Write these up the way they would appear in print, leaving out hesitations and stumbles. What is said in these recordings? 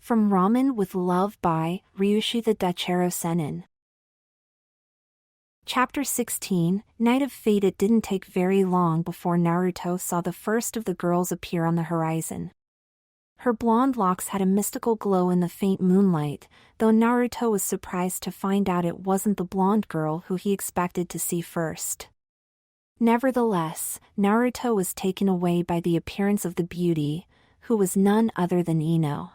From Ramen with Love by Ryushi-the-DutchEroSennin. Chapter 16, Night of Fate. It didn't take very long before Naruto saw the first of the girls appear on the horizon. Her blonde locks had a mystical glow in the faint moonlight, though Naruto was surprised to find out it wasn't the blonde girl who he expected to see first. Nevertheless, Naruto was taken away by the appearance of the beauty, who was none other than Ino.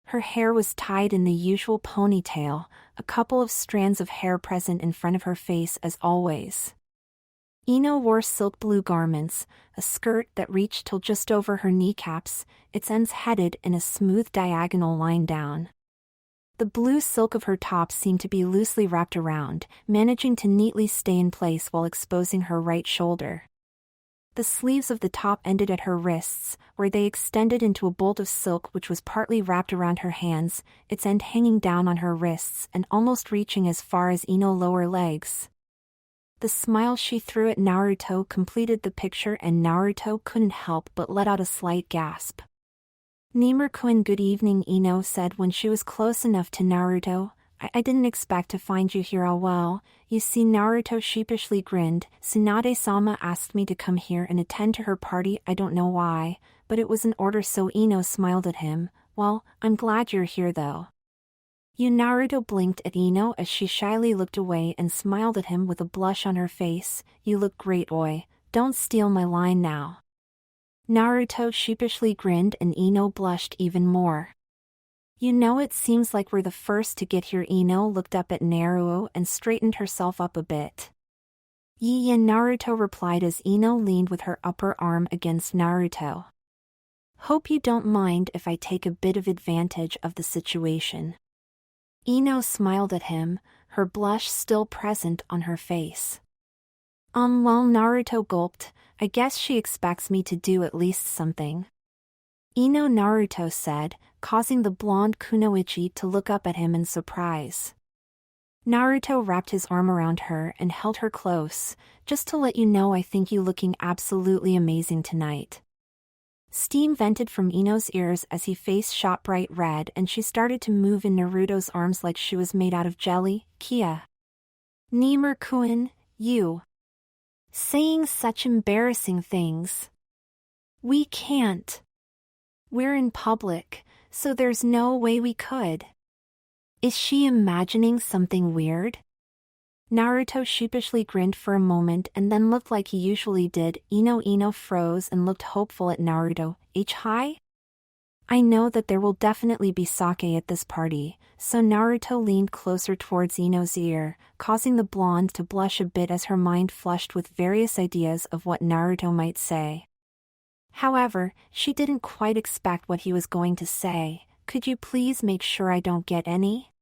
Her hair was tied in the usual ponytail, a couple of strands of hair present in front of her face as always. Ino wore silk blue garments, a skirt that reached till just over her kneecaps, its ends headed in a smooth diagonal line down. The blue silk of her top seemed to be loosely wrapped around, managing to neatly stay in place while exposing her right shoulder. The sleeves of the top ended at her wrists, where they extended into a bolt of silk which was partly wrapped around her hands, its end hanging down on her wrists and almost reaching as far as Ino's lower legs. The smile she threw at Naruto completed the picture, and Naruto couldn't help but let out a slight gasp. "Nimur-kun, good evening," Ino said when she was close enough to Naruto. I didn't expect to find you here. Well, you see." Naruto sheepishly grinned. "Tsunade-sama asked me to come here and attend to her party. I don't know why, but it was an order." So Ino smiled at him. "Well, I'm glad you're here though." Naruto blinked at Ino as she shyly looked away and smiled at him with a blush on her face. "You look great, oi. Don't steal my line now." Naruto sheepishly grinned and Ino blushed even more. It seems like we're the first to get here." Ino looked up at Naruto and straightened herself up a bit. "Yeah," Naruto replied as Ino leaned with her upper arm against Naruto. "Hope you don't mind if I take a bit of advantage of the situation." Ino smiled at him, her blush still present on her face. Well," Naruto gulped, "I guess she expects me to do at least something." Naruto said, causing the blonde kunoichi to look up at him in surprise. Naruto wrapped his arm around her and held her close. "Just to let you know, I think you looking absolutely amazing tonight." Steam vented from Ino's ears as his face shot bright red and she started to move in Naruto's arms like she was made out of jelly. "Kia. Nimur-kun, you. Saying such embarrassing things. We can't. We're in public, so there's no way we could. Is she imagining something weird?" Naruto sheepishly grinned for a moment and then looked like he usually did. Ino froze and looked hopeful at Naruto. "Hi? I know that there will definitely be sake at this party." So Naruto leaned closer towards Ino's ear, causing the blonde to blush a bit as her mind flushed with various ideas of what Naruto might say. However, she didn't quite expect what he was going to say. "Could you please make sure I don't get any?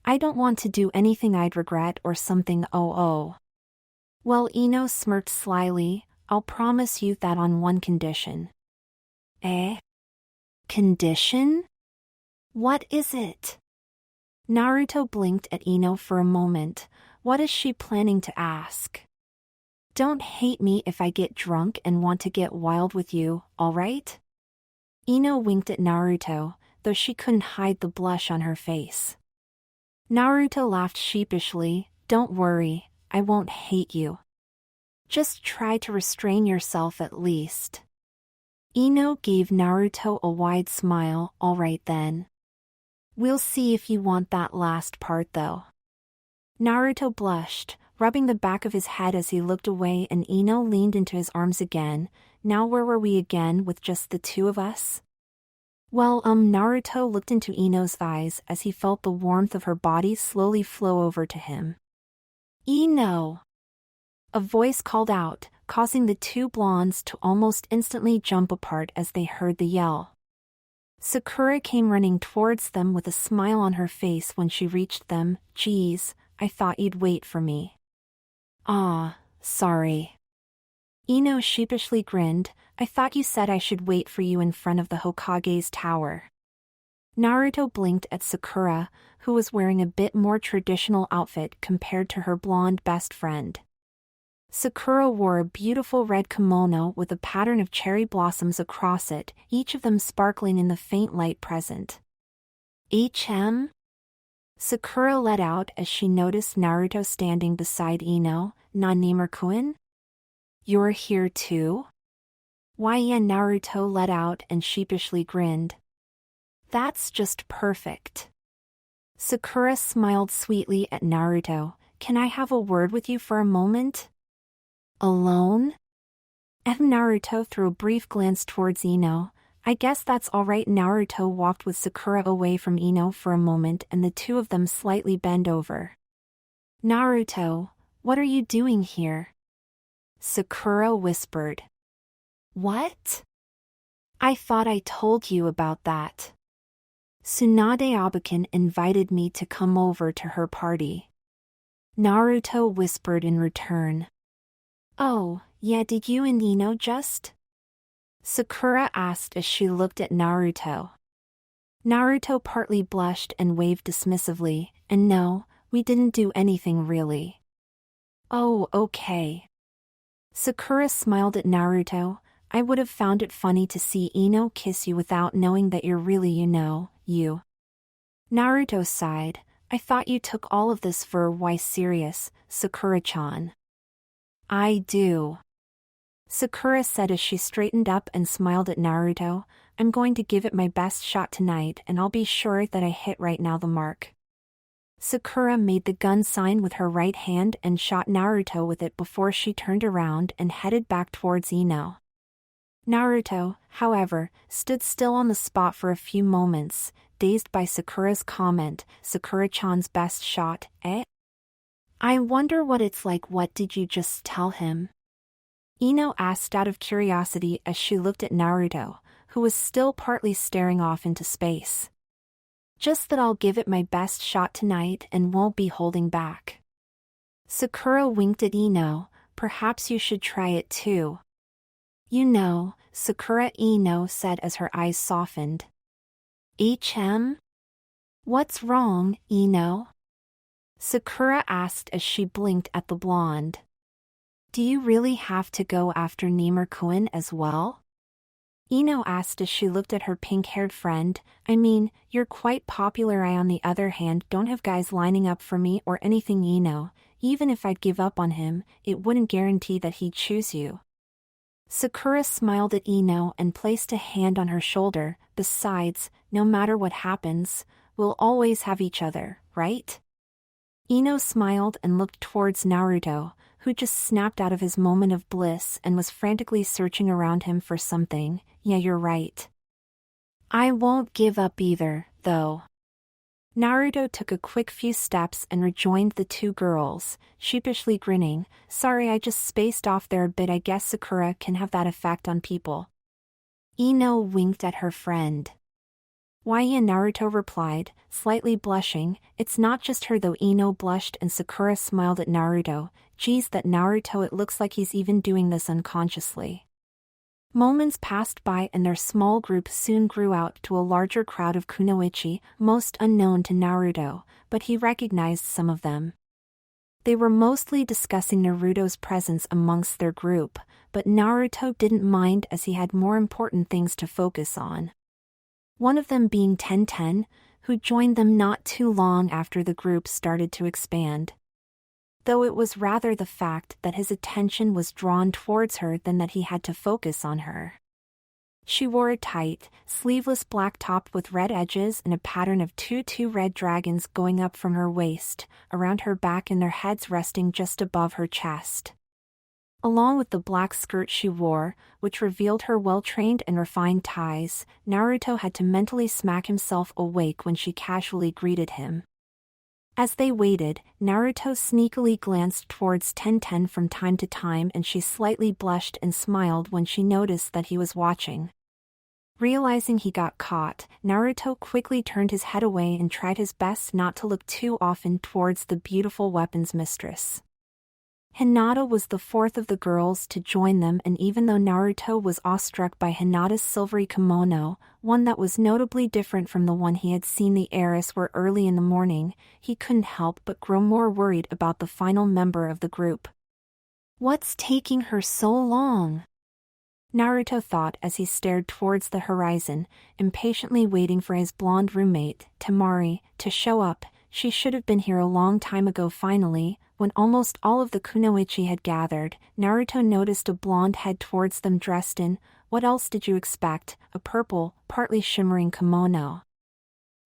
I don't want to do anything I'd regret or something." Oh. Well, Ino smirked slyly. "I'll promise you that on one condition." "Eh? Condition? What is it?" Naruto blinked at Ino for a moment. What is she planning to ask? "Don't hate me if I get drunk and want to get wild with you, alright?" Ino winked at Naruto, though she couldn't hide the blush on her face. Naruto laughed sheepishly. "Don't worry, I won't hate you. Just try to restrain yourself at least." Ino gave Naruto a wide smile. "Alright then. We'll see if you want that last part though." Naruto blushed, rubbing the back of his head as he looked away, and Ino leaned into his arms again. "Now where were we again with just the two of us?" Well, Naruto looked into Ino's eyes as he felt the warmth of her body slowly flow over to him. "Ino!" A voice called out, causing the two blondes to almost instantly jump apart as they heard the yell. Sakura came running towards them with a smile on her face when she reached them. "Geez, I thought you'd wait for me." "Ah, sorry." Ino sheepishly grinned. "I thought you said I should wait for you in front of the Hokage's tower." Naruto blinked at Sakura, who was wearing a bit more traditional outfit compared to her blonde best friend. Sakura wore a beautiful red kimono with a pattern of cherry blossoms across it, each of them sparkling in the faint light present. HM? Sakura let out as she noticed Naruto standing beside Ino. Nanimur-kun? You're here too? Why? Yeah, Naruto let out and sheepishly grinned. That's just perfect. Sakura smiled sweetly at Naruto. Can I have a word with you for a moment? Alone? Naruto threw a brief glance towards Ino. I guess that's alright. Naruto walked with Sakura away from Ino for a moment and the two of them slightly bent over. Naruto, what are you doing here? Sakura whispered. What? I thought I told you about that. Tsunade Abakan invited me to come over to her party. Naruto whispered in return. Oh, yeah, did you and Ino just? Sakura asked as she looked at Naruto. Naruto partly blushed and waved dismissively, and no, we didn't do anything really. Oh, okay. Sakura smiled at Naruto. I would have found it funny to see Ino kiss you without knowing that you're really you. Naruto sighed. I thought you took all of this for why serious, Sakura-chan. I do. Sakura said as she straightened up and smiled at Naruto. I'm going to give it my best shot tonight and I'll be sure that I hit right now the mark. Sakura made the gun sign with her right hand and shot Naruto with it before she turned around and headed back towards Ino. Naruto, however, stood still on the spot for a few moments, dazed by Sakura's comment. Sakura-chan's best shot, eh? I wonder what it's like. What did you just tell him? Ino asked out of curiosity as she looked at Naruto, who was still partly staring off into space. Just that I'll give it my best shot tonight and won't be holding back. Sakura winked at Ino. Perhaps you should try it too. You know, Sakura, Ino said as her eyes softened. HM? What's wrong, Ino? Sakura asked as she blinked at the blonde. Do you really have to go after Nimur-kun as well? Ino asked as she looked at her pink-haired friend. I mean, you're quite popular. I on the other hand don't have guys lining up for me or anything, Ino. Even if I'd give up on him, it wouldn't guarantee that he'd choose you. Sakura smiled at Ino and placed a hand on her shoulder. Besides, no matter what happens, we'll always have each other, right? Ino smiled and looked towards Naruto, who just snapped out of his moment of bliss and was frantically searching around him for something. Yeah, you're right. I won't give up either, though. Naruto took a quick few steps and rejoined the two girls, sheepishly grinning. Sorry, I just spaced off there a bit. I guess Sakura can have that effect on people. Ino winked at her friend. Why? Naruto replied, slightly blushing. It's not just her though. Ino blushed and Sakura smiled at Naruto. Geez, that Naruto, it looks like he's even doing this unconsciously. Moments passed by and their small group soon grew out to a larger crowd of kunoichi, most unknown to Naruto, but he recognized some of them. They were mostly discussing Naruto's presence amongst their group, but Naruto didn't mind as he had more important things to focus on. One of them being Tenten, who joined them not too long after the group started to expand. Though it was rather the fact that his attention was drawn towards her than that he had to focus on her. She wore a tight, sleeveless black top with red edges and a pattern of two red dragons going up from her waist, around her back and their heads resting just above her chest. Along with the black skirt she wore, which revealed her well-trained and refined thighs, Naruto had to mentally smack himself awake when she casually greeted him. As they waited, Naruto sneakily glanced towards Tenten from time to time and she slightly blushed and smiled when she noticed that he was watching. Realizing he got caught, Naruto quickly turned his head away and tried his best not to look too often towards the beautiful weapons mistress. Hinata was the fourth of the girls to join them, and even though Naruto was awestruck by Hinata's silvery kimono, one that was notably different from the one he had seen the heiress wear early in the morning, he couldn't help but grow more worried about the final member of the group. What's taking her so long? Naruto thought as he stared towards the horizon, impatiently waiting for his blonde roommate, Temari, to show up. She should have been here a long time ago. Finally, when almost all of the kunoichi had gathered, Naruto noticed a blonde head towards them dressed in, what else did you expect, a purple, partly shimmering kimono.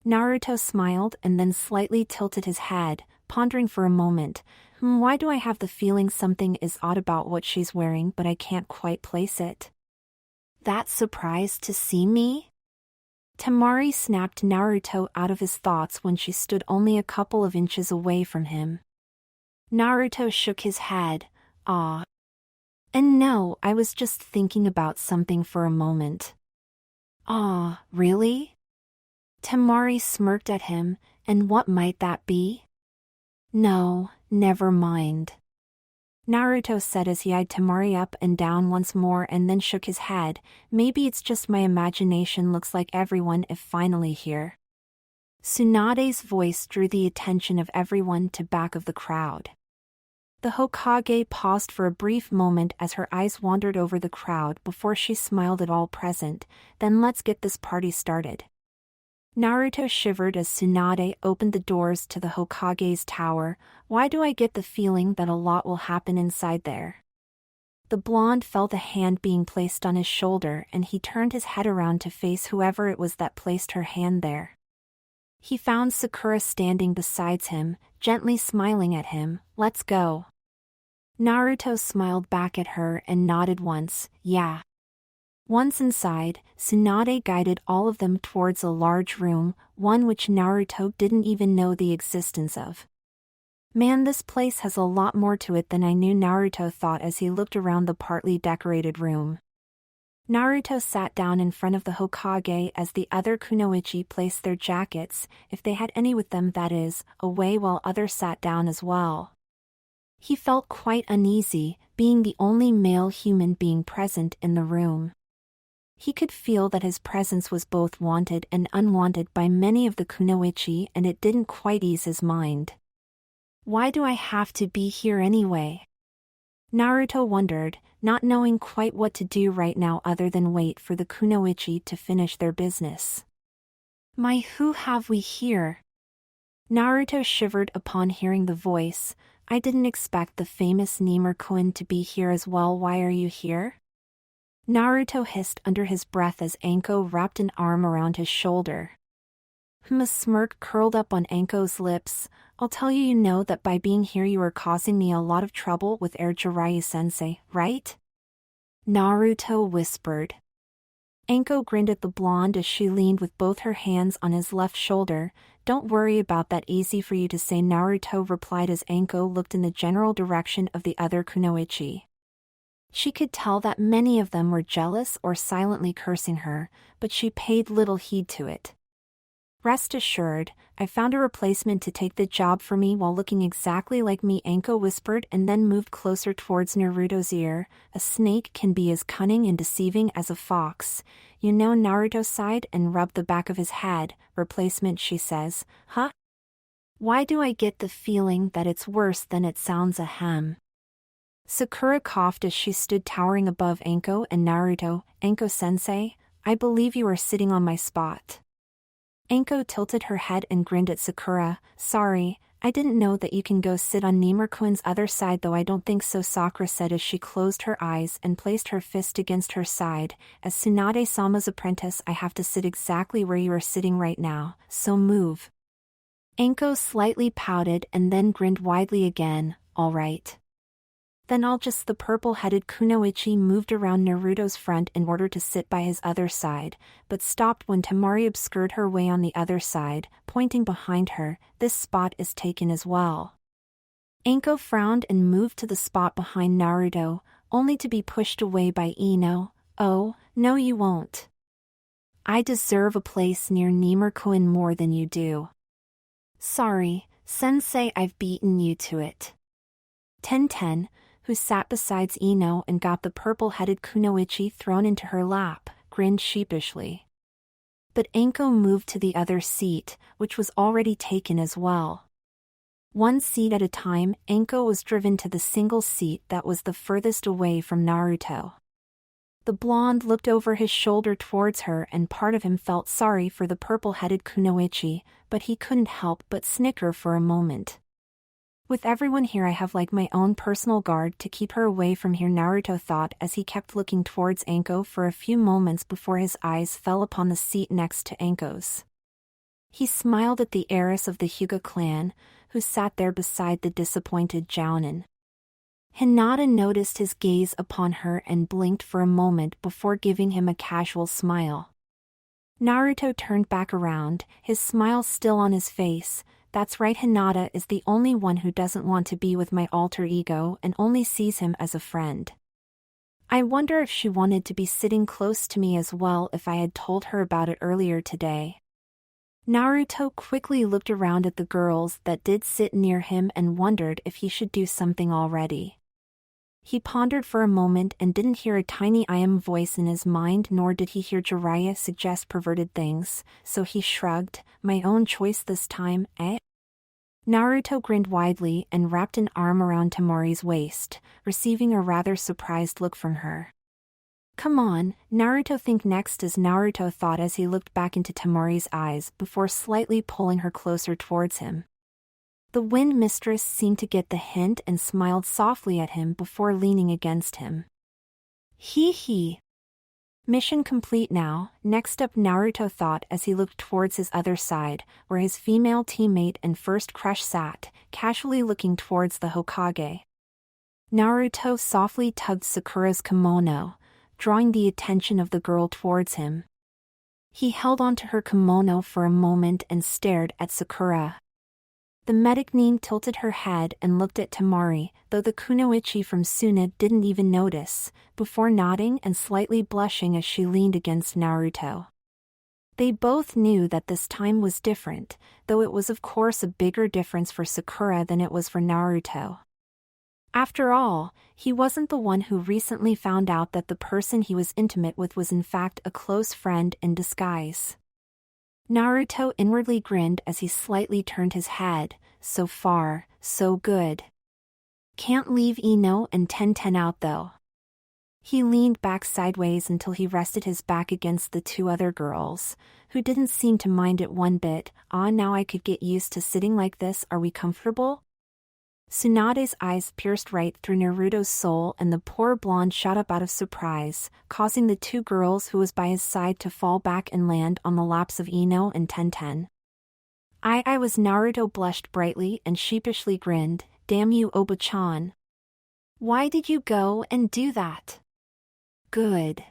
Naruto smiled and then slightly tilted his head, pondering for a moment. Why do I have the feeling something is odd about what she's wearing, but I can't quite place it? That surprised to see me? Temari snapped Naruto out of his thoughts when she stood only a couple of inches away from him. Naruto shook his head. Ah. And no, I was just thinking about something for a moment. Ah, really? Temari smirked at him, and what might that be? No, never mind. Naruto said as he eyed Temari up and down once more and then shook his head. Maybe it's just my imagination. Looks like everyone is finally here. Tsunade's voice drew the attention of everyone to back of the crowd. The Hokage paused for a brief moment as her eyes wandered over the crowd before she smiled at all present. Then let's get this party started. Naruto shivered as Tsunade opened the doors to the Hokage's tower. Why do I get the feeling that a lot will happen inside there? The blonde felt a hand being placed on his shoulder and he turned his head around to face whoever it was that placed her hand there. He found Sakura standing beside him, gently smiling at him. Let's go. Naruto smiled back at her and nodded once. Yeah. Once inside, Tsunade guided all of them towards a large room, one which Naruto didn't even know the existence of. Man, this place has a lot more to it than I knew, Naruto thought as he looked around the partly decorated room. Naruto sat down in front of the Hokage as the other kunoichi placed their jackets, if they had any with them that is, away while others sat down as well. He felt quite uneasy, being the only male human being present in the room. He could feel that his presence was both wanted and unwanted by many of the kunoichi and it didn't quite ease his mind. Why do I have to be here anyway? Naruto wondered, not knowing quite what to do right now other than wait for the kunoichi to finish their business. Who have we here? Naruto shivered upon hearing the voice. I didn't expect the famous Nimur-kun to be here as well. Why are you here? Naruto hissed under his breath as Anko wrapped an arm around his shoulder. A smirk curled up on Anko's lips. I'll tell you, you know that by being here you are causing me a lot of trouble with Jiraiya-sensei, right? Naruto whispered. Anko grinned at the blonde as she leaned with both her hands on his left shoulder. Don't worry about that, easy for you to say, Naruto replied as Anko looked in the general direction of the other kunoichi. She could tell that many of them were jealous or silently cursing her, but she paid little heed to it. Rest assured, I found a replacement to take the job for me while looking exactly like me, Anko whispered and then moved closer towards Naruto's ear. A snake can be as cunning and deceiving as a fox. You know, Naruto sighed and rubbed the back of his head. Replacement, she says. Huh? Why do I get the feeling that it's worse than it sounds? Ahem. Sakura coughed as she stood towering above Anko and Naruto. Anko-sensei, I believe you are sitting on my spot. Anko tilted her head and grinned at Sakura. Sorry, I didn't know that you can go sit on Nimur-kun's other side, though I don't think so, Sakura said as she closed her eyes and placed her fist against her side. As Tsunade-sama's apprentice, I have to sit exactly where you are sitting right now, so move. Anko slightly pouted and then grinned widely again. All right. Then the purple-headed kunoichi moved around Naruto's front in order to sit by his other side, but stopped when Temari obscured her way on the other side, pointing behind her. This spot is taken as well. Anko frowned and moved to the spot behind Naruto, only to be pushed away by Ino. Oh, no you won't. I deserve a place near Nimur-kun more than you do. Sorry, sensei, I've beaten you to it. Ten, who sat beside Ino and got the purple-headed kunoichi thrown into her lap, grinned sheepishly. But Anko moved to the other seat, which was already taken as well. One seat at a time, Anko was driven to the single seat that was the furthest away from Naruto. The blonde looked over his shoulder towards her and part of him felt sorry for the purple-headed kunoichi, but he couldn't help but snicker for a moment. With everyone here I have like my own personal guard to keep her away from here, Naruto thought as he kept looking towards Anko for a few moments before his eyes fell upon the seat next to Anko's. He smiled at the heiress of the Hyuga clan, who sat there beside the disappointed Jounin. Hinata noticed his gaze upon her and blinked for a moment before giving him a casual smile. Naruto turned back around, his smile still on his face. That's right, Hinata is the only one who doesn't want to be with my alter ego and only sees him as a friend. I wonder if she wanted to be sitting close to me as well if I had told her about it earlier today. Naruto quickly looked around at the girls that did sit near him and wondered if he should do something already. He pondered for a moment and didn't hear a tiny Ayame voice in his mind, nor did he hear Jiraiya suggest perverted things, so he shrugged. My own choice this time, eh? Naruto grinned widely and wrapped an arm around Temari's waist, receiving a rather surprised look from her. Come on, Naruto, think next, as Naruto thought as he looked back into Temari's eyes before slightly pulling her closer towards him. The wind mistress seemed to get the hint and smiled softly at him before leaning against him. Hee hee. Mission complete now. Next up, Naruto thought as he looked towards his other side, where his female teammate and first crush sat, casually looking towards the Hokage. Naruto softly tugged Sakura's kimono, drawing the attention of the girl towards him. He held onto her kimono for a moment and stared at Sakura. The medicine tilted her head and looked at Temari, though the kunoichi from Suna didn't even notice, before nodding and slightly blushing as she leaned against Naruto. They both knew that this time was different, though it was of course a bigger difference for Sakura than it was for Naruto. After all, he wasn't the one who recently found out that the person he was intimate with was in fact a close friend in disguise. Naruto inwardly grinned as he slightly turned his head. So far, so good. Can't leave Ino and Tenten out though. He leaned back sideways until he rested his back against the two other girls, who didn't seem to mind it one bit. Now I could get used to sitting like this. Are we comfortable? Tsunade's eyes pierced right through Naruto's soul, and the poor blonde shot up out of surprise, causing the two girls who was by his side to fall back and land on the laps of Ino and Tenten. I was Naruto blushed brightly and sheepishly grinned. Damn you, Oba-chan. Why did you go and do that? Good.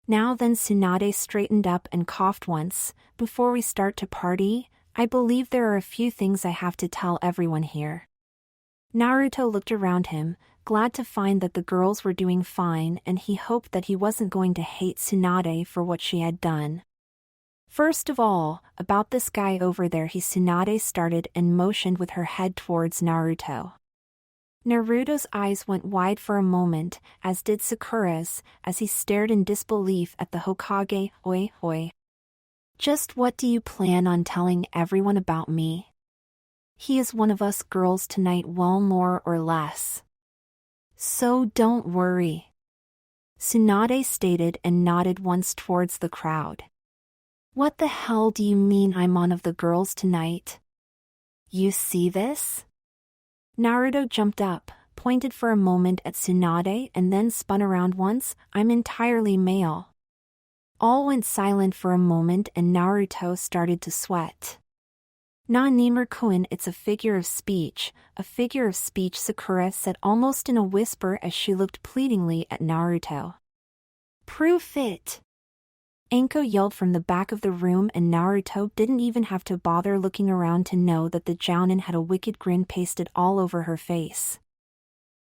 Now then, Tsunade straightened up and coughed once. Before we start to party, I believe there are a few things I have to tell everyone here. Naruto looked around him, glad to find that the girls were doing fine, and he hoped that he wasn't going to hate Tsunade for what she had done. First of all, about this guy over there, Tsunade started and motioned with her head towards Naruto. Naruto's eyes went wide for a moment, as did Sakura's, as he stared in disbelief at the Hokage. Oi. Just what do you plan on telling everyone about me? He is one of us girls tonight, well, more or less. So don't worry. Tsunade stated and nodded once towards the crowd. What the hell do you mean I'm one of the girls tonight? You see this? Naruto jumped up, pointed for a moment at Tsunade and then spun around once. I'm entirely male. All went silent for a moment and Naruto started to sweat. Nimer-kun, it's a figure of speech, Sakura said almost in a whisper as she looked pleadingly at Naruto. Proof it! Anko yelled from the back of the room, and Naruto didn't even have to bother looking around to know that the Jounin had a wicked grin pasted all over her face.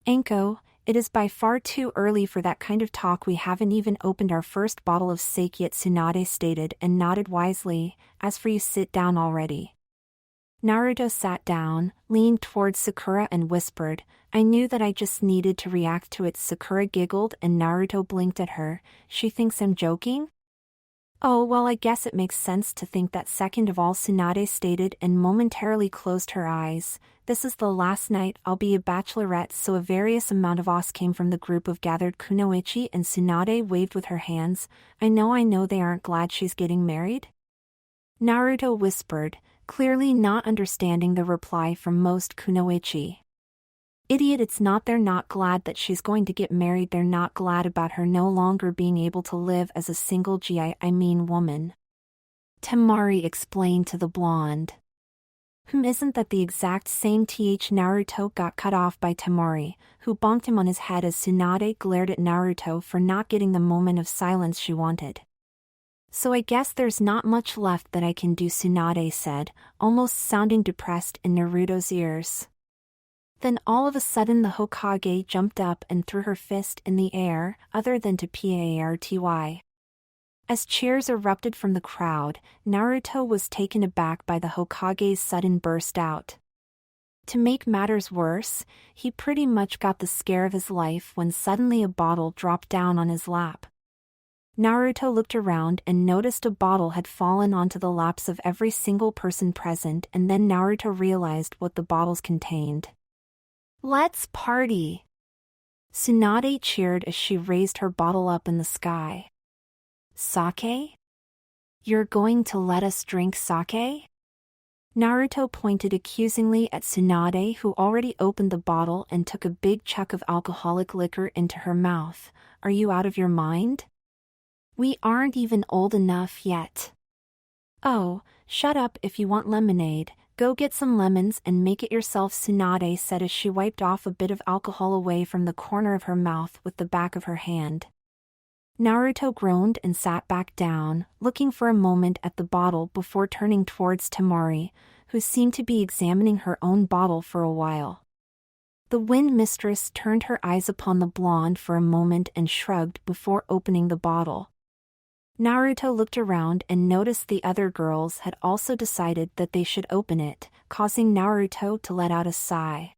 Anko, it is by far too early for that kind of talk. We haven't even opened our first bottle of sake yet, Tsunade stated and nodded wisely. As for you, sit down already. Naruto sat down, leaned towards Sakura and whispered, I knew that I just needed to react to it. Sakura giggled and Naruto blinked at her. She thinks I'm joking? Oh well, I guess it makes sense to think that. Second of all, Tsunade stated and momentarily closed her eyes. This is the last night I'll be a bachelorette. So a various amount of os came from the group of gathered kunoichi, and Tsunade waved with her hands. I know they aren't glad she's getting married? Naruto whispered, clearly not understanding the reply from most kunoichi. Idiot, it's not they're not glad that she's going to get married, they're not glad about her no longer being able to live as a single woman. Temari explained to the blonde. Isn't that the exact same th? Naruto got cut off by Temari, who bonked him on his head as Tsunade glared at Naruto for not getting the moment of silence she wanted. So I guess there's not much left that I can do, Tsunade said, almost sounding depressed in Naruto's ears. Then all of a sudden the Hokage jumped up and threw her fist in the air, other than to party. As cheers erupted from the crowd, Naruto was taken aback by the Hokage's sudden burst out. To make matters worse, he pretty much got the scare of his life when suddenly a bottle dropped down on his lap. Naruto looked around and noticed a bottle had fallen onto the laps of every single person present, and then Naruto realized what the bottles contained. Let's party! Tsunade cheered as she raised her bottle up in the sky. Sake? You're going to let us drink sake? Naruto pointed accusingly at Tsunade, who already opened the bottle and took a big chunk of alcoholic liquor into her mouth. Are you out of your mind? We aren't even old enough yet. Oh, shut up. If you want lemonade, go get some lemons and make it yourself, Tsunade said as she wiped off a bit of alcohol away from the corner of her mouth with the back of her hand. Naruto groaned and sat back down, looking for a moment at the bottle before turning towards Temari, who seemed to be examining her own bottle for a while. The wind mistress turned her eyes upon the blonde for a moment and shrugged before opening the bottle. Naruto looked around and noticed the other girls had also decided that they should open it, causing Naruto to let out a sigh.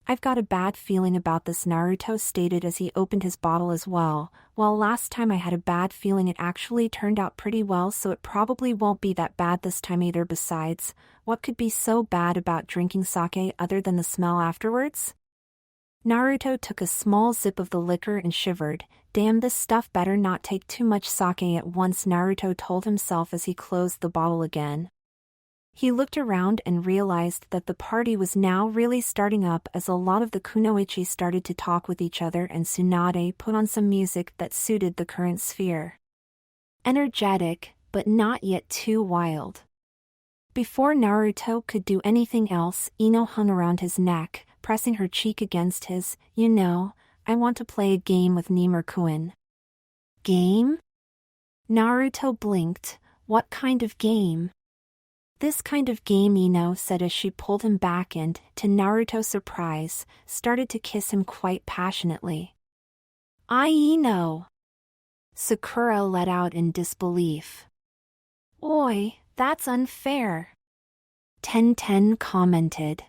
I've got a bad feeling about this, Naruto stated as he opened his bottle as well. Well, last time I had a bad feeling, it actually turned out pretty well, so it probably won't be that bad this time either. Besides, what could be so bad about drinking sake other than the smell afterwards? Naruto took a small sip of the liquor and shivered. Damn, this stuff better not take too much sake at once, Naruto told himself as he closed the bottle again. He looked around and realized that the party was now really starting up as a lot of the kunoichi started to talk with each other, and Tsunade put on some music that suited the current sphere. Energetic, but not yet too wild. Before Naruto could do anything else, Ino hung around his neck, pressing her cheek against his. I want to play a game with Nimur-kun. Game? Naruto blinked. What kind of game? This kind of game, Ino said as she pulled him back and, to Naruto's surprise, started to kiss him quite passionately. Ino! Sakura let out in disbelief. Oi, that's unfair. Ten commented.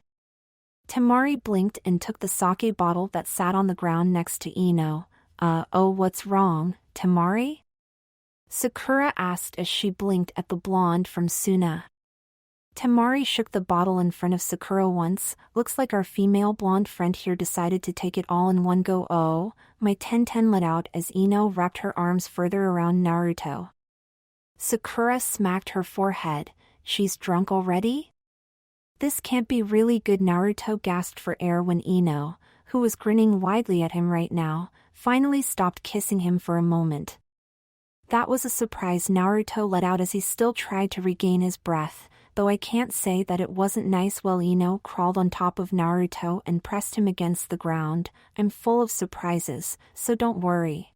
Temari blinked and took the sake bottle that sat on the ground next to Ino. Oh, what's wrong, Temari? Sakura asked as she blinked at the blonde from Suna. Temari shook the bottle in front of Sakura once. Looks like our female blonde friend here decided to take it all in one go. Oh, my ten let out as Ino wrapped her arms further around Naruto. Sakura smacked her forehead. She's drunk already? This can't be really good, Naruto gasped for air when Ino, who was grinning widely at him right now, finally stopped kissing him for a moment. That was a surprise, Naruto let out as he still tried to regain his breath. Though I can't say that it wasn't nice. Well, Ino crawled on top of Naruto and pressed him against the ground. I'm full of surprises, so don't worry.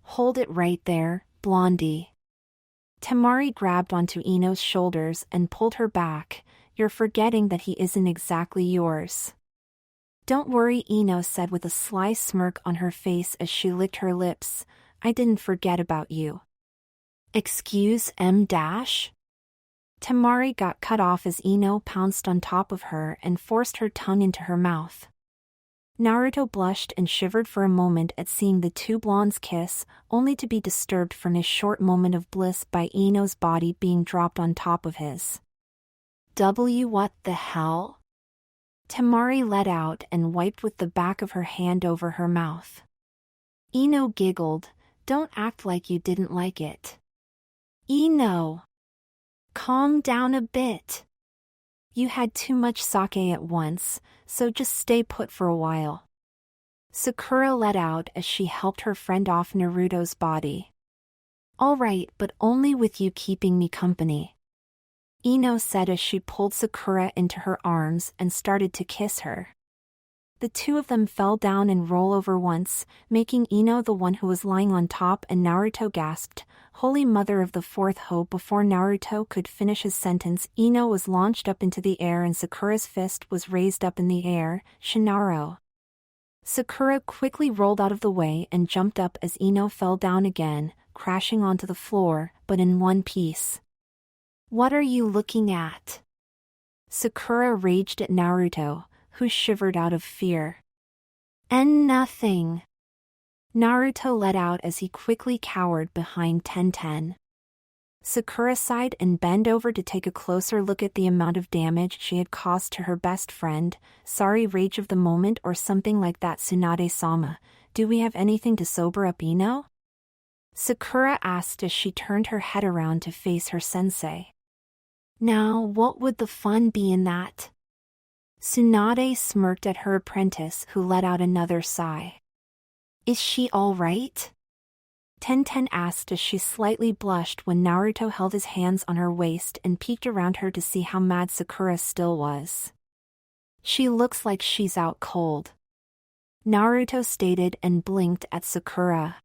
Hold it right there, Blondie. Temari grabbed onto Ino's shoulders and pulled her back. You're forgetting that he isn't exactly yours. Don't worry, Ino said with a sly smirk on her face as she licked her lips. I didn't forget about you. Excuse me? Temari got cut off as Ino pounced on top of her and forced her tongue into her mouth. Naruto blushed and shivered for a moment at seeing the two blondes kiss, only to be disturbed from his short moment of bliss by Ino's body being dropped on top of his. What the hell? Temari let out and wiped with the back of her hand over her mouth. Ino giggled. Don't act like you didn't like it. Ino! Calm down a bit. You had too much sake at once, so just stay put for a while. Sakura let out as she helped her friend off Naruto's body. All right, but only with you keeping me company. Ino said as she pulled Sakura into her arms and started to kiss her. The two of them fell down and roll over once, making Ino the one who was lying on top, and Naruto gasped, "Holy Mother of the Fourth Hoe!" Before Naruto could finish his sentence, Ino was launched up into the air and Sakura's fist was raised up in the air. Shinaro. Sakura quickly rolled out of the way and jumped up as Ino fell down again, crashing onto the floor, but in one piece. What are you looking at? Sakura raged at Naruto, who shivered out of fear. And nothing. Naruto let out as he quickly cowered behind Tenten. Sakura sighed and bent over to take a closer look at the amount of damage she had caused to her best friend. Sorry, rage of the moment or something like that. Tsunade-sama, do we have anything to sober up Ino? Sakura asked as she turned her head around to face her sensei. Now, what would the fun be in that? Tsunade smirked at her apprentice, who let out another sigh. Is she all right? Tenten asked as she slightly blushed when Naruto held his hands on her waist and peeked around her to see how mad Sakura still was. She looks like she's out cold, Naruto stated and blinked at Sakura.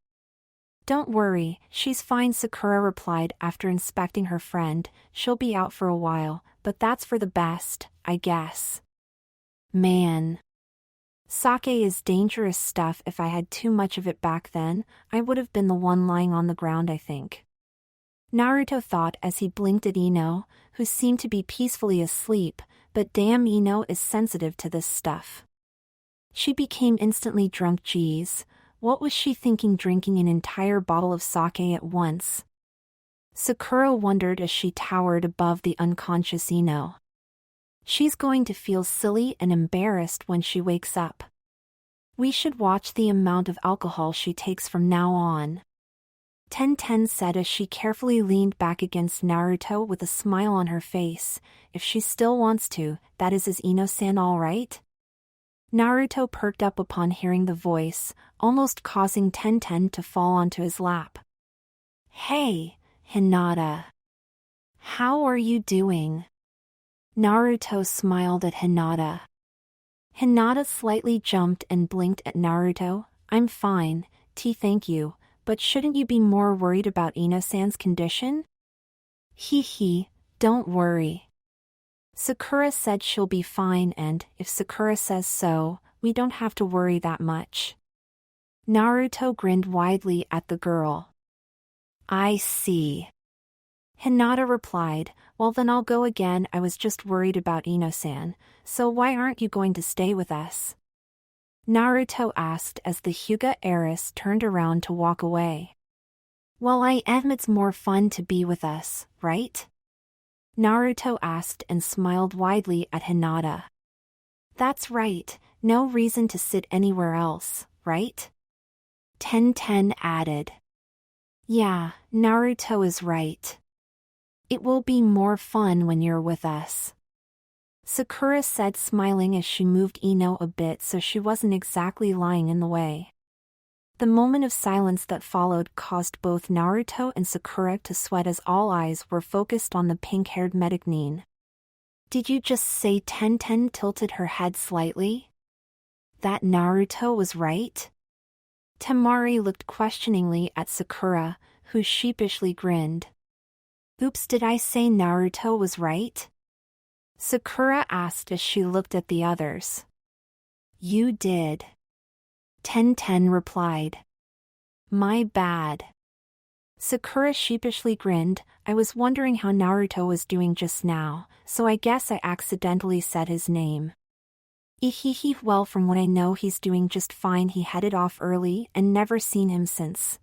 Don't worry, she's fine, Sakura replied after inspecting her friend. She'll be out for a while, but that's for the best, I guess. Man. Sake is dangerous stuff. If I had too much of it back then, I would have been the one lying on the ground, I think. Naruto thought as he blinked at Ino, who seemed to be peacefully asleep, but damn, Ino is sensitive to this stuff. She became instantly drunk. Geez, what was she thinking drinking an entire bottle of sake at once? Sakura wondered as she towered above the unconscious Ino. She's going to feel silly and embarrassed when she wakes up. We should watch the amount of alcohol she takes from now on. Tenten said as she carefully leaned back against Naruto with a smile on her face. If she still wants to, that is Ino-san all right? Naruto perked up upon hearing the voice, almost causing Tenten to fall onto his lap. Hey, Hinata. How are you doing? Naruto smiled at Hinata. Hinata slightly jumped and blinked at Naruto. I'm fine, thank you, but shouldn't you be more worried about Ino-san's condition? Hee, don't worry. Sakura said she'll be fine, and if Sakura says so, we don't have to worry that much. Naruto grinned widely at the girl. I see. Hinata replied, well then I'll go again. I was just worried about Ino-san, so why aren't you going to stay with us? Naruto asked as the Hyuga heiress turned around to walk away. Well, I am. It's more fun to be with us, right? Naruto asked and smiled widely at Hinata. That's right, no reason to sit anywhere else, right? Tenten added. Yeah, Naruto is right. It will be more fun when you're with us. Sakura said, smiling as she moved Ino a bit so she wasn't exactly lying in the way. The moment of silence that followed caused both Naruto and Sakura to sweat as all eyes were focused on the pink-haired Metagnin. Did you just say? Tenten tilted her head slightly. That Naruto was right? Temari looked questioningly at Sakura, who sheepishly grinned. Oops, did I say Naruto was right? Sakura asked as she looked at the others. You did. Tenten replied. My bad. Sakura sheepishly grinned. I was wondering how Naruto was doing just now, so I guess I accidentally said his name. Ehehe, well, from what I know he's doing just fine. He headed off early and never seen him since.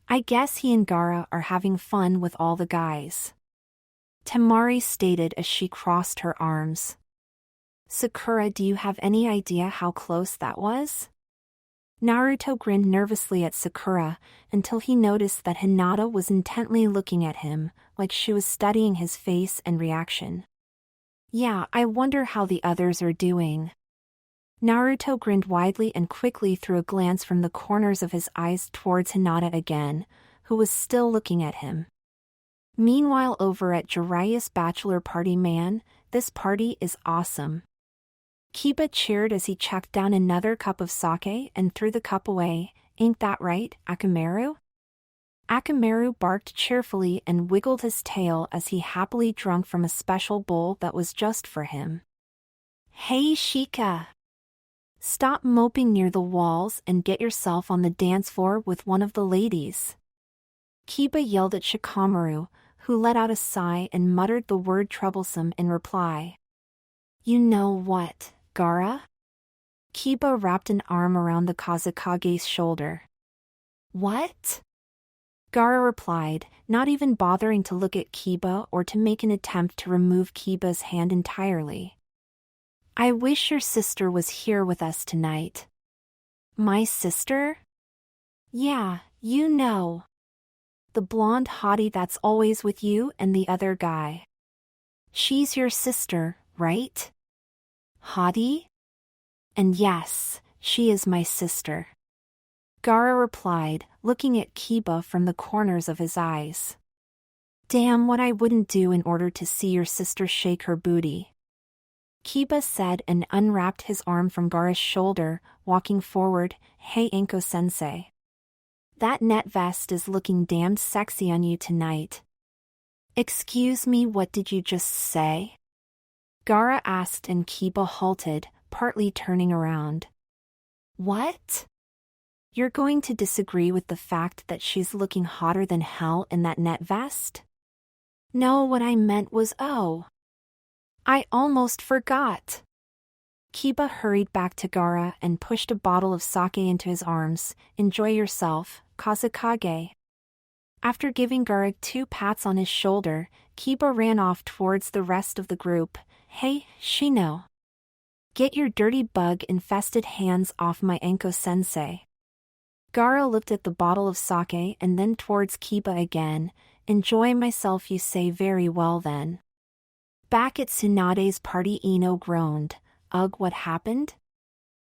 I guess he and Gaara are having fun with all the guys. Temari stated as she crossed her arms. Sakura, do you have any idea how close that was? Naruto grinned nervously at Sakura until he noticed that Hinata was intently looking at him, like she was studying his face and reaction. Yeah, I wonder how the others are doing. Naruto grinned widely and quickly threw a glance from the corners of his eyes towards Hinata again, who was still looking at him. Meanwhile, over at Jiraiya's bachelor party, man, this party is awesome. Kiba cheered as he chucked down another cup of sake and threw the cup away. Ain't that right, Akamaru? Akamaru barked cheerfully and wiggled his tail as he happily drank from a special bowl that was just for him. Hey Shika! Stop moping near the walls and get yourself on the dance floor with one of the ladies. Kiba yelled at Shikamaru, who let out a sigh and muttered the word troublesome in reply. You know what, Gaara? Kiba wrapped an arm around the Kazekage's shoulder. What? Gaara replied, not even bothering to look at Kiba or to make an attempt to remove Kiba's hand entirely. I wish your sister was here with us tonight. My sister? Yeah, you know. The blonde hottie that's always with you and the other guy. She's your sister, right? Hottie? And yes, she is my sister. Gaara replied, looking at Kiba from the corners of his eyes. Damn, what I wouldn't do in order to see your sister shake her booty. Kiba said and unwrapped his arm from Gaara's shoulder, walking forward. Hey Anko-sensei. That net vest is looking damned sexy on you tonight. Excuse me, what did you just say? Gaara asked and Kiba halted, partly turning around. What? You're going to disagree with the fact that she's looking hotter than hell in that net vest? No, what I meant was I almost forgot. Kiba hurried back to Gaara and pushed a bottle of sake into his arms. Enjoy yourself, Kazekage. After giving Gaara 2 pats on his shoulder, Kiba ran off towards the rest of the group. Hey, Shino. Get your dirty bug-infested hands off my Anko-sensei. Gaara looked at the bottle of sake and then towards Kiba again. Enjoy myself, you say, very well then. Back at Tsunade's party, Ino groaned. Ugh, what happened?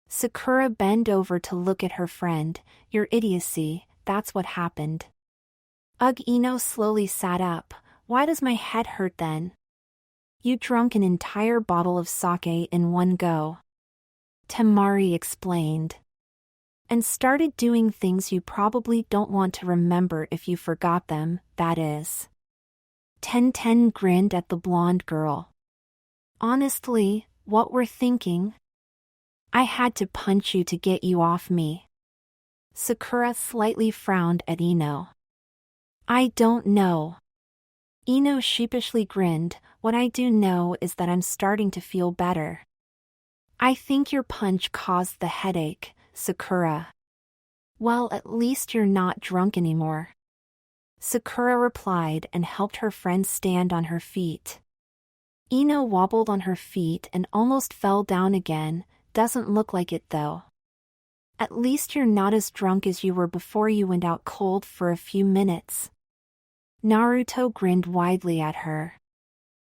Sakura bent over to look at her friend. Your idiocy, that's what happened. Ugh, Ino slowly sat up. Why does my head hurt then? You drank an entire bottle of sake in one go. Temari explained. And started doing things you probably don't want to remember if you forgot them, that is. Tenten grinned at the blonde girl. Honestly, what we're thinking? I had to punch you to get you off me. Sakura slightly frowned at Ino. I don't know. Ino sheepishly grinned. What I do know is that I'm starting to feel better. I think your punch caused the headache, Sakura. Well, at least you're not drunk anymore. Sakura replied and helped her friend stand on her feet. Ino wobbled on her feet and almost fell down again. Doesn't look like it though. At least you're not as drunk as you were before you went out cold for a few minutes. Naruto grinned widely at her.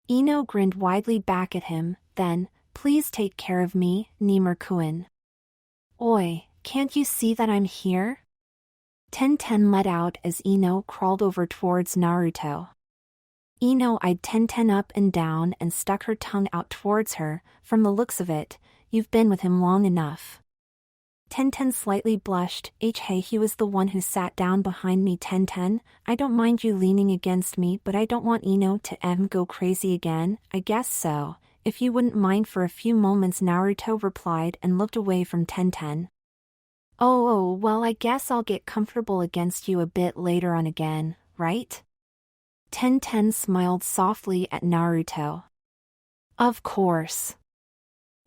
Ino grinned widely back at him, then, please take care of me, Nimur-kun. Oi, can't you see that I'm here? Tenten let out as Ino crawled over towards Naruto. Ino eyed Tenten up and down and stuck her tongue out towards her. From the looks of it, you've been with him long enough. Tenten slightly blushed. Hey, he was the one who sat down behind me. Tenten, I don't mind you leaning against me, but I don't want Ino to go crazy again. I guess so, if you wouldn't mind for a few moments, Naruto replied and looked away from Tenten. Oh, well, I guess I'll get comfortable against you a bit later on again, right? Tenten smiled softly at Naruto. Of course.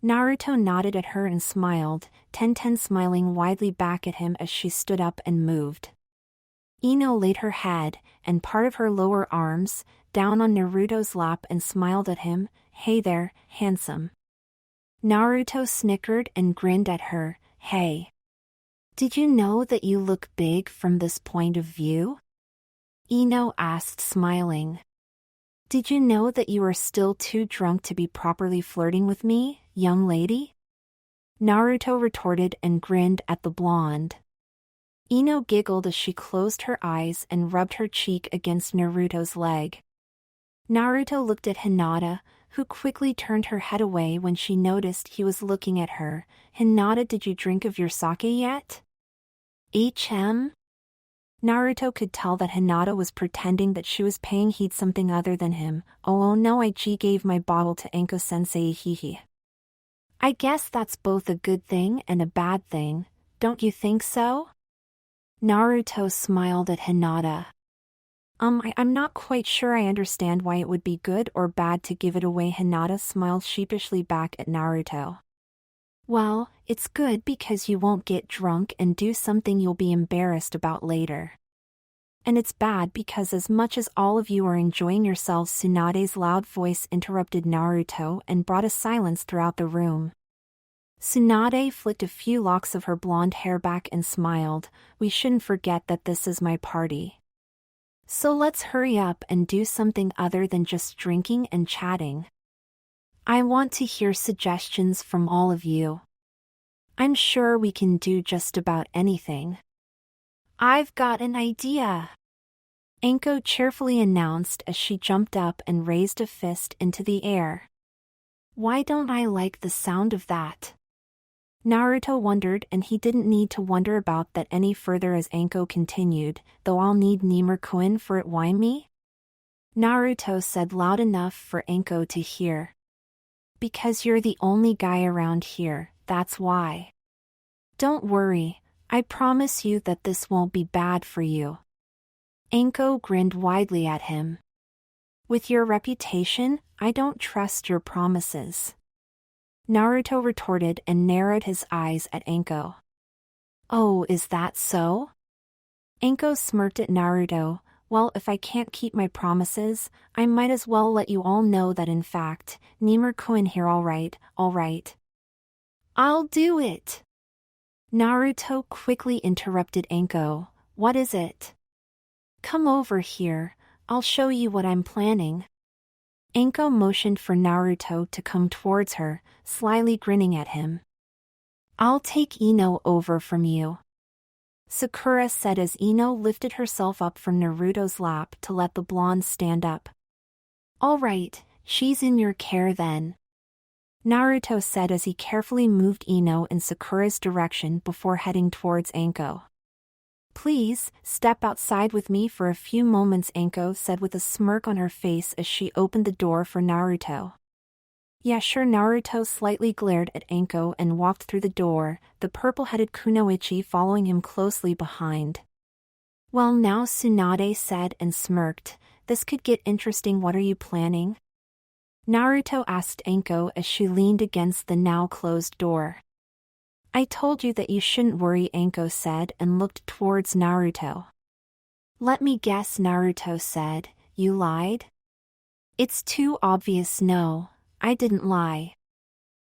Naruto nodded at her and smiled, Tenten smiling widely back at him as she stood up and moved. Ino laid her head, and part of her lower arms, down on Naruto's lap and smiled at him. "Hey there, handsome." Naruto snickered and grinned at her. "Hey. Did you know that you look big from this point of view?" Ino asked, smiling. "Did you know that you are still too drunk to be properly flirting with me, young lady?" Naruto retorted and grinned at the blonde. Ino giggled as she closed her eyes and rubbed her cheek against Naruto's leg. Naruto looked at Hinata, who quickly turned her head away when she noticed he was looking at her. "Hinata, did you drink of your sake yet?" Naruto could tell that Hinata was pretending that she was paying heed something other than him. Oh no, I gave my bottle to Anko-sensei, hehe. I guess that's both a good thing and a bad thing, don't you think so? Naruto smiled at Hinata. I'm not quite sure I understand why it would be good or bad to give it away. Hinata smiled sheepishly back at Naruto. Well, it's good because you won't get drunk and do something you'll be embarrassed about later. And it's bad because as much as all of you are enjoying yourselves, Tsunade's loud voice interrupted Naruto and brought a silence throughout the room. Tsunade flicked a few locks of her blonde hair back and smiled. We shouldn't forget that this is my party. So let's hurry up and do something other than just drinking and chatting. I want to hear suggestions from all of you. I'm sure we can do just about anything. I've got an idea, Anko cheerfully announced as she jumped up and raised a fist into the air. Why don't I like the sound of that? Naruto wondered, and he didn't need to wonder about that any further as Anko continued, though I'll need Nimur-kun for it. Why me? Naruto said loud enough for Anko to hear. Because you're the only guy around here, that's why. Don't worry, I promise you that this won't be bad for you. Anko grinned widely at him. With your reputation, I don't trust your promises. Naruto retorted and narrowed his eyes at Anko. Oh, is that so? Anko smirked at Naruto. Well, if I can't keep my promises, I might as well let you all know that in fact, Nimur-kun here. All right. I'll do it. Naruto quickly interrupted Anko. What is it? Come over here, I'll show you what I'm planning. Anko motioned for Naruto to come towards her, slyly grinning at him. I'll take Ino over from you, Sakura said as Ino lifted herself up from Naruto's lap to let the blonde stand up. All right, she's in your care then, Naruto said as he carefully moved Ino in Sakura's direction before heading towards Anko. Please, step outside with me for a few moments, Anko said with a smirk on her face as she opened the door for Naruto. Yeah, sure. Naruto slightly glared at Anko and walked through the door, the purple-headed Kunoichi following him closely behind. Well now, Tsunade said and smirked, this could get interesting. What are you planning? Naruto asked Anko as she leaned against the now closed door. I told you that you shouldn't worry, Anko said and looked towards Naruto. Let me guess, Naruto said, you lied? It's too obvious. No, I didn't lie.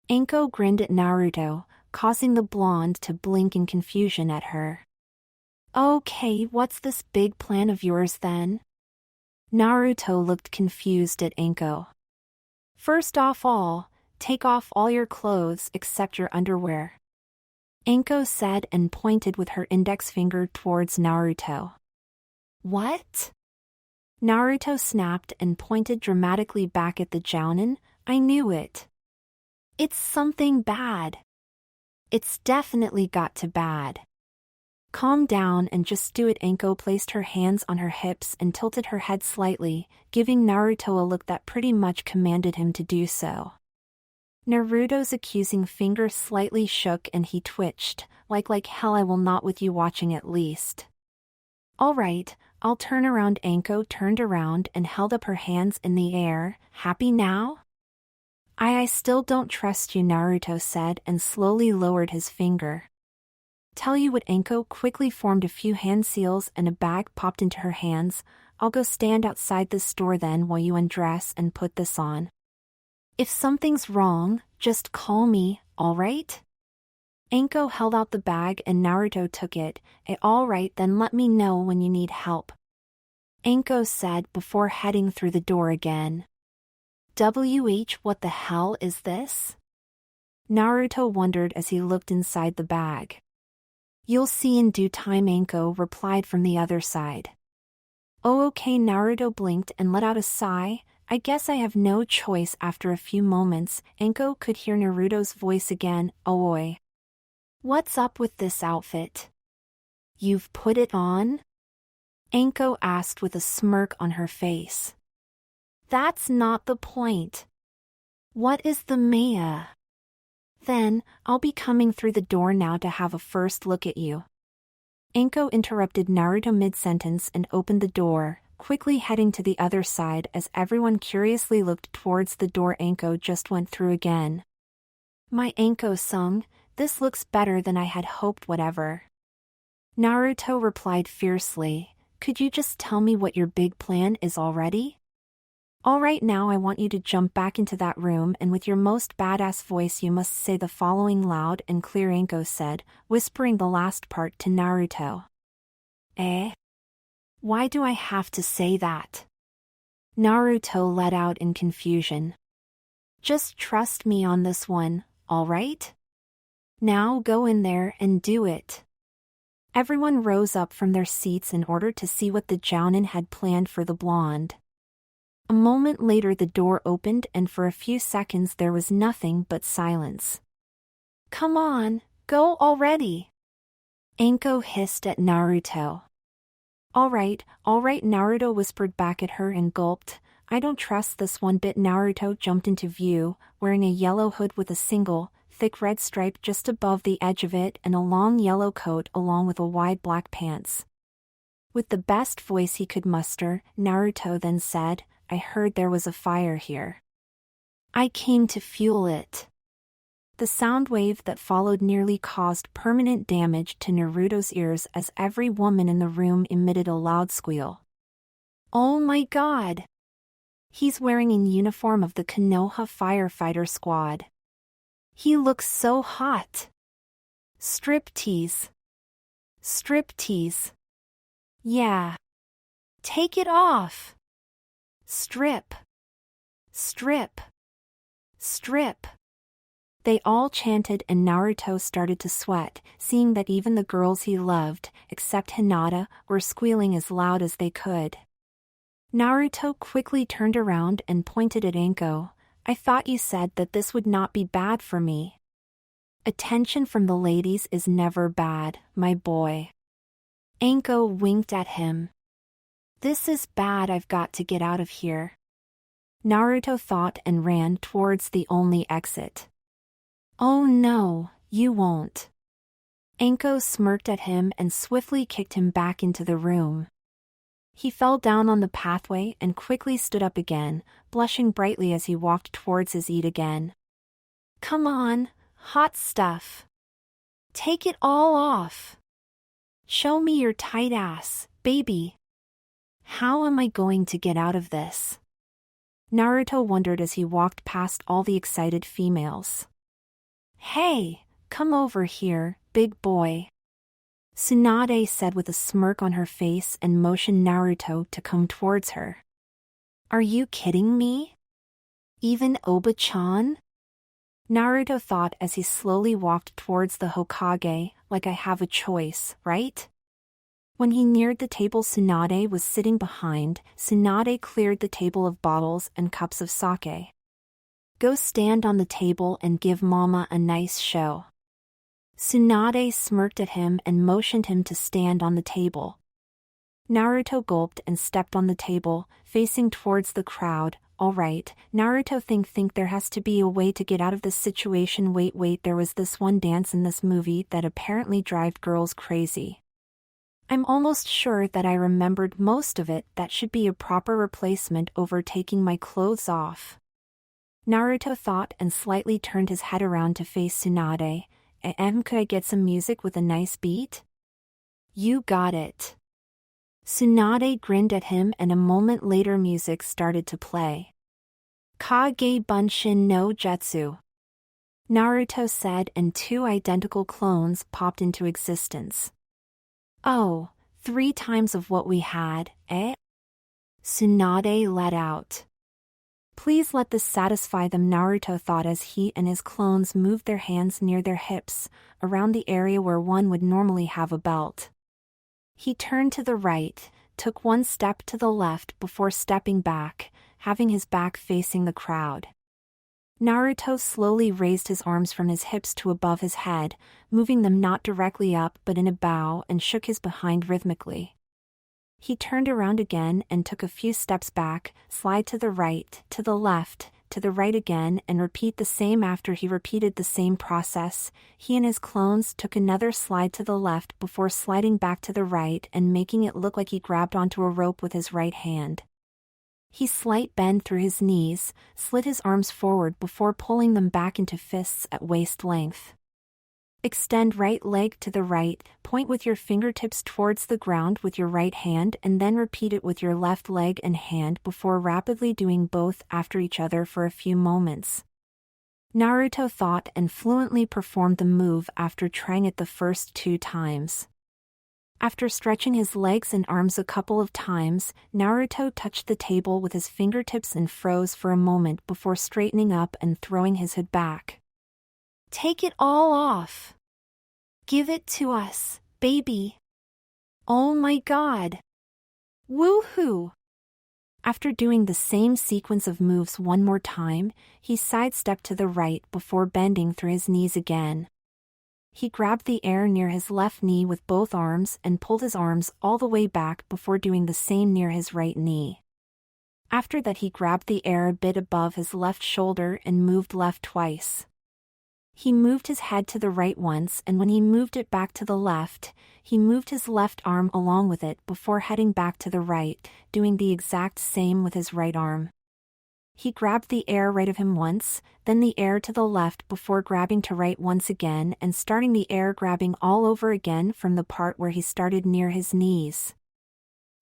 Anko grinned at Naruto, causing the blonde to blink in confusion at her. Okay, what's this big plan of yours then? Naruto looked confused at Anko. First off take off all your clothes except your underwear, Anko said and pointed with her index finger towards Naruto. What? Naruto snapped and pointed dramatically back at the jounin. I knew it. It's something bad. It's definitely got to bad. Calm down and just do it. Anko placed her hands on her hips and tilted her head slightly, giving Naruto a look that pretty much commanded him to do so. Naruto's accusing finger slightly shook and he twitched, like hell. I will not with you watching at least. All right, I'll turn around. Anko turned around and held up her hands in the air. Happy now? I still don't trust you, Naruto said and slowly lowered his finger. Tell you what, Anko quickly formed a few hand seals and a bag popped into her hands. I'll go stand outside this door then while you undress and put this on. If something's wrong, just call me, alright? Anko held out the bag and Naruto took it. Alright then, let me know when you need help, Anko said before heading through the door again. What the hell is this? Naruto wondered as he looked inside the bag. You'll see in due time, Anko replied from the other side. Oh okay, Naruto blinked and let out a sigh. I guess I have no choice. After a few moments, Anko could hear Naruto's voice again. Oi. What's up with this outfit? You've put it on? Anko asked with a smirk on her face. That's not the point. What is the Maya? Then, I'll be coming through the door now to have a first look at you. Anko interrupted Naruto mid-sentence and opened the door, quickly heading to the other side as everyone curiously looked towards the door Anko just went through again. My Anko-sung, this looks better than I had hoped. Whatever. Naruto replied fiercely, could you just tell me what your big plan is already? Alright, now I want you to jump back into that room and with your most badass voice you must say the following loud and clear, Anko said, whispering the last part to Naruto. Why do I have to say that? Naruto let out in confusion. Just trust me on this one, alright? Now go in there and do it. Everyone rose up from their seats in order to see what the Jounin had planned for the blonde. A moment later the door opened and for a few seconds there was nothing but silence. Come on, go already! Anko hissed at Naruto. Alright, Naruto whispered back at her and gulped. I don't trust this one bit. Naruto jumped into view, wearing a yellow hood with a single, thick red stripe just above the edge of it and a long yellow coat along with a wide black pants. With the best voice he could muster, Naruto then said, I heard there was a fire here. I came to fuel it. The sound wave that followed nearly caused permanent damage to Naruto's ears as every woman in the room emitted a loud squeal. Oh my god! He's wearing a uniform of the Konoha firefighter squad. He looks so hot. Striptease. Striptease. Yeah. Take it off. Strip. Strip. Strip. They all chanted and Naruto started to sweat, seeing that even the girls he loved, except Hinata, were squealing as loud as they could. Naruto quickly turned around and pointed at Anko. I thought you said that this would not be bad for me. Attention from the ladies is never bad, my boy. Anko winked at him. This is bad, I've got to get out of here. Naruto thought and ran towards the only exit. Oh no, you won't. Anko smirked at him and swiftly kicked him back into the room. He fell down on the pathway and quickly stood up again, blushing brightly as he walked towards his eat again. Come on, hot stuff. Take it all off. Show me your tight ass, baby. How am I going to get out of this? Naruto wondered as he walked past all the excited females. Hey, come over here, big boy. Tsunade said with a smirk on her face and motioned Naruto to come towards her. Are you kidding me? Even Oba-chan? Naruto thought as he slowly walked towards the Hokage, like I have a choice, right? When he neared the table Tsunade was sitting behind, Tsunade cleared the table of bottles and cups of sake. Go stand on the table and give mama a nice show. Tsunade smirked at him and motioned him to stand on the table. Naruto gulped and stepped on the table, facing towards the crowd. Alright, Naruto think there has to be a way to get out of this situation. Wait, there was this one dance in this movie that apparently drove girls crazy. I'm almost sure that I remembered most of it. That should be a proper replacement over taking my clothes off. Naruto thought and slightly turned his head around to face Tsunade. Could I get some music with a nice beat? You got it. Tsunade grinned at him and a moment later music started to play. Kage Bunshin no Jutsu, Naruto said, and two identical clones popped into existence. Oh, 3 times of what we had, eh? Tsunade let out. Please let this satisfy them, Naruto thought as he and his clones moved their hands near their hips, around the area where one would normally have a belt. He turned to the right, took 1 step to the left before stepping back, having his back facing the crowd. Naruto slowly raised his arms from his hips to above his head, moving them not directly up but in a bow, and shook his behind rhythmically. He turned around again and took a few steps back, slide to the right, to the left, to the right again, and repeat the same. After he repeated the same process, he and his clones took another slide to the left before sliding back to the right and making it look like he grabbed onto a rope with his right hand. He slight bend through his knees, slid his arms forward before pulling them back into fists at waist length. Extend right leg to the right, point with your fingertips towards the ground with your right hand, and then repeat it with your left leg and hand before rapidly doing both after each other for a few moments. Naruto thought and fluently performed the move after trying it the first 2 times. After stretching his legs and arms a couple of times, Naruto touched the table with his fingertips and froze for a moment before straightening up and throwing his hood back. Take it all off. Give it to us, baby. Oh my god. Woohoo! After doing the same sequence of moves 1 more time, he sidestepped to the right before bending through his knees again. He grabbed the air near his left knee with both arms and pulled his arms all the way back before doing the same near his right knee. After that, he grabbed the air a bit above his left shoulder and moved left twice. He moved his head to the right once, and when he moved it back to the left, he moved his left arm along with it before heading back to the right, doing the exact same with his right arm. He grabbed the air right of him once, then the air to the left before grabbing to right once again and starting the air grabbing all over again from the part where he started near his knees.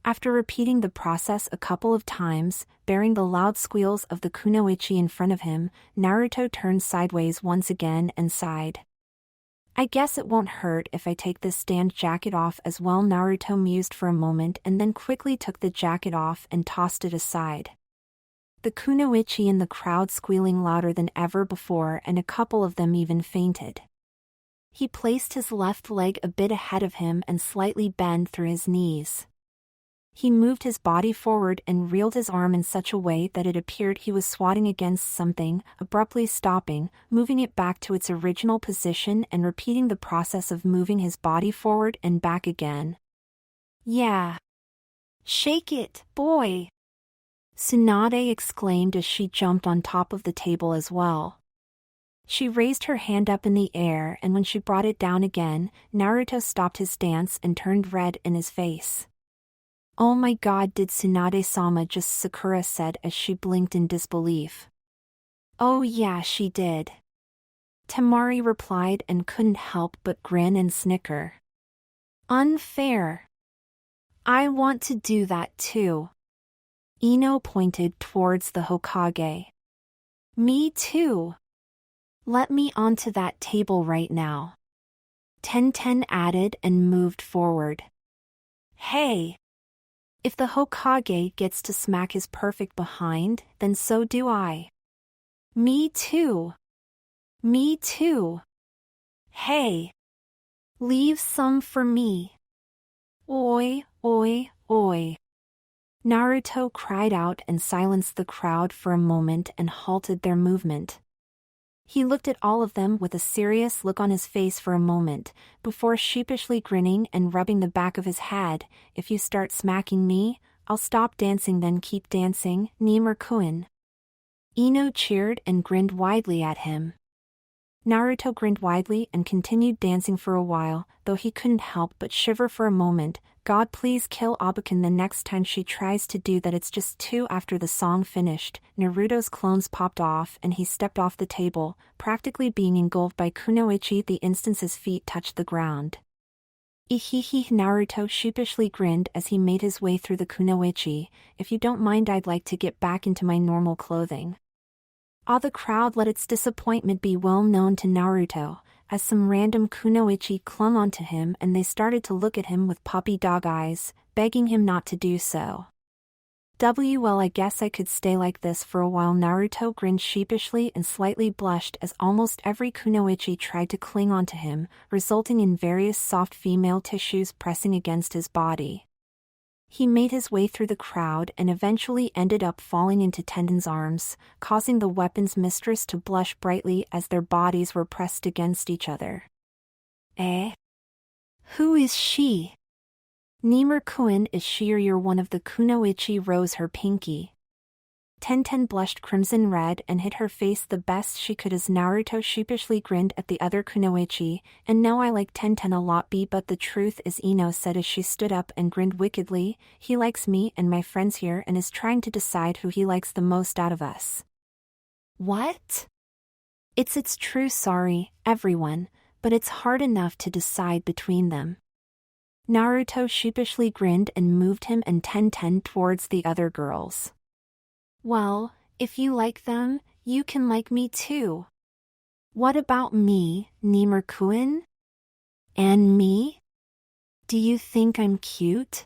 After repeating the process a couple of times, bearing the loud squeals of the kunoichi in front of him, Naruto turned sideways once again and sighed. I guess it won't hurt if I take this stand jacket off as well, Naruto mused for a moment and then quickly took the jacket off and tossed it aside. The kunoichi in the crowd squealing louder than ever before, and a couple of them even fainted. He placed his left leg a bit ahead of him and slightly bent through his knees. He moved his body forward and reeled his arm in such a way that it appeared he was swatting against something, abruptly stopping, moving it back to its original position and repeating the process of moving his body forward and back again. Yeah. Shake it, boy! Tsunade exclaimed as she jumped on top of the table as well. She raised her hand up in the air, and when she brought it down again, Naruto stopped his dance and turned red in his face. Oh my god, did Tsunade-sama just? Sakura said as she blinked in disbelief. Oh yeah, she did. Temari replied and couldn't help but grin and snicker. Unfair. I want to do that too. Ino pointed towards the Hokage. Me too. Let me onto that table right now. Tenten added and moved forward. Hey! If the Hokage gets to smack his perfect behind, then so do I. Me too. Me too. Hey! Leave some for me. Oi, oi, oi. Naruto cried out and silenced the crowd for a moment and halted their movement. He looked at all of them with a serious look on his face for a moment, before sheepishly grinning and rubbing the back of his head. If you start smacking me, I'll stop dancing, then keep dancing, Nimur-kun. Ino cheered and grinned widely at him. Naruto grinned widely and continued dancing for a while, though he couldn't help but shiver for a moment, God please kill Abakan the next time she tries to do that. It's just 2 after the song finished. Naruto's clones popped off and he stepped off the table, practically being engulfed by kunoichi the instant his feet touched the ground. Ihihi, Naruto sheepishly grinned as he made his way through the kunoichi. If you don't mind, I'd like to get back into my normal clothing. The crowd let its disappointment be well known to Naruto, as some random kunoichi clung onto him and they started to look at him with puppy dog eyes, begging him not to do so. Well, I guess I could stay like this for a while. Naruto grinned sheepishly and slightly blushed as almost every kunoichi tried to cling onto him, resulting in various soft female tissues pressing against his body. He made his way through the crowd and eventually ended up falling into Tenten's arms, causing the weapon's mistress to blush brightly as their bodies were pressed against each other. Eh? Who is she? Nimur-kun, is she or you're one of the kunoichi? Rose her pinky. Tenten blushed crimson red and hid her face the best she could as Naruto sheepishly grinned at the other kunoichi. And no, I like Tenten a lot, but the truth is, Ino said as she stood up and grinned wickedly, he likes me and my friends here and is trying to decide who he likes the most out of us. What? It's true, sorry, everyone, but it's hard enough to decide between them. Naruto sheepishly grinned and moved him and Tenten towards the other girls. Well, if you like them, you can like me too. What about me, Nimur-kun? And me? Do you think I'm cute?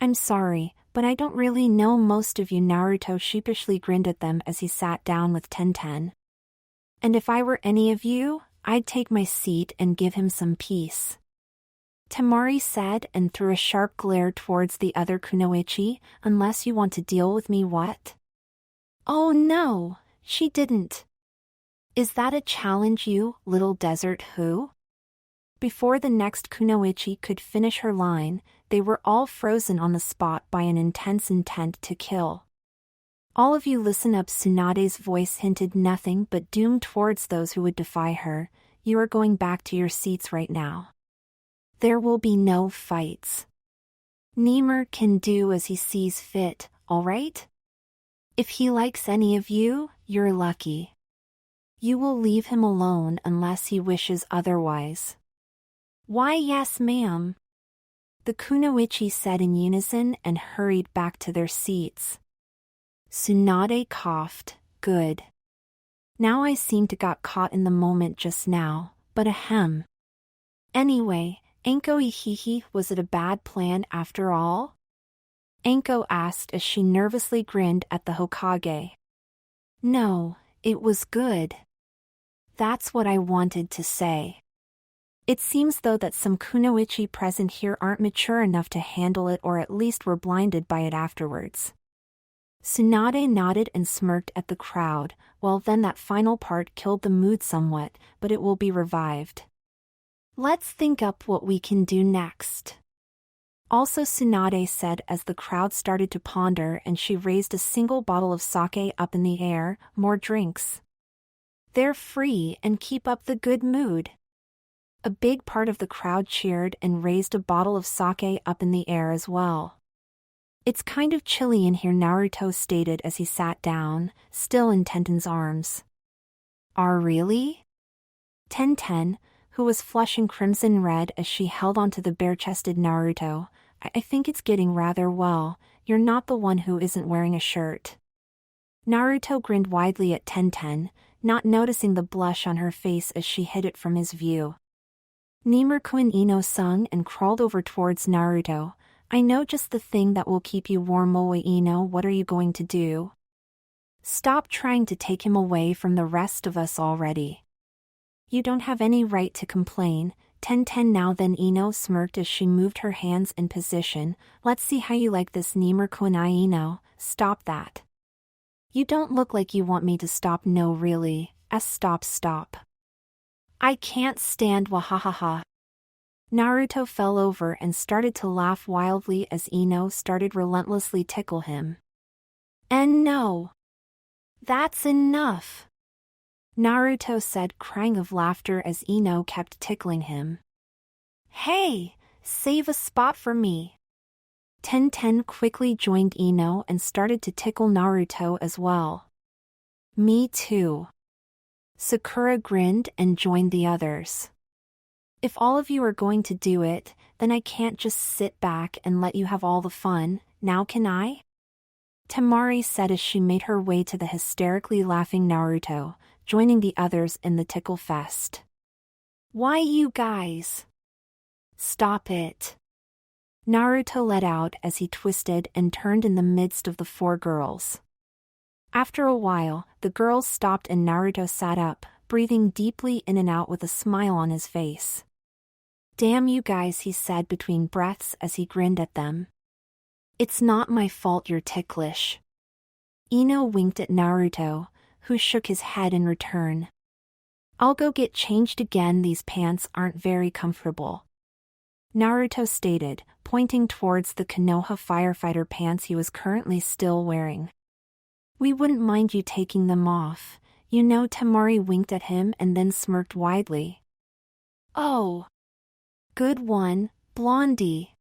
I'm sorry, but I don't really know most of you. Naruto sheepishly grinned at them as he sat down with Tenten. And if I were any of you, I'd take my seat and give him some peace. Temari said and threw a sharp glare towards the other kunoichi, unless you want to deal with me. What? Oh no, she didn't. Is that a challenge, you little desert who? Before the next kunoichi could finish her line, they were all frozen on the spot by an intense intent to kill. All of you listen up. Tsunade's voice hinted nothing but doom towards those who would defy her. You are going back to your seats right now. There will be no fights. Nimur can do as he sees fit, alright? If he likes any of you, you're lucky. You will leave him alone unless he wishes otherwise. Why, yes, ma'am. The kunoichi said in unison and hurried back to their seats. Tsunade coughed. Good. Now I seem to got caught in the moment just now, but ahem. Anyway, Anko ihihi, was it a bad plan after all? Anko asked as she nervously grinned at the Hokage. No, it was good. That's what I wanted to say. It seems though that some kunoichi present here aren't mature enough to handle it, or at least were blinded by it afterwards. Tsunade nodded and smirked at the crowd. Well then, that final part killed the mood somewhat, but it will be revived. Let's think up what we can do next. Also, Tsunade said as the crowd started to ponder and she raised a single bottle of sake up in the air. More drinks. They're free, and keep up the good mood. A big part of the crowd cheered and raised a bottle of sake up in the air as well. It's kind of chilly in here, Naruto stated as he sat down, still in Tenten's arms. Really? Tenten, who was flushing crimson red as she held onto the bare-chested Naruto, I think it's getting rather well. You're not the one who isn't wearing a shirt. Naruto grinned widely at Tenten, not noticing the blush on her face as she hid it from his view. Nimur-kun Ino sung and crawled over towards Naruto. I know just the thing that will keep you warm. Moe Ino, what are you going to do? Stop trying to take him away from the rest of us already. You don't have any right to complain. Tenten now then. Ino smirked as she moved her hands in position. Let's see how you like this, Nimur-kun. Ino, stop that. You don't look like you want me to stop. No really, stop. I can't stand wahahaha. Naruto fell over and started to laugh wildly as Ino started relentlessly tickle him. And no. That's enough. Naruto said, crying of laughter as Ino kept tickling him. Hey, Save a spot for me. Tenten quickly joined Ino and started to tickle Naruto as well. Me too. Sakura grinned and joined the others. If all of you are going to do it, then I can't just sit back and let you have all the fun, now can I? Temari said as she made her way to the hysterically laughing Naruto, joining the others in the tickle fest. Why you guys? Stop it. Naruto let out as he twisted and turned in the midst of the four girls. After a while, the girls stopped and Naruto sat up, breathing deeply in and out with a smile on his face. Damn you guys, he said between breaths as he grinned at them. It's not my fault you're ticklish. Ino winked at Naruto, who shook his head in return. I'll go get changed again, these pants aren't very comfortable. Naruto stated, pointing towards the Konoha firefighter pants he was currently still wearing. We wouldn't mind you taking them off, you know. Temari winked at him and then smirked widely. Oh. Good one, Blondie.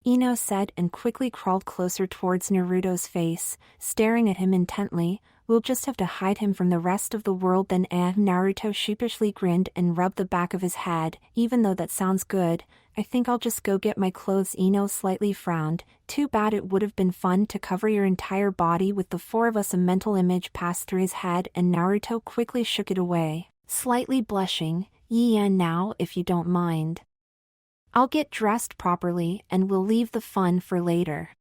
Ino said and quickly crawled closer towards Naruto's face, staring at him intently. We'll just have to hide him from the rest of the world then. Naruto sheepishly grinned and rubbed the back of his head. Even though that sounds good, I think I'll just go get my clothes. Ino slightly frowned. Too bad, it would have been fun to cover your entire body with the four of us. A mental image passed through his head and Naruto quickly shook it away, slightly blushing. Yeah, now if you don't mind. I'll get dressed properly and we'll leave the fun for later.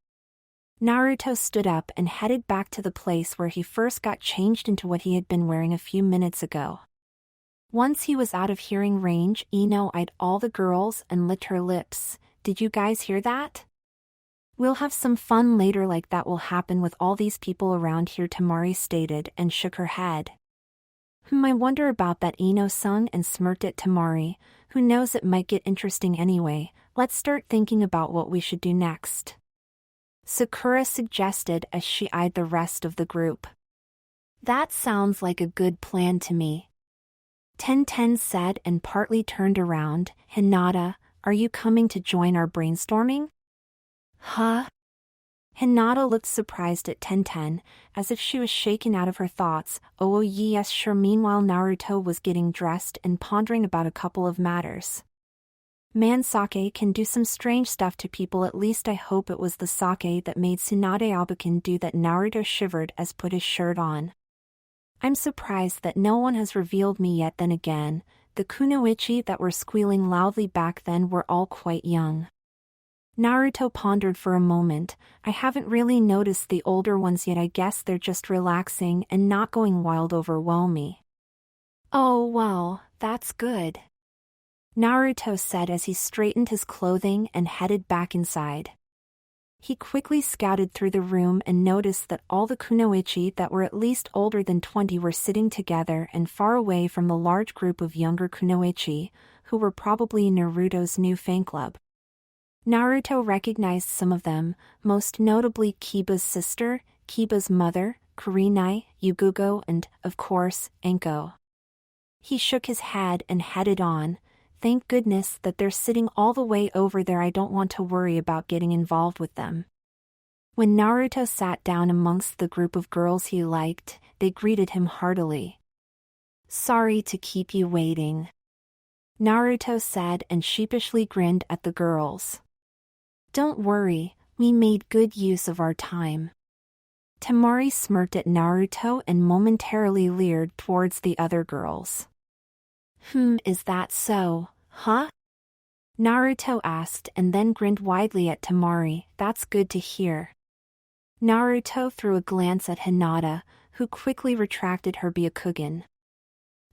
Naruto stood up and headed back to the place where he first got changed into what he had been wearing a few minutes ago. Once he was out of hearing range, Ino eyed all the girls and licked her lips. Did you guys hear that? We'll have some fun later, like that will happen with all these people around here, Temari stated and shook her head. I wonder about that, Ino sung and smirked at Temari. Who knows, it might get interesting anyway. Let's start thinking about what we should do next. Sakura suggested as she eyed the rest of the group. That sounds like a good plan to me. Tenten said and partly turned around. Hinata, are you coming to join our brainstorming? Huh? Hinata looked surprised at Tenten, as if she was shaken out of her thoughts. Oh yes, sure. Meanwhile, Naruto was getting dressed and pondering about a couple of matters. Man, sake can do some strange stuff to people. At least I hope it was the sake that made Tsunade Abuken do that. Naruto shivered as put his shirt on. I'm surprised that no one has revealed me yet. Then again, the kunoichi that were squealing loudly back then were all quite young. Naruto pondered for a moment. I haven't really noticed the older ones yet. I guess they're just relaxing and not going wild over me. Oh well, that's good. Naruto said as he straightened his clothing and headed back inside. He quickly scouted through the room and noticed that all the kunoichi that were at least older than 20 were sitting together and far away from the large group of younger kunoichi, who were probably Naruto's new fan club. Naruto recognized some of them, most notably Kiba's sister, Kiba's mother, Kurenai, Yugugo and, of course, Enko. He shook his head and headed on. Thank goodness that they're sitting all the way over there. I don't want to worry about getting involved with them. When Naruto sat down amongst the group of girls he liked, they greeted him heartily. Sorry to keep you waiting, Naruto said and sheepishly grinned at the girls. Don't worry, we made good use of our time. Temari smirked at Naruto and momentarily leered towards the other girls. Is that so, huh? Naruto asked and then grinned widely at Temari. That's good to hear. Naruto threw a glance at Hinata, who quickly retracted her Byakugan.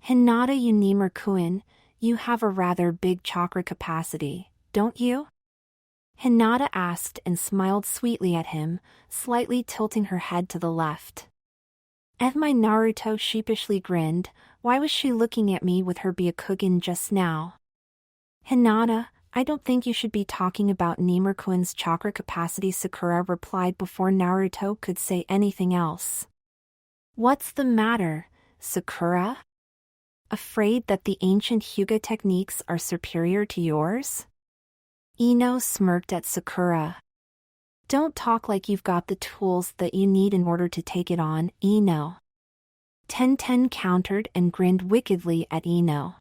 Hinata Unimer-kun, you have a rather big chakra capacity, don't you? Hinata asked and smiled sweetly at him, slightly tilting her head to the left. My Naruto sheepishly grinned. Why was she looking at me with her Byakugan just now? Hinata, I don't think you should be talking about Nimir-kun's chakra capacity, Sakura replied before Naruto could say anything else. What's the matter, Sakura? Afraid that the ancient Hyuga techniques are superior to yours? Ino smirked at Sakura. Don't talk like you've got the tools that you need in order to take it on, Ino. Ten countered and grinned wickedly at Ino.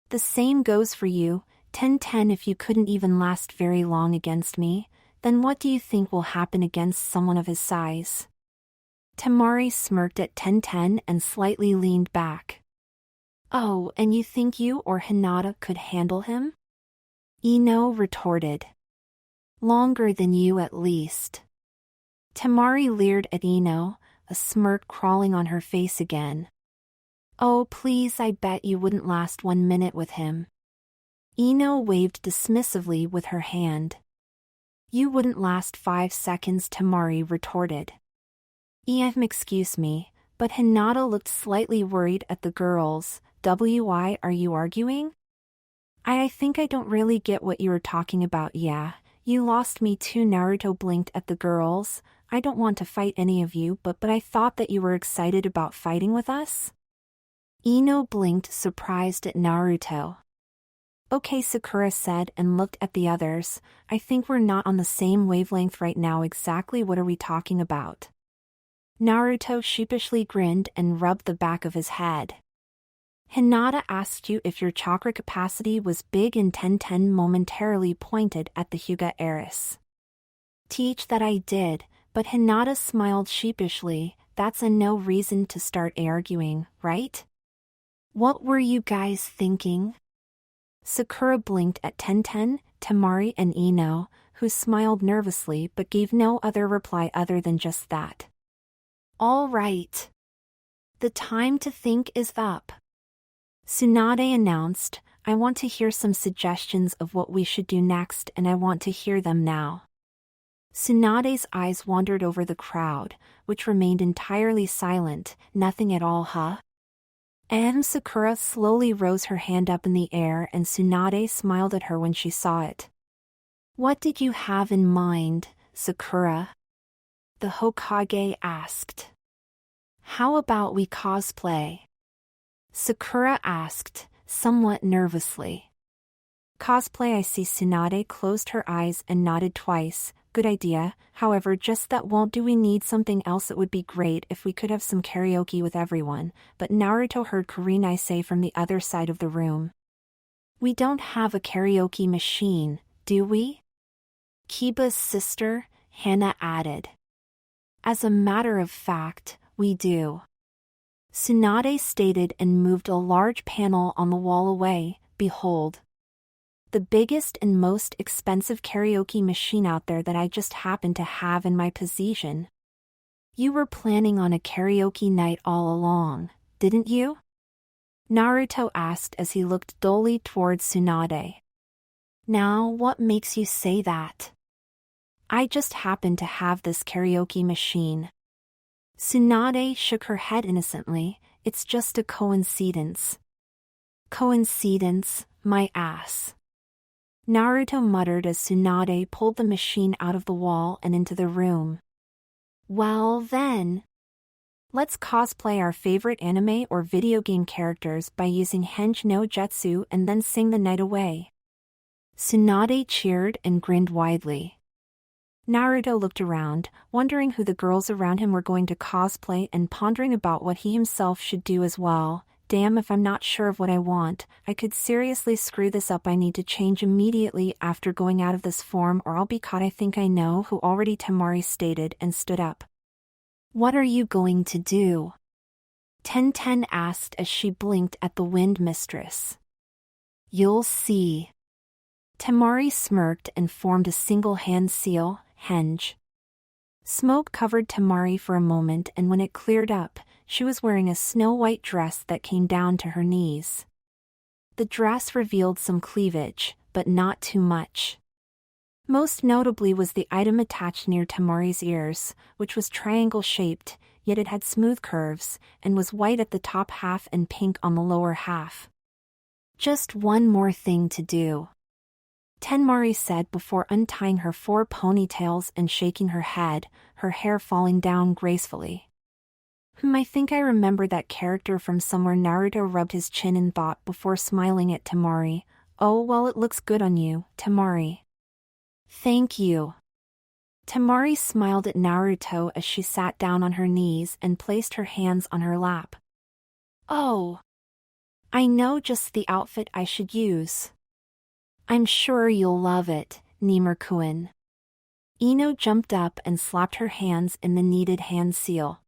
The same goes for you, Ten. If you couldn't even last very long against me, then what do you think will happen against someone of his size? Temari smirked at Ten and slightly leaned back. Oh, and you think you or Hinata could handle him? Ino retorted. Longer than you at least. Temari leered at Ino, a smirk crawling on her face again. Oh please, I bet you wouldn't last 1 minute with him. Ino waved dismissively with her hand. You wouldn't last 5 seconds, Temari retorted. Excuse me, but Hinata looked slightly worried at the girls. Why are you arguing? I think I don't really get what you were talking about. Yeah, you lost me too. Naruto blinked at the girls. I don't want to fight any of you, but I thought that you were excited about fighting with us? Ino blinked, surprised at Naruto. Okay, Sakura said and looked at the others. I think we're not on the same wavelength right now. Exactly what are we talking about? Naruto sheepishly grinned and rubbed the back of his head. Hinata asked you if your chakra capacity was big, and Ten momentarily pointed at the Hyuga heiress. Teach that I did, but Hinata smiled sheepishly. That's no reason to start arguing, right? What were you guys thinking? Sakura blinked at Ten, Temari and Ino, who smiled nervously but gave no other reply other than just that. All right. The time to think is up. Tsunade announced, I want to hear some suggestions of what we should do next, and I want to hear them now. Tsunade's eyes wandered over the crowd, which remained entirely silent. Nothing at all, huh? Sakura slowly rose her hand up in the air, and Tsunade smiled at her when she saw it. What did you have in mind, Sakura? The Hokage asked. How about we cosplay? Sakura asked, somewhat nervously. Cosplay, I see. Tsunade closed her eyes and nodded twice. Good idea, however just that won't do. We need something else. It would be great if we could have some karaoke with everyone, but Naruto heard Kurenai say from the other side of the room. We don't have a karaoke machine, do we? Kiba's sister, Hana, added. As a matter of fact, we do. Tsunade stated and moved a large panel on the wall away. Behold. The biggest and most expensive karaoke machine out there that I just happened to have in my possession. You were planning on a karaoke night all along, didn't you? Naruto asked as he looked dully towards Tsunade. Now what makes you say that? I just happened to have this karaoke machine. Tsunade shook her head innocently. It's just a coincidence. Coincidence, my ass. Naruto muttered as Tsunade pulled the machine out of the wall and into the room. Well then. Let's cosplay our favorite anime or video game characters by using Henj no Jutsu and then sing the night away. Tsunade cheered and grinned widely. Naruto looked around, wondering who the girls around him were going to cosplay and pondering about what he himself should do as well. Damn, if I'm not sure of what I want, I could seriously screw this up. I need to change immediately after going out of this form or I'll be caught. I think I know who already, Temari stated and stood up. What are you going to do? Ten asked as she blinked at the wind mistress. You'll see. Temari smirked and formed a single hand seal, Henj. Smoke covered Temari for a moment, and when it cleared up, she was wearing a snow-white dress that came down to her knees. The dress revealed some cleavage, but not too much. Most notably was the item attached near Temari's ears, which was triangle-shaped, yet it had smooth curves, and was white at the top half and pink on the lower half. Just one more thing to do. Tenmari said before untying her 4 ponytails and shaking her head, her hair falling down gracefully. I think I remember that character from somewhere. Naruto rubbed his chin in thought before smiling at Temari. Oh well, it looks good on you, Temari. Thank you. Temari smiled at Naruto as she sat down on her knees and placed her hands on her lap. Oh. I know just the outfit I should use. I'm sure you'll love it, Nimur-kun. Ino jumped up and slapped her hands in the needed hand seal.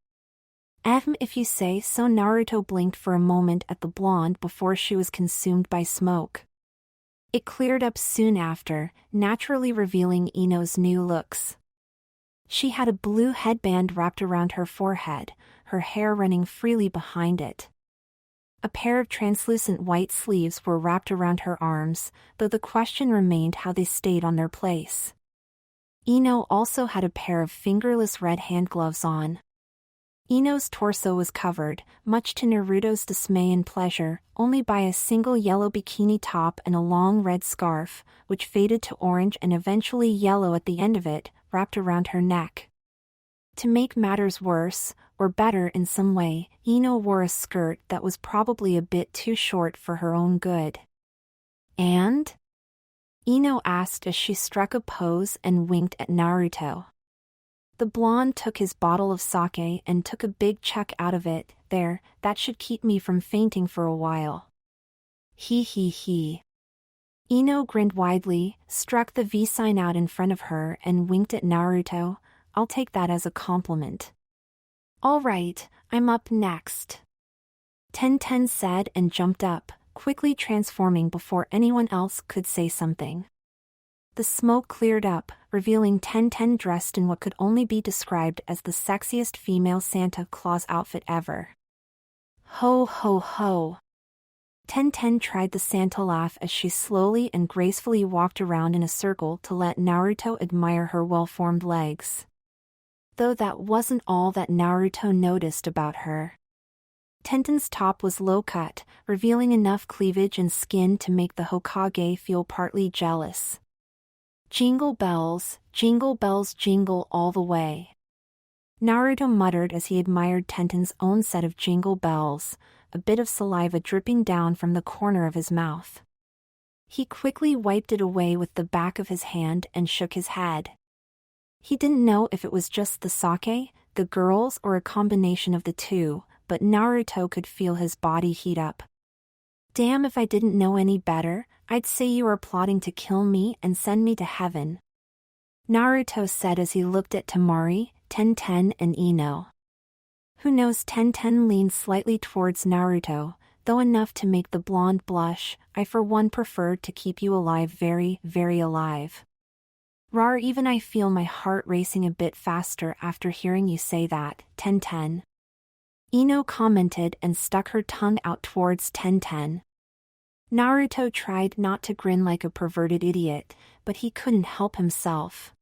If you say so. Naruto blinked for a moment at the blonde before she was consumed by smoke. It cleared up soon after, naturally revealing Ino's new looks. She had a blue headband wrapped around her forehead, her hair running freely behind it. A pair of translucent white sleeves were wrapped around her arms, though the question remained how they stayed on their place. Ino also had a pair of fingerless red hand gloves on. Ino's torso was covered, much to Naruto's dismay and pleasure, only by a single yellow bikini top and a long red scarf, which faded to orange and eventually yellow at the end of it, wrapped around her neck. To make matters worse, or better in some way, Ino wore a skirt that was probably a bit too short for her own good. And? Ino asked as she struck a pose and winked at Naruto. The blonde took his bottle of sake and took a big chug out of it. There, that should keep me from fainting for a while. He he he. Ino grinned widely, struck the V sign out in front of her and winked at Naruto. I'll take that as a compliment. All right, I'm up next. Tenten said and jumped up, quickly transforming before anyone else could say something. The smoke cleared up, revealing Tenten dressed in what could only be described as the sexiest female Santa Claus outfit ever. Ho ho ho. Tenten tried the Santa laugh as she slowly and gracefully walked around in a circle to let Naruto admire her well-formed legs. Though that wasn't all that Naruto noticed about her. Tenten's top was low-cut, revealing enough cleavage and skin to make the Hokage feel partly jealous. Jingle bells, jingle all the way. Naruto muttered as he admired Tenten's own set of jingle bells, a bit of saliva dripping down from the corner of his mouth. He quickly wiped it away with the back of his hand and shook his head. He didn't know if it was just the sake, the girls, or a combination of the two, but Naruto could feel his body heat up. Damn, if I didn't know any better, I'd say you are plotting to kill me and send me to heaven. Naruto said as he looked at Temari, Tenten and Ino. Who knows? Tenten leaned slightly towards Naruto, though enough to make the blonde blush. I for one prefer to keep you alive, very, very alive. Rar, even I feel my heart racing a bit faster after hearing you say that, Tenten. Ino commented and stuck her tongue out towards Tenten. Naruto tried not to grin like a perverted idiot, but he couldn't help himself.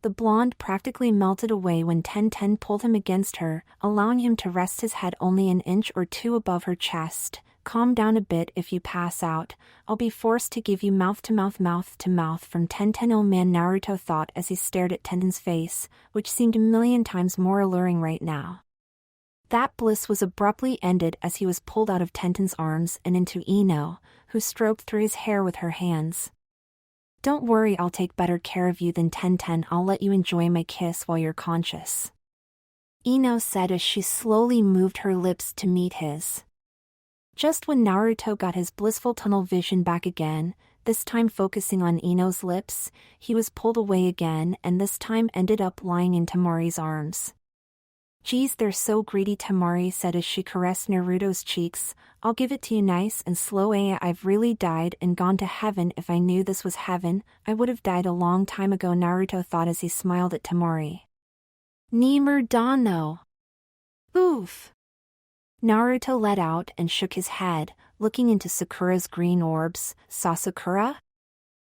The blonde practically melted away when Tenten pulled him against her, allowing him to rest his head only an inch or two above her chest. Calm down a bit. If you pass out, I'll be forced to give you mouth to mouth from Tenten. Oh man, Naruto thought as he stared at Tenten's face, which seemed a million times more alluring right now. That bliss was abruptly ended as he was pulled out of Tenten's arms and into Ino, who stroked through his hair with her hands. Don't worry, I'll take better care of you than Tenten. I'll let you enjoy my kiss while you're conscious. Ino said as she slowly moved her lips to meet his. Just when Naruto got his blissful tunnel vision back again, this time focusing on Ino's lips, he was pulled away again and this time ended up lying in Temari's arms. Geez, they're so greedy, Temari said as she caressed Naruto's cheeks. I'll give it to you nice and slow. I've really died and gone to heaven. If I knew this was heaven, I would have died a long time ago, Naruto thought as he smiled at Temari. Nimur-dano. Oof. Naruto let out and shook his head, looking into Sakura's green orbs. Sakura?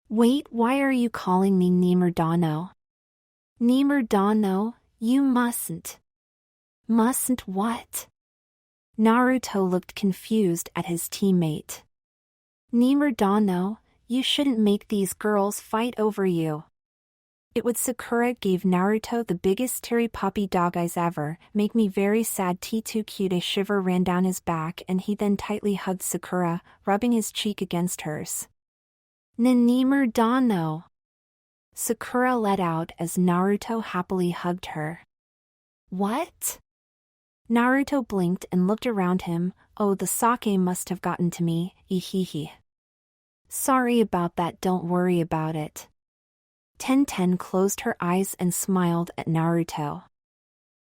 Wait, why are you calling me Nimur-dano? Nimur-dano, you mustn't. Mustn't what? Naruto looked confused at his teammate. Nimur-dano, you shouldn't make these girls fight over you. It would. Sakura gave Naruto the biggest teary puppy dog eyes ever. Make me very sad. Too cute. A shiver ran down his back and he then tightly hugged Sakura, rubbing his cheek against hers. Nimur-dano. Sakura let out as Naruto happily hugged her. What? Naruto blinked and looked around him. Oh, the sake must have gotten to me, ehehe. Sorry about that, don't worry about it. Tenten closed her eyes and smiled at Naruto.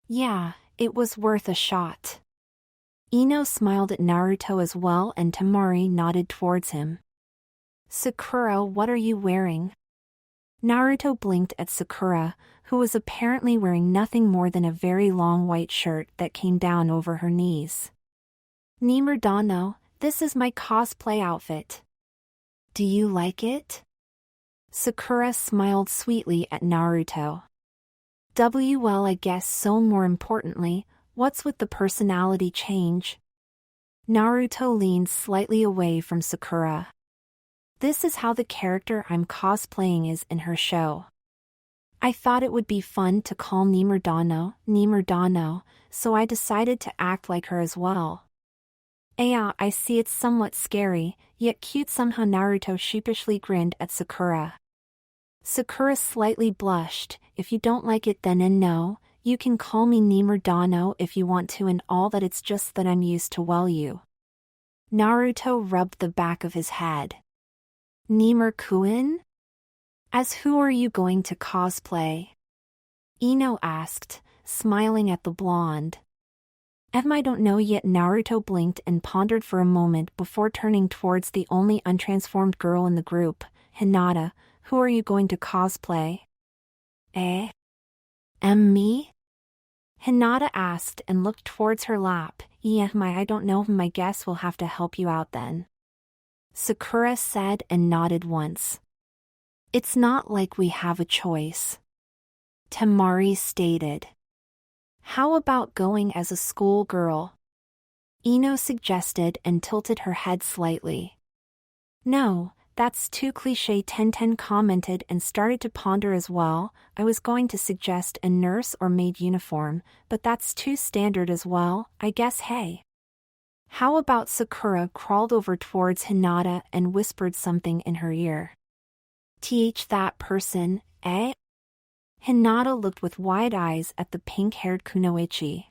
Yeah, it was worth a shot. Ino smiled at Naruto as well and Temari nodded towards him. Sakura, what are you wearing? Naruto blinked at Sakura, who was apparently wearing nothing more than a very long white shirt that came down over her knees. Nimerdano, this is my cosplay outfit. Do you like it? Sakura smiled sweetly at Naruto. Well, I guess so. More importantly, what's with the personality change? Naruto leaned slightly away from Sakura. This is how the character I'm cosplaying is in her show. I thought it would be fun to call Nimerdano, so I decided to act like her as well. I see, it's somewhat scary, yet cute somehow. Naruto sheepishly grinned at Sakura. Sakura slightly blushed. If you don't like it then no, you can call me Nimerdano if you want to and all that, it's just that I'm used to you. Naruto rubbed the back of his head. Nimer-kun? As who are you going to cosplay? Ino asked, smiling at the blonde. I don't know yet. Naruto blinked and pondered for a moment before turning towards the only untransformed girl in the group, Hinata. Who are you going to cosplay? Me? Hinata asked and looked towards her lap. I don't know. I guess we'll have to help you out then. Sakura said and nodded once. It's not like we have a choice. Temari stated. How about going as a schoolgirl? Ino suggested and tilted her head slightly. No, that's too cliché. Tenten commented and started to ponder as well. I was going to suggest a nurse or maid uniform, but that's too standard as well, I guess. Hey. How about Sakura crawled over towards Hinata and whispered something in her ear. That person, eh? Hinata looked with wide eyes at the pink-haired Kunoichi.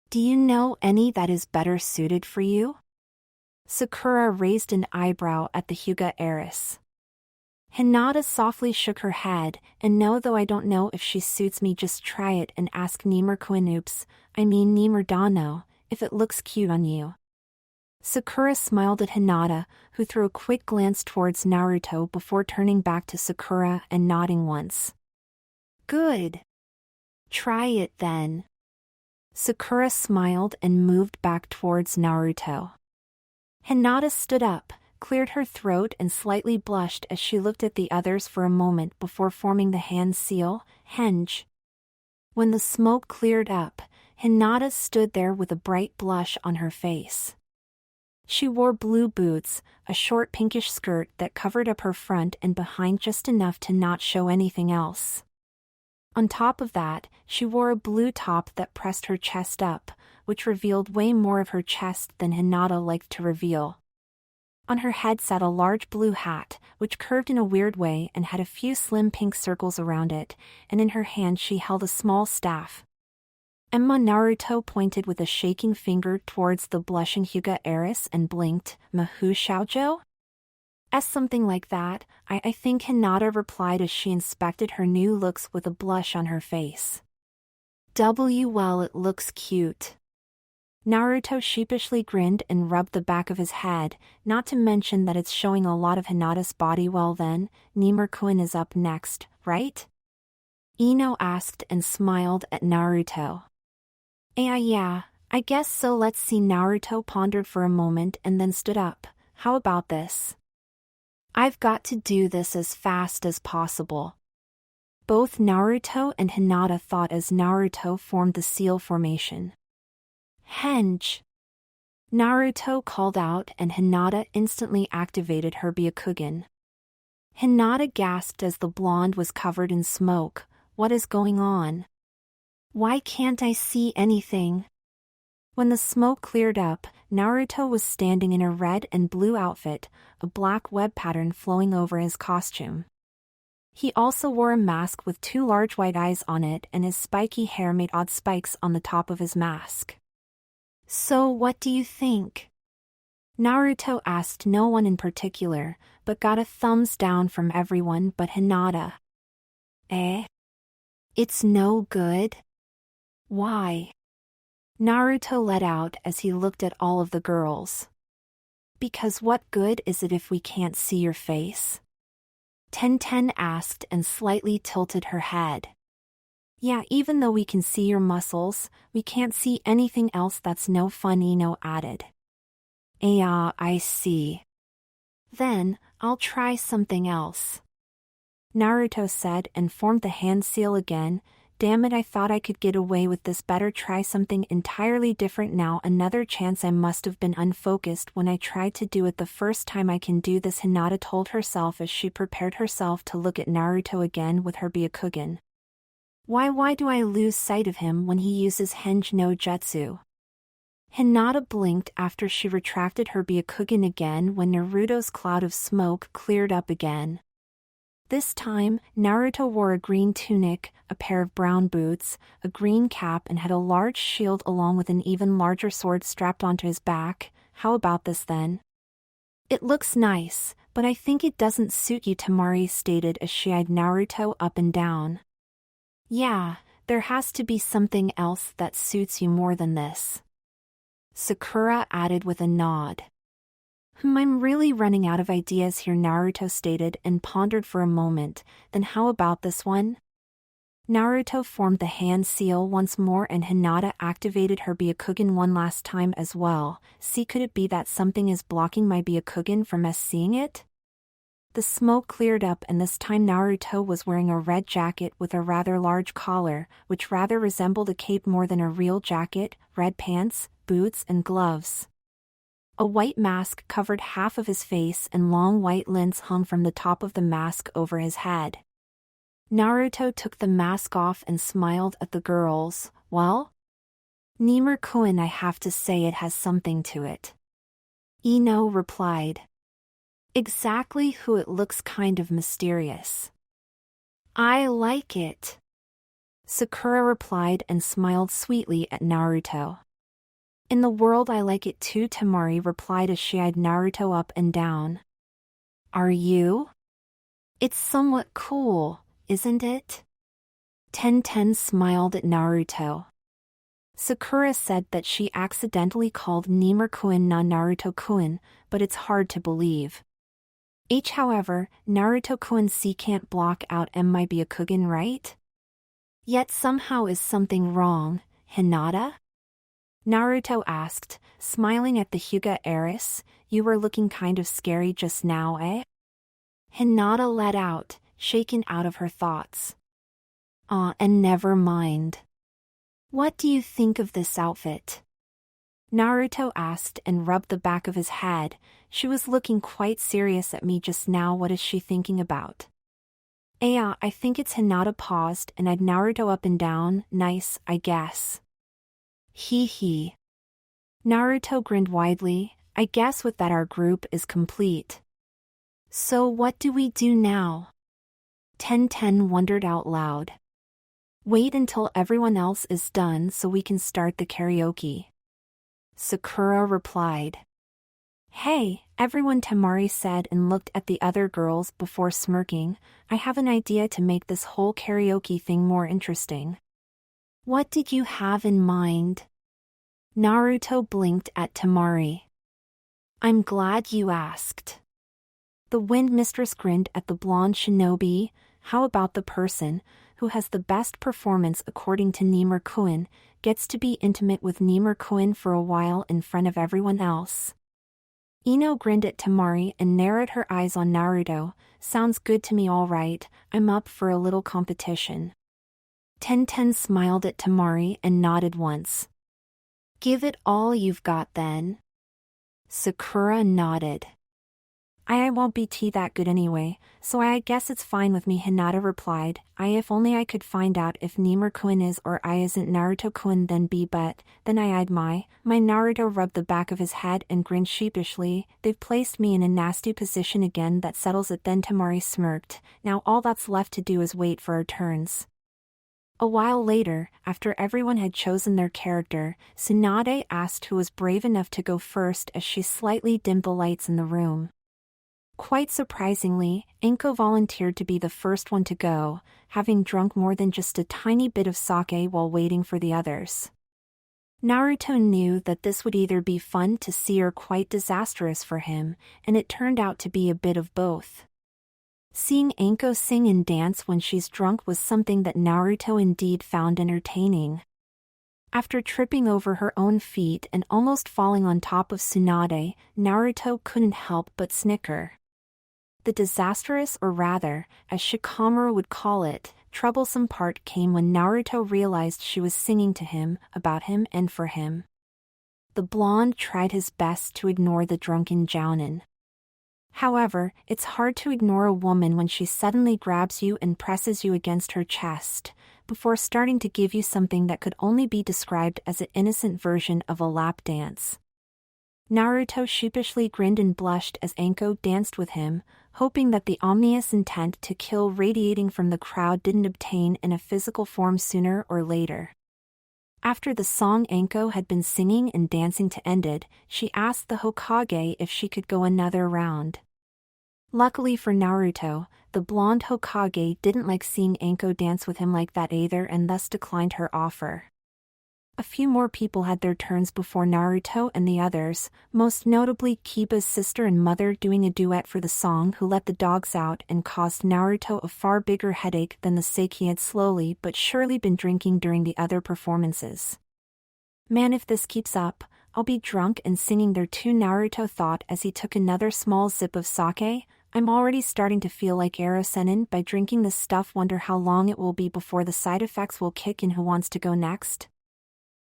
Do you know any that is better suited for you? Sakura raised an eyebrow at the Hyuga heiress. Hinata softly shook her head, and no, though I don't know if she suits me. Just try it and ask Nimerdano, if it looks cute on you. Sakura smiled at Hinata, who threw a quick glance towards Naruto before turning back to Sakura and nodding once. Good. Try it then. Sakura smiled and moved back towards Naruto. Hinata stood up, cleared her throat and slightly blushed as she looked at the others for a moment before forming the hand seal, henge. When the smoke cleared up, Hinata stood there with a bright blush on her face. She wore blue boots, a short pinkish skirt that covered up her front and behind just enough to not show anything else. On top of that, she wore a blue top that pressed her chest up, which revealed way more of her chest than Hinata liked to reveal. On her head sat a large blue hat, which curved in a weird way and had a few slim pink circles around it, and in her hand she held a small staff. Naruto pointed with a shaking finger towards the blushing Hyuga heiress and blinked. Mahu Shaojo? Something like that, I think Hinata replied as she inspected her new looks with a blush on her face. Well, it looks cute. Naruto sheepishly grinned and rubbed the back of his head, not to mention that it's showing a lot of Hinata's body. Well then, Nimerdano is up next, right? Ino asked and smiled at Naruto. Yeah, I guess so. Let's see. Naruto pondered for a moment and then stood up. How about this? I've got to do this as fast as possible. Both Naruto and Hinata thought as Naruto formed the seal formation. Henge. Naruto called out and Hinata instantly activated her Byakugan. Hinata gasped as the blonde was covered in smoke. What is going on? Why can't I see anything? When the smoke cleared up, Naruto was standing in a red and blue outfit, a black web pattern flowing over his costume. He also wore a mask with 2 large white eyes on it, and his spiky hair made odd spikes on the top of his mask. "So what do you think?" Naruto asked no one in particular, but got a thumbs down from everyone but Hinata. "Eh? It's no good? Why?" Naruto let out as he looked at all of the girls. "Because what good is it if we can't see your face?" Ten asked and slightly tilted her head. "Yeah, even though we can see your muscles, we can't see anything else. That's no fun," Ino added. "Yeah, I see. Then, I'll try something else," Naruto said and formed the hand seal again. "Damn it, I thought I could get away with this. Better try something entirely different now. Another chance. I must have been unfocused when I tried to do it the first time. I can do this," Hinata told herself as she prepared herself to look at Naruto again with her Byakugan. Why do I lose sight of him when he uses Henge no Jutsu?" Hinata blinked after she retracted her Byakugan again when Naruto's cloud of smoke cleared up again. This time, Naruto wore a green tunic, a pair of brown boots, a green cap, and had a large shield along with an even larger sword strapped onto his back. "How about this then?" "It looks nice, but I think it doesn't suit you," Temari stated as she eyed Naruto up and down. "Yeah, there has to be something else that suits you more than this," Sakura added with a nod. I'm really running out of ideas here," Naruto stated and pondered for a moment. "Then how about this one?" Naruto formed the hand seal once more and Hinata activated her Byakugan one last time as well. "See, could it be that something is blocking my Byakugan from us seeing it?" The smoke cleared up and this time Naruto was wearing a red jacket with a rather large collar, which rather resembled a cape more than a real jacket, red pants, boots and gloves. A white mask covered half of his face and long white lens hung from the top of the mask over his head. Naruto took the mask off and smiled at the girls. "Well? Nimur-kun, I have to say it has something to it," Ino replied. "Exactly who it looks kind of mysterious." "I like it," Sakura replied and smiled sweetly at Naruto. "In the world I like it too," Temari replied as she eyed Naruto up and down. "Are you? It's somewhat cool, isn't it?" Ten smiled at Naruto. Sakura said that she accidentally called Nimur-kun na Naruto-kun, but it's hard to believe. However, Naruto-kun can't block out my Byakugan, right? Yet somehow is something wrong, Hinata? Naruto asked, smiling at the Hyuga heiress. "You were looking kind of scary just now, eh?" Hinata let out, shaken out of her thoughts. And never mind. What do you think of this outfit?" Naruto asked and rubbed the back of his head. "She was looking quite serious at me just now. What is she thinking about?" I think it's." Hinata paused and eyed Naruto up and down. "Nice, I guess." Hee. Naruto grinned widely. "I guess with that our group is complete." "So what do we do now?" Ten wondered out loud. "Wait until everyone else is done so we can start the karaoke," Sakura replied. "Hey, everyone," Temari said and looked at the other girls before smirking. "I have an idea to make this whole karaoke thing more interesting." "What did you have in mind?" Naruto blinked at Temari. "I'm glad you asked." The Wind Mistress grinned at the blonde shinobi. "How about the person who has the best performance according to Nimur-kun gets to be intimate with Nimur-kun for a while in front of everyone else?" Ino grinned at Temari and narrowed her eyes on Naruto. "Sounds good to me, all right. I'm up for a little competition." Ten smiled at Temari and nodded once. "Give it all you've got then." Sakura nodded. I won't be tea that good anyway, so I guess it's fine with me, Hinata replied. If only I could find out if Nimur-kun is or I isn't Naruto-kun then be, but then I'd my Naruto rubbed the back of his head and grinned sheepishly. They've placed me in a nasty position again, that settles it then, Temari smirked. Now all that's left to do is wait for our turns. A while later, after everyone had chosen their character, Tsunade asked who was brave enough to go first as she slightly dimmed the lights in the room. Quite surprisingly, Enko volunteered to be the first one to go, having drunk more than just a tiny bit of sake while waiting for the others. Naruto knew that this would either be fun to see or quite disastrous for him, and it turned out to be a bit of both. Seeing Enko sing and dance when she's drunk was something that Naruto indeed found entertaining. After tripping over her own feet and almost falling on top of Tsunade, Naruto couldn't help but snicker. The disastrous, or rather, as Shikamaru would call it, troublesome part came when Naruto realized she was singing to him, about him and for him. The blonde tried his best to ignore the drunken jounin. However, it's hard to ignore a woman when she suddenly grabs you and presses you against her chest, before starting to give you something that could only be described as an innocent version of a lap dance. Naruto sheepishly grinned and blushed as Enko danced with him, hoping that the ominous intent to kill radiating from the crowd didn't obtain in a physical form sooner or later. After the song Enko had been singing and dancing to ended, she asked the Hokage if she could go another round. Luckily for Naruto, the blonde Hokage didn't like seeing Enko dance with him like that either and thus declined her offer. A few more people had their turns before Naruto and the others, most notably Kiba's sister and mother doing a duet for the song Who Let the Dogs Out and caused Naruto a far bigger headache than the sake he had slowly but surely been drinking during the other performances. Man, if this keeps up, I'll be drunk and singing there too, Naruto thought as he took another small sip of sake. I'm already starting to feel like Erosennin by drinking this stuff. Wonder how long it will be before the side effects will kick in. Who wants to go next?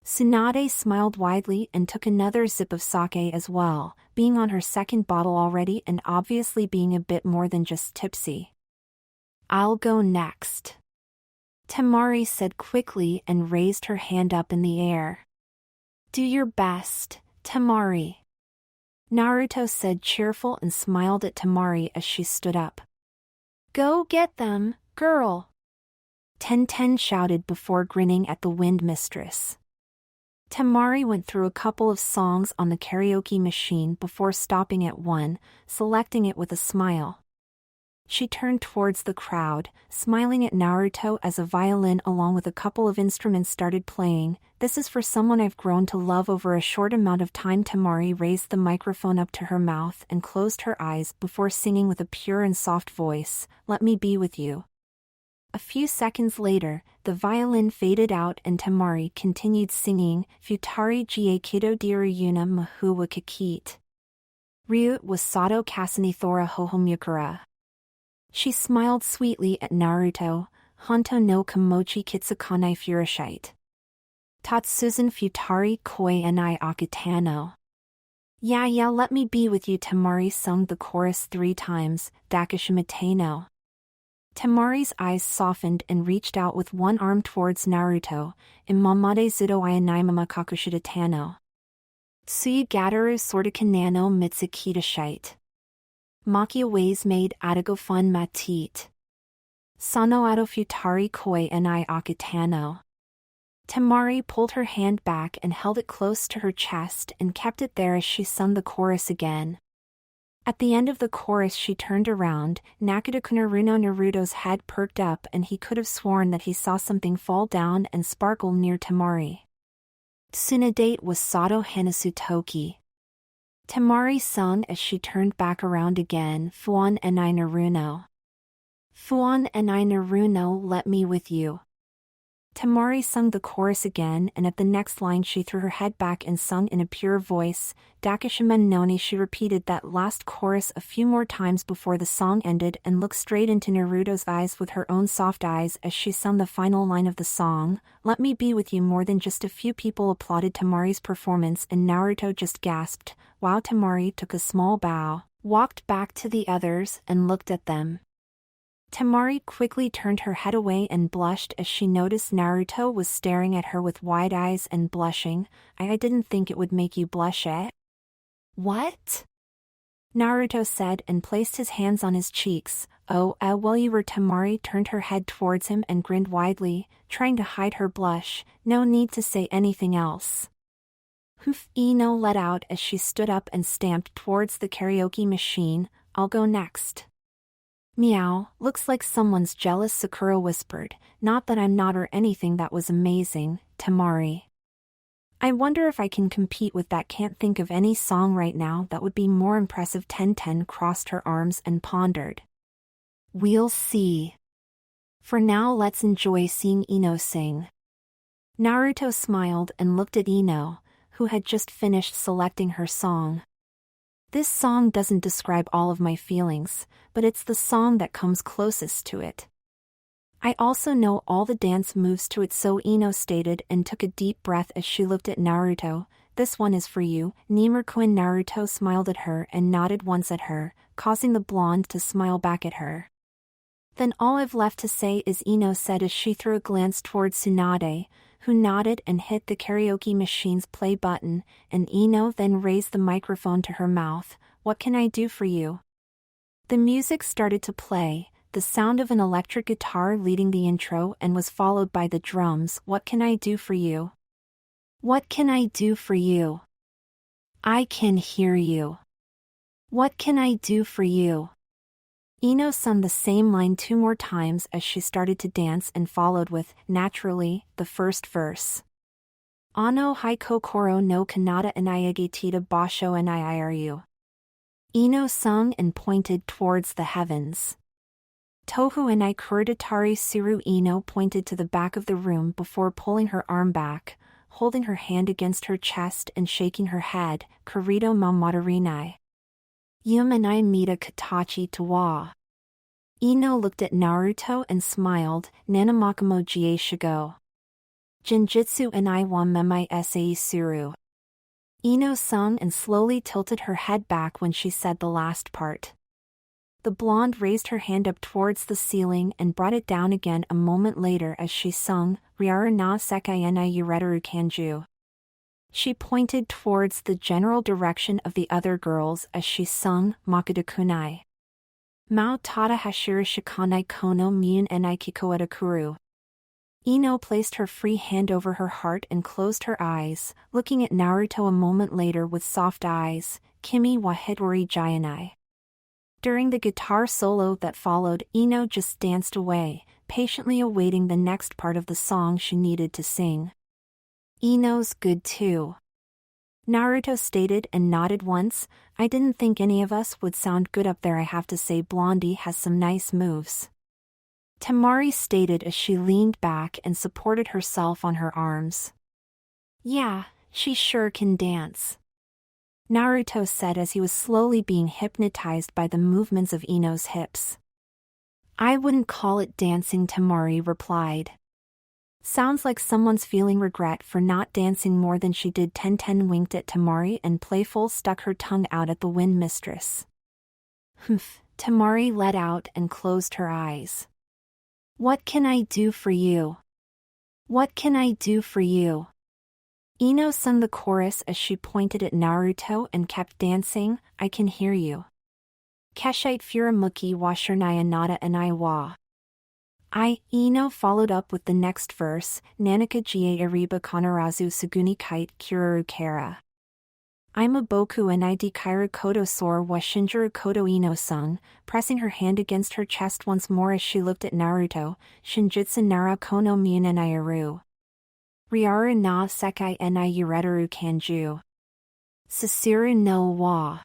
Tsunade smiled widely and took another sip of sake as well, being on her second bottle already and obviously being a bit more than just tipsy. I'll go next, Temari said quickly and raised her hand up in the air. Do your best, Temari, Naruto said cheerful and smiled at Temari as she stood up. Go get them, girl, Tenten shouted before grinning at the wind mistress. Temari went through a couple of songs on the karaoke machine before stopping at one, selecting it with a smile. She turned towards the crowd, smiling at Naruto as a violin along with a couple of instruments started playing. This is for someone I've grown to love over a short amount of time. Temari raised the microphone up to her mouth and closed her eyes before singing with a pure and soft voice, Let Me Be With You. A few seconds later, the violin faded out and Temari continued singing, Futari Gie Kido Diru Yuna Mahu wa Kikit. Ryu was Sato Kasani Thora Hohomyukura. She smiled sweetly at Naruto, Honto no Kamochi Kitsukanai Furushite. Tatsuzan Futari Koi Enai Akutano. Yeah, let me be with you. Temari sung the chorus 3 times, Dakishimateno. Temari's eyes softened and reached out with one arm towards Naruto, Imamade Zudo Ayanimama Kakushidatano. Tsuyugataru Sortakanano Mitsukita Makia ways made Adago fun matit. Sano ado futari koi enai akutano. Temari pulled her hand back and held it close to her chest and kept it there as she sung the chorus again. At the end of the chorus she turned around, Naruto's head perked up and he could have sworn that he saw something fall down and sparkle near Temari. Tsunade was Sato Hanasu Toki. Temari sung as she turned back around again, Fuan enai Naruno. Fuan enai Naruno, let me with you. Temari sung the chorus again and at the next line she threw her head back and sung in a pure voice, Dakishimen noni. She repeated that last chorus a few more times before the song ended and looked straight into Naruto's eyes with her own soft eyes as she sung the final line of the song, Let me be with you. More than just a few people applauded Temari's performance and Naruto just gasped. Wow. Temari took a small bow, walked back to the others and looked at them. Temari quickly turned her head away and blushed as she noticed Naruto was staring at her with wide eyes and blushing. I didn't think it would make you blush, eh? What? Naruto said and placed his hands on his cheeks. Oh, well you were. Temari turned her head towards him and grinned widely, trying to hide her blush. No need to say anything else. Hoof, Ino let out as she stood up and stamped towards the karaoke machine. I'll go next. Meow, looks like someone's jealous, Sakura whispered. Not that I'm not or anything. That was amazing, Temari. I wonder if I can compete with that. Can't think of any song right now that would be more impressive. Tenten crossed her arms and pondered. We'll see. For now let's enjoy seeing Ino sing. Naruto smiled and looked at Ino, who had just finished selecting her song. This song doesn't describe all of my feelings, but it's the song that comes closest to it. I also know all the dance moves to it, so Ino stated and took a deep breath as she looked at Naruto. This one is for you, Nimur-kun. Naruto smiled at her and nodded once at her, causing the blonde to smile back at her. Then all I've left to say is, Ino said as she threw a glance towards Tsunade, who nodded and hit the karaoke machine's play button, and Ino then raised the microphone to her mouth. What can I do for you? The music started to play, the sound of an electric guitar leading the intro, and was followed by the drums. What can I do for you? What can I do for you? I can hear you. What can I do for you? Ino sung the same line 2 more times as she started to dance and followed with, naturally, the first verse. Ano hai kokoro no kanata anayagetita basho niiru. Ino sung and pointed towards the heavens. Tohu anai kuridatari suru. Ino pointed to the back of the room before pulling her arm back, holding her hand against her chest and shaking her head. Kurito mamadarinai. Yumanai mita katachi tawa. Ino looked at Naruto and smiled. Nanamakamo jie shigo. Jinjitsu anai wa memai sai suru. Ino sung and slowly tilted her head back when she said the last part. The blonde raised her hand up towards the ceiling and brought it down again a moment later as she sung, Ryaru na sekai na yureteru kanju. She pointed towards the general direction of the other girls as she sung, Makadakunai. Mao tada hashira shikanai kono myun enai kikoeta kuru. Ino placed her free hand over her heart and closed her eyes, looking at Naruto a moment later with soft eyes. Kimi wa hitori jayanai. During the guitar solo that followed, Ino just danced away, patiently awaiting the next part of the song she needed to sing. Ino's good too. Naruto stated and nodded once. I didn't think any of us would sound good up there. I have to say Blondie has some nice moves. Temari stated as she leaned back and supported herself on her arms. Yeah, she sure can dance. Naruto said as he was slowly being hypnotized by the movements of Ino's hips. I wouldn't call it dancing, Temari replied. Sounds like someone's feeling regret for not dancing more than she did. Tenten winked at Temari and playful stuck her tongue out at the wind mistress. Humph, Temari let out and closed her eyes. What can I do for you? What can I do for you? Ino sung the chorus as she pointed at Naruto and kept dancing. I can hear you. Keshite furamuki wa shernaya nada anai wa. Ino followed up with the next verse, Nanaka jie ariba kanarazu saguni kite kiraru kara. I'm a boku and I dikairu koto sor wa shinjuru koto. Ino sung, pressing her hand against her chest once more as she looked at Naruto. Shinjitsu nara kono myun enairu. Ryaru na sekai enai yureteru kanju. Sasiru no wa.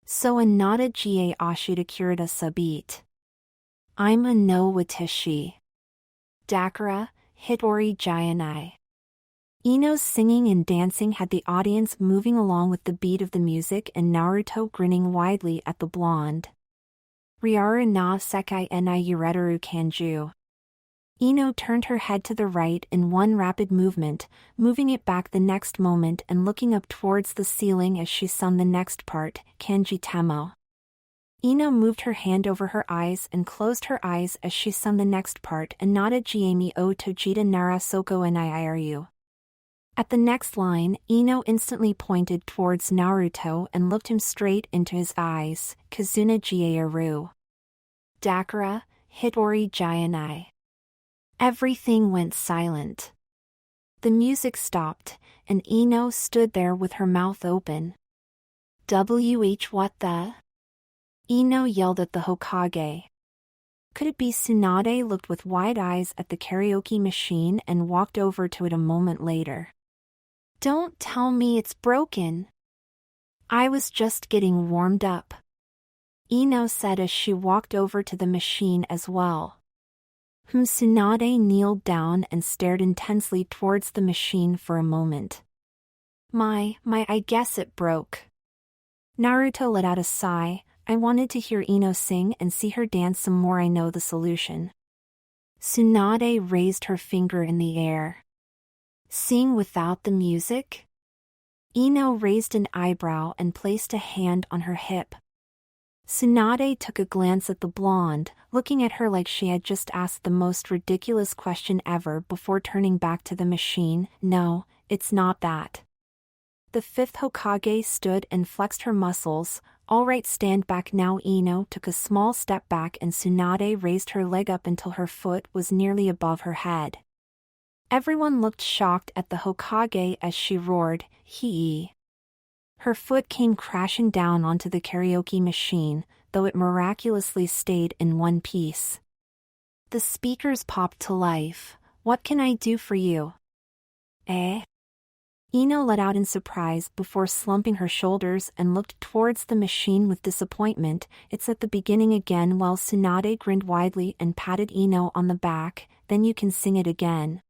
So anada jie ashita kirita sabit. I'm a no watashi. Dakara, hitori jayanai. Ino's singing and dancing had the audience moving along with the beat of the music and Naruto grinning widely at the blonde. Ryaru na sekai enai yureteru kanju. Ino turned her head to the right in one rapid movement, moving it back the next moment and looking up towards the ceiling as she sung the next part, Kanji Temo. Ino moved her hand over her eyes and closed her eyes as she sung the next part and nodded Ayame o Tojita Nara Soko and Iiru. At the next line, Ino instantly pointed towards Naruto and looked him straight into his eyes, Kazuna Jieru. Dakara, Hitori Jianai. Everything went silent. The music stopped, and Ino stood there with her mouth open. What the? Ino yelled at the Hokage. Could it be Tsunade looked with wide eyes at the karaoke machine and walked over to it a moment later. Don't tell me it's broken. I was just getting warmed up, Ino said as she walked over to the machine as well. Tsunade kneeled down and stared intensely towards the machine for a moment. I guess it broke. Naruto let out a sigh. I wanted to hear Ino sing and see her dance some more. I know the solution. Tsunade raised her finger in the air. Sing without the music? Ino raised an eyebrow and placed a hand on her hip. Tsunade took a glance at the blonde, looking at her like she had just asked the most ridiculous question ever before turning back to the machine. No, it's not that. The fifth Hokage stood and flexed her muscles. Alright, stand back now. Ino took a small step back and Tsunade raised her leg up until her foot was nearly above her head. Everyone looked shocked at the Hokage as she roared, hee. Her foot came crashing down onto the karaoke machine, though it miraculously stayed in one piece. The speakers popped to life. What can I do for you? Eh? Ino let out in surprise before slumping her shoulders and looked towards the machine with disappointment. It's at the beginning again. While Tsunade grinned widely and patted Ino on the back. Then you can sing it again.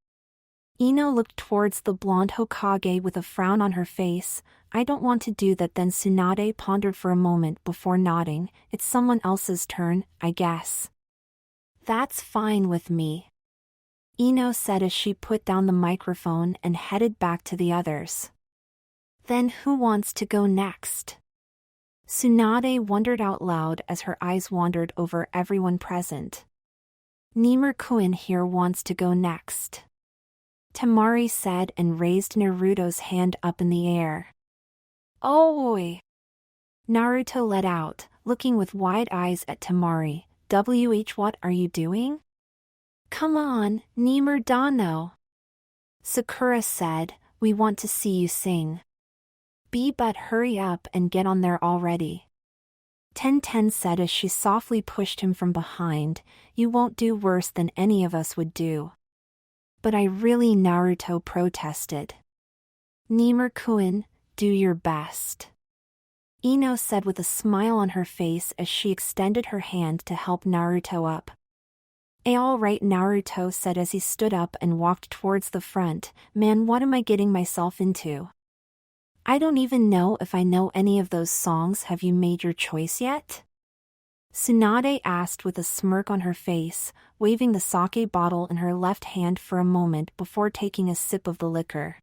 Ino looked towards the blonde Hokage with a frown on her face. I don't want to do that. Then Tsunade pondered for a moment before nodding. It's someone else's turn, I guess. That's fine with me, Ino said as she put down the microphone and headed back to the others. Then who wants to go next? Tsunade wondered out loud as her eyes wandered over everyone present. Nimur-kun here wants to go next, Temari said and raised Naruto's hand up in the air. Oi! Naruto let out, looking with wide eyes at Temari. What are you doing? Come on, Nimur-dano, Sakura said, we want to see you sing. But hurry up and get on there already, Ten said as she softly pushed him from behind. You won't do worse than any of us would do. But I really, Naruto protested. Nimur-kun, do your best, Ino said with a smile on her face as she extended her hand to help Naruto up. Alright, Naruto said as he stood up and walked towards the front. Man, what am I getting myself into? I don't even know if I know any of those songs. Have you made your choice yet? Tsunade asked with a smirk on her face, waving the sake bottle in her left hand for a moment before taking a sip of the liquor.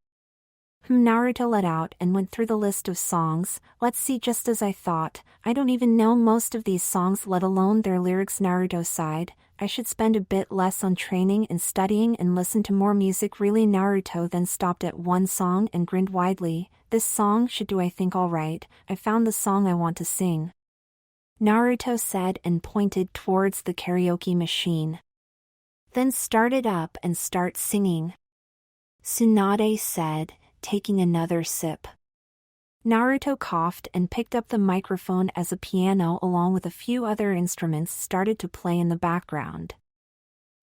Naruto let out and went through the list of songs. Let's see, just as I thought. I don't even know most of these songs, let alone their lyrics. Naruto sighed. I should spend a bit less on training and studying and listen to more music. Really? Naruto then stopped at one song and grinned widely. This song should do, I think. Alright, I found the song I want to sing, Naruto said and pointed towards the karaoke machine. Then start it up and start singing, Tsunade said, taking another sip. Naruto coughed and picked up the microphone as a piano along with a few other instruments started to play in the background.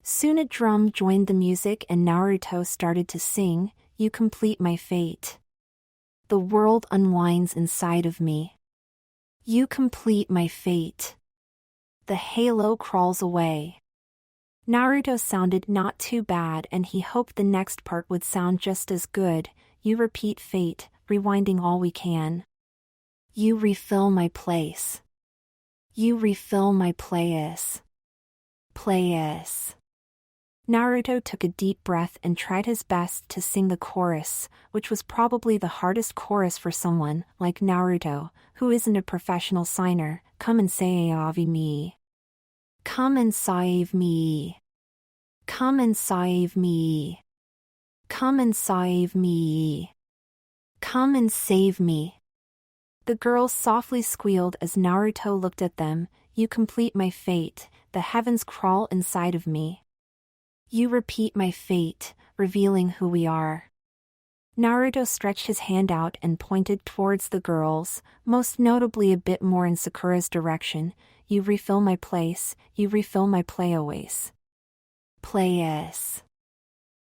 Soon a drum joined the music and Naruto started to sing, You complete my fate. The world unwinds inside of me. You complete my fate. The halo crawls away. Naruto sounded not too bad and he hoped the next part would sound just as good. You repeat fate, rewinding all we can. You refill my place. You refill my place. Place. Naruto took a deep breath and tried his best to sing the chorus, which was probably the hardest chorus for someone like Naruto, who isn't a professional signer. Come and save me. Come and save me. Come and save me. Come and save me. Come and save me. The girls softly squealed as Naruto looked at them. You complete my fate, the heavens crawl inside of me. You repeat my fate, revealing who we are. Naruto stretched his hand out and pointed towards the girls, most notably a bit more in Sakura's direction. You refill my place, you refill my place.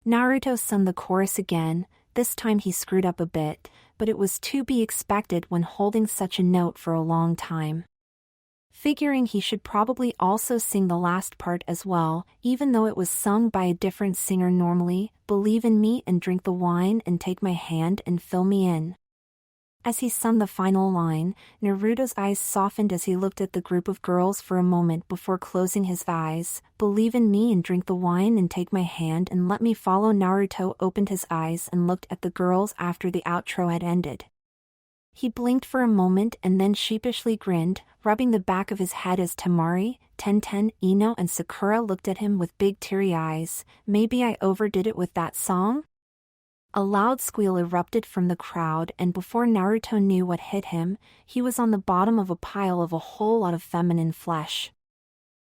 Naruto sung the chorus again. This time he screwed up a bit, but it was to be expected when holding such a note for a long time. Figuring he should probably also sing the last part as well, even though it was sung by a different singer normally. Believe in me and drink the wine and take my hand and fill me in. As he sung the final line, Naruto's eyes softened as he looked at the group of girls for a moment before closing his eyes. Believe in me and drink the wine and take my hand and let me follow. Naruto opened his eyes and looked at the girls after the outro had ended. He blinked for a moment and then sheepishly grinned, rubbing the back of his head as Temari, Tenten, Ino and Sakura looked at him with big teary eyes. Maybe I overdid it with that song? A loud squeal erupted from the crowd, and before Naruto knew what hit him, he was on the bottom of a pile of a whole lot of feminine flesh.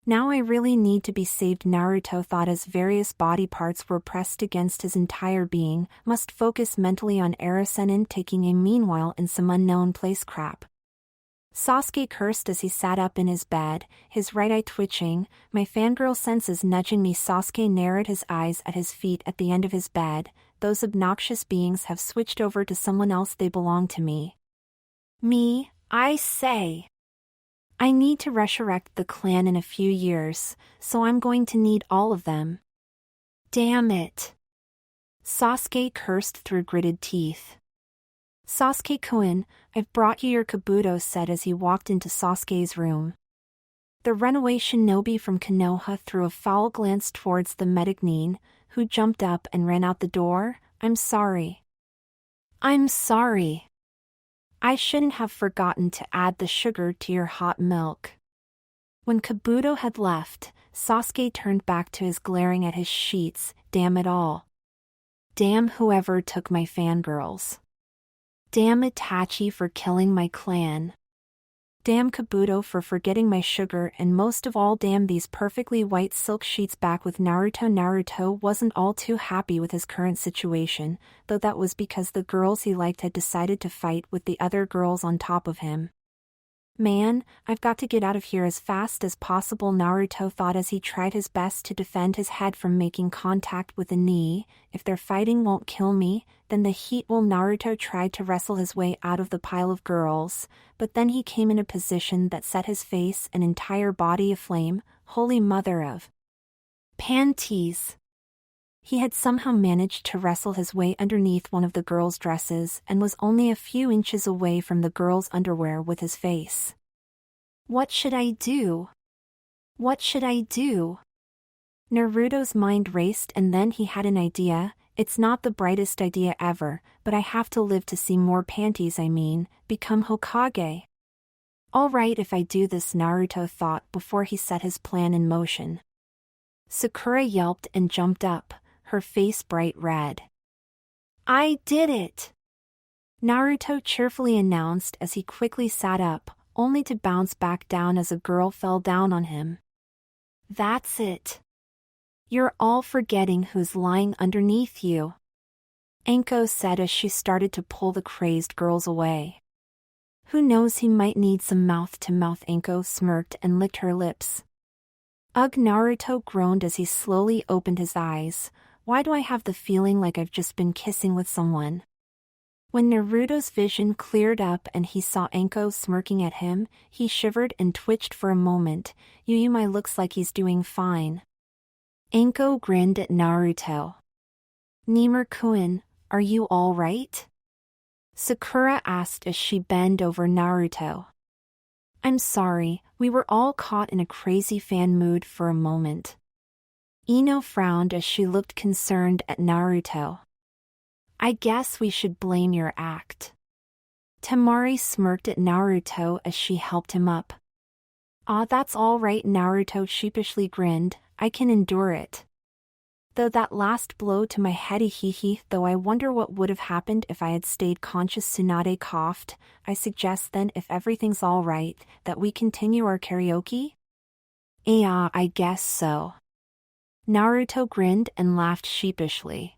Now I really need to be saved, Naruto thought as various body parts were pressed against his entire being. Must focus mentally on Erosennin taking a meanwhile in some unknown place. Crap. Sasuke cursed as he sat up in his bed, his right eye twitching. My fangirl senses nudging me. Sasuke narrowed his eyes at his feet at the end of his bed. Those obnoxious beings have switched over to someone else. They belong to me. Me, I say. I need to resurrect the clan in a few years, so I'm going to need all of them. Damn it. Sasuke cursed through gritted teeth. Sasuke-kun, I've brought you your Kabuto, said as he walked into Sasuke's room. The runaway shinobi from Konoha threw a foul glance towards the Metagnin, who jumped up and ran out the door. I'm sorry. I'm sorry. I shouldn't have forgotten to add the sugar to your hot milk. When Kabuto had left, Sasuke turned back to his glaring at his sheets. Damn it all. Damn whoever took my fangirls. Damn Itachi for killing my clan. Damn Kabuto for forgetting my sugar, and most of all damn these perfectly white silk sheets. Back with Naruto. Naruto wasn't all too happy with his current situation, though that was because the girls he liked had decided to fight with the other girls on top of him. Man, I've got to get out of here as fast as possible, Naruto thought as he tried his best to defend his head from making contact with a knee. If their fighting won't kill me, then the heat will. Naruto tried to wrestle his way out of the pile of girls, but then he came in a position that set his face and entire body aflame. Holy mother of panties! He had somehow managed to wrestle his way underneath one of the girls' dresses and was only a few inches away from the girls' underwear with his face. What should I do? What should I do? Naruto's mind raced, and then he had an idea. It's not the brightest idea ever, but I have to live to see more panties. Become Hokage. All right if I do this, Naruto thought before he set his plan in motion. Sakura yelped and jumped up, her face bright red. I did it! Naruto cheerfully announced as he quickly sat up, only to bounce back down as a girl fell down on him. That's it. You're all forgetting who's lying underneath you, Anko said as she started to pull the crazed girls away. Who knows, he might need some mouth-to-mouth. Anko smirked and licked her lips. Ugh, Naruto groaned as he slowly opened his eyes. Why do I have the feeling like I've just been kissing with someone? When Naruto's vision cleared up and he saw Anko smirking at him, he shivered and twitched for a moment. Yuyumai looks like he's doing fine. Anko grinned at Naruto. Nimur-kun, are you all right? Sakura asked as she bent over Naruto. I'm sorry, we were all caught in a crazy fan mood for a moment. Ino frowned as she looked concerned at Naruto. I guess we should blame your act. Temari smirked at Naruto as she helped him up. Ah, that's all right, Naruto sheepishly grinned, I can endure it. Though that last blow to my head hee, though I wonder what would have happened if I had stayed conscious. Tsunade coughed. I suggest then, if everything's all right, that we continue our karaoke? Yeah, I guess so. Naruto grinned and laughed sheepishly.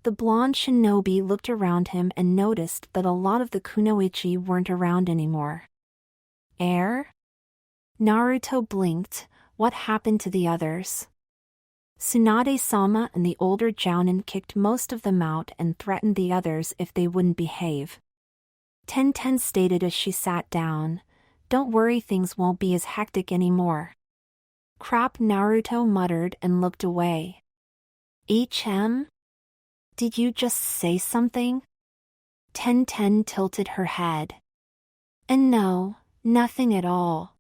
The blonde shinobi looked around him and noticed that a lot of the kunoichi weren't around anymore. Naruto blinked. What happened to the others? Tsunade-sama and the older Jounin kicked most of them out and threatened the others if they wouldn't behave. Tenten stated as she sat down. Don't worry, things won't be as hectic anymore. Crap, Naruto muttered and looked away. HM? Did you just say something? Tenten tilted her head. And no, nothing at all.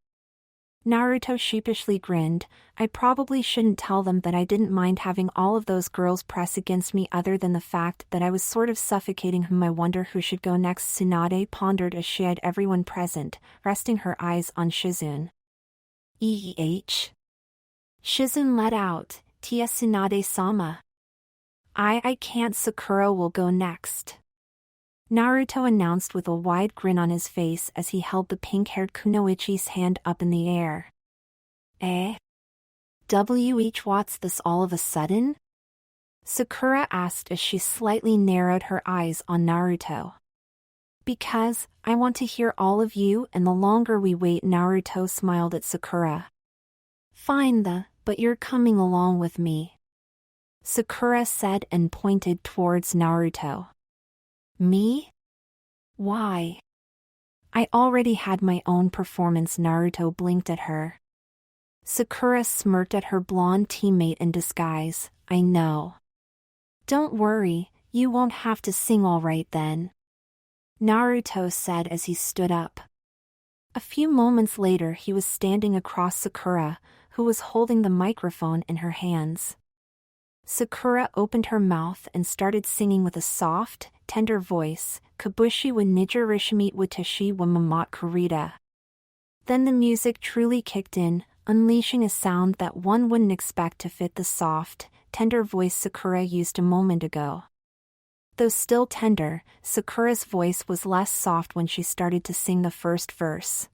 Naruto sheepishly grinned. I probably shouldn't tell them that I didn't mind having all of those girls press against me, other than the fact that I was sort of suffocating him. I wonder who should go next. Tsunade pondered as she eyed everyone present, resting her eyes on Shizune. Shizune let out, Tia Tsunade-sama. I can't. Sakura will go next. Naruto announced with a wide grin on his face as he held the pink-haired kunoichi's hand up in the air. What's this all of a sudden? Sakura asked as she slightly narrowed her eyes on Naruto. Because, I want to hear all of you, and the longer we wait. Naruto smiled at Sakura. Fine but you're coming along with me. Sakura said and pointed towards Naruto. Me? Why? I already had my own performance. Naruto blinked at her. Sakura smirked at her blonde teammate in disguise. I know. Don't worry, you won't have to sing. All right then. Naruto said as he stood up. A few moments later he was standing across Sakura, who was holding the microphone in her hands. Sakura opened her mouth and started singing with a soft, tender voice, Kabushi wa Nijirishimi Watashi wa Mamat Kurita. Then the music truly kicked in, unleashing a sound that one wouldn't expect to fit the soft, tender voice Sakura used a moment ago. Though still tender, Sakura's voice was less soft when she started to sing the first verse.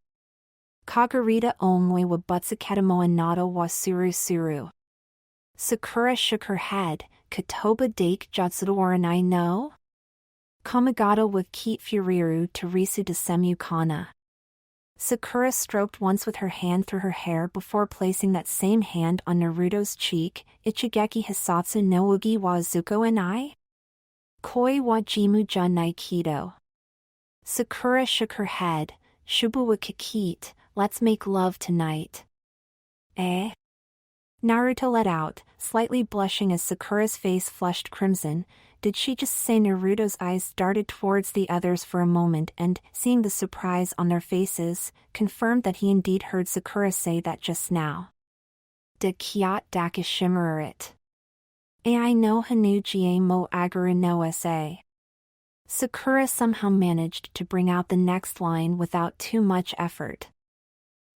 Kagurita omwe wa butsuketamo anado wa suru suru. Sakura shook her head. Katoba dake jotsudoran I know? Kamigata wa kite furiru terisu desemu kana. Sakura stroked once with her hand through her hair before placing that same hand on Naruto's cheek. Ichigeki hisatsu no ugi wa zuko and I? Koi wa jimu ja naikido. Sakura shook her head. Shubu wa kikite, let's make love tonight. Naruto let out, slightly blushing as Sakura's face flushed crimson. Did she just say? Naruto's eyes darted towards the others for a moment and, seeing the surprise on their faces, confirmed that he indeed heard Sakura say that just now. De kiat dakishimarit. Ai no hanuji mo aguru no sa. Sakura somehow managed to bring out the next line without too much effort.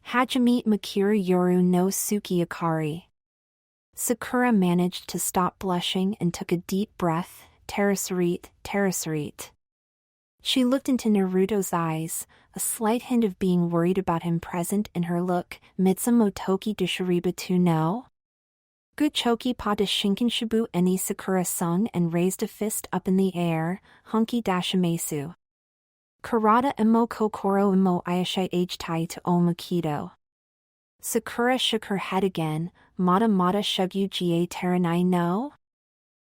Hajime Makira Yoru no Suki Akari. Sakura managed to stop blushing and took a deep breath. Terrasarit. She looked into Naruto's eyes, a slight hint of being worried about him present in her look. Mitsumotoki deshiriba tu no? Guchoki pa de Shinkinshibu eni. Sakura sung and raised a fist up in the air. Hunky dashimesu. Karada emo kokoro emo ayashai tai to omukido. Sakura shook her head again. Mata shugyu ga teranai no?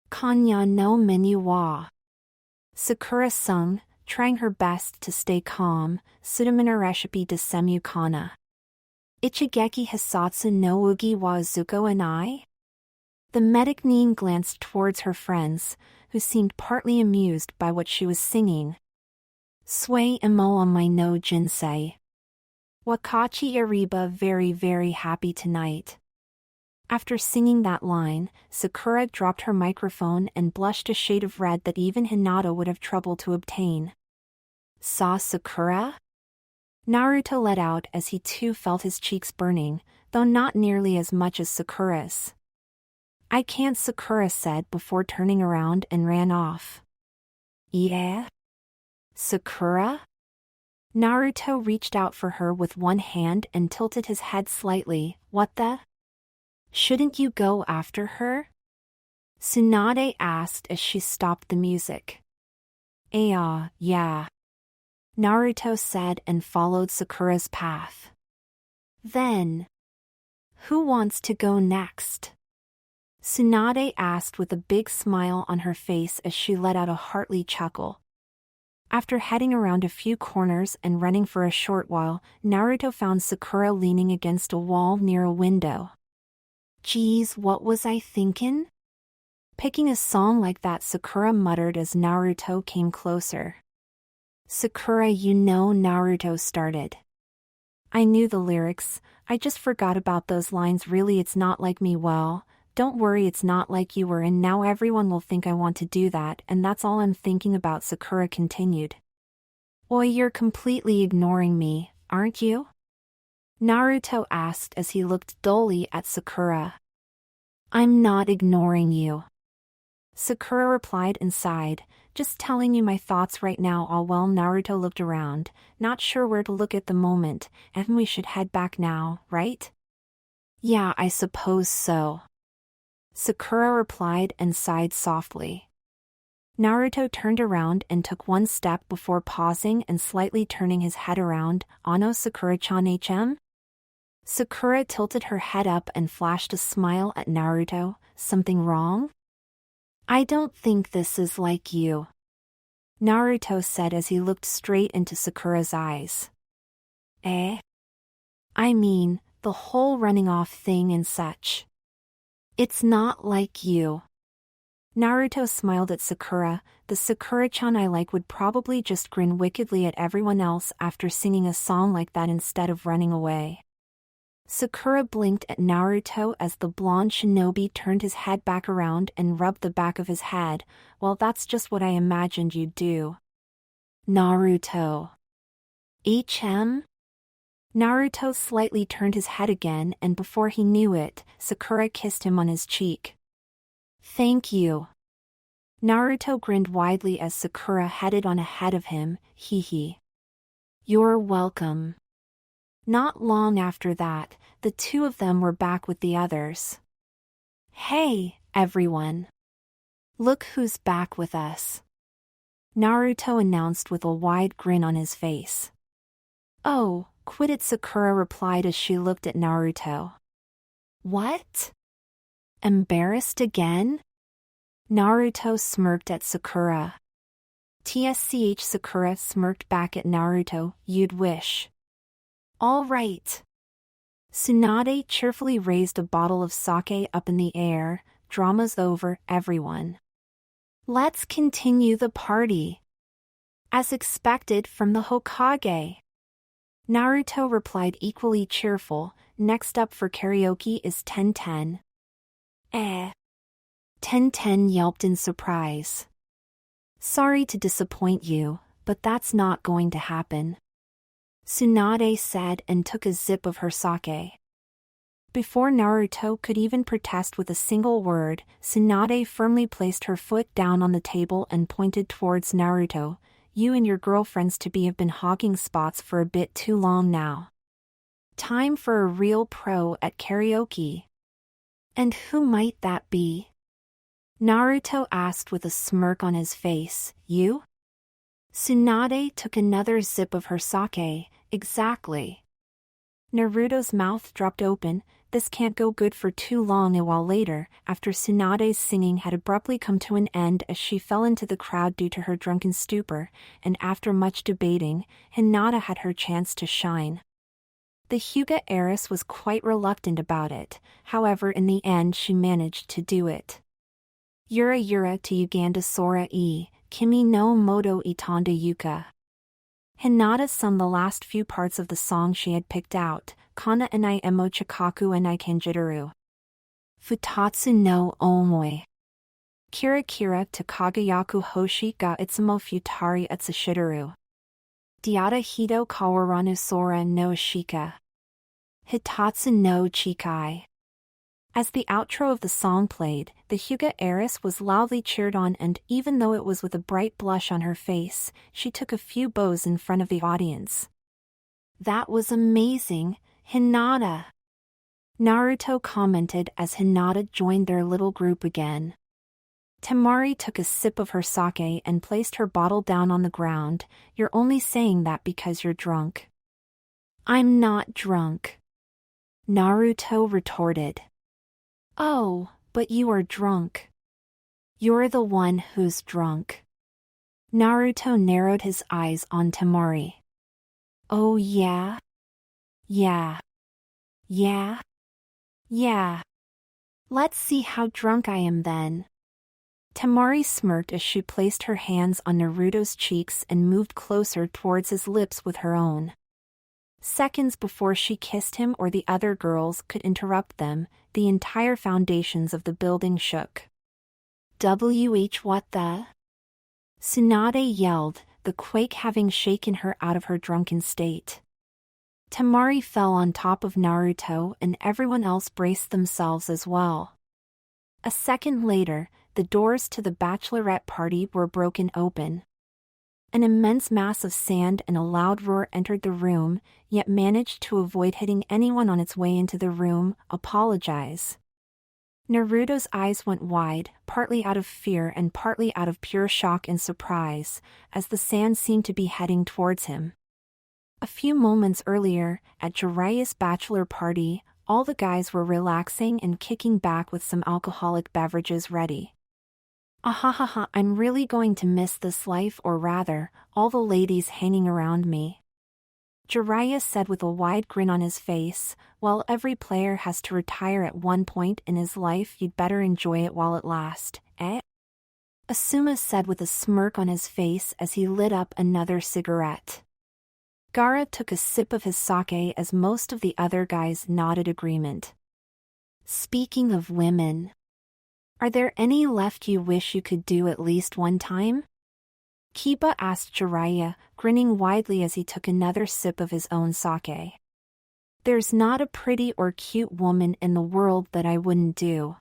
Kanya no minu wa. Sakura sung, trying her best to stay calm. Sudamina recipe desemu kana. Ichigeki hisatsu no ugi wa zuko and I? The medic Nin glanced towards her friends, who seemed partly amused by what she was singing. Sway emo on my no jinsei. Wakachi Ariba very happy tonight. After singing that line, Sakura dropped her microphone and blushed a shade of red that even Hinata would have trouble to obtain. Saw Sakura? Naruto let out as he too felt his cheeks burning, though not nearly as much as Sakura's. I can't, Sakura said before turning around and ran off. Yeah? Sakura? Naruto reached out for her with one hand and tilted his head slightly. What the? Shouldn't you go after her? Tsunade asked as she stopped the music. Yeah. Naruto said and followed Sakura's path. Then, who wants to go next? Tsunade asked with a big smile on her face as she let out a hearty chuckle. After heading around a few corners and running for a short while, Naruto found Sakura leaning against a wall near a window. Geez, what was I thinking? Picking a song like that, Sakura muttered as Naruto came closer. Sakura, Naruto started. I knew the lyrics, I just forgot about those lines. Really, it's not like me. Well, don't worry, it's not like you were, and now everyone will think I want to do that, and that's all I'm thinking about, Sakura continued. Oi, you're completely ignoring me, aren't you? Naruto asked as he looked dully at Sakura. I'm not ignoring you. Sakura replied and sighed, just telling you my thoughts right now. All well. Naruto looked around, not sure where to look at the moment, and we should head back now, right? Yeah, I suppose so. Sakura replied and sighed softly. Naruto turned around and took one step before pausing and slightly turning his head around. Ano, Sakura-chan HM? Sakura tilted her head up and flashed a smile at Naruto. Something wrong? I don't think this is like you, Naruto said as he looked straight into Sakura's eyes. I mean, the whole running off thing and such. It's not like you. Naruto smiled at Sakura. The Sakura-chan I like would probably just grin wickedly at everyone else after singing a song like that instead of running away. Sakura blinked at Naruto as the blonde shinobi turned his head back around and rubbed the back of his head. Well, that's just what I imagined you'd do. Naruto. HM? Naruto slightly turned his head again, and before he knew it, Sakura kissed him on his cheek. Thank you. Naruto grinned widely as Sakura headed on ahead of him. Hee. You're welcome. Not long after that, the two of them were back with the others. Hey, everyone. Look who's back with us. Naruto announced with a wide grin on his face. Oh, quit it, Sakura replied as she looked at Naruto. What? Embarrassed again? Naruto smirked at Sakura. TSCH Sakura smirked back at Naruto. You'd wish. All right. Tsunade cheerfully raised a bottle of sake up in the air. Drama's over, everyone. Let's continue the party. As expected from the Hokage. Naruto replied equally cheerful. Next up for karaoke is Ten. Ten yelped in surprise. Sorry to disappoint you, but that's not going to happen, Tsunade said and took a sip of her sake. Before Naruto could even protest with a single word, Tsunade firmly placed her foot down on the table and pointed towards Naruto. You and your girlfriends-to-be have been hogging spots for a bit too long now. Time for a real pro at karaoke. And who might that be? Naruto asked with a smirk on his face. You? Tsunade took another sip of her sake. Exactly. Naruto's mouth dropped open. This can't go good for too long. A while later, after Tsunade's singing had abruptly come to an end as she fell into the crowd due to her drunken stupor, and after much debating, Hinata had her chance to shine. The Hyuga heiress was quite reluctant about it, however in the end she managed to do it. Yura to Uganda Sora Kimi no Moto Itonda Yuka. Hinata sung the last few parts of the song she had picked out, Kana and I emo chikaku and I kanjitaru. Futatsu no omoi. Kira kira to kagayaku hoshi ga itsumo futari utsushidaru. Diata hito kawaranu sora no shika. Hitatsu no chikai. As the outro of the song played, the Hyuga heiress was loudly cheered on, and even though it was with a bright blush on her face, she took a few bows in front of the audience. That was amazing, Hinata. Naruto commented as Hinata joined their little group again. Temari took a sip of her sake and placed her bottle down on the ground. You're only saying that because you're drunk. I'm not drunk. Naruto retorted. Oh, but you are drunk. You're the one who's drunk. Naruto narrowed his eyes on Temari. Oh yeah? Yeah. Yeah? Yeah. Let's see how drunk I am then. Temari smirked as she placed her hands on Naruto's cheeks and moved closer towards his lips with her own. Seconds before she kissed him or the other girls could interrupt them, the entire foundations of the building shook. What the? Tsunade yelled, the quake having shaken her out of her drunken state. Temari fell on top of Naruto and everyone else braced themselves as well. A second later, the doors to the bachelorette party were broken open. An immense mass of sand and a loud roar entered the room, yet managed to avoid hitting anyone on its way into the room. Apologize. Naruto's eyes went wide, partly out of fear and partly out of pure shock and surprise, as the sand seemed to be heading towards him. A few moments earlier, at Jiraiya's bachelor party, all the guys were relaxing and kicking back with some alcoholic beverages ready. Ahahaha, I'm really going to miss this life, or rather, all the ladies hanging around me. Jiraiya said with a wide grin on his face, while every player has to retire at one point in his life, you'd better enjoy it while it lasts, eh? Asuma said with a smirk on his face as he lit up another cigarette. Gaara took a sip of his sake as most of the other guys nodded agreement. Speaking of women, are there any left you wish you could do at least one time? Kiba asked Jiraiya, grinning widely as he took another sip of his own sake. There's not a pretty or cute woman in the world that I wouldn't do.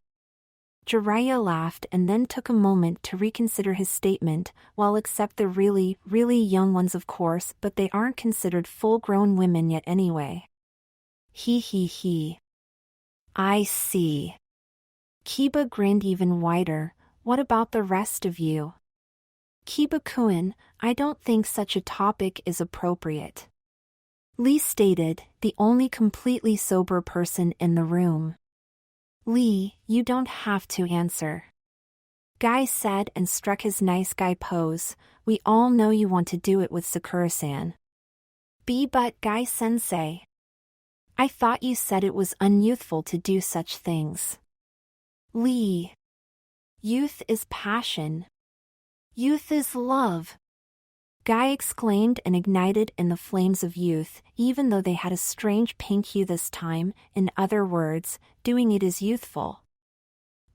Jiraiya laughed and then took a moment to reconsider his statement, well, except the really, really young ones of course, but they aren't considered full-grown women yet anyway. He. I see. Kiba grinned even wider. What about the rest of you? Kiba-kun, I don't think such a topic is appropriate. Lee stated, the only completely sober person in the room. Lee, you don't have to answer. Guy said and struck his nice guy pose. We all know you want to do it with Sakura-san. But Guy-sensei, I thought you said it was unyouthful to do such things. Lee. Youth is passion. Youth is love. Guy exclaimed and ignited in the flames of youth, even though they had a strange pink hue this time. In other words, doing it is youthful.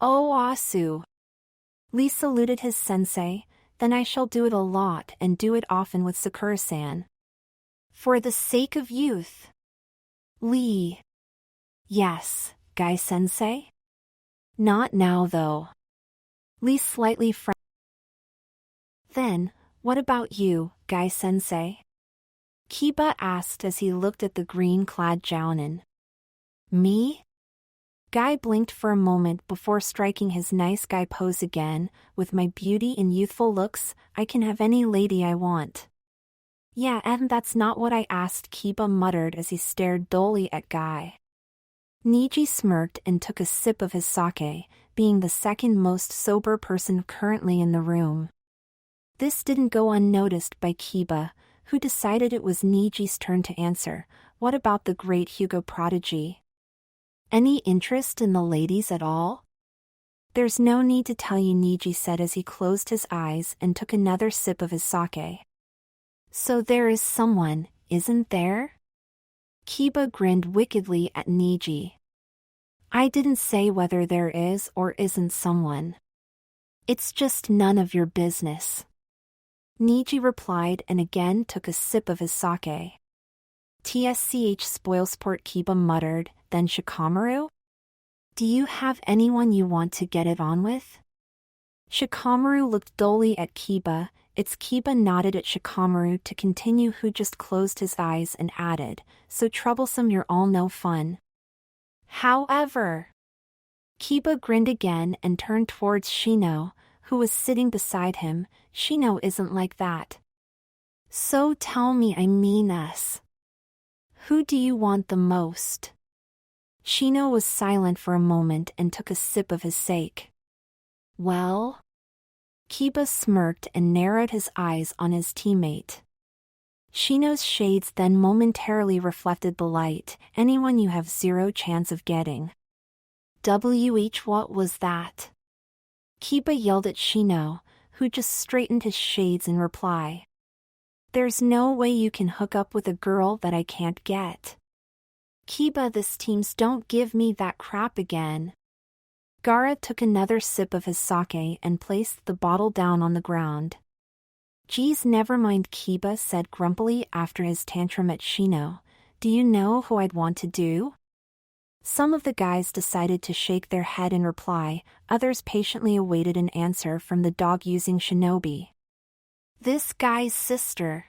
Oh Asu. Lee saluted his sensei, then I shall do it a lot and do it often with Sakura-san. For the sake of youth. Lee. Yes, Guy-sensei? Not now though. Lee slightly frowned. Then, what about you, Guy-sensei? Kiba asked as he looked at the green-clad jounin. Me? Guy blinked for a moment before striking his nice guy pose again. With my beauty and youthful looks, I can have any lady I want. Yeah, and that's not what I asked, Kiba muttered as he stared dully at Guy. Niji smirked and took a sip of his sake, being the second most sober person currently in the room. This didn't go unnoticed by Kiba, who decided it was Niji's turn to answer. What about the great Hyuga prodigy? Any interest in the ladies at all? There's no need to tell you, Niji said as he closed his eyes and took another sip of his sake. So there is someone, isn't there? Kiba grinned wickedly at Niji. I didn't say whether there is or isn't someone. It's just none of your business. Niji replied and again took a sip of his sake. Tsch spoilsport, Kiba muttered, then Shikamaru? Do you have anyone you want to get it on with? Shikamaru looked dully at Kiba. Kiba nodded at Shikamaru to continue, who just closed his eyes and added, so troublesome you're all no fun. However, Kiba grinned again and turned towards Shino, who was sitting beside him. Shino isn't like that. So tell me, I mean us. Who do you want the most? Shino was silent for a moment and took a sip of his sake. Well? Kiba smirked and narrowed his eyes on his teammate. Shino's shades then momentarily reflected the light. Anyone you have zero chance of getting. What was that? Kiba yelled at Shino, who just straightened his shades in reply. There's no way you can hook up with a girl that I can't get. Kiba, this team's don't give me that crap again. Gaara took another sip of his sake and placed the bottle down on the ground. Geez, never mind, Kiba said grumpily after his tantrum at Shino. Do you know who I'd want to do? Some of the guys decided to shake their head in reply, others patiently awaited an answer from the dog-using shinobi. This guy's sister,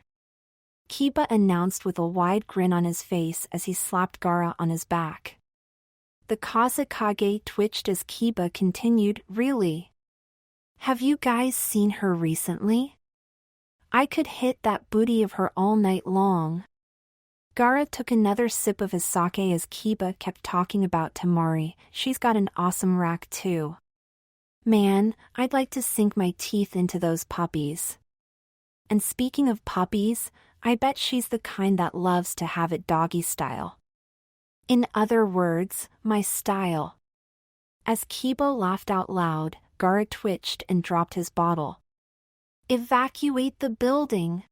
Kiba announced with a wide grin on his face as he slapped Gaara on his back. The Kazekage twitched as Kiba continued, Really? Have you guys seen her recently? I could hit that booty of her all night long. Gaara took another sip of his sake as Kiba kept talking about Temari. She's got an awesome rack too. Man, I'd like to sink my teeth into those puppies. And speaking of puppies, I bet she's the kind that loves to have it doggy style. In other words, my style. As Kiba laughed out loud, Gaara twitched and dropped his bottle. Evacuate the building,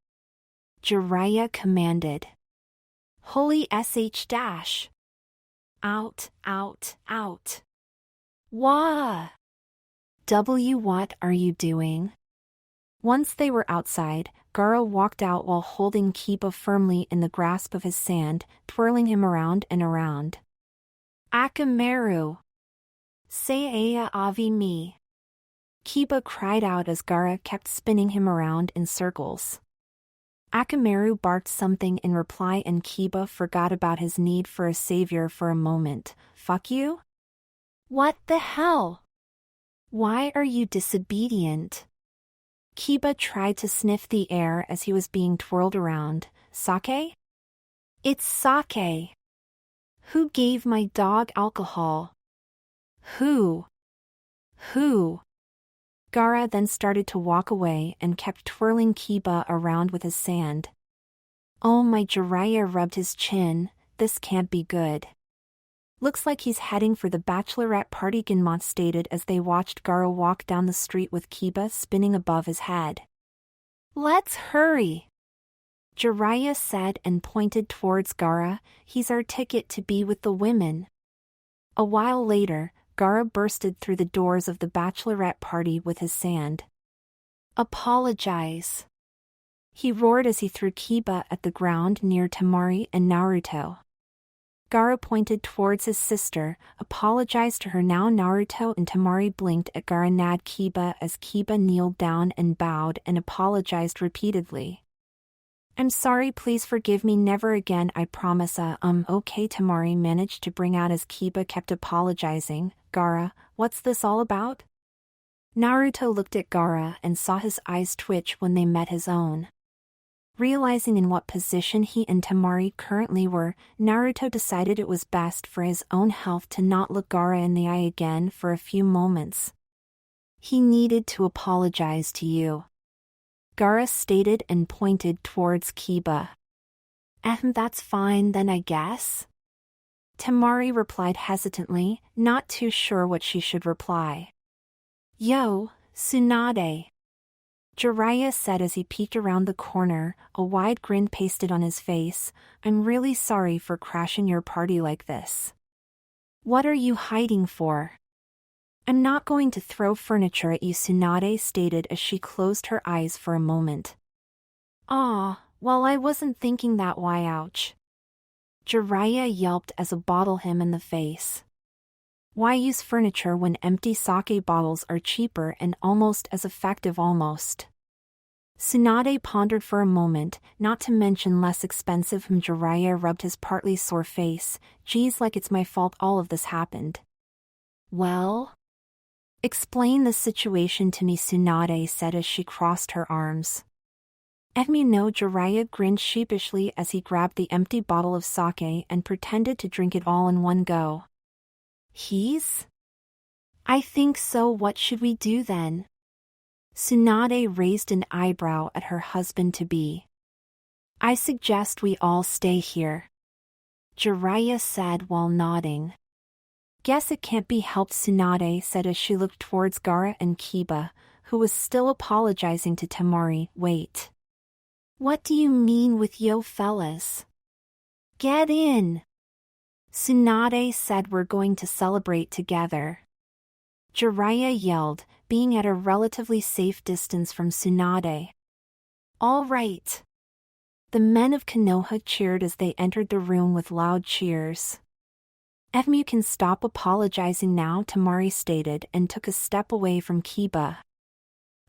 Jiraiya commanded. Holy sh dash. Out, out, out. Wah! What are you doing? Once they were outside, Gaara walked out while holding Kiba firmly in the grasp of his sand, twirling him around and around. Akamaru! Seiya avi me! Kiba cried out as Gaara kept spinning him around in circles. Akamaru barked something in reply and Kiba forgot about his need for a savior for a moment. Fuck you? What the hell? Why are you disobedient? Kiba tried to sniff the air as he was being twirled around. Sake? It's sake. Who gave my dog alcohol? Who? Gaara then started to walk away and kept twirling Kiba around with his sand. Oh my, Jiraiya rubbed his chin, this can't be good. Looks like he's heading for the bachelorette party, Ginmont stated as they watched Gaara walk down the street with Kiba spinning above his head. Let's hurry, Jiraiya said and pointed towards Gaara. He's our ticket to be with the women. A while later, Gaara bursted through the doors of the bachelorette party with his sand. Apologize, he roared as he threw Kiba at the ground near Temari and Naruto. Gaara pointed towards his sister, apologized to her. Now Naruto and Temari blinked at Gaara, nad Kiba as Kiba kneeled down and bowed and apologized repeatedly. I'm sorry, please forgive me, never again, I promise. Okay, Temari managed to bring out as Kiba kept apologizing. Gaara, what's this all about? Naruto looked at Gaara and saw his eyes twitch when they met his own. Realizing in what position he and Temari currently were, Naruto decided it was best for his own health to not look Gaara in the eye again for a few moments. He needed to apologize to you, Gaara stated and pointed towards Kiba. That's fine then, I guess? Temari replied hesitantly, not too sure what she should reply. Yo, Tsunade, Jiraiya said as he peeked around the corner, a wide grin pasted on his face. I'm really sorry for crashing your party like this. What are you hiding for? I'm not going to throw furniture at you, Tsunade stated as she closed her eyes for a moment. Aw, well, I wasn't thinking that. Why, ouch. Jiraiya yelped as a bottle hit him in the face. Why use furniture when empty sake bottles are cheaper and almost as effective? Almost. Tsunade pondered for a moment, not to mention less expensive. Jiraiya rubbed his partly sore face. Geez, like it's my fault all of this happened. Well? Explain the situation to me, Tsunade said as she crossed her arms. No, Jiraiya grinned sheepishly as he grabbed the empty bottle of sake and pretended to drink it all in one go. I think so. What should we do then? Tsunade raised an eyebrow at her husband-to-be. I suggest we all stay here, Jiraiya said while nodding. Guess it can't be helped, Tsunade said as she looked towards Gaara and Kiba, who was still apologizing to Temari. Wait. What do you mean with yo fellas? Get in! Tsunade said, we're going to celebrate together. Jiraiya yelled, being at a relatively safe distance from Tsunade. All right. The men of Konoha cheered as they entered the room with loud cheers. You can stop apologizing now, Temari stated and took a step away from Kiba.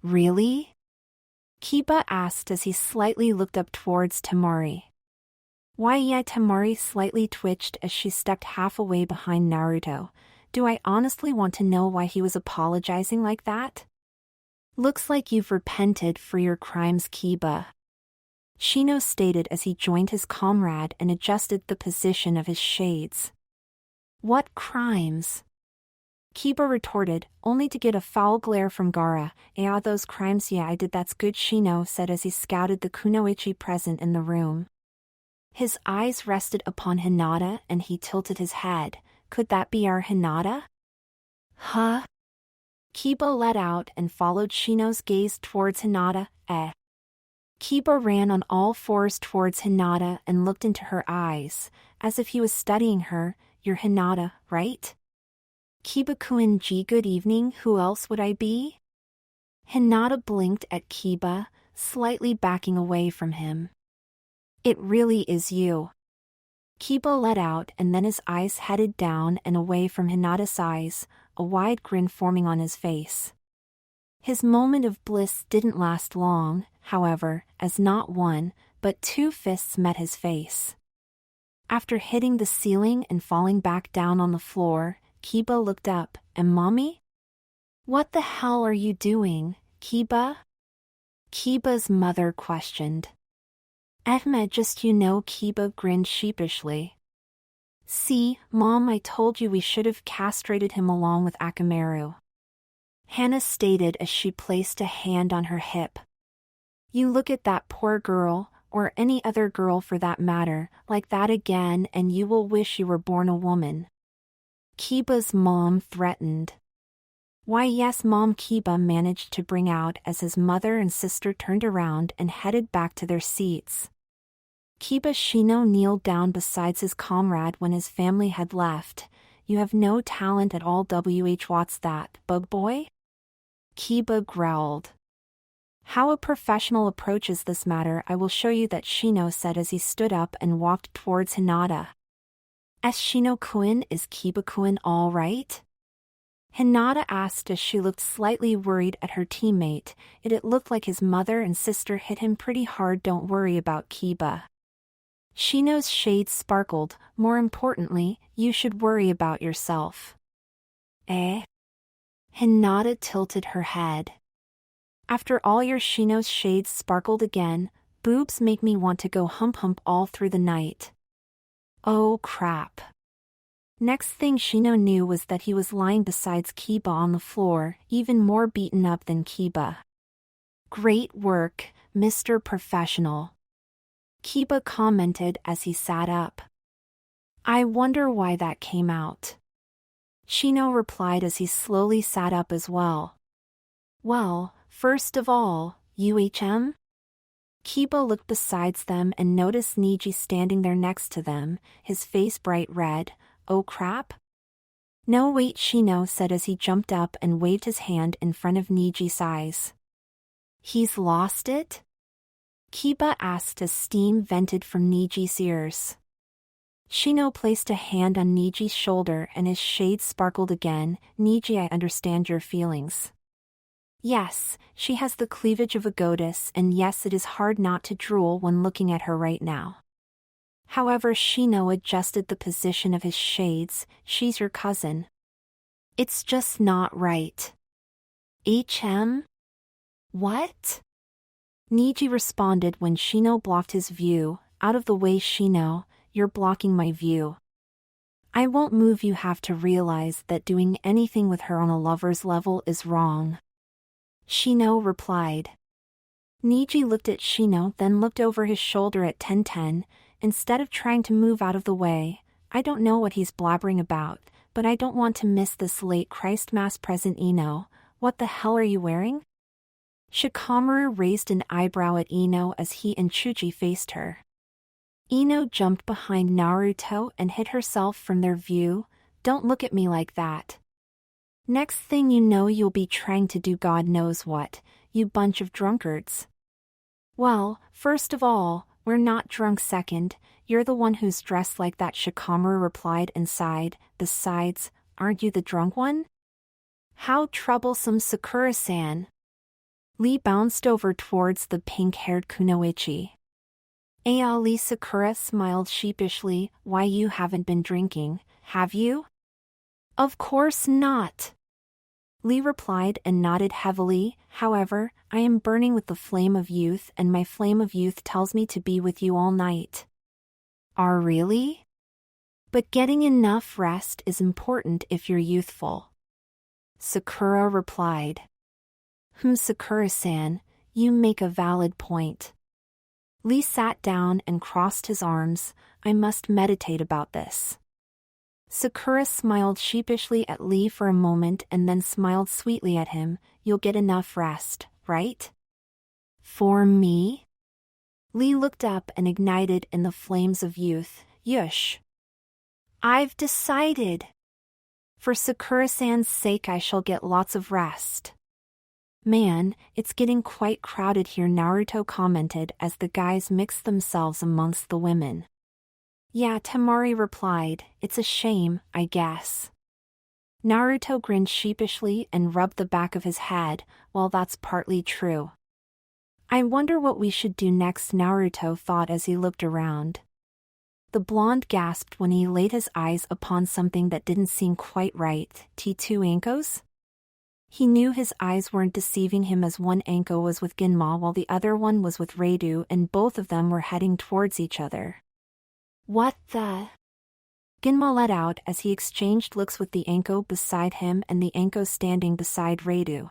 Really? Kiba asked as he slightly looked up towards Temari. Why, yeah, Temari slightly twitched as she stepped half away behind Naruto. Do I honestly want to know why he was apologizing like that? Looks like you've repented for your crimes, Kiba, Shino stated as he joined his comrade and adjusted the position of his shades. What crimes? Kiba retorted, only to get a foul glare from Gaara. Those crimes, yeah, I did. That's good, Shino said as he scouted the kunoichi present in the room. His eyes rested upon Hinata and he tilted his head. Could that be our Hinata? Huh? Kiba let out and followed Shino's gaze towards Hinata. Kiba ran on all fours towards Hinata and looked into her eyes, as if he was studying her. You're Hinata, right? Kiba-kun, good evening, who else would I be? Hinata blinked at Kiba, slightly backing away from him. It really is you. Kiba let out and then his eyes headed down and away from Hinata's eyes, a wide grin forming on his face. His moment of bliss didn't last long, however, as not one, but two fists met his face. After hitting the ceiling and falling back down on the floor, Kiba looked up. And Mommy? What the hell are you doing, Kiba? Kiba's mother questioned. Just Kiba grinned sheepishly. See, Mom, I told you we should have castrated him along with Akamaru, Hannah stated as she placed a hand on her hip. You look at that poor girl, or any other girl for that matter, like that again and you will wish you were born a woman, Kiba's mom threatened. Why yes, Mom, Kiba managed to bring out as his mother and sister turned around and headed back to their seats. Kiba Shino kneeled down beside his comrade when his family had left. You have no talent at all, what's that, bug boy? Kiba growled. How a professional approaches this matter I will show you, that Shino said as he stood up and walked towards Hinata. Shino-kun, is Kiba-kun all right? Hinata asked as she looked slightly worried at her teammate. It looked like his mother and sister hit him pretty hard. Don't worry about Kiba. Shino's shades sparkled. More importantly, you should worry about yourself. Hinata tilted her head. After all, your Shino's shades sparkled again. Boobs make me want to go hump all through the night. Oh crap. Next thing Shino knew was that he was lying beside Kiba on the floor, even more beaten up than Kiba. Great work, Mr. Professional, Kiba commented as he sat up. I wonder why that came out, Shino replied as he slowly sat up as well. Well, first of all, Kiba looked besides them and noticed Niji standing there next to them, his face bright red. Oh crap? No wait, Shino said as he jumped up and waved his hand in front of Niji's eyes. He's lost it? Kiba asked as steam vented from Niji's ears. Shino placed a hand on Niji's shoulder and his shades sparkled again. Niji, I understand your feelings. Yes, she has the cleavage of a goddess, and yes, it is hard not to drool when looking at her right now. However, Shino adjusted the position of his shades. She's your cousin. It's just not right. What? Niji responded when Shino blocked his view. Out of the way, Shino, you're blocking my view. I won't move. You have to realize that doing anything with her on a lover's level is wrong. Shino replied. Niji looked at Shino, then looked over his shoulder at Tenten. Instead of trying to move out of the way, I don't know what he's blabbering about, but I don't want to miss this late Christmas present. Ino, what the hell are you wearing? Shikamaru raised an eyebrow at Ino as he and Chuji faced her. Ino jumped behind Naruto and hid herself from their view. Don't look at me like that. Next thing you know, you'll be trying to do God knows what, you bunch of drunkards. Well, first of all, we're not drunk. Second, you're the one who's dressed like that, Shikamaru replied and sighed. Besides, aren't you the drunk one? How troublesome, Sakura-san. Lee bounced over towards the pink-haired Kunoichi. Lee, Sakura smiled sheepishly. Why, you haven't been drinking, have you? Of course not. Lee replied and nodded heavily. However, I am burning with the flame of youth, and my flame of youth tells me to be with you all night. Really? But getting enough rest is important if you're youthful. Sakura replied. Sakura-san, you make a valid point. Lee sat down and crossed his arms. I must meditate about this. Sakura smiled sheepishly at Lee for a moment and then smiled sweetly at him. You'll get enough rest, right? For me? Lee looked up and ignited in the flames of youth. Yush. I've decided. For Sakura-san's sake, I shall get lots of rest. Man, it's getting quite crowded here, Naruto commented as the guys mixed themselves amongst the women. Yeah, Temari replied, it's a shame, I guess. Naruto grinned sheepishly and rubbed the back of his head. Well, that's partly true. I wonder what we should do next, Naruto thought as he looked around. The blonde gasped when he laid his eyes upon something that didn't seem quite right. T2 Ankos? He knew his eyes weren't deceiving him, as one Anko was with Ginma while the other one was with Reidu, and both of them were heading towards each other. What the? Ginma let out as he exchanged looks with the Anko beside him and the Anko standing beside Reidu.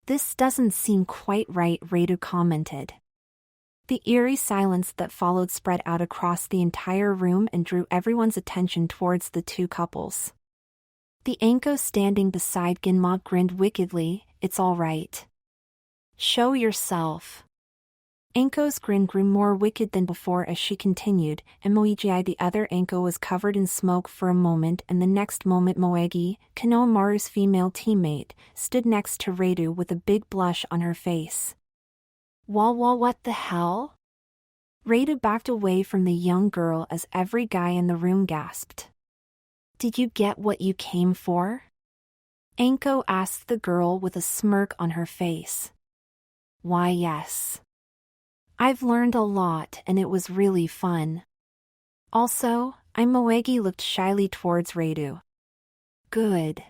This doesn't seem quite right, Reidu commented. The eerie silence that followed spread out across the entire room and drew everyone's attention towards the two couples. The Anko standing beside Ginma grinned wickedly. It's all right. Show yourself. Anko's grin grew more wicked than before as she continued. Moegi, the other Anko, was covered in smoke for a moment, and the next moment Moegi, Konohamaru's female teammate, stood next to Reidu with a big blush on her face. What the hell? Reidu backed away from the young girl as every guy in the room gasped. Did you get what you came for? Anko asked the girl with a smirk on her face. Why, yes. I've learned a lot and it was really fun. Also, Moegi looked shyly towards Reidu. Good.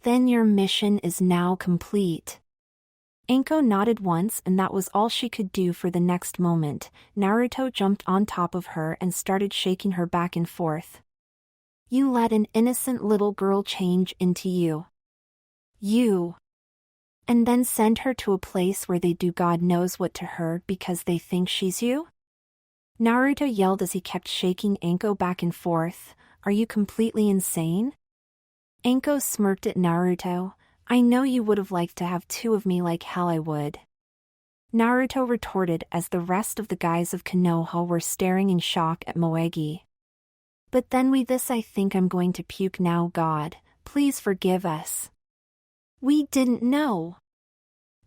Then your mission is now complete. Anko nodded once, and that was all she could do for the next moment. Naruto jumped on top of her and started shaking her back and forth. You let an innocent little girl change into you. And then send her to a place where they do God knows what to her because they think she's you? Naruto yelled as he kept shaking Anko back and forth. Are you completely insane? Anko smirked at Naruto. I know you would have liked to have two of me like hell I would. Naruto retorted as the rest of the guys of Konoha were staring in shock at Moegi. But then I think I'm going to puke now. God, please forgive us. We didn't know.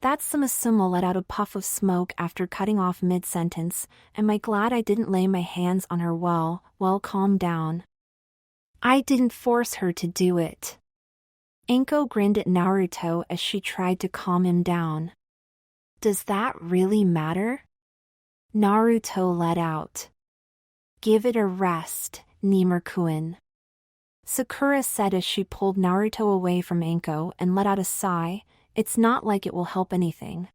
That's Sumasuma let out a puff of smoke after cutting off mid-sentence. Am I glad I didn't lay my hands on her? Well, calm down. I didn't force her to do it. Anko grinned at Naruto as she tried to calm him down. Does that really matter? Naruto let out. Give it a rest, Nimir-kun. Sakura said as she pulled Naruto away from Anko and let out a sigh. It's not like it will help anything.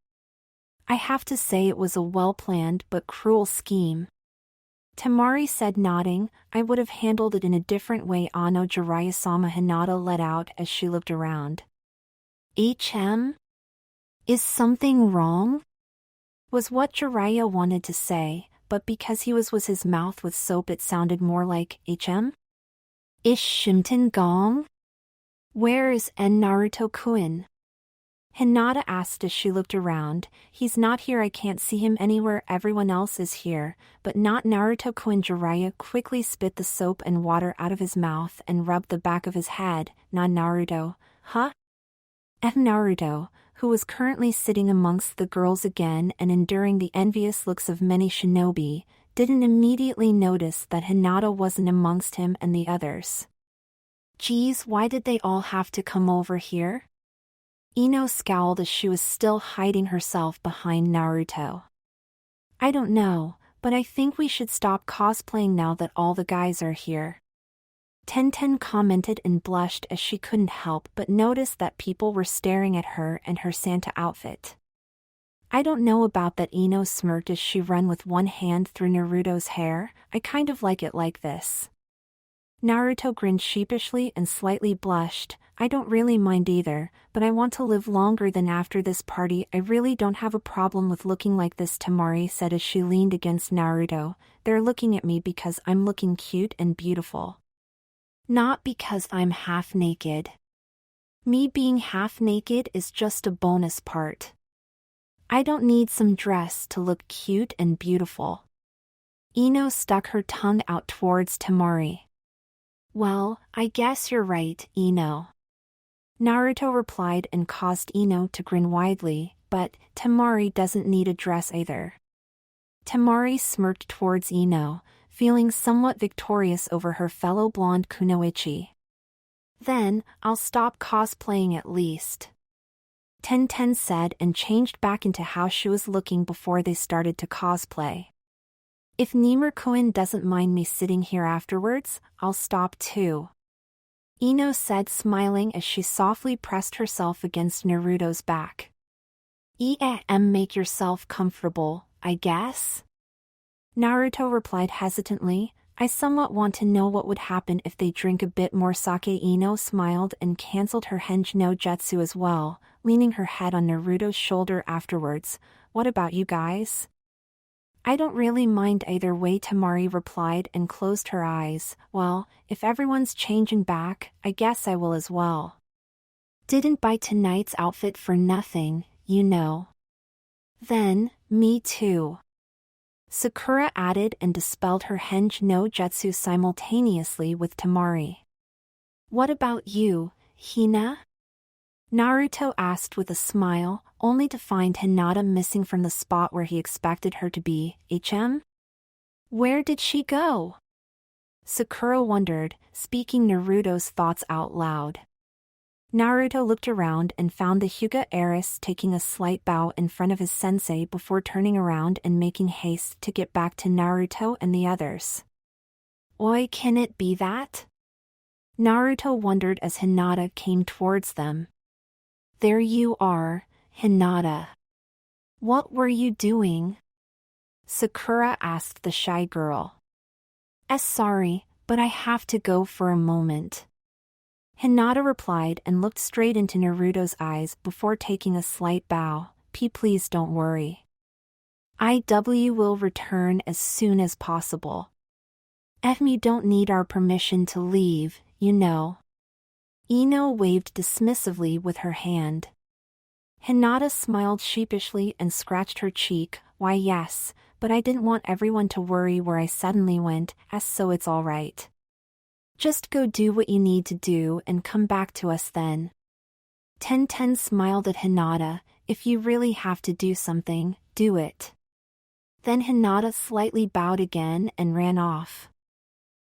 I have to say it was a well-planned but cruel scheme. Temari said, nodding. I would have handled it in a different way. Ano Jiraiya-sama, Hinata let out as she looked around. HM? Is something wrong? Was what Jiraiya wanted to say, but because he was his mouth with soap it sounded more like HM? Ish Shimton Gong? Where is Naruto-kun? Hinata asked as she looked around. He's not here. I can't see him anywhere. Everyone else is here, but not Naruto-kun. Jiraiya quickly spit the soap and water out of his mouth and rubbed the back of his head. Not Naruto. Huh? Naruto, who was currently sitting amongst the girls again and enduring the envious looks of many shinobi, didn't immediately notice that Hinata wasn't amongst him and the others. Geez, why did they all have to come over here? Ino scowled as she was still hiding herself behind Naruto. I don't know, but I think we should stop cosplaying now that all the guys are here. Tenten commented and blushed as she couldn't help but notice that people were staring at her and her Santa outfit. I don't know about that. Ino smirked as she ran with one hand through Naruto's hair. I kind of like it like this. Naruto grinned sheepishly and slightly blushed. I don't really mind either, but I want to live longer than after this party. I really don't have a problem with looking like this, Temari said as she leaned against Naruto. They're looking at me because I'm looking cute and beautiful. Not because I'm half naked. Me being half naked is just a bonus part. I don't need some dress to look cute and beautiful. Ino stuck her tongue out towards Temari. Well, I guess you're right, Ino. Naruto replied and caused Ino to grin widely, but Temari doesn't need a dress either. Temari smirked towards Ino, feeling somewhat victorious over her fellow blonde kunoichi. Then, I'll stop cosplaying at least. Tenten said and changed back into how she was looking before they started to cosplay. If Nimir-kun doesn't mind me sitting here afterwards, I'll stop too. Ino said, smiling as she softly pressed herself against Naruto's back. Make yourself comfortable, I guess? Naruto replied hesitantly. I somewhat want to know what would happen if they drink a bit more sake. Ino smiled and cancelled her henge no jutsu as well, leaning her head on Naruto's shoulder afterwards. What about you guys? I don't really mind either way, Temari replied and closed her eyes. Well, if everyone's changing back, I guess I will as well. Didn't buy tonight's outfit for nothing, you know. Then, me too. Sakura added and dispelled her henge no jutsu simultaneously with Temari. What about you, Hina? Naruto asked with a smile, only to find Hinata missing from the spot where he expected her to be. Where did she go? Sakura wondered, speaking Naruto's thoughts out loud. Naruto looked around and found the Hyuga heiress taking a slight bow in front of his sensei before turning around and making haste to get back to Naruto and the others. Oi, can it be that? Naruto wondered as Hinata came towards them. There you are, Hinata. What were you doing? Sakura asked the shy girl. Sorry, but I have to go for a moment. Hinata replied and looked straight into Naruto's eyes before taking a slight bow. Please don't worry. IW will return as soon as possible. You don't need our permission to leave, you know. Ino waved dismissively with her hand. Hinata smiled sheepishly and scratched her cheek. Why yes, but I didn't want everyone to worry where I suddenly went, so it's all right. Just go do what you need to do and come back to us then. Ten smiled at Hinata. If you really have to do something, do it. Then Hinata slightly bowed again and ran off.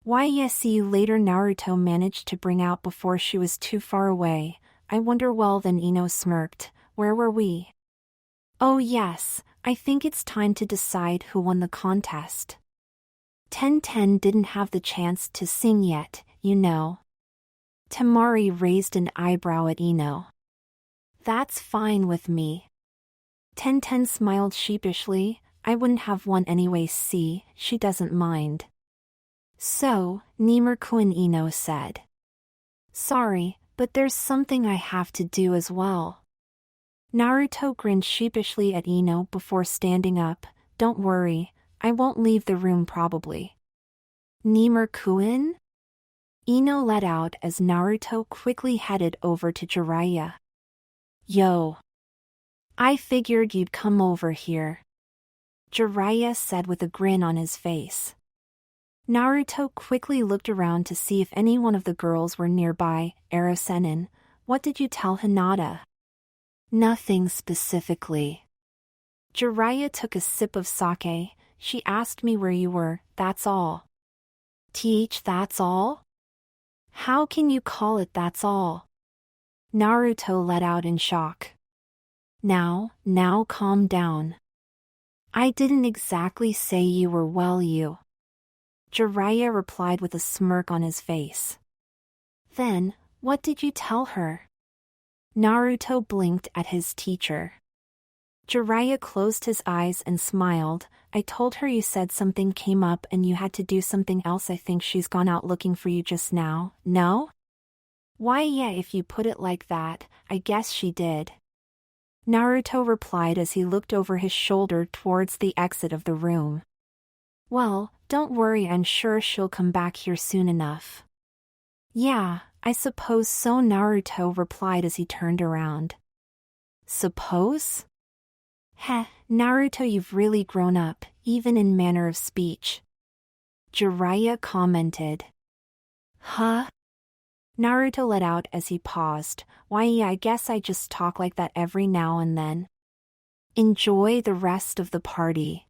Why yes, see you later, Naruto managed to bring out before she was too far away. I wonder. Well then, Ino smirked. Where were we? Oh yes, I think it's time to decide who won the contest. Ten didn't have the chance to sing yet, you know. Temari raised an eyebrow at Ino. That's fine with me. Ten smiled sheepishly. I wouldn't have one anyway. See, she doesn't mind. So, Nimur-kun, Ino said. Sorry, but there's something I have to do as well. Naruto grinned sheepishly at Ino before standing up. Don't worry, I won't leave the room probably. Nimur-kun? Ino let out as Naruto quickly headed over to Jiraiya. Yo. I figured you'd come over here. Jiraiya said with a grin on his face. Naruto quickly looked around to see if any one of the girls were nearby. Erosennin, what did you tell Hinata? Nothing specifically. Jiraiya took a sip of sake. She asked me where you were, that's all. That's all? How can you call it that's all? Naruto let out in shock. Now calm down. I didn't exactly say you were you. Jiraiya replied with a smirk on his face. Then, what did you tell her? Naruto blinked at his teacher. Jiraiya closed his eyes and smiled. I told her you said something came up and you had to do something else. I think she's gone out looking for you just now, no? Why yeah, if you put it like that, I guess she did. Naruto replied as he looked over his shoulder towards the exit of the room. Well, don't worry, I'm sure she'll come back here soon enough. Yeah, I suppose so, Naruto replied as he turned around. Suppose? Heh, Naruto, you've really grown up, even in manner of speech. Jiraiya commented. Huh? Naruto let out as he paused. Why yeah, I guess I just talk like that every now and then. Enjoy the rest of the party.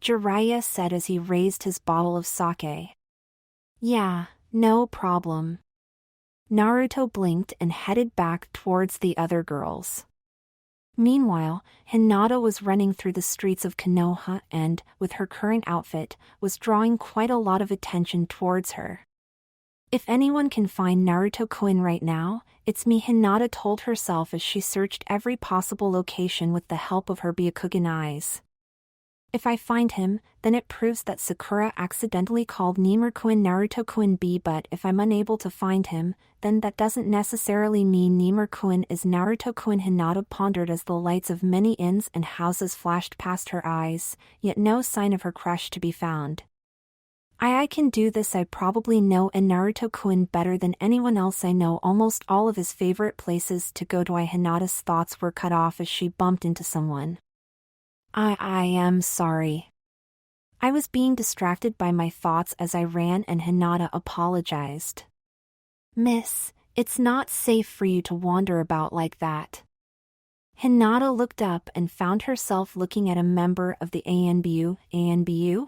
Jiraiya said as he raised his bottle of sake. Yeah, no problem. Naruto blinked and headed back towards the other girls. Meanwhile, Hinata was running through the streets of Konoha and, with her current outfit, was drawing quite a lot of attention towards her. If anyone can find Naruto-kun right now, it's me, Hinata told herself as she searched every possible location with the help of her Byakugan eyes. If I find him, then it proves that Sakura accidentally called Nimur-kun Naruto-kun B, but if I'm unable to find him, then that doesn't necessarily mean Nimur-kun is Naruto-kun. Hinata pondered as the lights of many inns and houses flashed past her eyes, yet no sign of her crush to be found. I can do this. I probably know Naruto-kun better than anyone else. I know almost all of his favorite places to go to. Hinata's thoughts were cut off as she bumped into someone. I am sorry. I was being distracted by my thoughts as I ran, and Hinata apologized. Miss, it's not safe for you to wander about like that. Hinata looked up and found herself looking at a member of the ANBU. ANBU?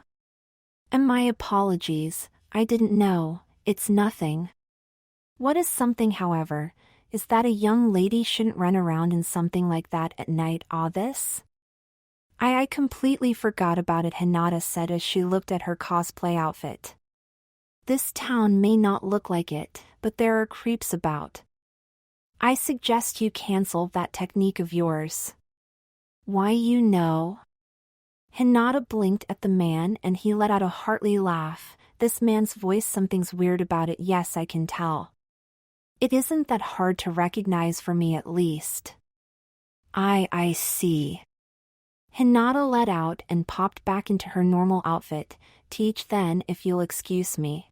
And my apologies, I didn't know, it's nothing. What is something, however, is that a young lady shouldn't run around in something like that at night. This? I completely forgot about it, Hinata said as she looked at her cosplay outfit. This town may not look like it, but there are creeps about. I suggest you cancel that technique of yours. Why, you know? Hinata blinked at the man and he let out a hearty laugh. This man's voice, something's weird about it. Yes, I can tell. It isn't that hard to recognize for me, at least. I see. Hinata let out and popped back into her normal outfit. Teach then, if you'll excuse me.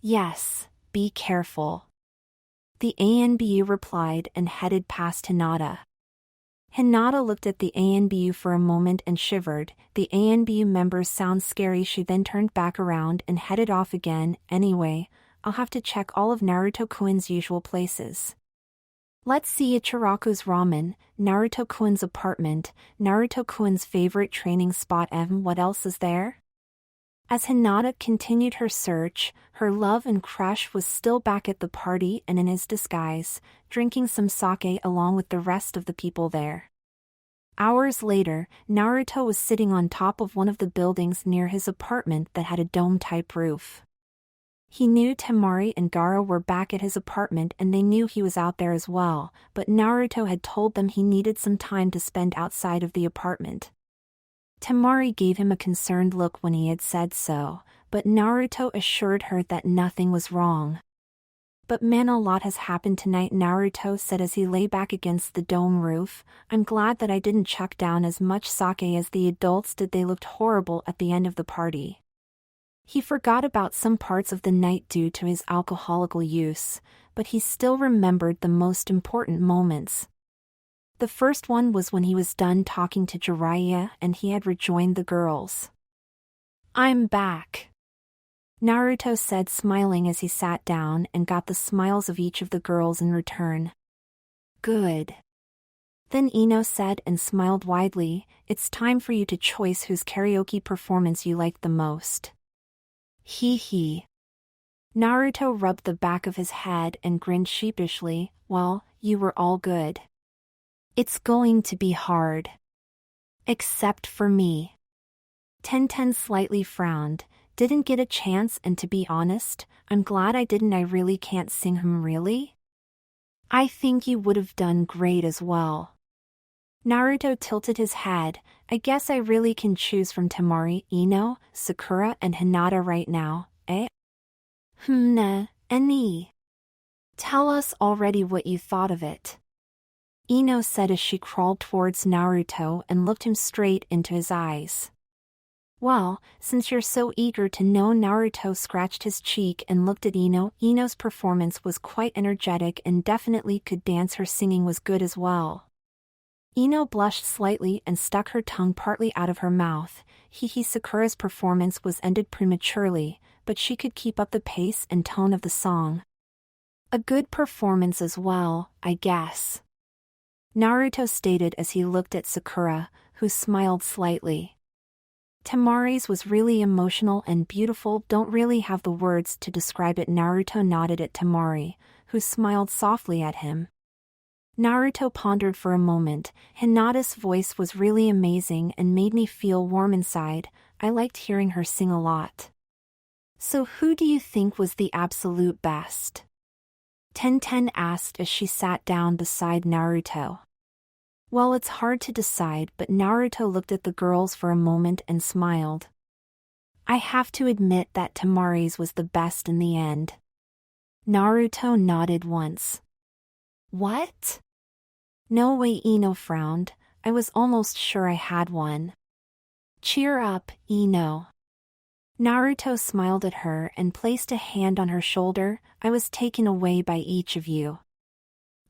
Yes, be careful. The ANBU replied and headed past Hinata. Hinata looked at the ANBU for a moment and shivered. The ANBU members sound scary. She then turned back around and headed off again. Anyway, I'll have to check all of Naruto-kun's usual places. Let's see Ichiraku's ramen, Naruto-kun's apartment, Naruto-kun's favorite training spot. What else is there? As Hinata continued her search, her love and crush was still back at the party and in his disguise, drinking some sake along with the rest of the people there. Hours later, Naruto was sitting on top of one of the buildings near his apartment that had a dome-type roof. He knew Temari and Gaara were back at his apartment and they knew he was out there as well, but Naruto had told them he needed some time to spend outside of the apartment. Temari gave him a concerned look when he had said so, but Naruto assured her that nothing was wrong. But man, a lot has happened tonight, Naruto said as he lay back against the dome roof. I'm glad that I didn't chuck down as much sake as the adults did. They looked horrible at the end of the party. He forgot about some parts of the night due to his alcoholical use, but he still remembered the most important moments. The first one was when he was done talking to Jiraiya and he had rejoined the girls. I'm back, Naruto said, smiling as he sat down and got the smiles of each of the girls in return. Good. Then Ino said and smiled widely, it's time for you to choose whose karaoke performance you liked the most. Hee hee. Naruto rubbed the back of his head and grinned sheepishly. Well, you were all good. It's going to be hard. Except for me. Tenten slightly frowned. Didn't get a chance, and to be honest, I'm glad I didn't. I really can't sing. Really? I think you would have done great as well. Naruto tilted his head. I guess I really can choose from Temari, Ino, Sakura and Hinata right now, eh? Nah, any. Tell us already what you thought of it. Ino said as she crawled towards Naruto and looked him straight into his eyes. Well, since you're so eager to know, Naruto scratched his cheek and looked at Ino. Ino's performance was quite energetic and definitely could dance. Her singing was good as well. Ino blushed slightly and stuck her tongue partly out of her mouth. Sakura's performance was ended prematurely, but she could keep up the pace and tone of the song. A good performance as well, I guess, Naruto stated as he looked at Sakura, who smiled slightly. Temari's was really emotional and beautiful. Don't really have the words to describe it. Naruto nodded at Temari, who smiled softly at him. Naruto pondered for a moment. Hinata's voice was really amazing and made me feel warm inside. I liked hearing her sing a lot. So who do you think was the absolute best? Tenten asked as she sat down beside Naruto. Well, it's hard to decide, but Naruto looked at the girls for a moment and smiled. I have to admit that Temari's was the best in the end. Naruto nodded once. What? No way, Ino frowned. I was almost sure I had one. Cheer up, Ino. Naruto smiled at her and placed a hand on her shoulder. I was taken away by each of you.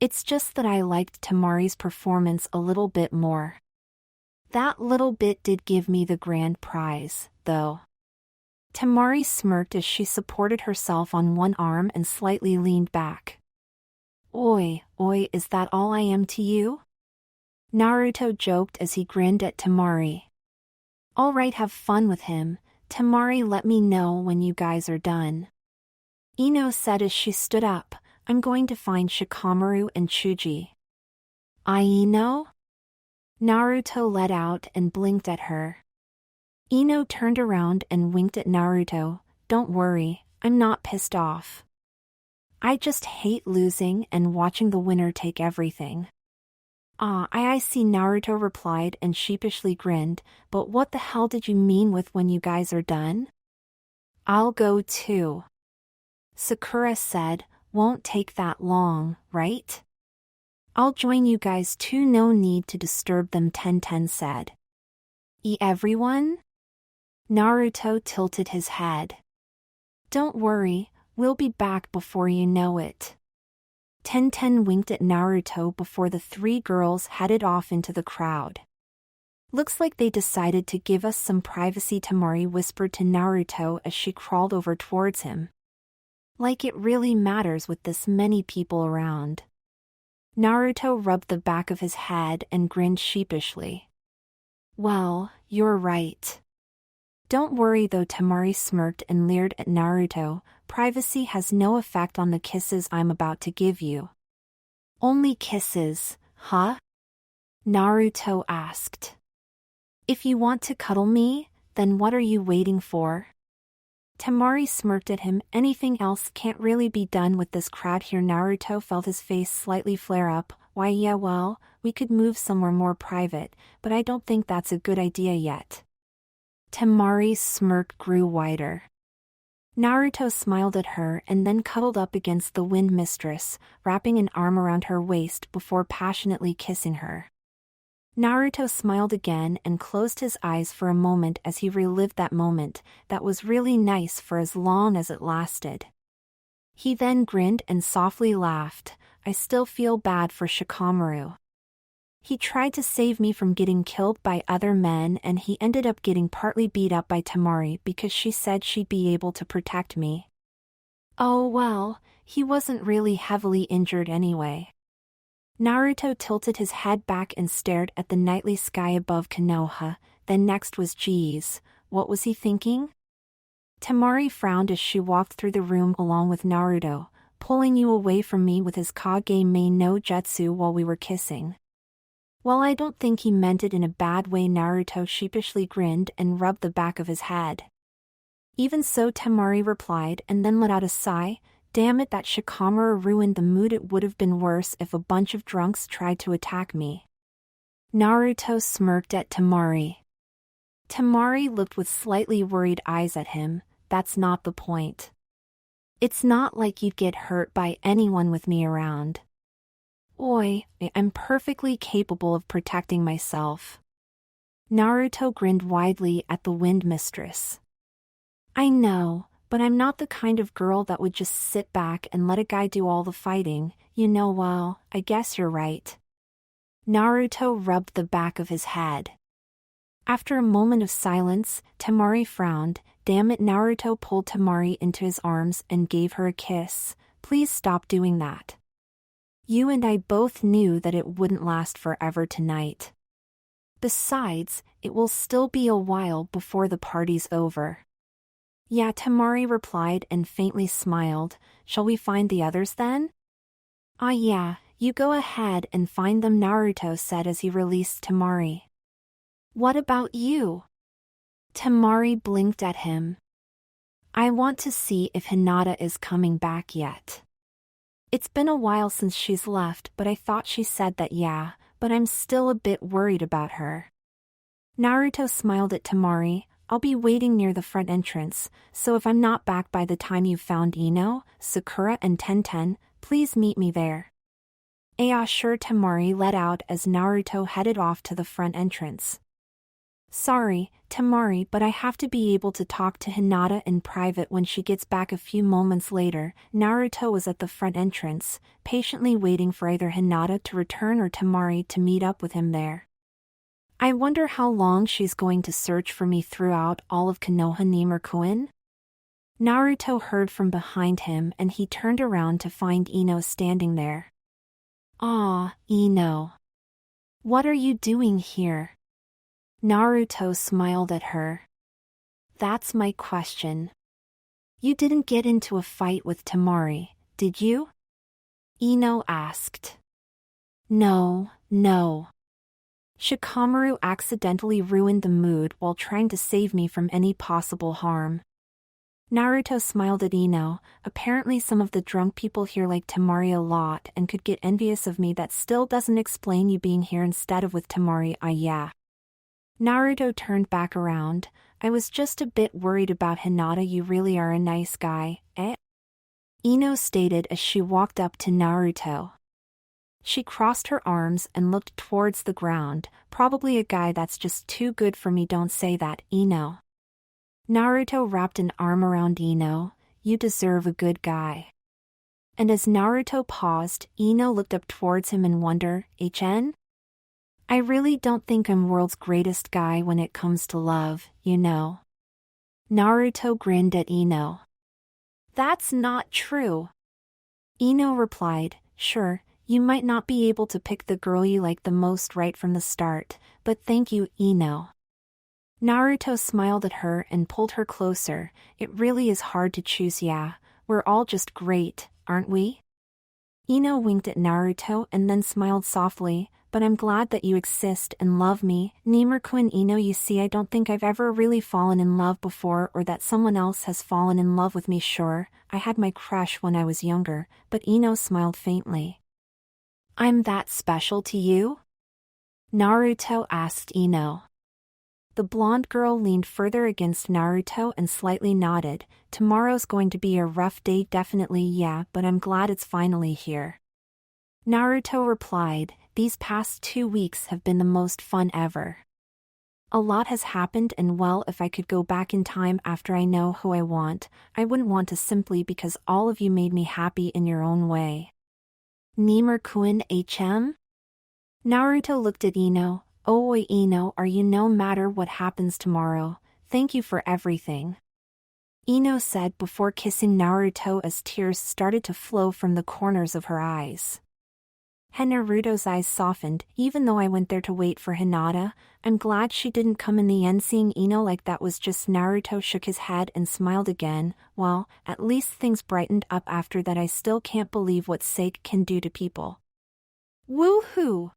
It's just that I liked Temari's performance a little bit more. That little bit did give me the grand prize, though. Temari smirked as she supported herself on one arm and slightly leaned back. Oi, is that all I am to you? Naruto joked as he grinned at Temari. Alright, have fun with him. Temari, let me know when you guys are done. Ino said as she stood up. I'm going to find Shikamaru and Chuji. Ino? Naruto let out and blinked at her. Ino turned around and winked at Naruto. Don't worry, I'm not pissed off. I just hate losing and watching the winner take everything. I see, Naruto replied and sheepishly grinned, but what the hell did you mean with when you guys are done? I'll go too, Sakura said. Won't take that long, right? I'll join you guys too, no need to disturb them, Tenten said. Everyone? Naruto tilted his head. Don't worry, we'll be back before you know it. Tenten winked at Naruto before the three girls headed off into the crowd. Looks like they decided to give us some privacy, Temari whispered to Naruto as she crawled over towards him. Like it really matters with this many people around. Naruto rubbed the back of his head and grinned sheepishly. Well, you're right. Don't worry though, Temari smirked and leered at Naruto. Privacy has no effect on the kisses I'm about to give you. Only kisses, huh? Naruto asked. If you want to cuddle me, then what are you waiting for? Temari smirked at him. Anything else can't really be done with this crowd here. Naruto felt his face slightly flare up. Why yeah, well, we could move somewhere more private, but I don't think that's a good idea yet. Temari's smirk grew wider. Naruto smiled at her and then cuddled up against the wind mistress, wrapping an arm around her waist before passionately kissing her. Naruto smiled again and closed his eyes for a moment as he relived that moment. That was really nice for as long as it lasted. He then grinned and softly laughed. I still feel bad for Shikamaru. He tried to save me from getting killed by other men, and he ended up getting partly beat up by Temari because she said she'd be able to protect me. Oh well, he wasn't really heavily injured anyway. Naruto tilted his head back and stared at the nightly sky above Konoha. Then next was geez, what was he thinking? Temari frowned as she walked through the room along with Naruto, pulling you away from me with his Kage no Jutsu while we were kissing. Well, I don't think he meant it in a bad way. Naruto sheepishly grinned and rubbed the back of his head. Even so, Temari replied and then let out a sigh. Damn it, that Shikamaru ruined the mood. It would have been worse if a bunch of drunks tried to attack me. Naruto smirked at Temari. Temari looked with slightly worried eyes at him. That's not the point. It's not like you'd get hurt by anyone with me around. Oi, I'm perfectly capable of protecting myself. Naruto grinned widely at the wind mistress. I know, but I'm not the kind of girl that would just sit back and let a guy do all the fighting, you know. Well, I guess you're right. Naruto rubbed the back of his head. After a moment of silence, Temari frowned. Damn it, Naruto pulled Temari into his arms and gave her a kiss. Please stop doing that. You and I both knew that it wouldn't last forever tonight. Besides, it will still be a while before the party's over. Yeah, Temari replied and faintly smiled. Shall we find the others then? Ah yeah, you go ahead and find them, Naruto said as he released Temari. What about you? Temari blinked at him. I want to see if Hinata is coming back yet. It's been a while since she's left, but I thought she said that yeah, but I'm still a bit worried about her. Naruto smiled at Temari. I'll be waiting near the front entrance, so if I'm not back by the time you've found Ino, Sakura and Tenten, please meet me there. Ah sure, Temari let out as Naruto headed off to the front entrance. Sorry, Temari, but I have to be able to talk to Hinata in private when she gets back. A few moments later, Naruto was at the front entrance, patiently waiting for either Hinata to return or Temari to meet up with him there. I wonder how long she's going to search for me throughout all of Konoha Nimurkoin? Naruto heard from behind him and he turned around to find Ino standing there. Ah, Ino. What are you doing here? Naruto smiled at her. That's my question. You didn't get into a fight with Temari, did you? Ino asked. No. Shikamaru accidentally ruined the mood while trying to save me from any possible harm. Naruto smiled at Ino. Apparently some of the drunk people here like Temari a lot and could get envious of me. That still doesn't explain you being here instead of with Temari. Yeah. Naruto turned back around. I was just a bit worried about Hinata. You really are a nice guy, eh? Ino stated as she walked up to Naruto. She crossed her arms and looked towards the ground. Probably a guy that's just too good for me. Don't say that, Ino. Naruto wrapped an arm around Ino. You deserve a good guy. And as Naruto paused, Ino looked up towards him in wonder. HN? I really don't think I'm world's greatest guy when it comes to love, you know. Naruto grinned at Ino. That's not true. Ino replied, sure, you might not be able to pick the girl you like the most right from the start, but thank you, Ino. Naruto smiled at her and pulled her closer. It really is hard to choose, yeah. We're all just great, aren't we? Ino winked at Naruto and then smiled softly, but I'm glad that you exist and love me. Nimur-kun Ino, you see, I don't think I've ever really fallen in love before, or that someone else has fallen in love with me. Sure, I had my crush when I was younger, but Ino smiled faintly. I'm that special to you? Naruto asked Ino. The blonde girl leaned further against Naruto and slightly nodded. Tomorrow's going to be a rough day, definitely, yeah, but I'm glad it's finally here. Naruto replied, these past 2 weeks have been the most fun ever. A lot has happened, and well, if I could go back in time after I know who I want, I wouldn't want to, simply because all of you made me happy in your own way. Nimur-kun HM? Naruto looked at Ino. Oh, Ino, are you, no matter what happens tomorrow, thank you for everything. Ino said before kissing Naruto as tears started to flow from the corners of her eyes. Naruto's eyes softened. Even though I went there to wait for Hinata, I'm glad she didn't come in the end. Seeing Ino like that was just. Naruto shook his head and smiled again. Well, at least things brightened up after that. I still can't believe what Sake can do to people. Woohoo!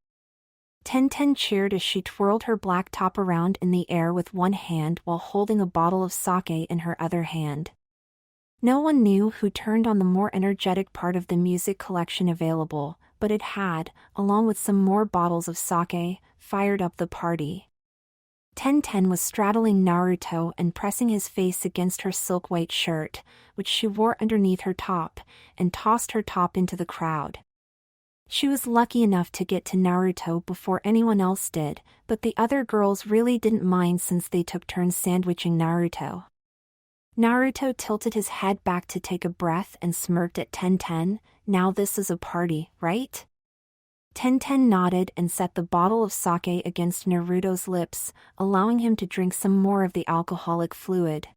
Tenten cheered as she twirled her black top around in the air with one hand while holding a bottle of sake in her other hand. No one knew who turned on the more energetic part of the music collection available, but it had, along with some more bottles of sake, fired up the party. Tenten was straddling Naruto and pressing his face against her silk white shirt, which she wore underneath her top, and tossed her top into the crowd. She was lucky enough to get to Naruto before anyone else did, but the other girls really didn't mind since they took turns sandwiching Naruto. Naruto tilted his head back to take a breath and smirked at Tenten. Now this is a party, right? Tenten nodded and set the bottle of sake against Naruto's lips, allowing him to drink some more of the alcoholic fluid.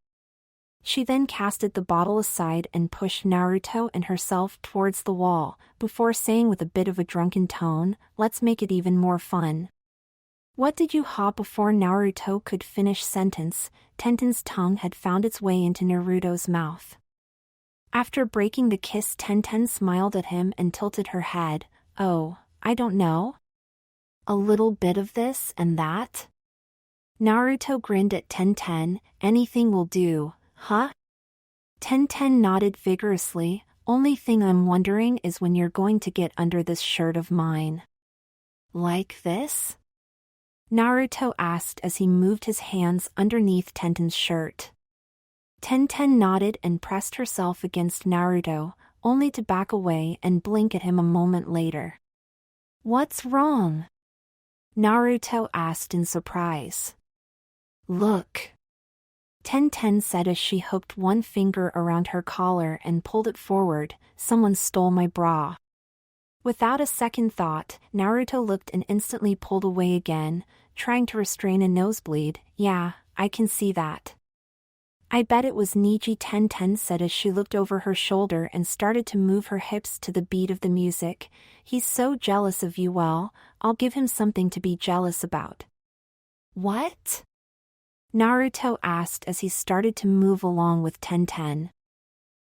She then casted the bottle aside and pushed Naruto and herself towards the wall, before saying with a bit of a drunken tone, let's make it even more fun. What did you ha? Before Naruto could finish sentence, Tenten's tongue had found its way into Naruto's mouth. After breaking the kiss, Tenten smiled at him and tilted her head. Oh, I don't know. A little bit of this and that? Naruto grinned at Tenten. Anything will do. Huh? Tenten nodded vigorously. Only thing I'm wondering is when you're going to get under this shirt of mine. Like this? Naruto asked as he moved his hands underneath Tenten's shirt. Tenten nodded and pressed herself against Naruto, only to back away and blink at him a moment later. What's wrong? Naruto asked in surprise. Look. Tenten said as she hooked one finger around her collar and pulled it forward. Someone stole my bra. Without a second thought, Naruto looked and instantly pulled away again, trying to restrain a nosebleed. Yeah, I can see that. I bet it was Niji, Tenten said as she looked over her shoulder and started to move her hips to the beat of the music. He's so jealous of you. Well, I'll give him something to be jealous about. What? Naruto asked as he started to move along with Tenten.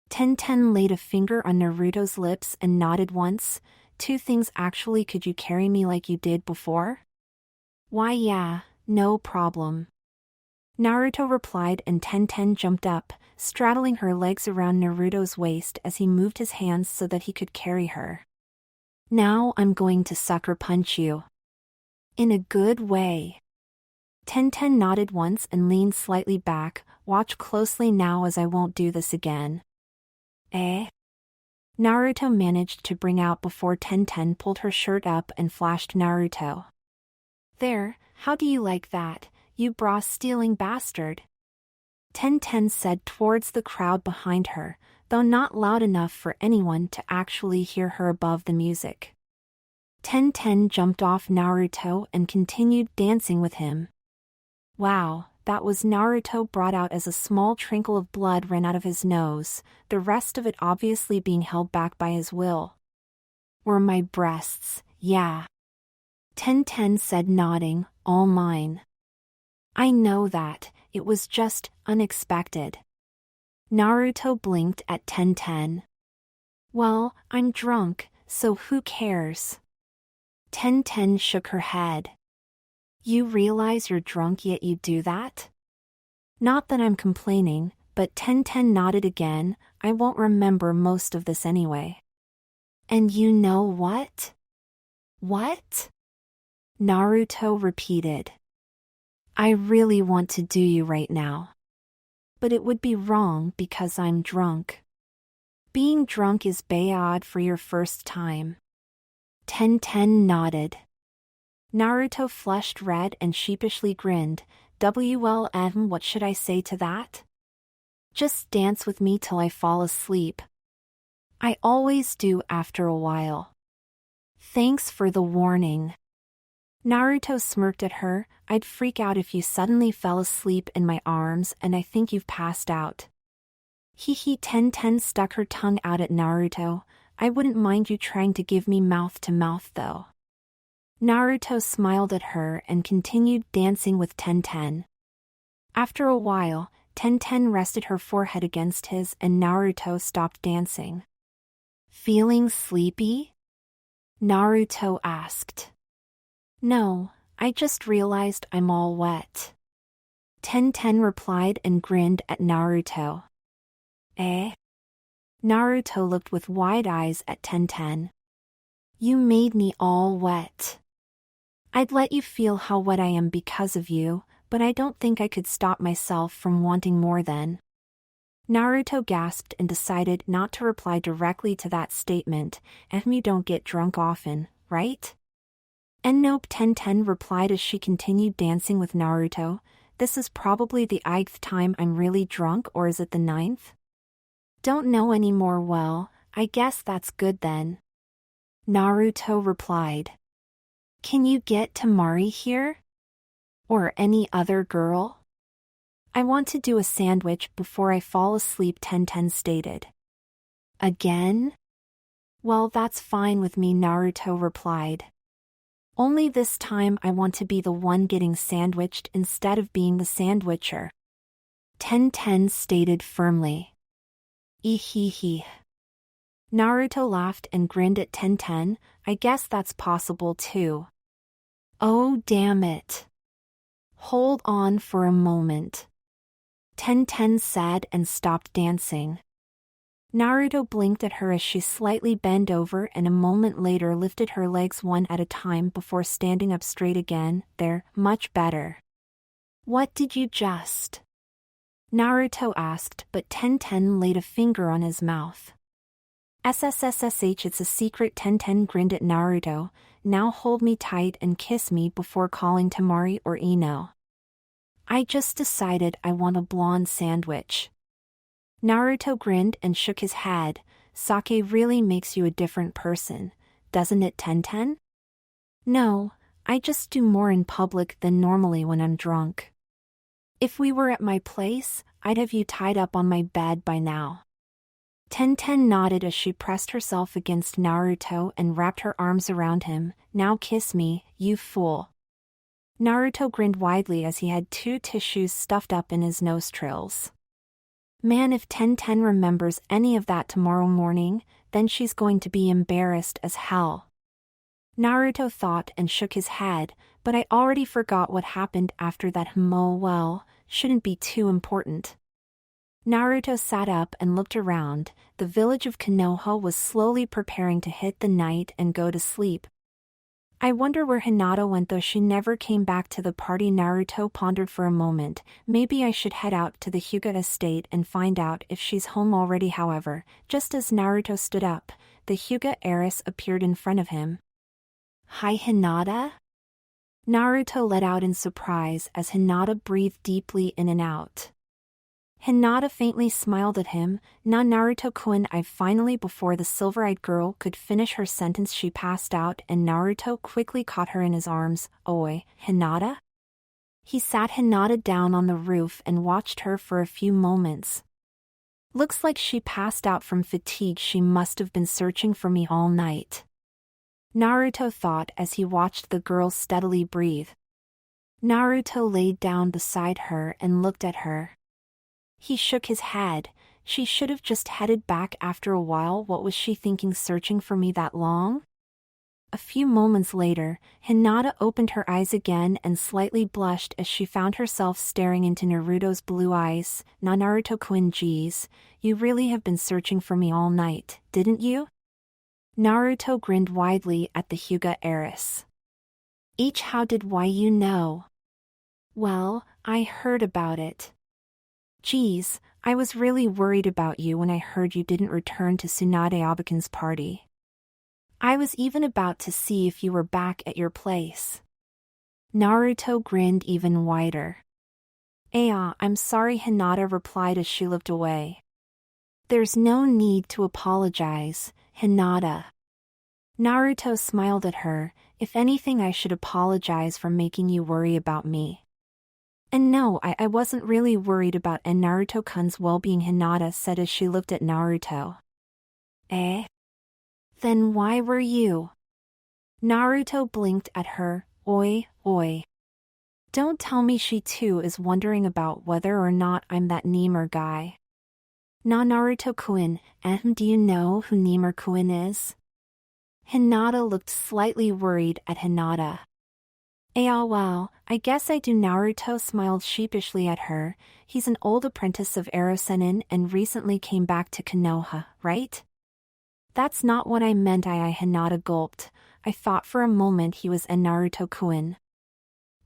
Tenten laid a finger on Naruto's lips and nodded once. Two things actually. Could you carry me like you did before? Why yeah, no problem. Naruto replied and Tenten jumped up, straddling her legs around Naruto's waist as he moved his hands so that he could carry her. Now I'm going to sucker punch you. In a good way. Tenten nodded once and leaned slightly back. Watch closely now as I won't do this again. Eh? Naruto managed to bring out before Tenten pulled her shirt up and flashed Naruto. There, how do you like that, you bra-stealing bastard? Tenten said towards the crowd behind her, though not loud enough for anyone to actually hear her above the music. Tenten jumped off Naruto and continued dancing with him. Wow, that was Naruto brought out as a small trickle of blood ran out of his nose, the rest of it obviously being held back by his will. Were my breasts, yeah. Ten said nodding, all mine. I know that, it was just unexpected. Naruto blinked at Ten. Well, I'm drunk, so who cares? Ten shook her head. You realize you're drunk yet you do that? Not that I'm complaining, but Ten nodded again, I won't remember most of this anyway. And you know what? What? Naruto repeated. I really want to do you right now. But it would be wrong because I'm drunk. Being drunk is bad for your first time. Ten nodded. Naruto flushed red and sheepishly grinned. WLM, what should I say to that? Just dance with me till I fall asleep. I always do after a while. Thanks for the warning. Naruto smirked at her. I'd freak out if you suddenly fell asleep in my arms and I think you've passed out. Ten stuck her tongue out at Naruto. I wouldn't mind you trying to give me mouth to mouth though. Naruto smiled at her and continued dancing with Ten. After a while, Ten rested her forehead against his and Naruto stopped dancing. Feeling sleepy? Naruto asked. No, I just realized I'm all wet. Ten replied and grinned at Naruto. Eh? Naruto looked with wide eyes at Ten. You made me all wet. I'd let you feel how wet I am because of you, but I don't think I could stop myself from wanting more then. Naruto gasped and decided not to reply directly to that statement, you don't get drunk often, right? And nope, Ten replied as she continued dancing with Naruto. This is probably the 8th time I'm really drunk, or is it the 9th? Don't know anymore. Well, I guess that's good then. Naruto replied. Can you get Temari here? Or any other girl? I want to do a sandwich before I fall asleep, Ten stated. Again? Well, that's fine with me, Naruto replied. Only this time I want to be the one getting sandwiched instead of being the sandwicher. Ten stated firmly. Ehehe. Naruto laughed and grinned at Ten. I guess that's possible too. Oh damn it. Hold on for a moment. Ten said and stopped dancing. Naruto blinked at her as she slightly bent over and a moment later lifted her legs one at a time before standing up straight again. There, much better. What did you just? Naruto asked, but Ten laid a finger on his mouth. SSSSH, it's a secret. Ten grinned at Naruto. Now hold me tight and kiss me before calling Temari or Ino. I just decided I want a blonde sandwich. Naruto grinned and shook his head. Sake really makes you a different person, doesn't it, Ten? No, I just do more in public than normally when I'm drunk. If we were at my place, I'd have you tied up on my bed by now. Ten nodded as she pressed herself against Naruto and wrapped her arms around him. Now kiss me, you fool. Naruto grinned widely as he had 2 tissues stuffed up in his nostrils. Man, if Ten remembers any of that tomorrow morning, then she's going to be embarrassed as hell. Naruto thought and shook his head, but I already forgot what happened after that. Well, shouldn't be too important. Naruto sat up and looked around. The village of Konoha was slowly preparing to hit the night and go to sleep. I wonder where Hinata went, though she never came back to the party. Naruto pondered for a moment. Maybe I should head out to the Hyuga estate and find out if she's home already. However, just as Naruto stood up, the Hyuga heiress appeared in front of him. Hi, Hinata? Naruto let out in surprise as Hinata breathed deeply in and out. Hinata faintly smiled at him. Na Naruto-kun, I finally. Before the silver-eyed girl could finish her sentence, she passed out and Naruto quickly caught her in his arms. Oi, Hinata? He sat Hinata down on the roof and watched her for a few moments. Looks like she passed out from fatigue. She must have been searching for me all night, Naruto thought as he watched the girl steadily breathe. Naruto laid down beside her and looked at her. He shook his head. She should have just headed back after a while. What was she thinking, searching for me that long? A few moments later, Hinata opened her eyes again and slightly blushed as she found herself staring into Naruto's blue eyes. Naruto-kun, geez, you really have been searching for me all night, didn't you? Naruto grinned widely at the Hyuga heiress. How did why you know? Well, I heard about it. Geez, I was really worried about you when I heard you didn't return to Tsunade Abakan's party. I was even about to see if you were back at your place. Naruto grinned even wider. I'm sorry, Hinata replied as she looked away. There's no need to apologize, Hinata. Naruto smiled at her. If anything, I should apologize for making you worry about me. And no, I wasn't really worried about Naruto-kun's well-being, Hinata said as she looked at Naruto. Then why were you? Naruto blinked at her. Oi. Don't tell me she too is wondering about whether or not I'm that Lemur guy. Naruto-kun, do you know who Lemur-kun is? Hinata looked slightly worried at Hinata. Well, I guess I do. Naruto smiled sheepishly at her. He's an old apprentice of Erosennin and recently came back to Konoha, right? That's not what I meant. Hinata gulped. I thought for a moment he was Naruto-kun.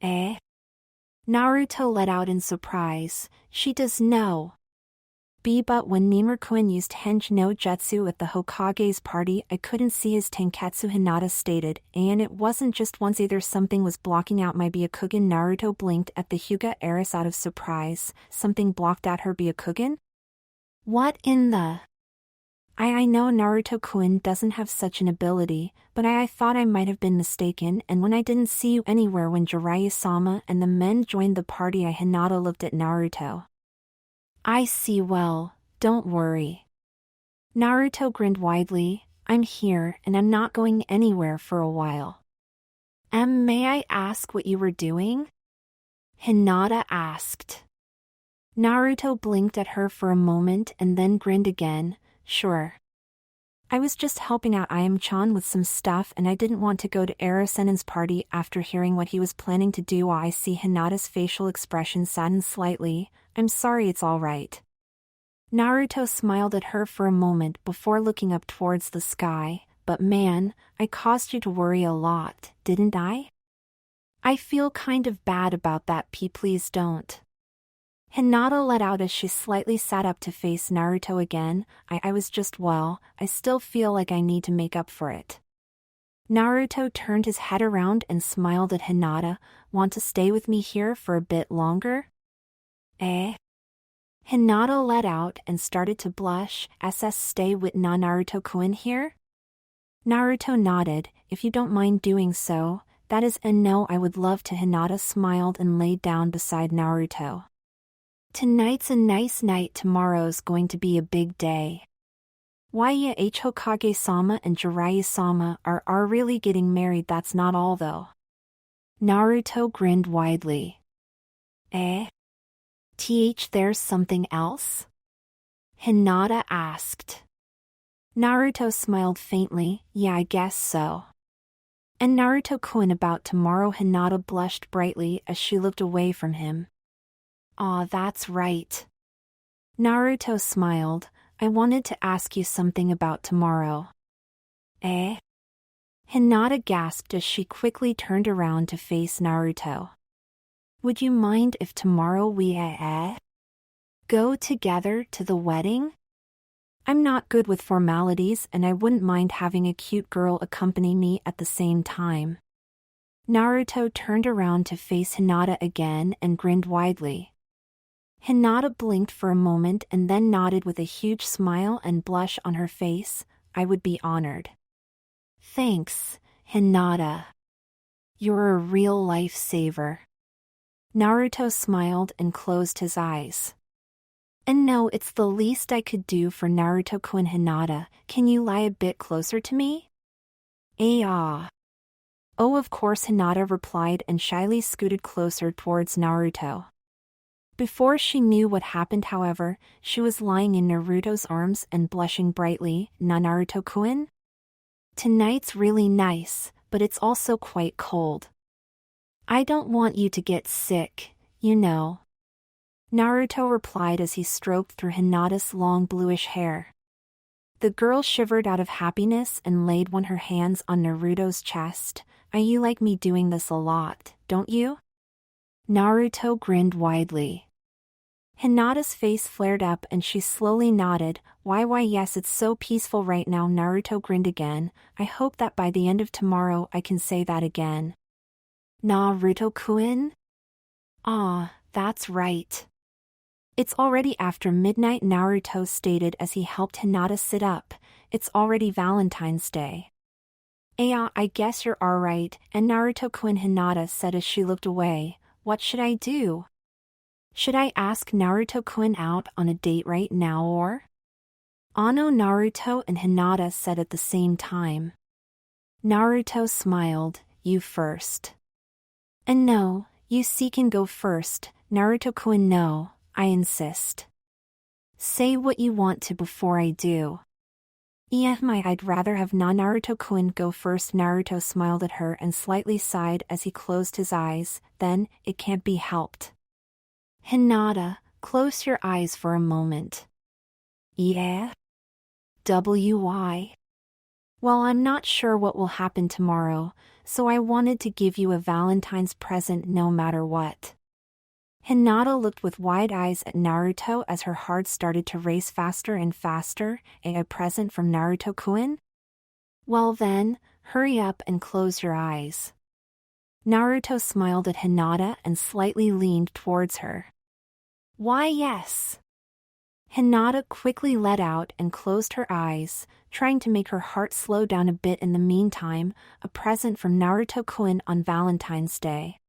Naruto let out in surprise. She does know. But when Lemur-kun used Henge no Jutsu at the Hokage's party, I couldn't see his Tenketsu, Hinata stated, and it wasn't just once either. Something was blocking out my Byakugan. Naruto blinked at the Hyuga heiress out of surprise. Something blocked out her Byakugan? What in the... I know Naruto-kun doesn't have such an ability, but I thought I might have been mistaken, and when I didn't see you anywhere when Jiraiya-sama and the men joined the party, Hinata looked at Naruto. I see. Well, don't worry. Naruto grinned widely. I'm here and I'm not going anywhere for a while. May I ask what you were doing? Hinata asked. Naruto blinked at her for a moment and then grinned again. Sure. I was just helping out Ayame-chan with some stuff and I didn't want to go to Erosennin's party after hearing what he was planning to do. I see. Hinata's facial expression saddened slightly. I'm sorry, it's all right. Naruto smiled at her for a moment before looking up towards the sky. But man, I caused you to worry a lot, didn't I? I feel kind of bad about that. Please don't. Hinata let out as she slightly sat up to face Naruto again. I was just, well, I still feel like I need to make up for it. Naruto turned his head around and smiled at Hinata. Want to stay with me here for a bit longer? Hinata let out and started to blush. Stay with Naruto-kun here? Naruto nodded. If you don't mind doing so, that is, and no, I would love to. Hinata smiled and laid down beside Naruto. Tonight's a nice night. Tomorrow's going to be a big day. Hokage-sama and Jiraiya-sama are really getting married. That's not all though. Naruto grinned widely. There's something else? Hinata asked. Naruto smiled faintly. Yeah, I guess so. And Naruto-kun, about tomorrow? Hinata blushed brightly as she looked away from him. Aw, that's right. Naruto smiled. I wanted to ask you something about tomorrow. Hinata gasped as she quickly turned around to face Naruto. Would you mind if tomorrow we go together to the wedding? I'm not good with formalities and I wouldn't mind having a cute girl accompany me at the same time. Naruto turned around to face Hinata again and grinned widely. Hinata blinked for a moment and then nodded with a huge smile and blush on her face. I would be honored. Thanks, Hinata. You're a real lifesaver. Naruto smiled and closed his eyes. And no, it's the least I could do for Naruto-kun. Hinata, can you lie a bit closer to me? Ah. Oh, of course, Hinata replied and shyly scooted closer towards Naruto. Before she knew what happened, however, she was lying in Naruto's arms and blushing brightly. Naruto-kun? Tonight's really nice, but it's also quite cold. I don't want you to get sick, you know. Naruto replied as he stroked through Hinata's long bluish hair. The girl shivered out of happiness and laid one of her hands on Naruto's chest. You like me doing this a lot, don't you? Naruto grinned widely. Hinata's face flared up and she slowly nodded. Why yes, it's so peaceful right now. Naruto grinned again. I hope that by the end of tomorrow I can say that again. Naruto-kun? Ah, that's right. It's already after midnight, Naruto stated as he helped Hinata sit up. It's already Valentine's Day. I guess you're alright, and Naruto-kun, Hinata said as she looked away. What should I do? Should I ask Naruto-kun out on a date right now or? No, Naruto and Hinata said at the same time. Naruto smiled. You first. And no, you can go first, Naruto-kun. No, I insist. Say what you want to before I do. I'd rather have Naruto-kun go first. Naruto smiled at her and slightly sighed as he closed his eyes. Then, it can't be helped. Hinata, close your eyes for a moment. Yeah? Why? Well, I'm not sure what will happen tomorrow, so I wanted to give you a Valentine's present no matter what. Hinata looked with wide eyes at Naruto as her heart started to race faster and faster. A present from Naruto-kun? Well then, hurry up and close your eyes. Naruto smiled at Hinata and slightly leaned towards her. Why yes. Hinata quickly let out and closed her eyes, trying to make her heart slow down a bit. In the meantime, a present from Naruto-kun on Valentine's Day.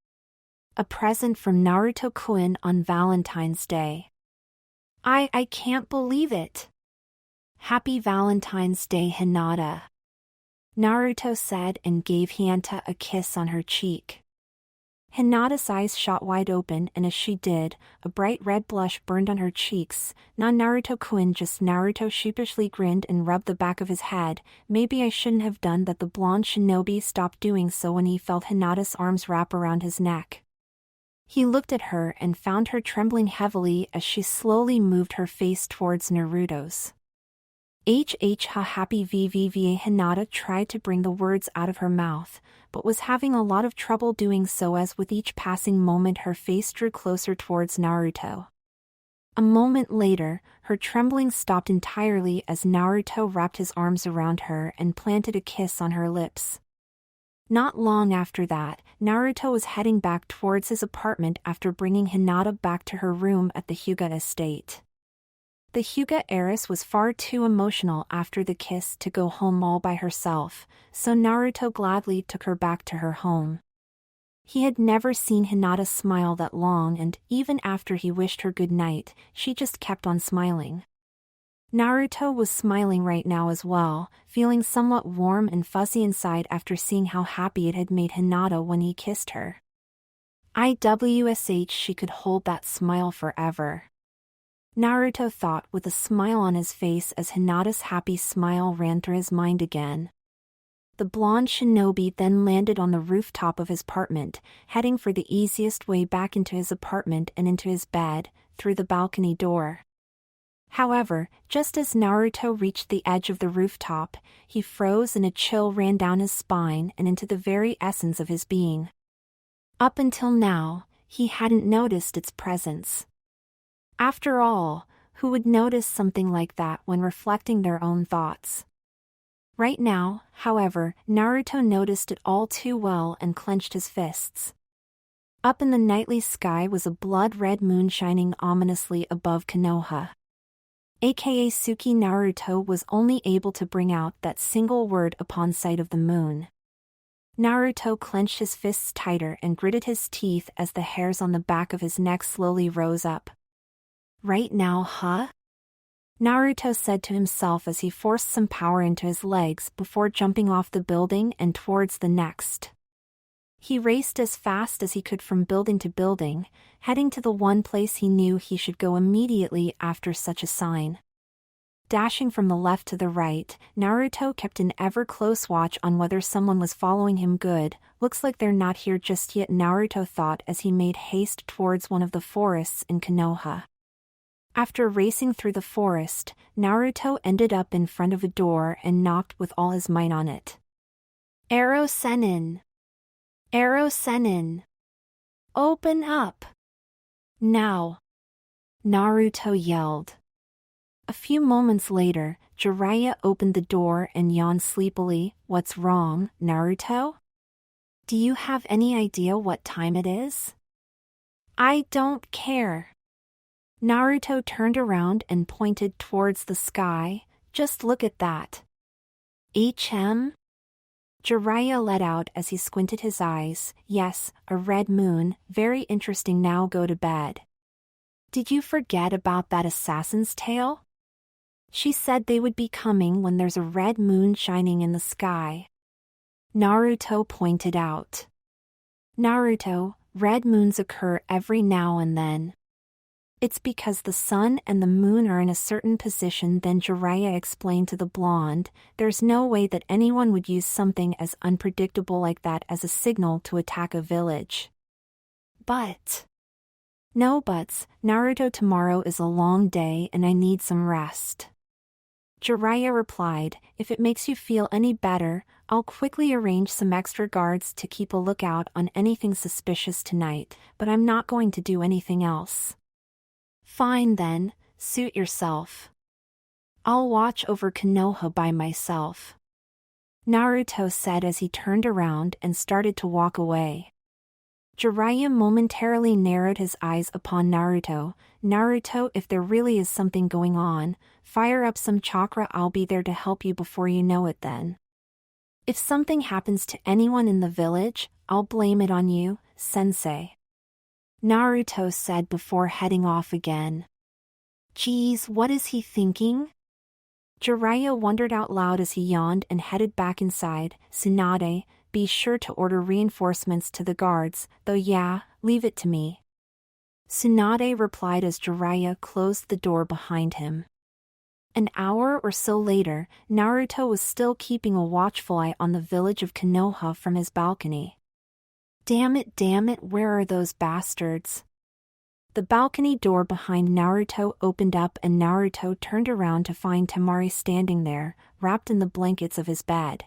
A present from Naruto-kun on Valentine's Day. I can't believe it. Happy Valentine's Day, Hinata. Naruto said and gave Hinata a kiss on her cheek. Hinata's eyes shot wide open, and as she did, a bright red blush burned on her cheeks. Naruto-kun. Just Naruto sheepishly grinned and rubbed the back of his head. Maybe I shouldn't have done that. The blonde shinobi stopped doing so when he felt Hinata's arms wrap around his neck. He looked at her and found her trembling heavily as she slowly moved her face towards Naruto's. Happy VVVA. Hinata tried to bring the words out of her mouth, but was having a lot of trouble doing so as with each passing moment her face drew closer towards Naruto. A moment later, her trembling stopped entirely as Naruto wrapped his arms around her and planted a kiss on her lips. Not long after that, Naruto was heading back towards his apartment after bringing Hinata back to her room at the Hyuga estate. The Hyuga heiress was far too emotional after the kiss to go home all by herself, so Naruto gladly took her back to her home. He had never seen Hinata smile that long, and even after he wished her good night, she just kept on smiling. Naruto was smiling right now as well, feeling somewhat warm and fuzzy inside after seeing how happy it had made Hinata when he kissed her. She could hold that smile forever. Naruto thought with a smile on his face as Hinata's happy smile ran through his mind again. The blonde shinobi then landed on the rooftop of his apartment, heading for the easiest way back into his apartment and into his bed, through the balcony door. However, just as Naruto reached the edge of the rooftop, he froze and a chill ran down his spine and into the very essence of his being. Up until now, he hadn't noticed its presence. After all, who would notice something like that when reflecting their own thoughts? Right now, however, Naruto noticed it all too well and clenched his fists. Up in the nightly sky was a blood-red moon shining ominously above Konoha. aka Suki. Naruto was only able to bring out that single word upon sight of the moon. Naruto clenched his fists tighter and gritted his teeth as the hairs on the back of his neck slowly rose up. Right now, huh? Naruto said to himself as he forced some power into his legs before jumping off the building and towards the next. He raced as fast as he could from building to building, heading to the one place he knew he should go immediately after such a sign. Dashing from the left to the right, Naruto kept an ever-close watch on whether someone was following him. Good, looks like they're not here just yet, Naruto thought as he made haste towards one of the forests in Konoha. After racing through the forest, Naruto ended up in front of a door and knocked with all his might on it. Erosennin! Erosennin! Open up! Now! Naruto yelled. A few moments later, Jiraiya opened the door and yawned sleepily. What's wrong, Naruto? Do you have any idea what time it is? I don't care. Naruto turned around and pointed towards the sky. Just look at that. Jiraiya let out as he squinted his eyes. Yes, a red moon, very interesting. Now go to bed. Did you forget about that assassin's tale? She said they would be coming when there's a red moon shining in the sky. Naruto pointed out. Naruto, red moons occur every now and then. It's because the sun and the moon are in a certain position. Then Jiraiya explained to the blonde, there's no way that anyone would use something as unpredictable like that as a signal to attack a village. But... No buts, Naruto, tomorrow is a long day and I need some rest. Jiraiya replied, if it makes you feel any better, I'll quickly arrange some extra guards to keep a lookout on anything suspicious tonight, but I'm not going to do anything else. Fine then, suit yourself. I'll watch over Konoha by myself. Naruto said as he turned around and started to walk away. Jiraiya momentarily narrowed his eyes upon Naruto. Naruto, if there really is something going on, fire up some chakra. I'll be there to help you before you know it then. If something happens to anyone in the village, I'll blame it on you, sensei. Naruto said before heading off again. Geez, what is he thinking? Jiraiya wondered out loud as he yawned and headed back inside. Tsunade, be sure to order reinforcements to the guards, though yeah, leave it to me. Tsunade replied as Jiraiya closed the door behind him. An hour or so later, Naruto was still keeping a watchful eye on the village of Konoha from his balcony. Damn it, where are those bastards? The balcony door behind Naruto opened up and Naruto turned around to find Temari standing there, wrapped in the blankets of his bed.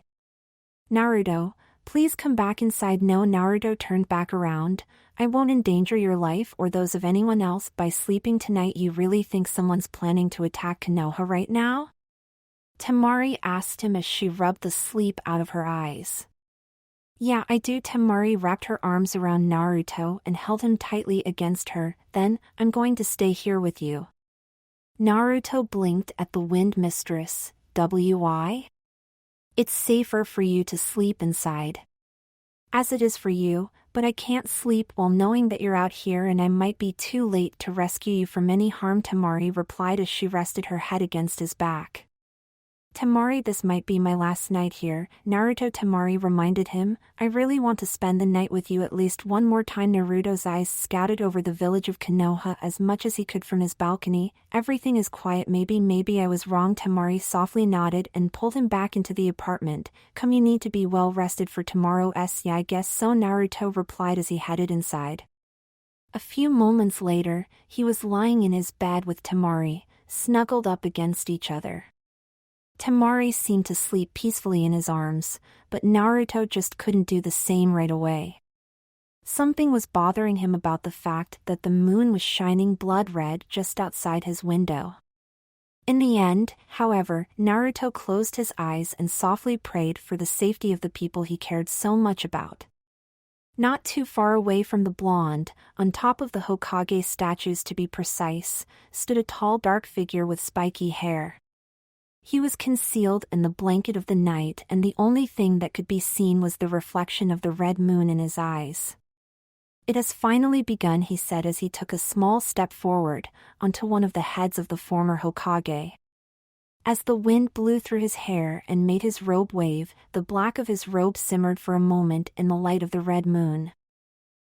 Naruto, please come back inside. No, Naruto turned back around. I won't endanger your life or those of anyone else by sleeping tonight. You really think someone's planning to attack Konoha right now? Temari asked him as she rubbed the sleep out of her eyes. Yeah, I do. Temari wrapped her arms around Naruto and held him tightly against her. Then, I'm going to stay here with you. Naruto blinked at the wind mistress. Why? It's safer for you to sleep inside. As it is for you, but I can't sleep while knowing that you're out here and I might be too late to rescue you from any harm, Temari replied as she rested her head against his back. Temari, this might be my last night here, Naruto. Temari reminded him, I really want to spend the night with you at least one more time. Naruto's eyes scouted over the village of Konoha as much as he could from his balcony. Everything is quiet. Maybe I was wrong. Temari softly nodded and pulled him back into the apartment. Come, you need to be well rested for tomorrow. Yeah, I guess so, Naruto replied as he headed inside. A few moments later, he was lying in his bed with Temari, snuggled up against each other. Temari seemed to sleep peacefully in his arms, but Naruto just couldn't do the same right away. Something was bothering him about the fact that the moon was shining blood red just outside his window. In the end, however, Naruto closed his eyes and softly prayed for the safety of the people he cared so much about. Not too far away from the blonde, on top of the Hokage statues to be precise, stood a tall dark figure with spiky hair. He was concealed in the blanket of the night, and the only thing that could be seen was the reflection of the red moon in his eyes. "It has finally begun," he said as he took a small step forward, onto one of the heads of the former Hokage. As the wind blew through his hair and made his robe wave, the black of his robe simmered for a moment in the light of the red moon.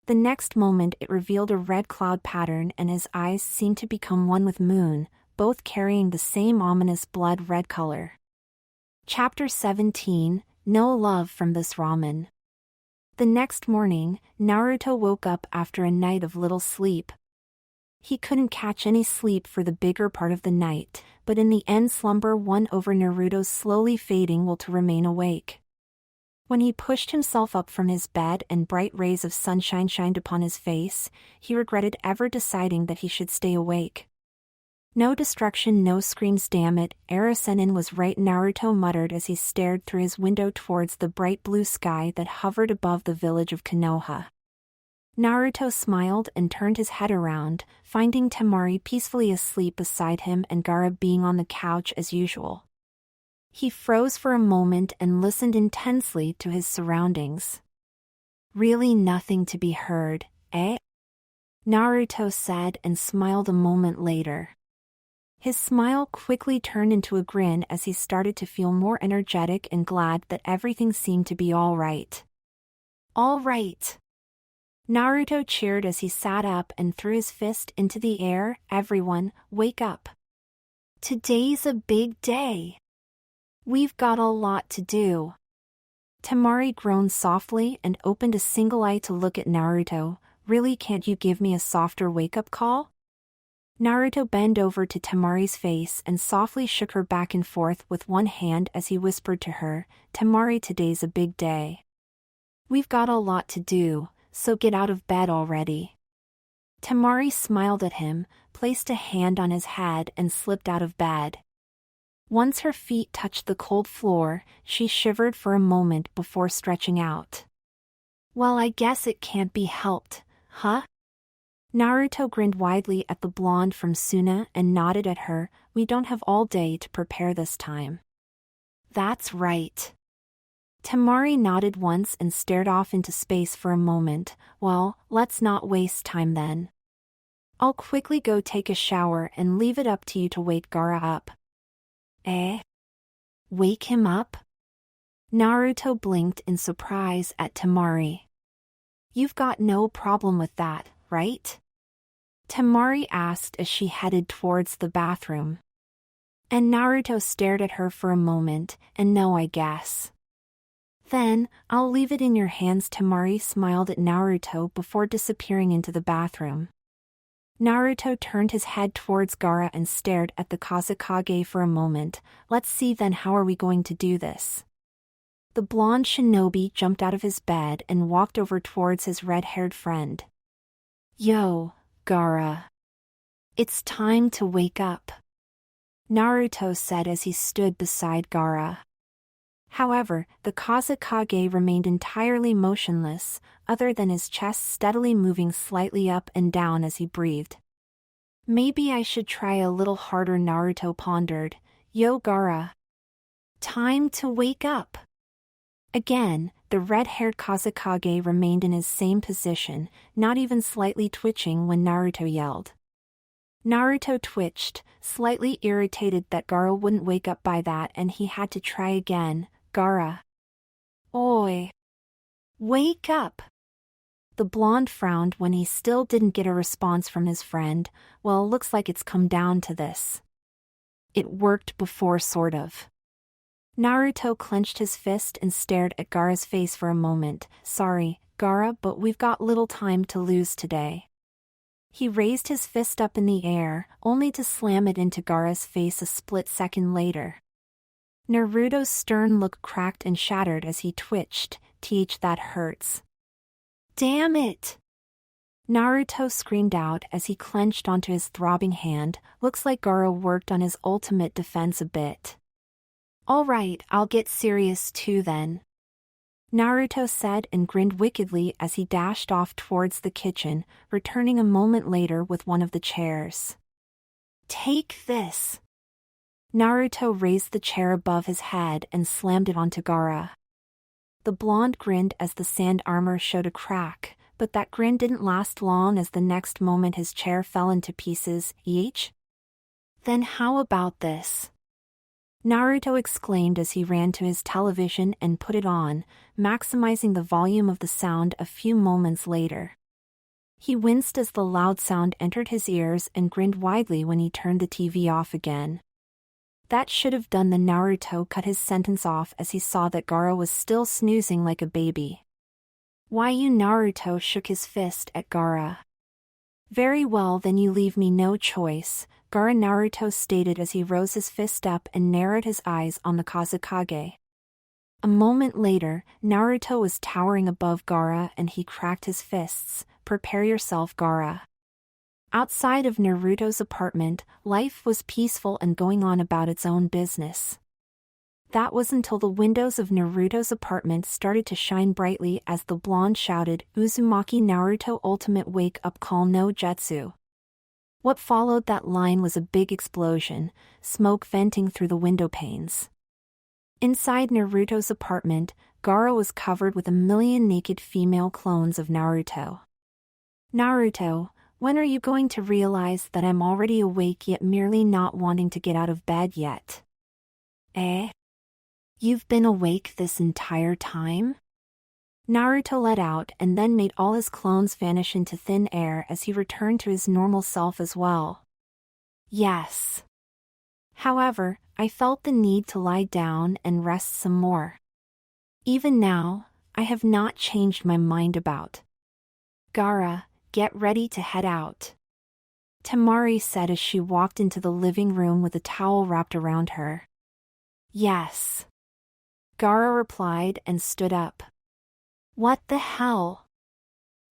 The next moment it revealed a red cloud pattern, and his eyes seemed to become one with moon, both carrying the same ominous blood red color. Chapter 17, No Love from This Ramen. The next morning, Naruto woke up after a night of little sleep. He couldn't catch any sleep for the bigger part of the night, but in the end slumber won over Naruto's slowly fading will to remain awake. When he pushed himself up from his bed and bright rays of sunshine shined upon his face, he regretted ever deciding that he should stay awake. "No destruction, no screams, damn it, Erosennin was right," Naruto muttered as he stared through his window towards the bright blue sky that hovered above the village of Konoha. Naruto smiled and turned his head around, finding Temari peacefully asleep beside him and Gaara being on the couch as usual. He froze for a moment and listened intensely to his surroundings. "Really nothing to be heard, eh?" Naruto said and smiled a moment later. His smile quickly turned into a grin as he started to feel more energetic and glad that everything seemed to be all right. "All right." Naruto cheered as he sat up and threw his fist into the air. "Everyone, wake up. Today's a big day. We've got a lot to do." Temari groaned softly and opened a single eye to look at Naruto. "Really, can't you give me a softer wake-up call?" Naruto bent over to Temari's face and softly shook her back and forth with one hand as he whispered to her, "Temari, today's a big day. We've got a lot to do, so get out of bed already." Temari smiled at him, placed a hand on his head and slipped out of bed. Once her feet touched the cold floor, she shivered for a moment before stretching out. "Well, I guess it can't be helped, huh?" Naruto grinned widely at the blonde from Suna and nodded at her. "We don't have all day to prepare this time." "That's right." Temari nodded once and stared off into space for a moment. "Well, let's not waste time then. I'll quickly go take a shower and leave it up to you to wake Gaara up." "Eh? Wake him up?" Naruto blinked in surprise at Temari. "You've got no problem with that, right?" Temari asked as she headed towards the bathroom. And Naruto stared at her for a moment, "And no, I guess." "Then, I'll leave it in your hands." Temari smiled at Naruto before disappearing into the bathroom. Naruto turned his head towards Gaara and stared at the Kazekage for a moment. "Let's see then, how are we going to do this?" The blonde shinobi jumped out of his bed and walked over towards his red-haired friend. "Yo, Gaara. It's time to wake up," Naruto said as he stood beside Gaara. However, the Kazekage remained entirely motionless, other than his chest steadily moving slightly up and down as he breathed. "Maybe I should try a little harder," Naruto pondered. "Yo, Gaara. Time to wake up." Again, the red-haired Kazekage remained in his same position, not even slightly twitching when Naruto yelled. Naruto twitched, slightly irritated that Gaara wouldn't wake up by that, and he had to try again. "Gaara. Oi. Wake up." The blonde frowned when he still didn't get a response from his friend. "Well, looks like it's come down to this. It worked before, sort of." Naruto clenched his fist and stared at Gaara's face for a moment. "Sorry, Gaara, but we've got little time to lose today." He raised his fist up in the air, only to slam it into Gaara's face a split second later. Naruto's stern look cracked and shattered as he twitched. "Teach, that hurts." "Damn it!" Naruto screamed out as he clenched onto his throbbing hand. Looks like Gaara worked on his ultimate defense a bit. "All right, I'll get serious too then," Naruto said and grinned wickedly as he dashed off towards the kitchen, returning a moment later with one of the chairs. "Take this." Naruto raised the chair above his head and slammed it onto Gaara. The blonde grinned as the sand armor showed a crack, but that grin didn't last long as the next moment his chair fell into pieces. Yeech? Then how about this? Naruto exclaimed as he ran to his television and put it on, maximizing the volume of the sound a few moments later. He winced as the loud sound entered his ears and grinned widely when he turned the TV off again. That should have done. The Naruto cut his sentence off as he saw that Gaara was still snoozing like a baby. Why you? Naruto shook his fist at Gaara. Very well, then you leave me no choice, Gaara, Naruto stated as he rose his fist up and narrowed his eyes on the Kazekage. A moment later, Naruto was towering above Gaara and he cracked his fists. Prepare yourself, Gaara. Outside of Naruto's apartment, life was peaceful and going on about its own business. That was until the windows of Naruto's apartment started to shine brightly as the blonde shouted, "Uzumaki Naruto Ultimate Wake Up Call no Jutsu." What followed that line was a big explosion, smoke venting through the window panes. Inside Naruto's apartment, Gaara was covered with a million naked female clones of Naruto. Naruto, when are you going to realize that I'm already awake yet merely not wanting to get out of bed yet? Eh? You've been awake this entire time? Naruto let out and then made all his clones vanish into thin air as he returned to his normal self as well. Yes. However, I felt the need to lie down and rest some more. Even now, I have not changed my mind about. Gaara, get ready to head out. Temari said as she walked into the living room with a towel wrapped around her. Yes. Gaara replied and stood up. What the hell?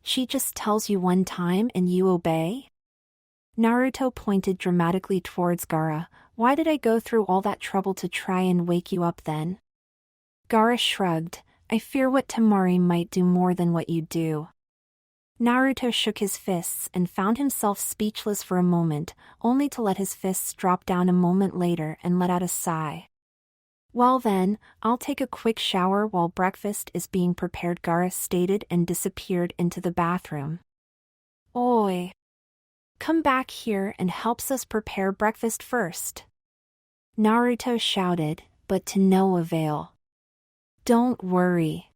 She just tells you one time and you obey? Naruto pointed dramatically towards Gaara. Why did I go through all that trouble to try and wake you up then? Gaara shrugged. I fear what Temari might do more than what you do. Naruto shook his fists and found himself speechless for a moment, only to let his fists drop down a moment later and let out a sigh. Well then, I'll take a quick shower while breakfast is being prepared, Gaara stated and disappeared into the bathroom. Oi! Come back here and helps us prepare breakfast first. Naruto shouted, but to no avail. Don't worry.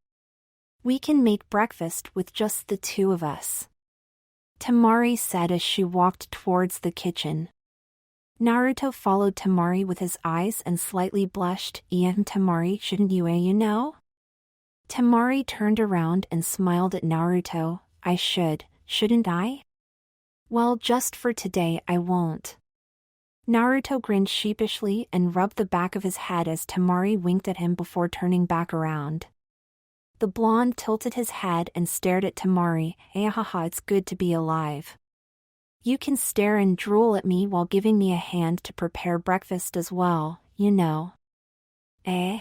We can make breakfast with just the two of us. Temari said as she walked towards the kitchen. Naruto followed Temari with his eyes and slightly blushed. Temari, shouldn't you know? Temari turned around and smiled at Naruto. I should, shouldn't I? Well, just for today I won't. Naruto grinned sheepishly and rubbed the back of his head as Temari winked at him before turning back around. The blonde tilted his head and stared at Temari. Haha, it's good to be alive. You can stare and drool at me while giving me a hand to prepare breakfast as well, you know. Eh?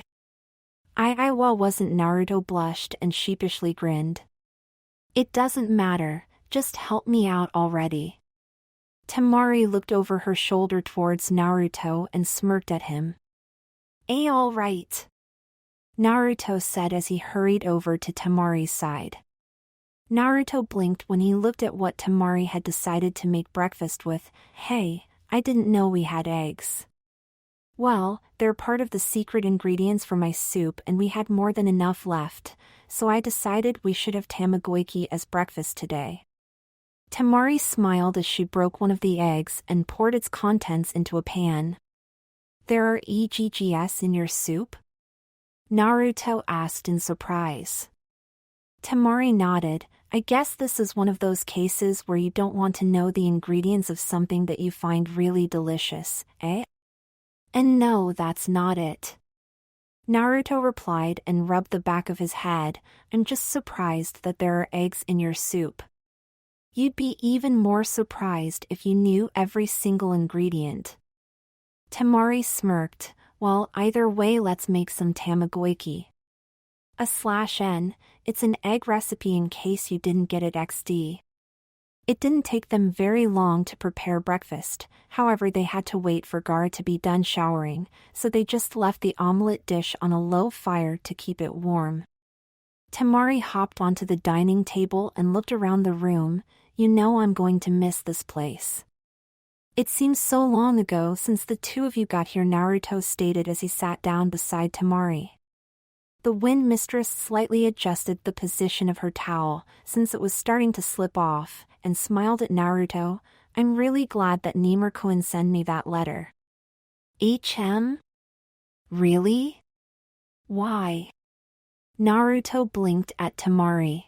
Well, wasn't. Naruto blushed and sheepishly grinned. It doesn't matter, just help me out already. Temari looked over her shoulder towards Naruto and smirked at him. All right. Naruto said as he hurried over to Temari's side. Naruto blinked when he looked at what Temari had decided to make breakfast with. Hey, I didn't know we had eggs. Well, they're part of the secret ingredients for my soup and we had more than enough left, so I decided we should have tamagoyaki as breakfast today. Temari smiled as she broke one of the eggs and poured its contents into a pan. There are eggs in your soup? Naruto asked in surprise. Temari nodded. I guess this is one of those cases where you don't want to know the ingredients of something that you find really delicious, eh? And no, that's not it. Naruto replied and rubbed the back of his head. I'm just surprised that there are eggs in your soup. You'd be even more surprised if you knew every single ingredient. Temari smirked. Well, either way, let's make some tamagoyaki. /n, it's an egg recipe in case you didn't get it XD. It didn't take them very long to prepare breakfast, however they had to wait for Gara to be done showering, so they just left the omelette dish on a low fire to keep it warm. Temari hopped onto the dining table and looked around the room. You know I'm going to miss this place. It seems so long ago since the two of you got here, Naruto stated as he sat down beside Temari. The wind mistress slightly adjusted the position of her towel, since it was starting to slip off, and smiled at Naruto. I'm really glad that Nimur-kun sent me that letter. HM? Really? Why? Naruto blinked at Temari.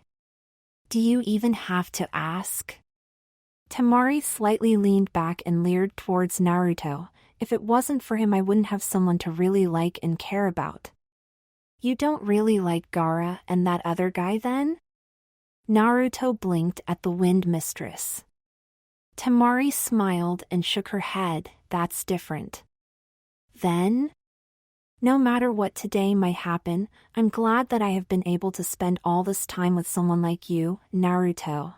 Do you even have to ask? Temari slightly leaned back and leered towards Naruto. If it wasn't for him, I wouldn't have someone to really like and care about. You don't really like Gara and that other guy then? Naruto blinked at the wind mistress. Temari smiled and shook her head. That's different. Then? No matter what today might happen, I'm glad that I have been able to spend all this time with someone like you, Naruto.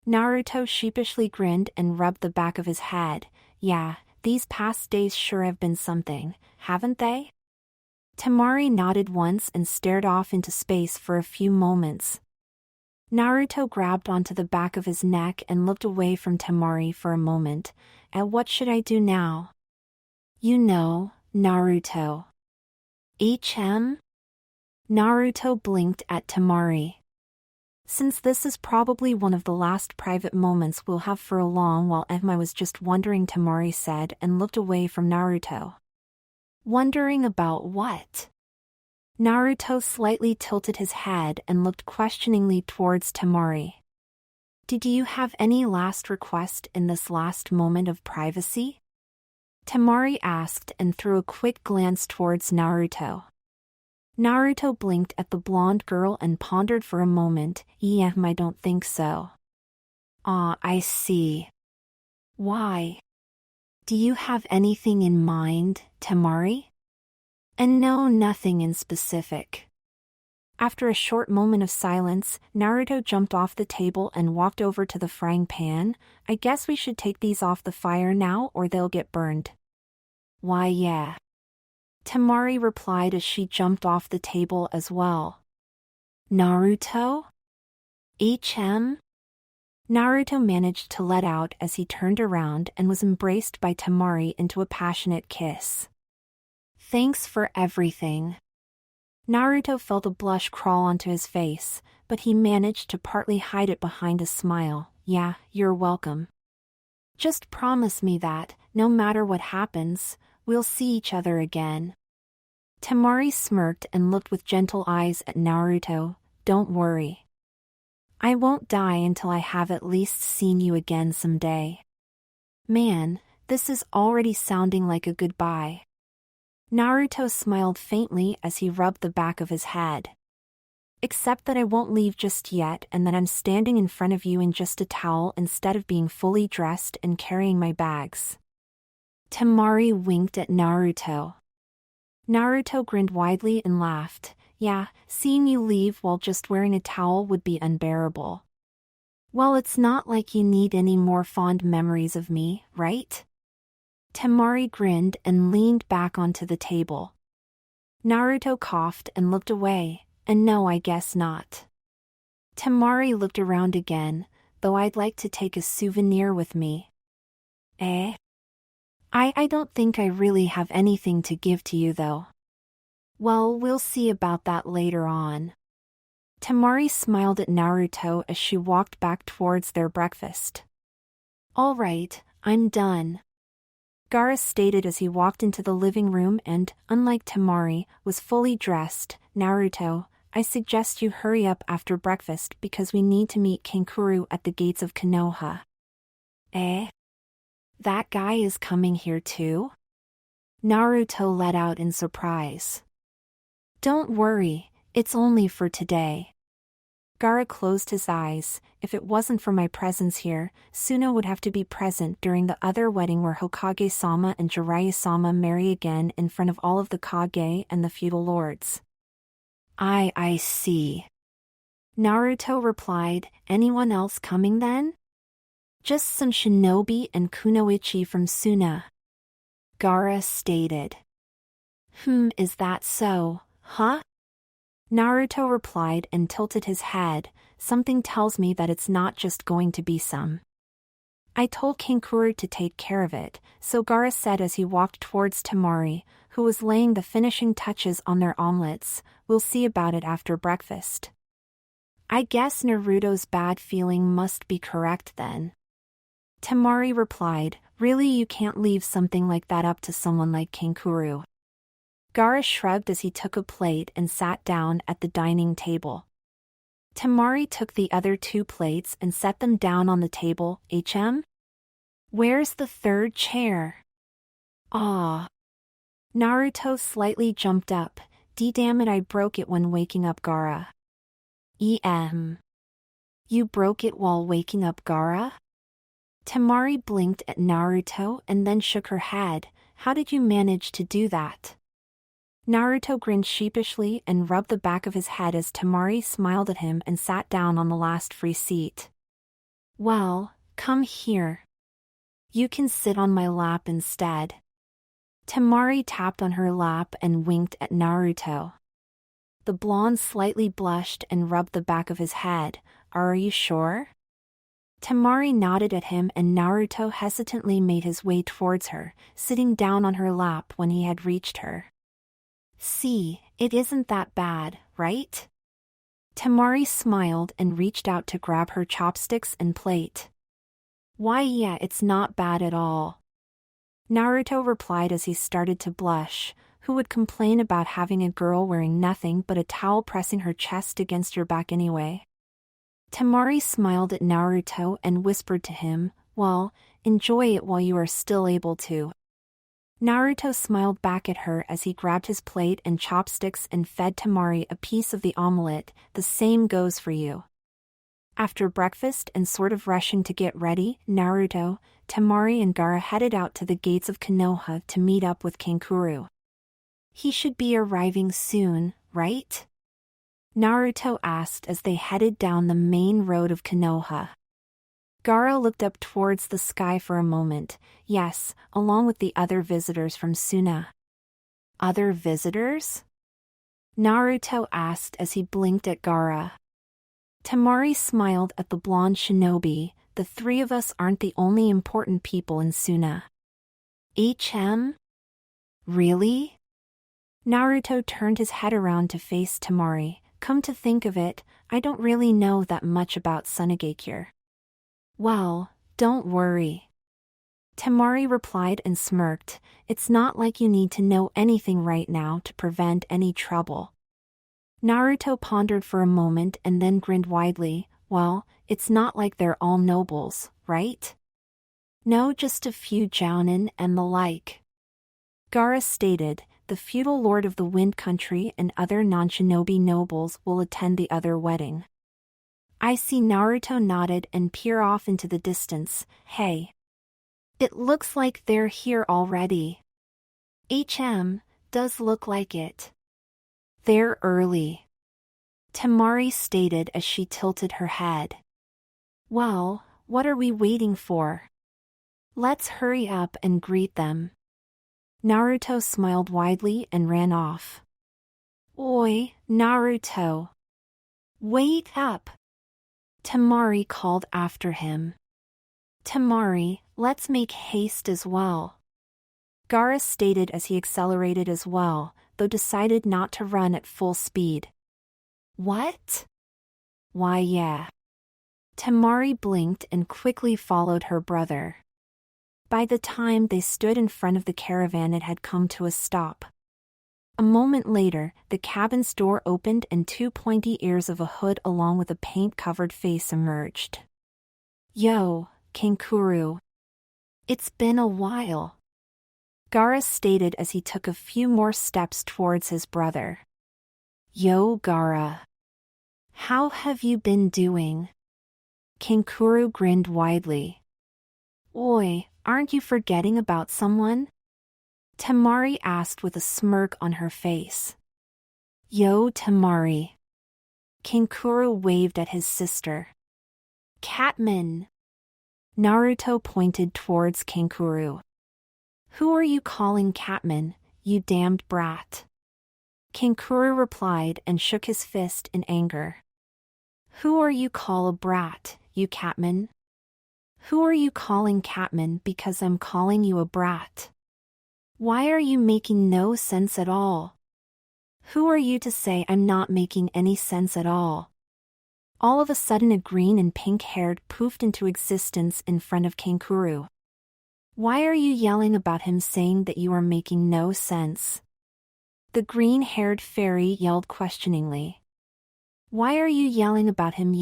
Naruto sheepishly grinned and rubbed the back of his head. Yeah, these past days sure have been something, haven't they? Temari nodded once and stared off into space for a few moments. Naruto grabbed onto the back of his neck and looked away from Temari for a moment. And what should I do now? You know, Naruto. HM? Naruto blinked at Temari. Since this is probably one of the last private moments we'll have for a long while, I was just wondering, Temari said and looked away from Naruto. Wondering about what? Naruto slightly tilted his head and looked questioningly towards Temari. Did you have any last request in this last moment of privacy? Temari asked and threw a quick glance towards Naruto. Naruto blinked at the blonde girl and pondered for a moment. I don't think so. Ah, I see. Why? Do you have anything in mind, Temari? And no, nothing in specific. After a short moment of silence, Naruto jumped off the table and walked over to the frying pan. I guess we should take these off the fire now or they'll get burned. Why, yeah. Temari replied as she jumped off the table as well. Naruto? HM? Naruto managed to let out as he turned around and was embraced by Temari into a passionate kiss. Thanks for everything. Naruto felt a blush crawl onto his face, but he managed to partly hide it behind a smile. Yeah, you're welcome. Just promise me that, no matter what happens, we'll see each other again. Temari smirked and looked with gentle eyes at Naruto. Don't worry. I won't die until I have at least seen you again someday. Man, this is already sounding like a goodbye. Naruto smiled faintly as he rubbed the back of his head. Except that I won't leave just yet and that I'm standing in front of you in just a towel instead of being fully dressed and carrying my bags. Temari winked at Naruto. Naruto grinned widely and laughed. Yeah, seeing you leave while just wearing a towel would be unbearable. Well, it's not like you need any more fond memories of me, right? Temari grinned and leaned back onto the table. Naruto coughed and looked away, and no, I guess not. Temari looked around again, though I'd like to take a souvenir with me. Eh? I don't think I really have anything to give to you though. Well, we'll see about that later on. Temari smiled at Naruto as she walked back towards their breakfast. All right, I'm done. Gara stated as he walked into the living room and, unlike Temari, was fully dressed. Naruto, I suggest you hurry up after breakfast because we need to meet Kankuro at the gates of Konoha. Eh? That guy is coming here too? Naruto let out in surprise. Don't worry, it's only for today. Gara closed his eyes. If it wasn't for my presence here, Suna would have to be present during the other wedding where Hokage-sama and Jiraiya-sama marry again in front of all of the Kage and the feudal lords. I see. Naruto replied, anyone else coming then? Just some shinobi and kunoichi from Suna. Gaara stated. Is that so, huh? Naruto replied and tilted his head. Something tells me that it's not just going to be some. I told Kankuro to take care of it, so Gaara said as he walked towards Temari, who was laying the finishing touches on their omelets. We'll see about it after breakfast. I guess Naruto's bad feeling must be correct then. Temari replied, really, you can't leave something like that up to someone like Kankuro. Gaara shrugged as he took a plate and sat down at the dining table. Temari took the other 2 plates and set them down on the table. Where's the 3rd chair? Ah. Naruto slightly jumped up. Damn it, I broke it when waking up Gaara. You broke it while waking up Gaara? Temari blinked at Naruto and then shook her head. How did you manage to do that? Naruto grinned sheepishly and rubbed the back of his head as Temari smiled at him and sat down on the last free seat. Well, come here. You can sit on my lap instead. Temari tapped on her lap and winked at Naruto. The blonde slightly blushed and rubbed the back of his head. Are you sure? Temari nodded at him and Naruto hesitantly made his way towards her, sitting down on her lap when he had reached her. See, it isn't that bad, right? Temari smiled and reached out to grab her chopsticks and plate. Why, yeah, it's not bad at all. Naruto replied as he started to blush. Who would complain about having a girl wearing nothing but a towel pressing her chest against your back anyway? Temari smiled at Naruto and whispered to him, well, enjoy it while you are still able to. Naruto smiled back at her as he grabbed his plate and chopsticks and fed Temari a piece of the omelette. The same goes for you. After breakfast and sort of rushing to get ready, Naruto, Temari and Gaara headed out to the gates of Konoha to meet up with Kankuro. He should be arriving soon, right? Naruto asked as they headed down the main road of Konoha. Gaara looked up towards the sky for a moment. Yes, along with the other visitors from Suna. Other visitors? Naruto asked as he blinked at Gaara. Temari smiled at the blonde shinobi. The 3 of us aren't the only important people in Suna. Really? Naruto turned his head around to face Temari. Come to think of it, I don't really know that much about Sunagakure. Well, don't worry. Temari replied and smirked. It's not like you need to know anything right now to prevent any trouble. Naruto pondered for a moment and then grinned widely. Well, it's not like they're all nobles, right? No, just a few jounin and the like. Gaara stated, the feudal lord of the Wind Country and other non-shinobi nobles will attend the other wedding. I see. Naruto nodded and peered off into the distance. Hey. It looks like they're here already. Does look like it. They're early. Temari stated as she tilted her head. Well, what are we waiting for? Let's hurry up and greet them. Naruto smiled widely and ran off. Oi, Naruto. Wait up. Temari called after him. Temari, let's make haste as well. Gaara stated as he accelerated as well, though decided not to run at full speed. What? Why, yeah. Temari blinked and quickly followed her brother. By the time they stood in front of the caravan, it had come to a stop. A moment later, the cabin's door opened and 2 pointy ears of a hood along with a paint-covered face emerged. Yo, Kankuro. It's been a while. Gaara stated as he took a few more steps towards his brother. Yo, Gaara. How have you been doing? Kankuro grinned widely. Oi, aren't you forgetting about someone? Temari asked with a smirk on her face. Yo, Temari. Kankuro waved at his sister. Catman. Naruto pointed towards Kankuro. Who are you calling Catman, you damned brat? Kankuro replied and shook his fist in anger. Who are you call a brat, you Catman? Who are you calling Catman because I'm calling you a brat? Why are you making no sense at all? Who are you to say I'm not making any sense at all? All of a sudden a green and pink-haired poofed into existence in front of Kankuro. Why are you yelling about him saying that you are making no sense? The green-haired fairy yelled questioningly. Why are you yelling about him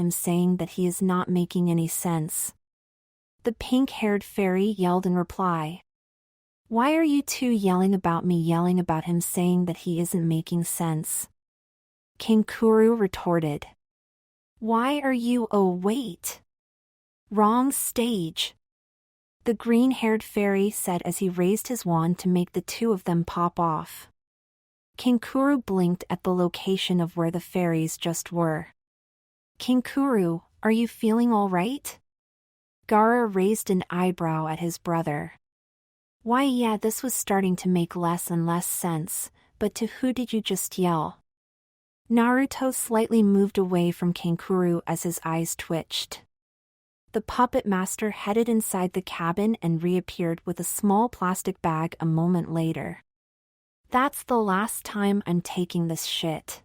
saying that he is not making any sense? The pink-haired fairy yelled in reply. Why are you two yelling about him saying that he isn't making sense? Kankuro retorted. Why are you wait. Wrong stage. The green-haired fairy said as he raised his wand to make the two of them pop off. Kankuro blinked at the location of where the fairies just were. Kankuro, are you feeling all right? Gaara raised an eyebrow at his brother. Why yeah, this was starting to make less and less sense, but to who did you just yell? Naruto slightly moved away from Kankuro as his eyes twitched. The puppet master headed inside the cabin and reappeared with a small plastic bag a moment later. That's the last time I'm taking this shit.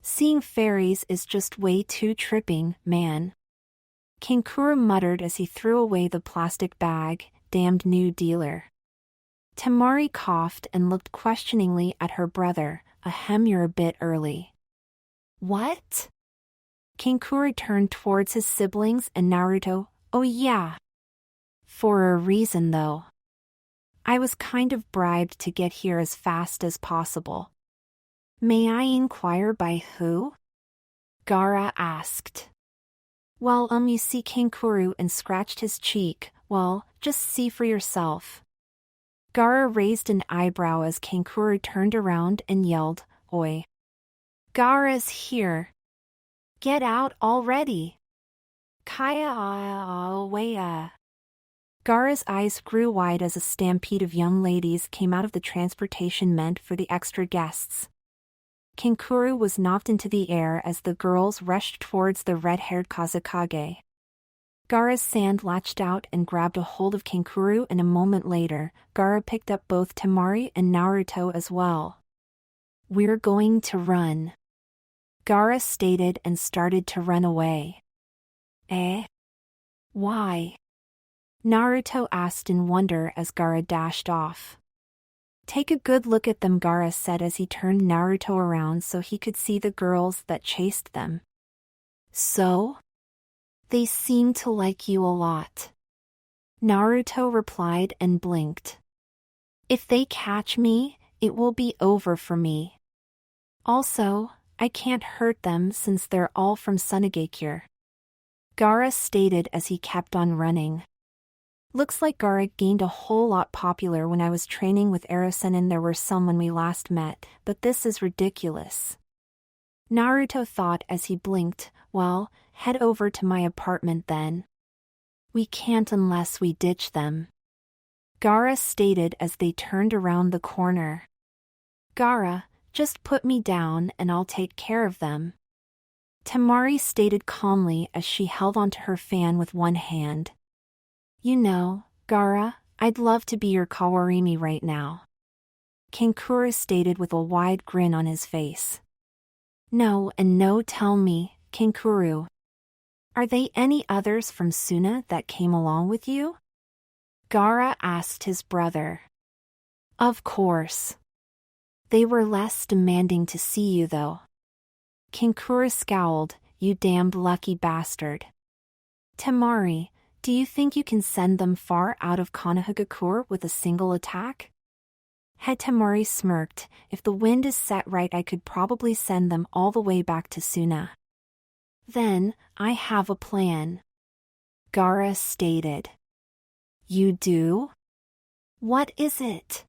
Seeing fairies is just way too tripping, man. Kankuro muttered as he threw away the plastic bag, damned new dealer. Temari coughed and looked questioningly at her brother, ahem, you're a bit early. What? Kankuro turned towards his siblings and Naruto, oh yeah. For a reason though. I was kind of bribed to get here as fast as possible. May I inquire by who? Gaara asked. Well, you see Kankuro and scratched his cheek, well, just see for yourself. Gaara raised an eyebrow as Kankuro turned around and yelled, Oi. Gaara's here. Get out already. Kaya awaya. Gaara's eyes grew wide as a stampede of young ladies came out of the transportation meant for the extra guests. Kankuro was knocked into the air as the girls rushed towards the red-haired Kazekage. Gaara's sand latched out and grabbed a hold of Kankuro, and a moment later, Gaara picked up both Temari and Naruto as well. We're going to run. Gaara stated and started to run away. Eh? Why? Naruto asked in wonder as Gaara dashed off. Take a good look at them, Gaara said as he turned Naruto around so he could see the girls that chased them. So? They seem to like you a lot. Naruto replied and blinked. If they catch me, it will be over for me. Also, I can't hurt them since they're all from Sunagakure. Gaara stated as he kept on running. Looks like Gaara gained a whole lot popular when I was training with Erosennin. There were some when we last met, but this is ridiculous. Naruto thought as he blinked, well, head over to my apartment then. We can't unless we ditch them. Gaara stated as they turned around the corner. Gaara, just put me down and I'll take care of them. Temari stated calmly as she held onto her fan with one hand. You know, Gaara, I'd love to be your Kawarimi right now. Kankuro stated with a wide grin on his face. No and no, tell me, Kankuro. Are they any others from Suna that came along with you? Gaara asked his brother. Of course. They were less demanding to see you though. Kankuro scowled, you damned lucky bastard. Temari, do you think you can send them far out of Konohagakure with a single attack? Head Temari smirked, if the wind is set right I could probably send them all the way back to Suna. Then, I have a plan. Gaara stated. You do? What is it?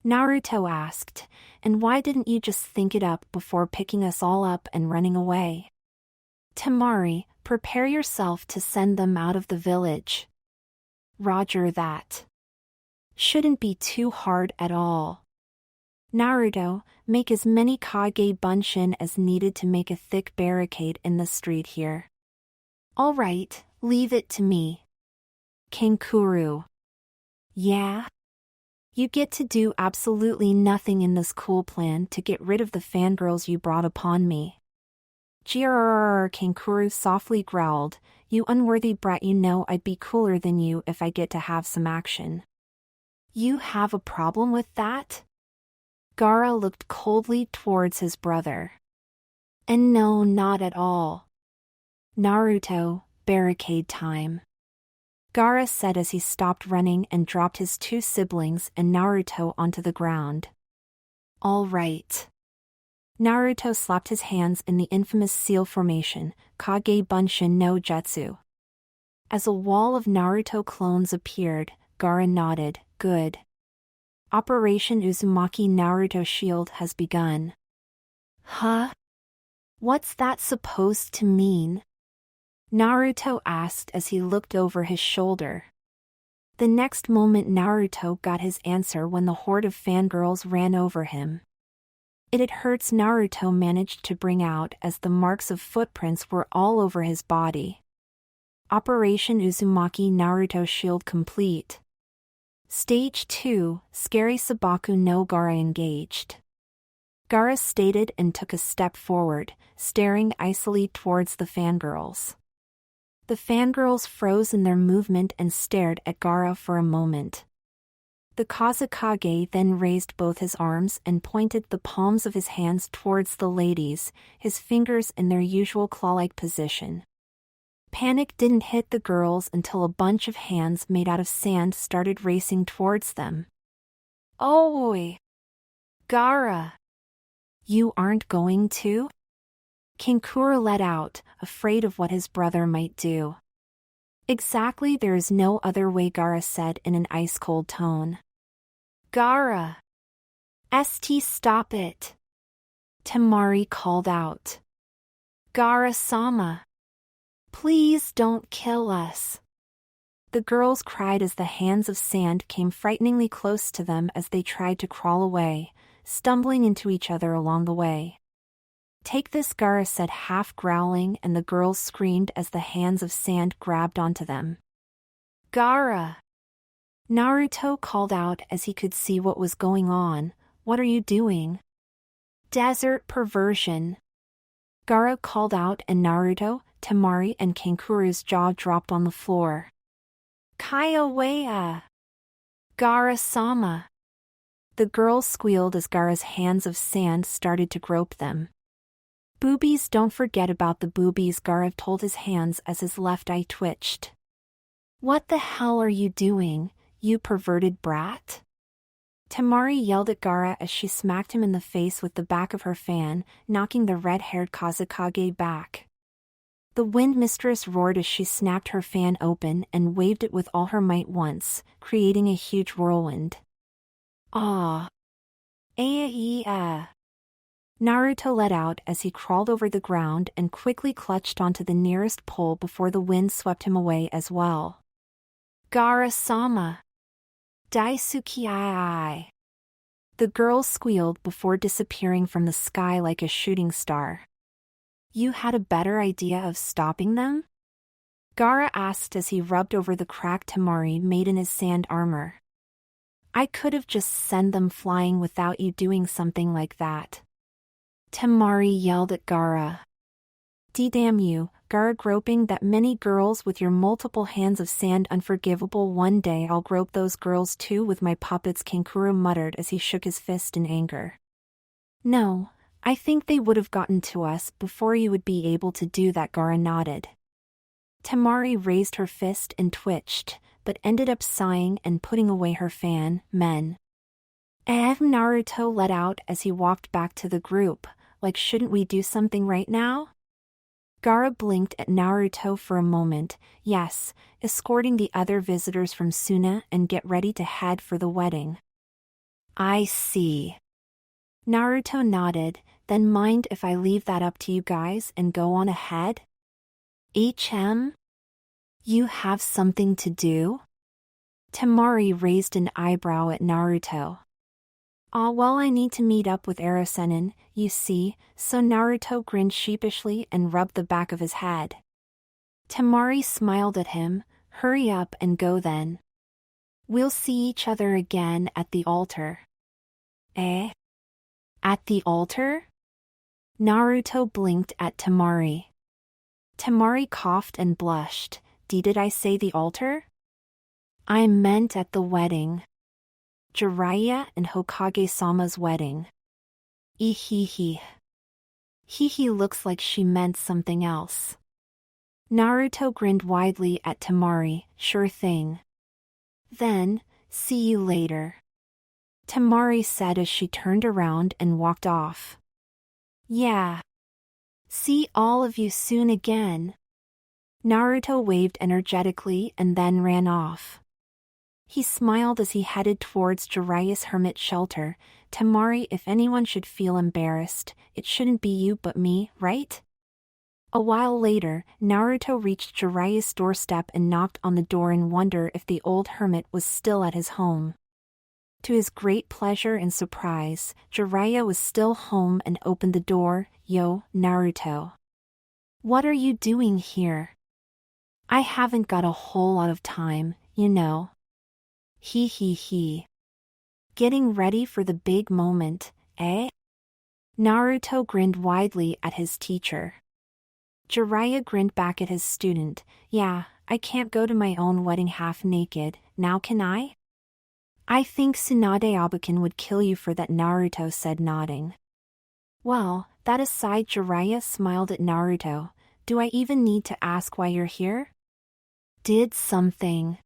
Naruto asked, and why didn't you just think it up before picking us all up and running away? Temari, prepare yourself to send them out of the village. Roger that. Shouldn't be too hard at all. Naruto, make as many Kage Bunshin as needed to make a thick barricade in the street here. All right, leave it to me. Kankuro. Yeah? You get to do absolutely nothing in this cool plan to get rid of the fangirls you brought upon me. Grrrr, Kankuro softly growled, you unworthy brat, you know I'd be cooler than you if I get to have some action. You have a problem with that? Gaara looked coldly towards his brother. And no, not at all. Naruto, barricade time. Gaara said as he stopped running and dropped his two siblings and Naruto onto the ground. All right. Naruto slapped his hands in the infamous seal formation, Kage Bunshin no Jutsu. As a wall of Naruto clones appeared, Gaara nodded, good. Operation Uzumaki Naruto Shield has begun. Huh? What's that supposed to mean? Naruto asked as he looked over his shoulder. The next moment Naruto got his answer when the horde of fangirls ran over him. It hurts Naruto managed to bring out as the marks of footprints were all over his body. Operation Uzumaki Naruto Shield complete. Stage 2, Scary Sabaku no Gaara engaged. Gaara stated and took a step forward, staring icily towards the fangirls. The fangirls froze in their movement and stared at Gaara for a moment. The Kazekage then raised both his arms and pointed the palms of his hands towards the ladies, his fingers in their usual claw-like position. Panic didn't hit the girls until a bunch of hands made out of sand started racing towards them. Oi! Gaara! You aren't going to? Kankuro let out, afraid of what his brother might do. Exactly, there is no other way, Gaara said in an ice-cold tone. Gaara! Stop it! Temari called out. Gaara-sama! Please don't kill us. The girls cried as the hands of sand came frighteningly close to them as they tried to crawl away, stumbling into each other along the way. Take this, Gaara said, half growling, and the girls screamed as the hands of sand grabbed onto them. Gaara! Naruto called out as he could see what was going on. What are you doing? Desert perversion. Gaara called out and Naruto, Temari and Kankuro's jaw dropped on the floor. Kaiowea! Gaara-sama! The girls squealed as Gaara's hands of sand started to grope them. Boobies, don't forget about the boobies, Gaara told his hands as his left eye twitched. What the hell are you doing, you perverted brat? Temari yelled at Gaara as she smacked him in the face with the back of her fan, knocking the red-haired Kazekage back. The Wind Mistress roared as she snapped her fan open and waved it with all her might once, creating a huge whirlwind. Ah! Naruto let out as he crawled over the ground and quickly clutched onto the nearest pole before the wind swept him away as well. Gaara-sama! Daisuki-ai! The girls squealed before disappearing from the sky like a shooting star. You had a better idea of stopping them? Gaara asked as he rubbed over the crack Temari made in his sand armor. I could have just sent them flying without you doing something like that. Temari yelled at Gaara. D-damn you, Gaara, groping that many girls with your multiple hands of sand, unforgivable. One day I'll grope those girls too with my puppets, Kankuro muttered as he shook his fist in anger. No, I think they would have gotten to us before you would be able to do that, Gaara nodded. Temari raised her fist and twitched, but ended up sighing and putting away her fan. Men. Naruto let out as he walked back to the group, like, shouldn't we do something right now? Gaara blinked at Naruto for a moment. Yes, escorting the other visitors from Suna and get ready to head for the wedding. I see. Naruto nodded, then mind if I leave that up to you guys and go on ahead? HM? You have something to do? Temari raised an eyebrow at Naruto. Well, I need to meet up with Erosennin, you see, so Naruto grinned sheepishly and rubbed the back of his head. Temari smiled at him. Hurry up and go then. We'll see each other again at the altar. Eh? At the altar? Naruto blinked at Temari. Temari coughed and blushed. Did I say the altar? I meant at the wedding. Jiraiya and Hokage-sama's wedding. Ehehe. Hehe, looks like she meant something else. Naruto grinned widely at Temari. Sure thing. Then, see you later. Temari said as she turned around and walked off. Yeah. See all of you soon again. Naruto waved energetically and then ran off. He smiled as he headed towards Jiraiya's hermit shelter. Temari, if anyone should feel embarrassed, it shouldn't be you but me, right? A while later, Naruto reached Jiraiya's doorstep and knocked on the door in wonder if the old hermit was still at his home. To his great pleasure and surprise, Jiraiya was still home and opened the door. Yo, Naruto. What are you doing here? I haven't got a whole lot of time, you know. He. Getting ready for the big moment, eh? Naruto grinned widely at his teacher. Jiraiya grinned back at his student. Yeah, I can't go to my own wedding half naked, now can I? I think Tsunade Abakin would kill you for that, Naruto said, nodding. Well, that aside, Jiraiya smiled at Naruto. Do I even need to ask why you're here? Did something.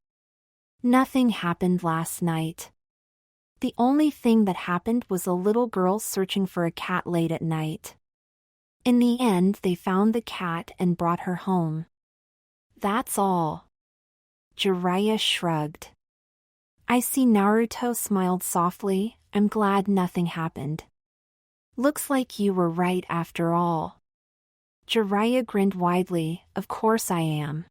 Nothing happened last night. The only thing that happened was a little girl searching for a cat late at night. In the end, they found the cat and brought her home. That's all. Jiraiya shrugged. I see. Naruto smiled softly. I'm glad nothing happened. Looks like you were right after all. Jiraiya grinned widely. Of course I am.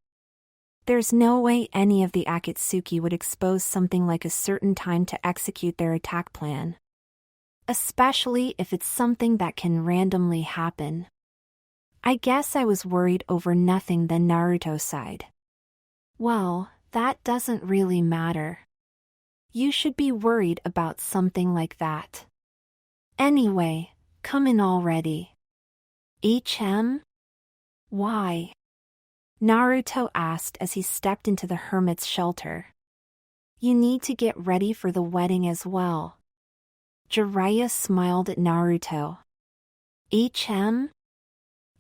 There's no way any of the Akatsuki would expose something like a certain time to execute their attack plan. Especially if it's something that can randomly happen. I guess I was worried over nothing then, Naruto sighed. Well, that doesn't really matter. You should be worried about something like that. Anyway, come in already. HM? Why? Naruto asked as he stepped into the hermit's shelter. You need to get ready for the wedding as well. Jiraiya smiled at Naruto. HM?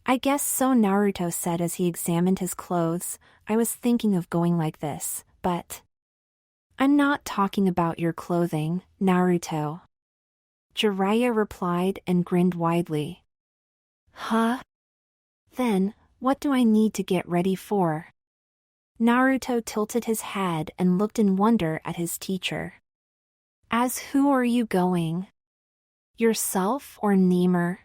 I guess so, Naruto said as he examined his clothes. I was thinking of going like this, but... I'm not talking about your clothing, Naruto. Jiraiya replied and grinned widely. Huh? Then, what do I need to get ready for? Naruto tilted his head and looked in wonder at his teacher. As who are you going? Yourself or Ymir?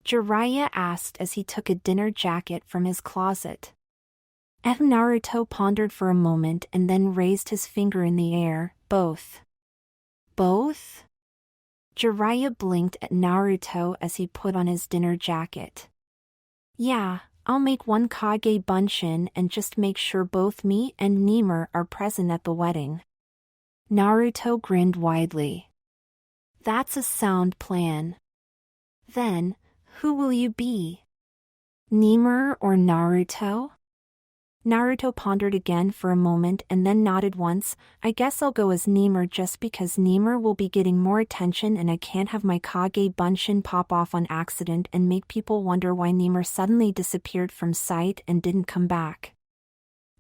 Jiraiya asked as he took a dinner jacket from his closet. Naruto pondered for a moment and then raised his finger in the air. Both. Both? Jiraiya blinked at Naruto as he put on his dinner jacket. Yeah, I'll make one Kage Bunshin and just make sure both me and Ymir are present at the wedding. Naruto grinned widely. That's a sound plan. Then, who will you be? Ymir or Naruto? Naruto pondered again for a moment and then nodded once. I guess I'll go as Ymir just because Ymir will be getting more attention and I can't have my Kage Bunshin pop off on accident and make people wonder why Ymir suddenly disappeared from sight and didn't come back.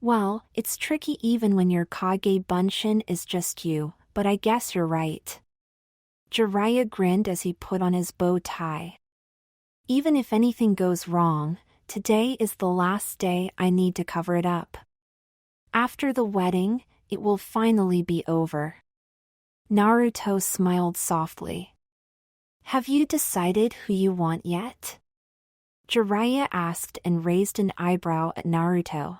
Well, it's tricky even when your Kage Bunshin is just you, but I guess you're right. Jiraiya grinned as he put on his bow tie. Even if anything goes wrong, today is the last day I need to cover it up. After the wedding, it will finally be over. Naruto smiled softly. Have you decided who you want yet? Jiraiya asked and raised an eyebrow at Naruto.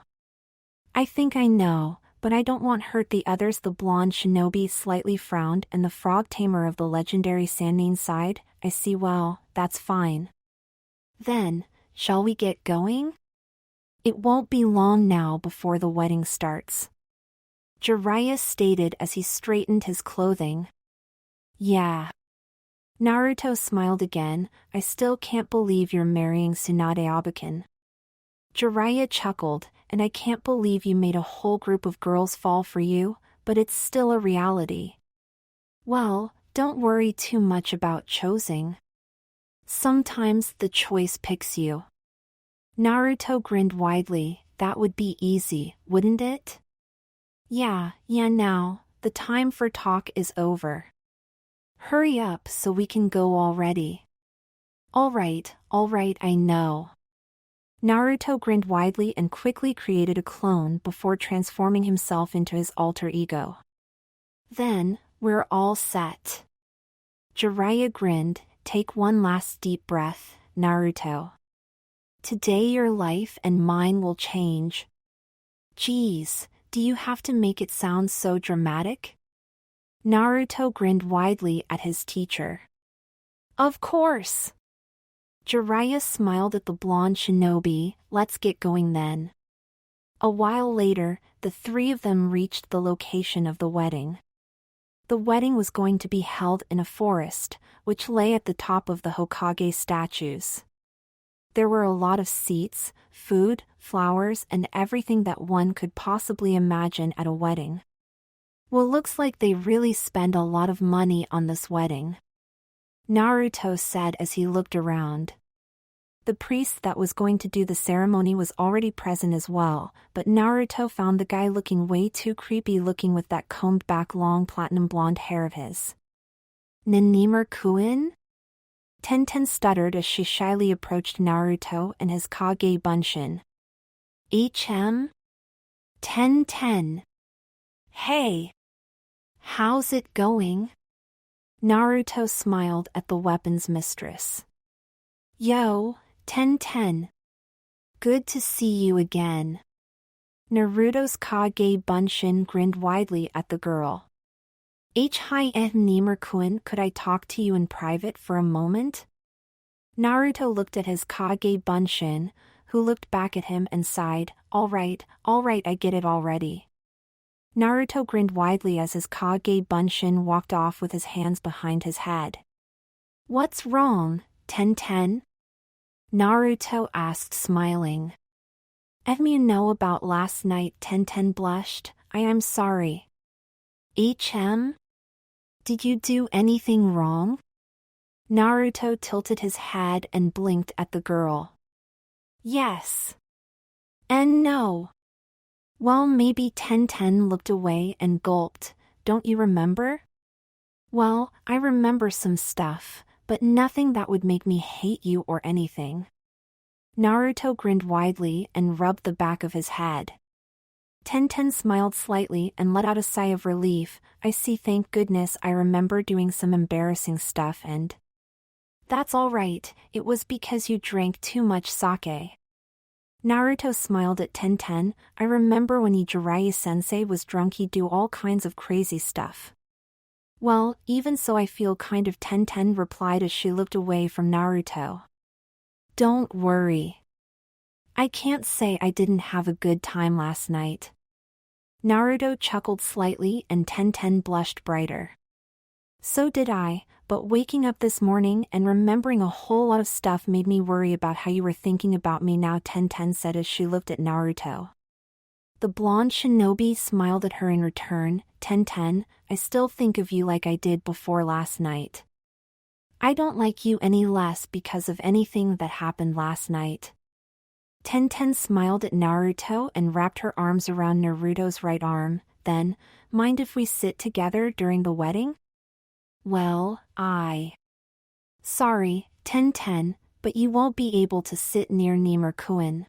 I think I know, but I don't want hurt the others. The blonde shinobi slightly frowned and the frog tamer of the legendary Sannin sighed. I see. Well, that's fine. Then, shall we get going? It won't be long now before the wedding starts. Jiraiya stated as he straightened his clothing. Yeah. Naruto smiled again. I still can't believe you're marrying Tsunade Abakin. Jiraiya chuckled, and I can't believe you made a whole group of girls fall for you, but it's still a reality. Well, don't worry too much about choosing. Sometimes the choice picks you. Naruto grinned widely. That would be easy, wouldn't it? Yeah, now, the time for talk is over. Hurry up so we can go already. All right, I know. Naruto grinned widely and quickly created a clone before transforming himself into his alter ego. Then, we're all set. Jiraiya grinned. Take one last deep breath, Naruto. Today your life and mine will change. Geez, do you have to make it sound so dramatic? Naruto grinned widely at his teacher. Of course. Jiraiya smiled at the blonde shinobi. Let's get going then. A while later, the three of them reached the location of the wedding. The wedding was going to be held in a forest, which lay at the top of the Hokage statues. There were a lot of seats, food, flowers, and everything that one could possibly imagine at a wedding. Well, looks like they really spend a lot of money on this wedding, Naruto said as he looked around. The priest that was going to do the ceremony was already present as well, but Naruto found the guy looking way too creepy looking with that combed back long platinum blonde hair of his. Nanimur-kun? Tenten stuttered as she shyly approached Naruto and his Kage Bunshin. Ten. Hey! How's it going? Naruto smiled at the weapon's mistress. Yo, Ten. Good to see you again. Naruto's Kage Bunshin grinned widely at the girl. Hi Nimur-kun, could I talk to you in private for a moment? Naruto looked at his Kage Bunshin, who looked back at him and sighed. All right, I get it already. Naruto grinned widely as his Kage Bunshin walked off with his hands behind his head. What's wrong, Ten? Naruto asked, smiling. You know about last night? Ten blushed. I am sorry. Did you do anything wrong? Naruto tilted his head and blinked at the girl. Yes. And no. Well, maybe Ten looked away and gulped. Don't you remember? Well, I remember some stuff, but nothing that would make me hate you or anything. Naruto grinned widely and rubbed the back of his head. Ten smiled slightly and let out a sigh of relief. I see, thank goodness I remember doing some embarrassing stuff and... That's all right, it was because you drank too much sake. Naruto smiled at Ten. I remember when Jiraiya-sensei was drunk he'd do all kinds of crazy stuff. Well, even so I feel kind of, Ten replied as she looked away from Naruto. Don't worry. I can't say I didn't have a good time last night. Naruto chuckled slightly and Ten blushed brighter. So did I, but waking up this morning and remembering a whole lot of stuff made me worry about how you were thinking about me now, Ten said as she looked at Naruto. The blonde shinobi smiled at her in return. Ten, I still think of you like I did before last night. I don't like you any less because of anything that happened last night. Ten smiled at Naruto and wrapped her arms around Naruto's right arm. Then, mind if we sit together during the wedding? Well, Sorry, Ten, but you won't be able to sit near Nimur-kun.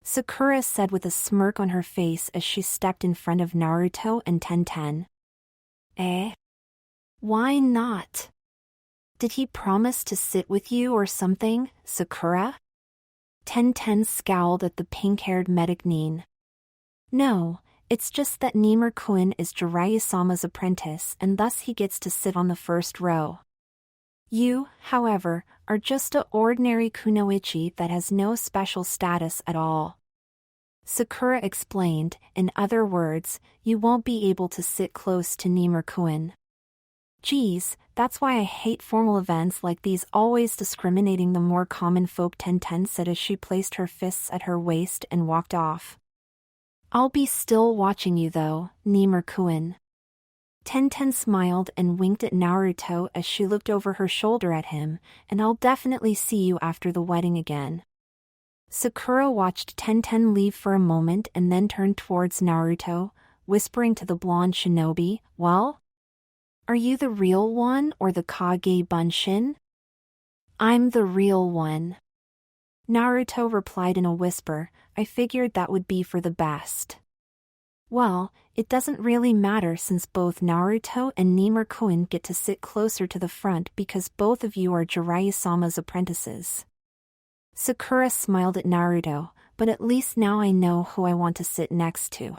Sakura said with a smirk on her face as she stepped in front of Naruto and Ten. Why not? Did he promise to sit with you or something, Sakura? Tenten scowled at the pink-haired medic Nin. No, it's just that Nimur-kun is Jiraiya-sama's apprentice and thus he gets to sit on the first row. You, however, are just a ordinary kunoichi that has no special status at all. Sakura explained, in other words, you won't be able to sit close to Nimur-kun. Geez, that's why I hate formal events like these, always discriminating the more common folk, Tenten said as she placed her fists at her waist and walked off. I'll be still watching you though, Nimur-kun. Tenten smiled and winked at Naruto as she looked over her shoulder at him, and I'll definitely see you after the wedding again. Sakura watched Tenten leave for a moment and then turned towards Naruto, whispering to the blonde shinobi, well? Are you the real one or the Kage Bunshin? I'm the real one. Naruto replied in a whisper, I figured that would be for the best. Well, it doesn't really matter since both Naruto and Nimur-kun get to sit closer to the front because both of you are Jiraiya-sama's apprentices. Sakura smiled at Naruto, but at least now I know who I want to sit next to.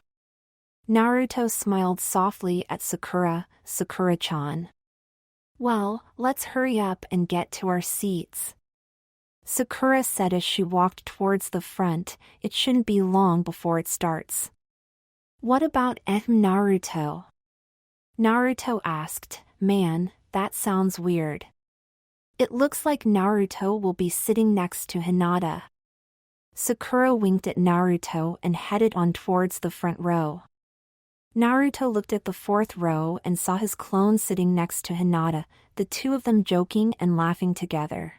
Naruto smiled softly at Sakura, Sakura-chan. Well, let's hurry up and get to our seats. Sakura said as she walked towards the front, it shouldn't be long before it starts. What about Naruto? Naruto asked, man, that sounds weird. It looks like Naruto will be sitting next to Hinata. Sakura winked at Naruto and headed on towards the front row. Naruto looked at the fourth row and saw his clone sitting next to Hinata, the two of them joking and laughing together.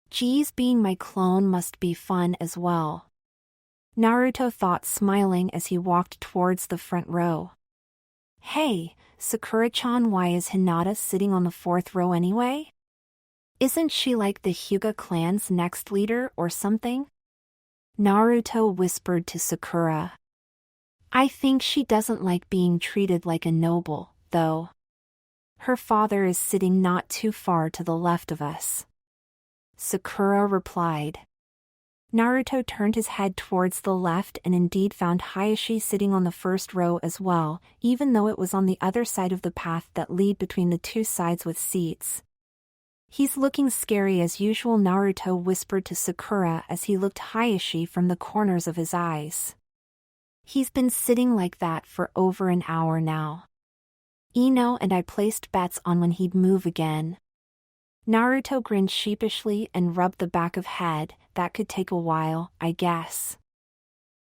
Geez, being my clone must be fun as well. Naruto thought, smiling as he walked towards the front row. Hey, Sakura-chan, why is Hinata sitting on the fourth row anyway? Isn't she like the Hyuga clan's next leader or something? Naruto whispered to Sakura. I think she doesn't like being treated like a noble, though. Her father is sitting not too far to the left of us. Sakura replied. Naruto turned his head towards the left and indeed found Hayashi sitting on the first row as well, even though it was on the other side of the path that lead between the two sides with seats. He's looking scary as usual, Naruto whispered to Sakura as he looked Hayashi from the corners of his eyes. He's been sitting like that for over an hour now. Ino and I placed bets on when he'd move again. Naruto grinned sheepishly and rubbed the back of head, that could take a while, I guess.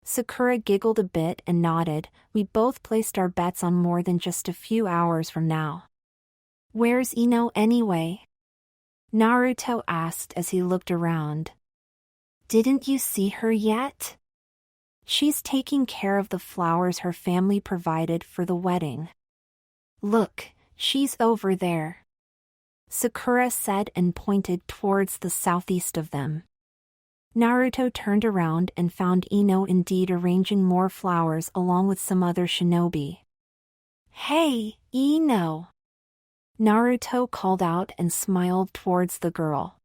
Sakura giggled a bit and nodded, we both placed our bets on more than just a few hours from now. Where's Ino anyway? Naruto asked as he looked around. Didn't you see her yet? She's taking care of the flowers her family provided for the wedding. Look, she's over there. Sakura said and pointed towards the southeast of them. Naruto turned around and found Ino indeed arranging more flowers along with some other shinobi. Hey, Ino! Naruto called out and smiled towards the girl.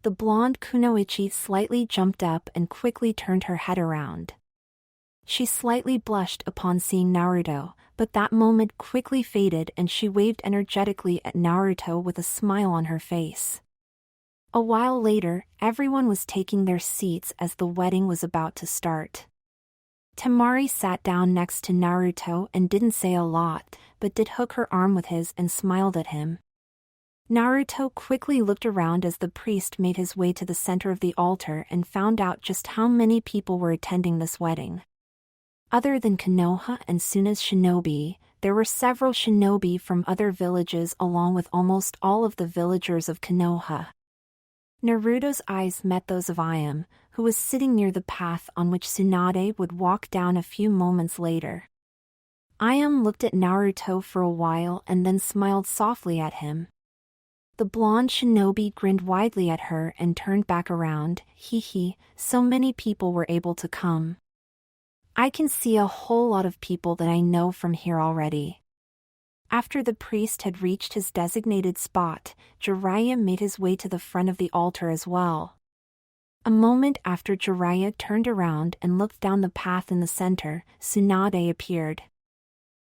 The blonde kunoichi slightly jumped up and quickly turned her head around. She slightly blushed upon seeing Naruto, but that moment quickly faded and she waved energetically at Naruto with a smile on her face. A while later, everyone was taking their seats as the wedding was about to start. Temari sat down next to Naruto and didn't say a lot, but did hook her arm with his and smiled at him. Naruto quickly looked around as the priest made his way to the center of the altar and found out just how many people were attending this wedding. Other than Konoha and Suna's shinobi, there were several shinobi from other villages along with almost all of the villagers of Konoha. Naruto's eyes met those of Ayame, who was sitting near the path on which Tsunade would walk down a few moments later. Ayame looked at Naruto for a while and then smiled softly at him. The blonde shinobi grinned widely at her and turned back around, hee, so many people were able to come. I can see a whole lot of people that I know from here already. After the priest had reached his designated spot, Jiraiya made his way to the front of the altar as well. A moment after Jiraiya turned around and looked down the path in the center, Tsunade appeared.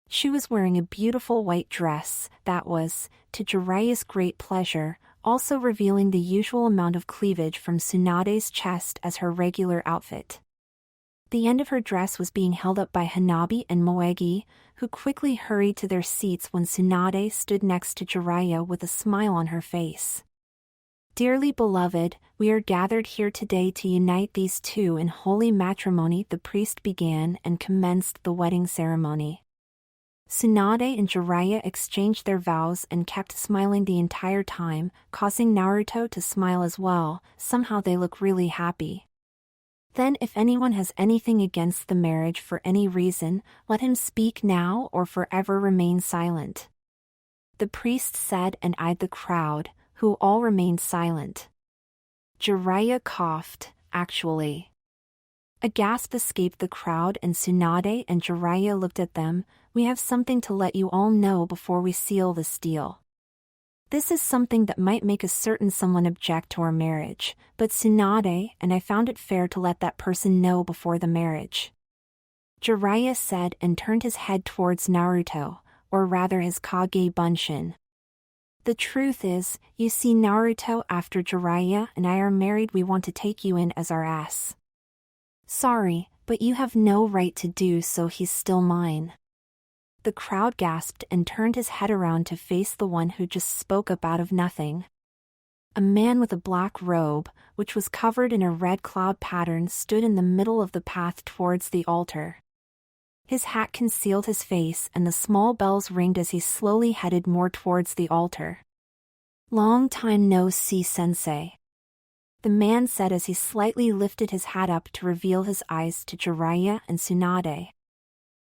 She was wearing a beautiful white dress that was, to Jiraiya's great pleasure, also revealing the usual amount of cleavage from Tsunade's chest as her regular outfit. The end of her dress was being held up by Hanabi and Moegi, who quickly hurried to their seats when Tsunade stood next to Jiraiya with a smile on her face. "Dearly beloved, we are gathered here today to unite these two in holy matrimony," the priest began and commenced the wedding ceremony. Tsunade and Jiraiya exchanged their vows and kept smiling the entire time, causing Naruto to smile as well. Somehow they look really happy. "Then if anyone has anything against the marriage for any reason, let him speak now or forever remain silent," the priest said and eyed the crowd, who all remained silent. Jiraiya coughed, actually. A gasp escaped the crowd and Tsunade and Jiraiya looked at them. "We have something to let you all know before we seal this deal. This is something that might make a certain someone object to our marriage, but Tsunade and I found it fair to let that person know before the marriage," Jiraiya said and turned his head towards Naruto, or rather his Kage Bunshin. "The truth is, you see Naruto, after Jiraiya and I are married we want to take you in as our ass. Sorry, but you have no right to do so, he's still mine." The crowd gasped and turned his head around to face the one who just spoke up out of nothing. A man with a black robe, which was covered in a red cloud pattern, stood in the middle of the path towards the altar. His hat concealed his face and the small bells ringed as he slowly headed more towards the altar. "Long time no see, sensei," the man said as he slightly lifted his hat up to reveal his eyes to Jiraiya and Tsunade.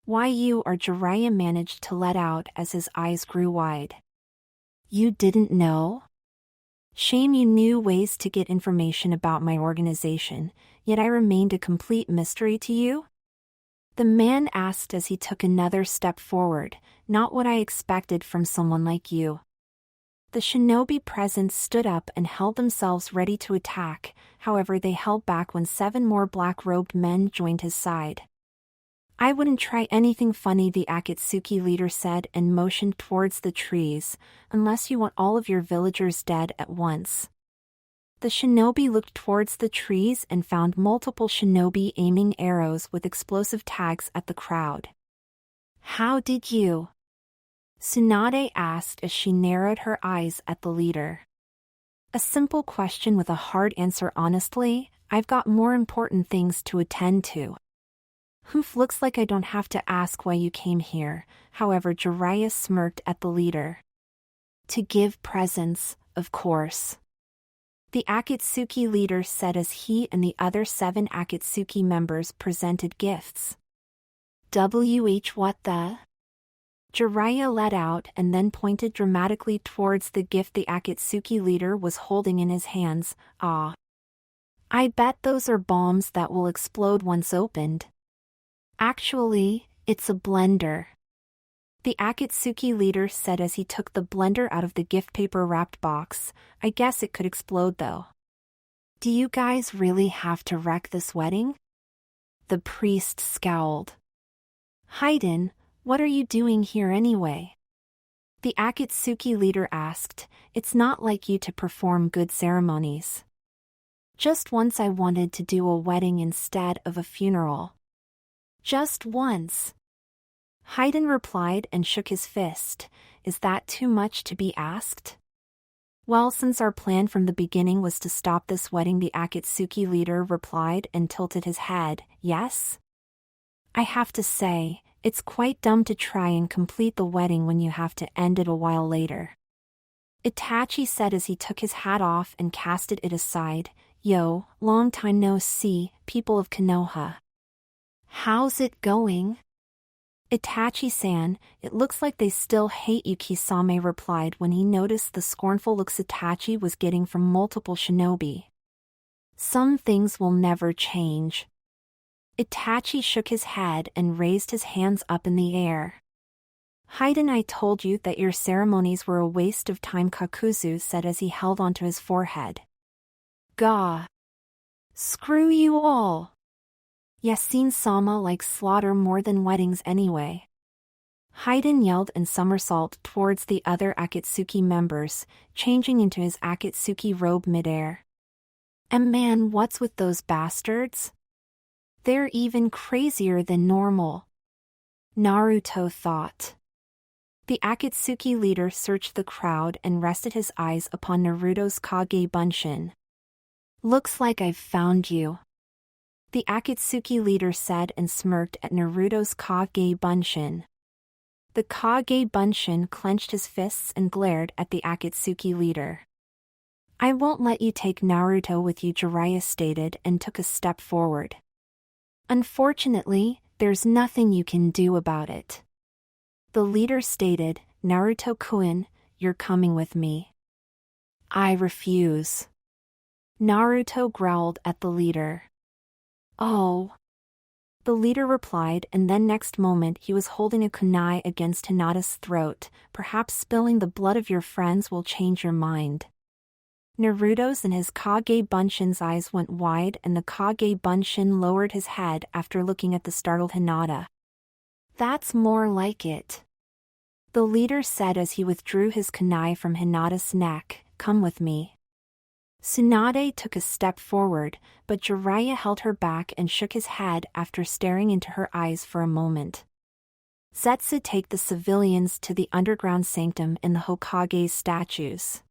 "Why you are," Jiraiya managed to let out as his eyes grew wide. "You didn't know? Shame you knew ways to get information about my organization, yet I remained a complete mystery to you?" the man asked as he took another step forward. "Not what I expected from someone like you." The shinobi present stood up and held themselves ready to attack, however they held back when 7 more black-robed men joined his side. "I wouldn't try anything funny," the Akatsuki leader said and motioned towards the trees, "unless you want all of your villagers dead at once." The shinobi looked towards the trees and found multiple shinobi aiming arrows with explosive tags at the crowd. "How did you?" Tsunade asked as she narrowed her eyes at the leader. "A simple question with a hard answer. Honestly, I've got more important things to attend to." "Hoof, looks like I don't have to ask why you came here," however Jiraiya smirked at the leader. "To give presents, of course," the Akatsuki leader said as he and the other 7 Akatsuki members presented gifts. What the?" Jiraiya let out and then pointed dramatically towards the gift the Akatsuki leader was holding in his hands. "Ah. I bet those are bombs that will explode once opened." "Actually, it's a blender," the Akatsuki leader said as he took the blender out of the gift paper wrapped box. "I guess it could explode though." "Do you guys really have to wreck this wedding?" the priest scowled. "Haiden, what are you doing here anyway?" the Akatsuki leader asked. "It's not like you to perform good ceremonies." "Just once I wanted to do a wedding instead of a funeral." "Just once?" Haiden replied and shook his fist. "Is that too much to be asked?" "Well, since our plan from the beginning was to stop this wedding," the Akatsuki leader replied and tilted his head. "Yes? I have to say, it's quite dumb to try and complete the wedding when you have to end it a while later," Itachi said as he took his hat off and casted it aside. "Yo, long time no see, people of Konoha. How's it going?" "Itachi-san, it looks like they still hate you," Kisame replied when he noticed the scornful looks Itachi was getting from multiple shinobi. "Some things will never change." Itachi shook his head and raised his hands up in the air. "Haiden, I told you that your ceremonies were a waste of time," Kakuzu said as he held onto his forehead. "Gah." Screw you all. Yasin-sama likes slaughter more than weddings anyway. Haiden yelled and somersaulted towards the other Akatsuki members, changing into his Akatsuki robe midair. And man, what's with those bastards? They're even crazier than normal. Naruto thought. The Akatsuki leader searched the crowd and rested his eyes upon Naruto's Kage Bunshin. Looks like I've found you, the Akatsuki leader said and smirked at Naruto's Kage Bunshin. The Kage Bunshin clenched his fists and glared at the Akatsuki leader. I won't let you take Naruto with you, Jiraiya stated and took a step forward. Unfortunately, there's nothing you can do about it. The leader stated, Naruto-kun, you're coming with me. I refuse. Naruto growled at the leader. Oh. The leader replied, and then next moment he was holding a kunai against Hinata's throat. Perhaps spilling the blood of your friends will change your mind. Naruto's and his Kage Bunshin's eyes went wide and the Kage Bunshin lowered his head after looking at the startled Hinata. That's more like it. The leader said as he withdrew his kunai from Hinata's neck, come with me. Tsunade took a step forward, but Jiraiya held her back and shook his head after staring into her eyes for a moment. Zetsu, take the civilians to the underground sanctum in the Hokage's statues.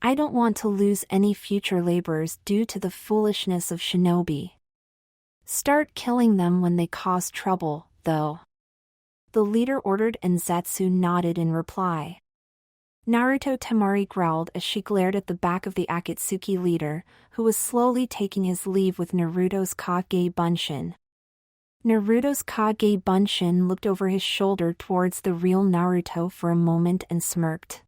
I don't want to lose any future laborers due to the foolishness of shinobi. Start killing them when they cause trouble, though. The leader ordered and Zetsu nodded in reply. Naruto Temari growled as she glared at the back of the Akatsuki leader, who was slowly taking his leave with Naruto's Kage Bunshin. Naruto's Kage Bunshin looked over his shoulder towards the real Naruto for a moment and smirked.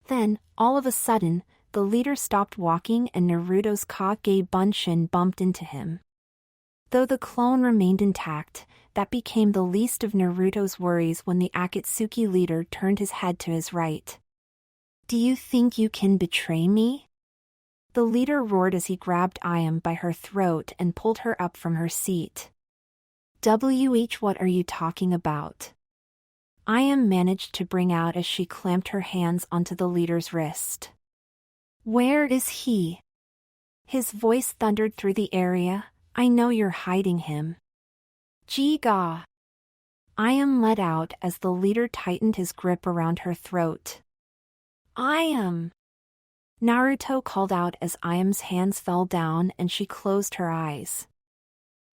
Then, all of a sudden, the leader stopped walking and Naruto's Kage Bunshin bumped into him. Though the clone remained intact, that became the least of Naruto's worries when the Akatsuki leader turned his head to his right. Do you think you can betray me? The leader roared as he grabbed Ayame by her throat and pulled her up from her seat. What are you talking about? Ayame managed to bring out as she clamped her hands onto the leader's wrist. Where is he? His voice thundered through the area. I know you're hiding him. Jiga! Ayame let out as the leader tightened his grip around her throat. Ayame! Naruto called out as Ayame's hands fell down and she closed her eyes.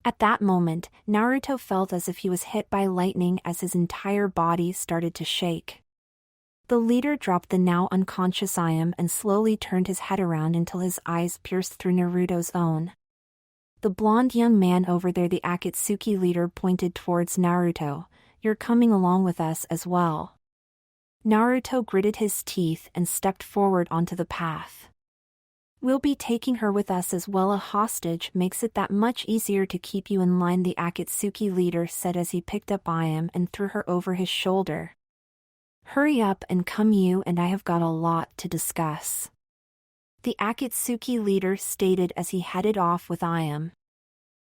At that moment, Naruto felt as if he was hit by lightning as his entire body started to shake. The leader dropped the now unconscious Ayame and slowly turned his head around until his eyes pierced through Naruto's own. The blonde young man over there, the Akatsuki leader, pointed towards Naruto. You're coming along with us as well. Naruto gritted his teeth and stepped forward onto the path. We'll be taking her with us as well. A hostage makes it that much easier to keep you in line, the Akatsuki leader said as he picked up Ayame and threw her over his shoulder. Hurry up and come, you and I have got a lot to discuss. The Akatsuki leader stated as he headed off with Ayame.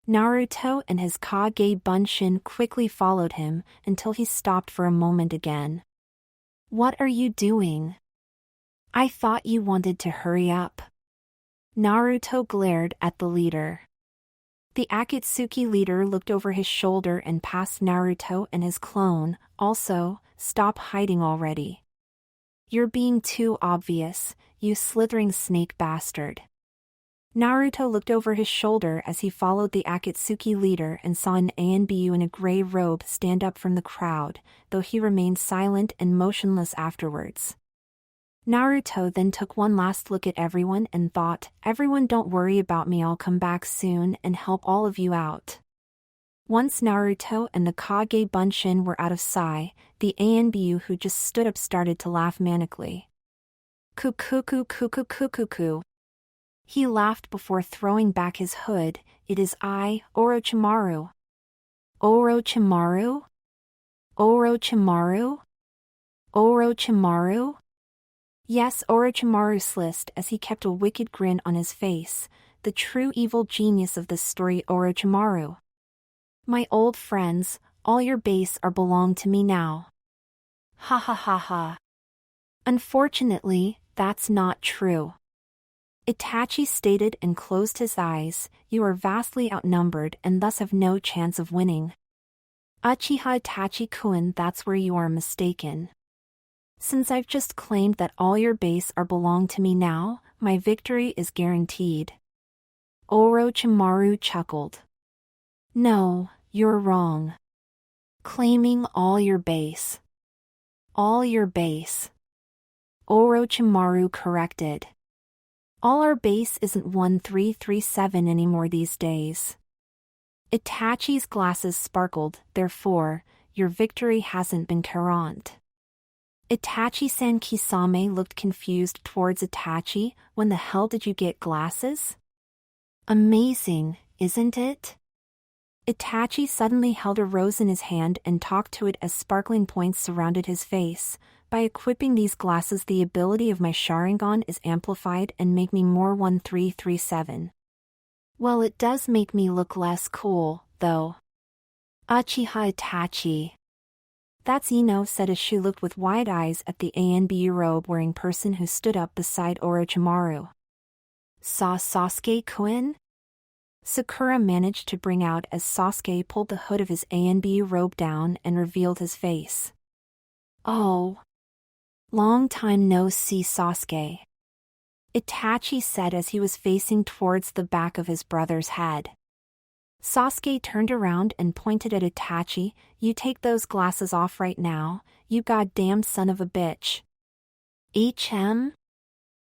Naruto and his Kage Bunshin quickly followed him until he stopped for a moment again. What are you doing? I thought you wanted to hurry up. Naruto glared at the leader. The Akatsuki leader looked over his shoulder and past Naruto and his clone. Also, stop hiding already. You're being too obvious, you slithering snake bastard. Naruto looked over his shoulder as he followed the Akatsuki leader and saw an Anbu in a gray robe stand up from the crowd, though he remained silent and motionless afterwards. Naruto then took one last look at everyone and thought, everyone don't worry about me, I'll come back soon and help all of you out. Once Naruto and the Kage Bunshin were out of sight, the Anbu who just stood up started to laugh manically. Kukuku. He laughed before throwing back his hood. It is I, Orochimaru. Orochimaru? Orochimaru? Orochimaru? Yes, Orochimaru sliced as he kept a wicked grin on his face. the true evil genius of this story, Orochimaru. My old friends, all your base are belong to me now. Ha ha ha ha. Unfortunately, that's not true. Itachi stated and closed his eyes. You are vastly outnumbered and thus have no chance of winning. Uchiha Itachi-kun, that's where you are mistaken. Since I've just claimed that all your base are belong to me now, my victory is guaranteed. Orochimaru chuckled. No, you're wrong. Claiming all your base. All your base. Orochimaru corrected. All our base isn't 1337 anymore these days. Itachi's glasses sparkled, therefore, your victory hasn't been current. Itachi-san. Kisame looked confused towards Itachi. When the hell did you get glasses? Amazing, isn't it? Itachi suddenly held a rose in his hand and talked to it as sparkling points surrounded his face. By equipping these glasses, the ability of my Sharingan is amplified and make me more 1337. Well, it does make me look less cool, though. Uchiha Itachi. That's Ino, said as she looked with wide eyes at the ANBU robe-wearing person who stood up beside Orochimaru. Sasuke-kun? Sakura managed to bring out as Sasuke pulled the hood of his ANBU robe down and revealed his face. Oh. Long time no see, Sasuke. Itachi said as he was facing towards the back of his brother's head. Sasuke turned around and pointed at Itachi. You take those glasses off right now, you goddamn son of a bitch.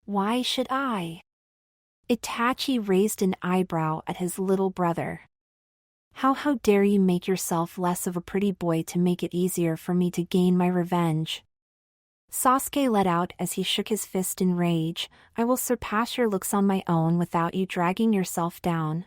Why should I? Itachi raised an eyebrow at his little brother. How dare you make yourself less of a pretty boy to make it easier for me to gain my revenge? Sasuke let out as he shook his fist in rage. I will surpass your looks on my own without you dragging yourself down.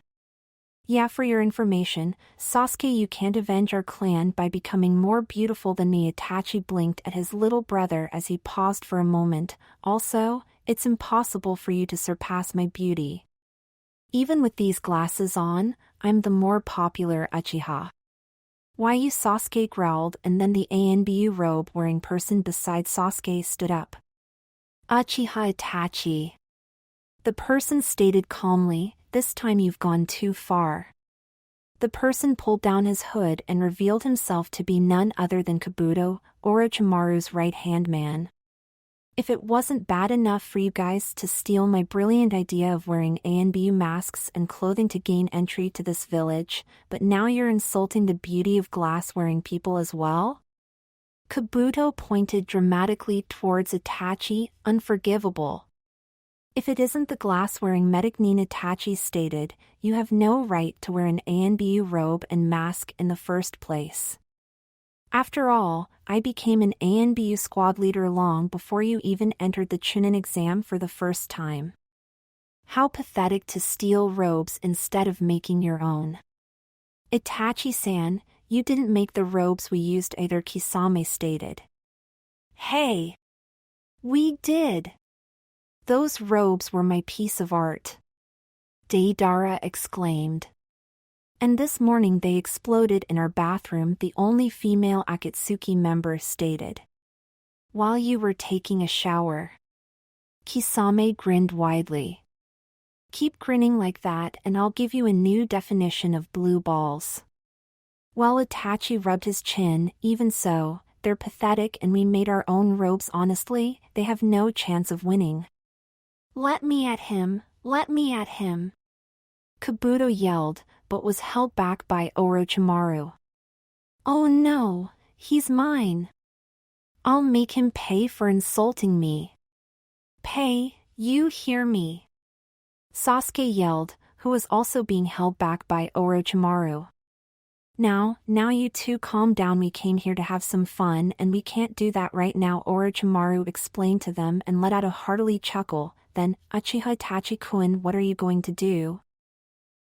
Yeah, for your information, Sasuke, you can't avenge our clan by becoming more beautiful than me. Itachi blinked at his little brother as he paused for a moment. Also, it's impossible for you to surpass my beauty. Even with these glasses on, I'm the more popular Uchiha. Why you? Sasuke growled, and then the ANBU robe-wearing person beside Sasuke stood up. Uchiha Itachi. The person stated calmly, this time you've gone too far. The person pulled down his hood and revealed himself to be none other than Kabuto, Orochimaru's right-hand man. If it wasn't bad enough for you guys to steal my brilliant idea of wearing ANBU masks and clothing to gain entry to this village, but now you're insulting the beauty of glass-wearing people as well? Kabuto pointed dramatically towards Itachi, unforgivable. If it isn't the glass-wearing medic Itachi stated, you have no right to wear an ANBU robe and mask in the first place. After all, I became an ANBU squad leader long before you even entered the Chunin exam for the first time. How pathetic to steal robes instead of making your own. Itachi-san, you didn't make the robes we used either, Kisame stated. Hey! We did! Those robes were my piece of art. Deidara exclaimed. And this morning they exploded in our bathroom, the only female Akatsuki member stated. While you were taking a shower. Kisame grinned widely. Keep grinning like that and I'll give you a new definition of blue balls. While Itachi rubbed his chin, even so, they're pathetic and we made our own robes. Honestly, they have no chance of winning. Let me at him, let me at him. Kabuto yelled, but was held back by Orochimaru. Oh no, he's mine. I'll make him pay for insulting me. Pay, you hear me? Sasuke yelled, who was also being held back by Orochimaru. Now you two calm down, we came here to have some fun and we can't do that right now, Orochimaru explained to them and let out a hearty chuckle. Then, Uchiha Itachi-kun, what are you going to do?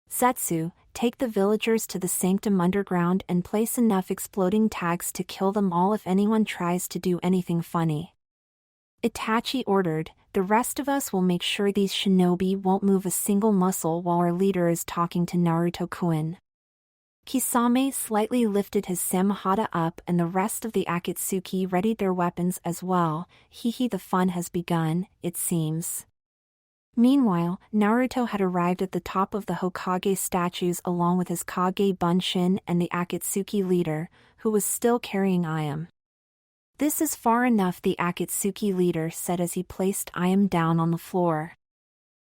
Zetsu, take the villagers to the Sanctum Underground and place enough exploding tags to kill them all if anyone tries to do anything funny. Itachi ordered, "The rest of us will make sure these shinobi won't move a single muscle while our leader is talking to Naruto-kun." Kisame slightly lifted his samehada up and the rest of the Akatsuki readied their weapons as well. Hehe, the fun has begun, it seems. Meanwhile, Naruto had arrived at the top of the Hokage statues along with his Kage Bunshin and the Akatsuki leader, who was still carrying Ayame. "This is far enough," the Akatsuki leader said as he placed Ayame down on the floor.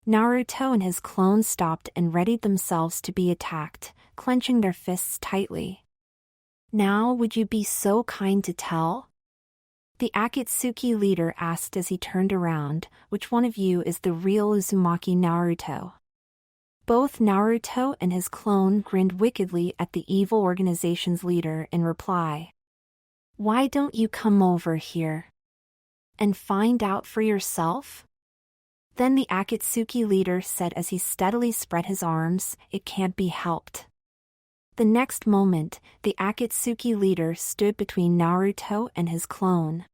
Naruto and his clone stopped and readied themselves to be attacked, clenching their fists tightly. "Now would you be so kind to tell?" the Akatsuki leader asked as he turned around, "Which one of you is the real Uzumaki Naruto?" Both Naruto and his clone grinned wickedly at the evil organization's leader in reply. "Why don't you come over here and find out for yourself?" Then the Akatsuki leader said as he steadily spread his arms, "It can't be helped." The next moment, the Akatsuki leader stood between Naruto and his clone.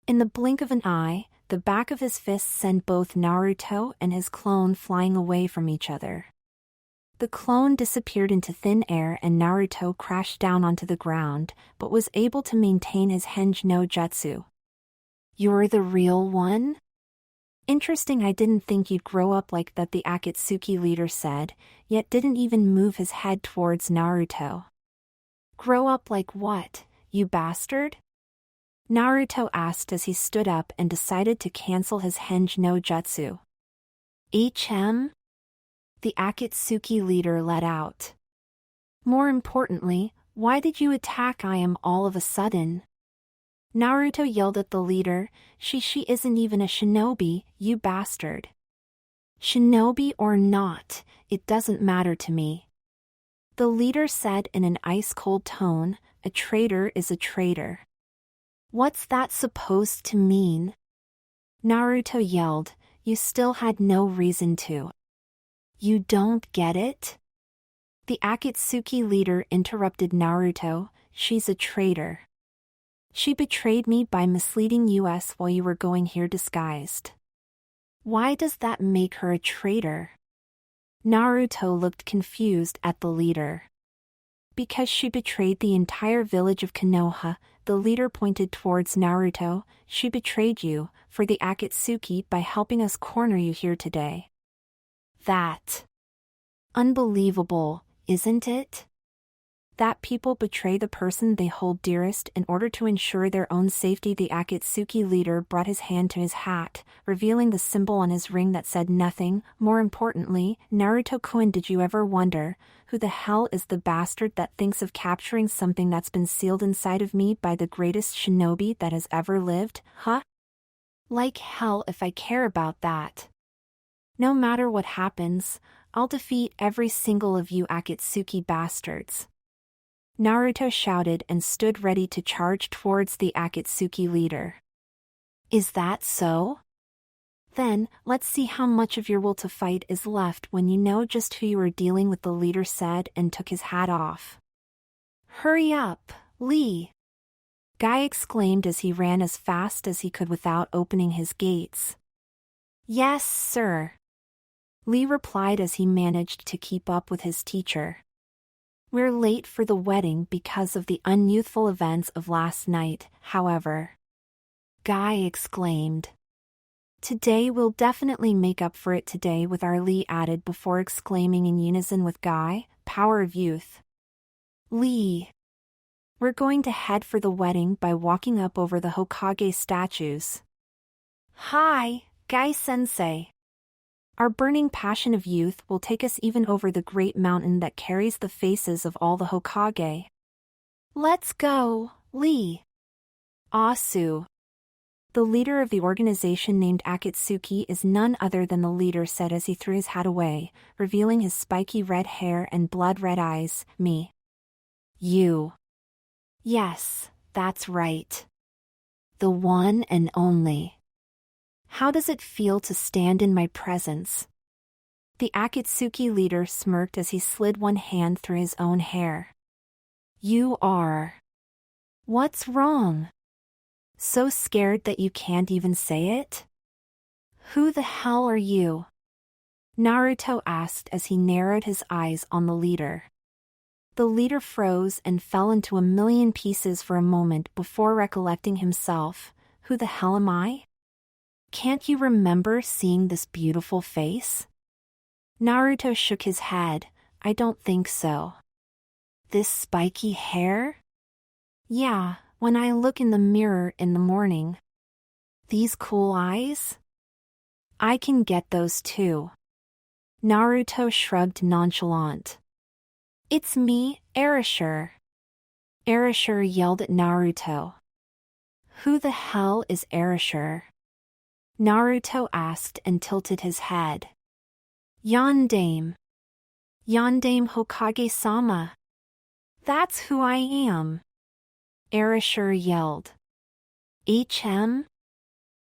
In the blink of an eye, the back of his fist sent both Naruto and his clone flying away from each other. The clone disappeared into thin air and Naruto crashed down onto the ground, but was able to maintain his Henge no Jutsu. "You're the real one?" "Interesting, I didn't think you'd grow up like that," the Akatsuki leader said, yet didn't even move his head towards Naruto. "Grow up like what, you bastard?" Naruto asked as he stood up and decided to cancel his Henge no Jutsu. "HM?" the Akatsuki leader let out. "More importantly, why did you attack Ayame all of a sudden?" Naruto yelled at the leader, She isn't even a shinobi, you bastard." "Shinobi or not, it doesn't matter to me," the leader said in an ice-cold tone. "A traitor is a traitor." "What's that supposed to mean?" Naruto yelled, "You still had no reason to." "You don't get it?" the Akatsuki leader interrupted Naruto, "She's a traitor. She betrayed me by misleading us while you were going here disguised." "Why does that make her a traitor?" Naruto looked confused at the leader. "Because she betrayed the entire village of Konoha," the leader pointed towards Naruto. "She betrayed you, for the Akatsuki, by helping us corner you here today." "That unbelievable, isn't it? That people betray the person they hold dearest in order to ensure their own safety." The Akatsuki leader brought his hand to his hat, revealing the symbol on his ring that said nothing. "More importantly, Naruto-kun, did you ever wonder, who the hell is the bastard that thinks of capturing something that's been sealed inside of me by the greatest shinobi that has ever lived, huh? Like hell if I care about that. No matter what happens, I'll defeat every single of you Akatsuki bastards." Naruto shouted and stood ready to charge towards the Akatsuki leader. "Is that so? Then, let's see how much of your will to fight is left when you know just who you are dealing with," the leader said and took his hat off. "Hurry up, Lee!" Guy exclaimed as he ran as fast as he could without opening his gates. "Yes, sir," Lee replied as he managed to keep up with his teacher. "We're late for the wedding because of the unyouthful events of last night, however," Guy exclaimed. "Today we'll definitely make up for it today with our," Lee added before exclaiming in unison with Guy, "Power of youth." "Lee, we're going to head for the wedding by walking up over the Hokage statues." "Hi, Guy-sensei. Our burning passion of youth will take us even over the great mountain that carries the faces of all the Hokage. Let's go, Lee." "Asu." The leader of the organization named Akatsuki is none other than the leader said as he threw his hat away, revealing his spiky red hair and blood-red eyes. "Me. You. Yes, that's right. The one and only. How does it feel to stand in my presence?" The Akatsuki leader smirked as he slid one hand through his own hair. "You are. What's wrong?" So scared that you can't even say it? Who the hell are you? Naruto asked as he narrowed his eyes on the leader. The leader froze and fell into a million pieces for a moment before recollecting himself. Who the hell am I? Can't you remember seeing this beautiful face? Naruto shook his head. I don't think so. This spiky hair? Yeah, when I look in the mirror in the morning. These cool eyes? I can get those too. Naruto shrugged nonchalant. It's me, Erasure. Erasure yelled at Naruto. Who the hell is Erasure? Naruto asked and tilted his head. Yondaime. Yondaime Hokage-sama. That's who I am. Erasure yelled. HM?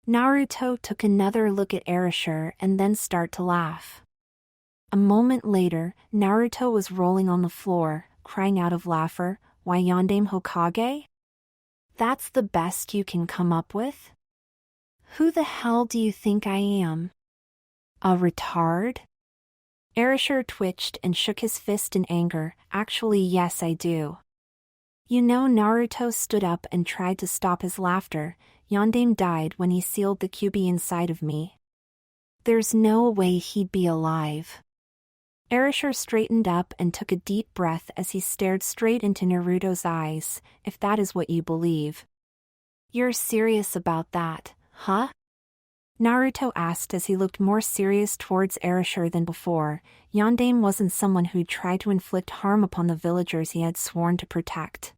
Naruto took another look at Erasure and then started to laugh. A moment later, Naruto was rolling on the floor, crying out of laughter. Why Yondaime Hokage? That's the best you can come up with? Who the hell do you think I am? A retard? Erasure twitched and shook his fist in anger. Actually, yes, I do. You know, Naruto stood up and tried to stop his laughter. Yondaime died when he sealed the QB inside of me. There's no way he'd be alive. Erasure straightened up and took a deep breath as he stared straight into Naruto's eyes. If that is what you believe. You're serious about that, huh? Naruto asked as he looked more serious towards Erasure than before. Yondaime wasn't someone who'd try to inflict harm upon the villagers he had sworn to protect.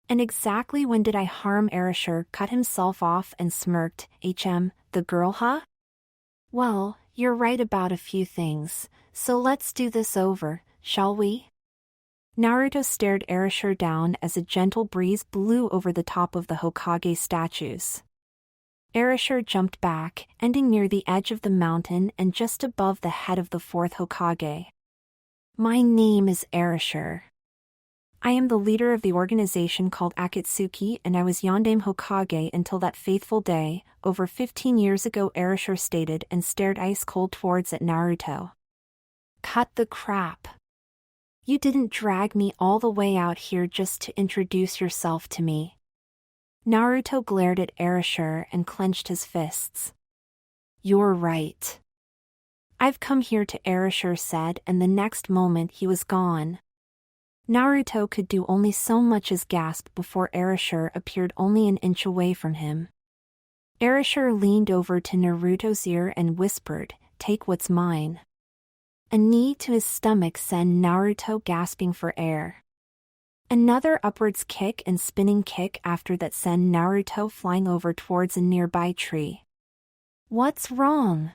And exactly when did I harm? Erasure cut himself off and smirked. The girl, huh? Well, you're right about a few things, so let's do this over, shall we? Naruto stared Erasure down as a gentle breeze blew over the top of the Hokage statues. Erasure jumped back, ending near the edge of the mountain and just above the head of the fourth Hokage. My name is Erasure. I am the leader of the organization called Akatsuki, and I was Yondaime Hokage until that fateful day, over 15 years ago, Erasure stated and stared ice-cold towards at Naruto. Cut the crap. You didn't drag me all the way out here just to introduce yourself to me. Naruto glared at Erasure and clenched his fists. You're right. I've come here to, Erasure said, and the next moment he was gone. Naruto could do only so much as gasp before Erasure appeared only an inch away from him. Erasure leaned over to Naruto's ear and whispered, "Take what's mine." A knee to his stomach sent Naruto gasping for air. Another upwards kick and spinning kick after that sent Naruto flying over towards a nearby tree. What's wrong?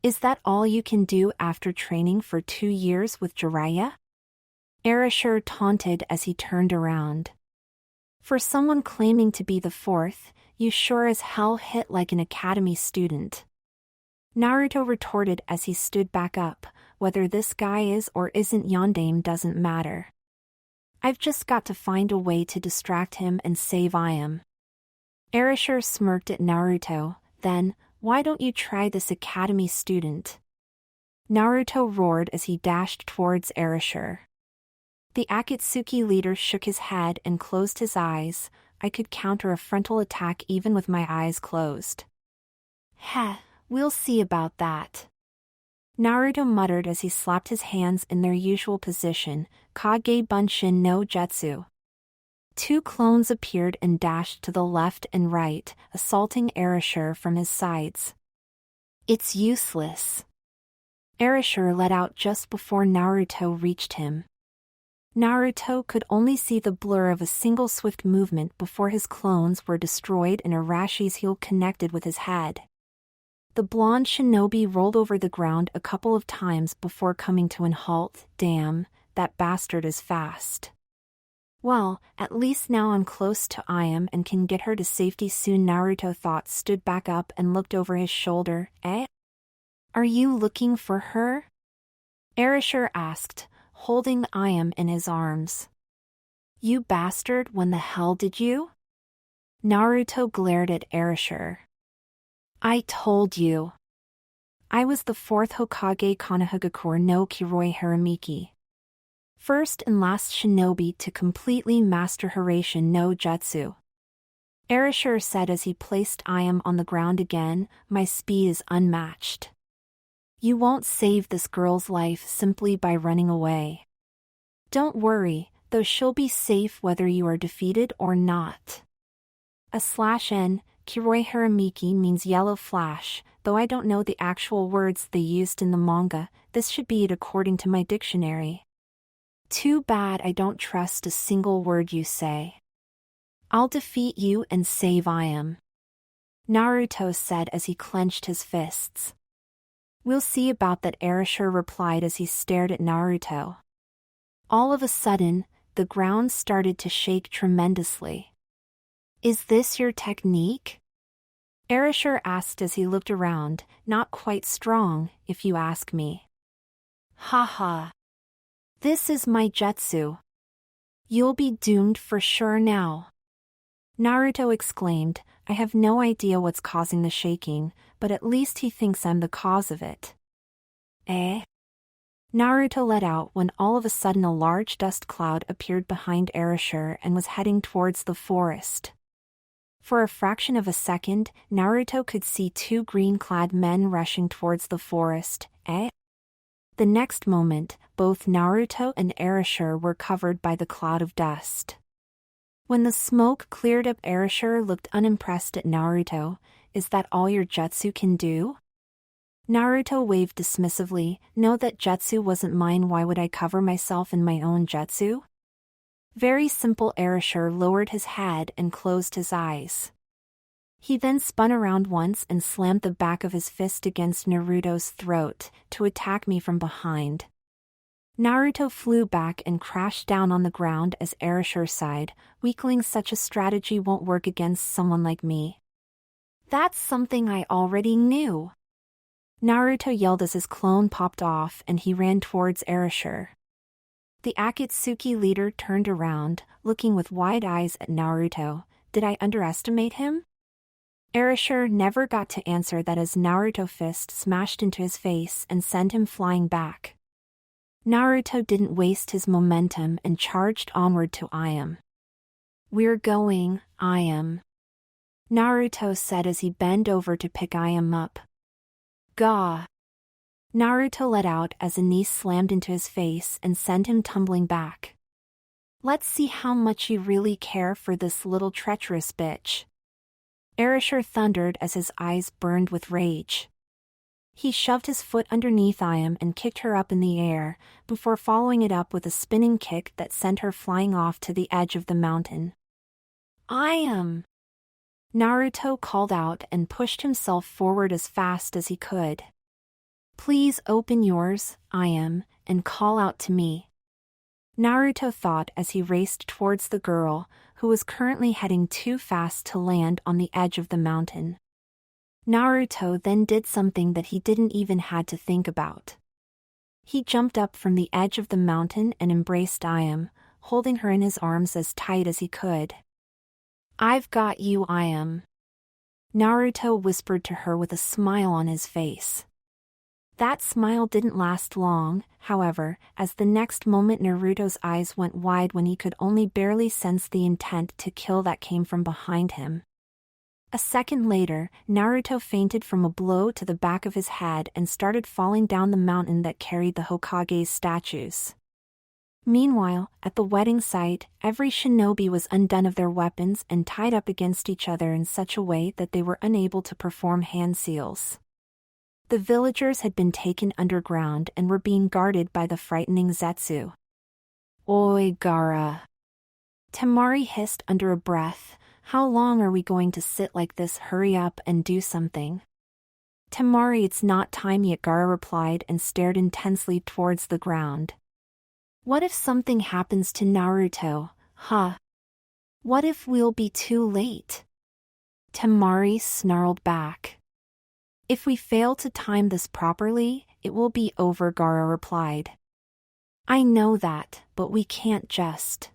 Is that all you can do after training for 2 years with Jiraiya? Erasure taunted as he turned around. For someone claiming to be the fourth, you sure as hell hit like an academy student. Naruto retorted as he stood back up. Whether this guy is or isn't Yondaime doesn't matter. I've just got to find a way to distract him and save Ayame. Erasure smirked at Naruto. Then, why don't you try this academy student? Naruto roared as he dashed towards Erasure. The Akatsuki leader shook his head and closed his eyes. I could counter a frontal attack even with my eyes closed. Heh, we'll see about that. Naruto muttered as he slapped his hands in their usual position. Kage Bunshin no Jutsu. 2 clones appeared and dashed to the left and right, assaulting Erasure from his sides. It's useless. Erasure let out just before Naruto reached him. Naruto could only see the blur of a single swift movement before his clones were destroyed and Arashi's heel connected with his head. The blonde shinobi rolled over the ground a couple of times before coming to an halt. Damn, that bastard is fast. Well, at least now I'm close to Ayame and can get her to safety soon. Naruto thought, stood back up and looked over his shoulder. Are you looking for her? Erasure asked, holding Ayame in his arms. You bastard, when the hell did you? Naruto glared at Erasure. I told you. I was the fourth Hokage Konohagakure no Kiroi Haramiki. First and last shinobi to completely master Hiraishin no Jutsu. Erasure said as he placed Ayame on the ground again, my speed is unmatched. You won't save this girl's life simply by running away. Don't worry, though she'll be safe whether you are defeated or not. /N, Kiroi Haramiki means yellow flash, though I don't know the actual words they used in the manga, this should be it according to my dictionary. Too bad I don't trust a single word you say. I'll defeat you and save Ayame. Naruto said as he clenched his fists. We'll see about that, Erasure replied as he stared at Naruto. All of a sudden, the ground started to shake tremendously. Is this your technique? Erasure asked as he looked around, not quite strong, if you ask me. Haha. This is my jutsu. You'll be doomed for sure now. Naruto exclaimed, I have no idea what's causing the shaking, but at least he thinks I'm the cause of it. Eh? Naruto let out when all of a sudden a large dust cloud appeared behind Erasure and was heading towards the forest. For a fraction of a second, Naruto could see two green-clad men rushing towards the forest, eh? The next moment, both Naruto and Erasure were covered by the cloud of dust. When the smoke cleared up, Erasure looked unimpressed at Naruto. Is that all your jutsu can do? Naruto waved dismissively, know that jutsu wasn't mine, why would I cover myself in my own jutsu? Very simple. Erasure lowered his head and closed his eyes. He then spun around once and slammed the back of his fist against Naruto's throat, to attack me from behind. Naruto flew back and crashed down on the ground as Erasure sighed, weakling, such a strategy won't work against someone like me. That's something I already knew. Naruto yelled as his clone popped off and he ran towards Erasure. The Akatsuki leader turned around, looking with wide eyes at Naruto. Did I underestimate him? Erasure never got to answer that as Naruto's fist smashed into his face and sent him flying back. Naruto didn't waste his momentum and charged onward to Ayame. We're going, Ayame. Naruto said as he bent over to pick Ayame up. Gah! Naruto let out as a knee slammed into his face and sent him tumbling back. Let's see how much you really care for this little treacherous bitch. Erasure thundered as his eyes burned with rage. He shoved his foot underneath Ayame and kicked her up in the air, before following it up with a spinning kick that sent her flying off to the edge of the mountain. Ayame! Naruto called out and pushed himself forward as fast as he could. Please open yours, Ayame, and call out to me. Naruto thought as he raced towards the girl, who was currently heading too fast to land on the edge of the mountain. Naruto then did something that he didn't even had to think about. He jumped up from the edge of the mountain and embraced Ayame, holding her in his arms as tight as he could. I've got you, Ayame. Naruto whispered to her with a smile on his face. That smile didn't last long, however, as the next moment Naruto's eyes went wide when he could only barely sense the intent to kill that came from behind him. A second later, Naruto fainted from a blow to the back of his head and started falling down the mountain that carried the Hokage's statues. Meanwhile, at the wedding site, every shinobi was undone of their weapons and tied up against each other in such a way that they were unable to perform hand seals. The villagers had been taken underground and were being guarded by the frightening Zetsu. Oi, Gaara! Temari hissed under a breath. How long are we going to sit like this? Hurry up and do something. Temari, it's not time yet, Gaara replied and stared intensely towards the ground. What if something happens to Naruto, huh? What if we'll be too late? Temari snarled back. If we fail to time this properly, it will be over, Gaara replied. I know that, but we can't just.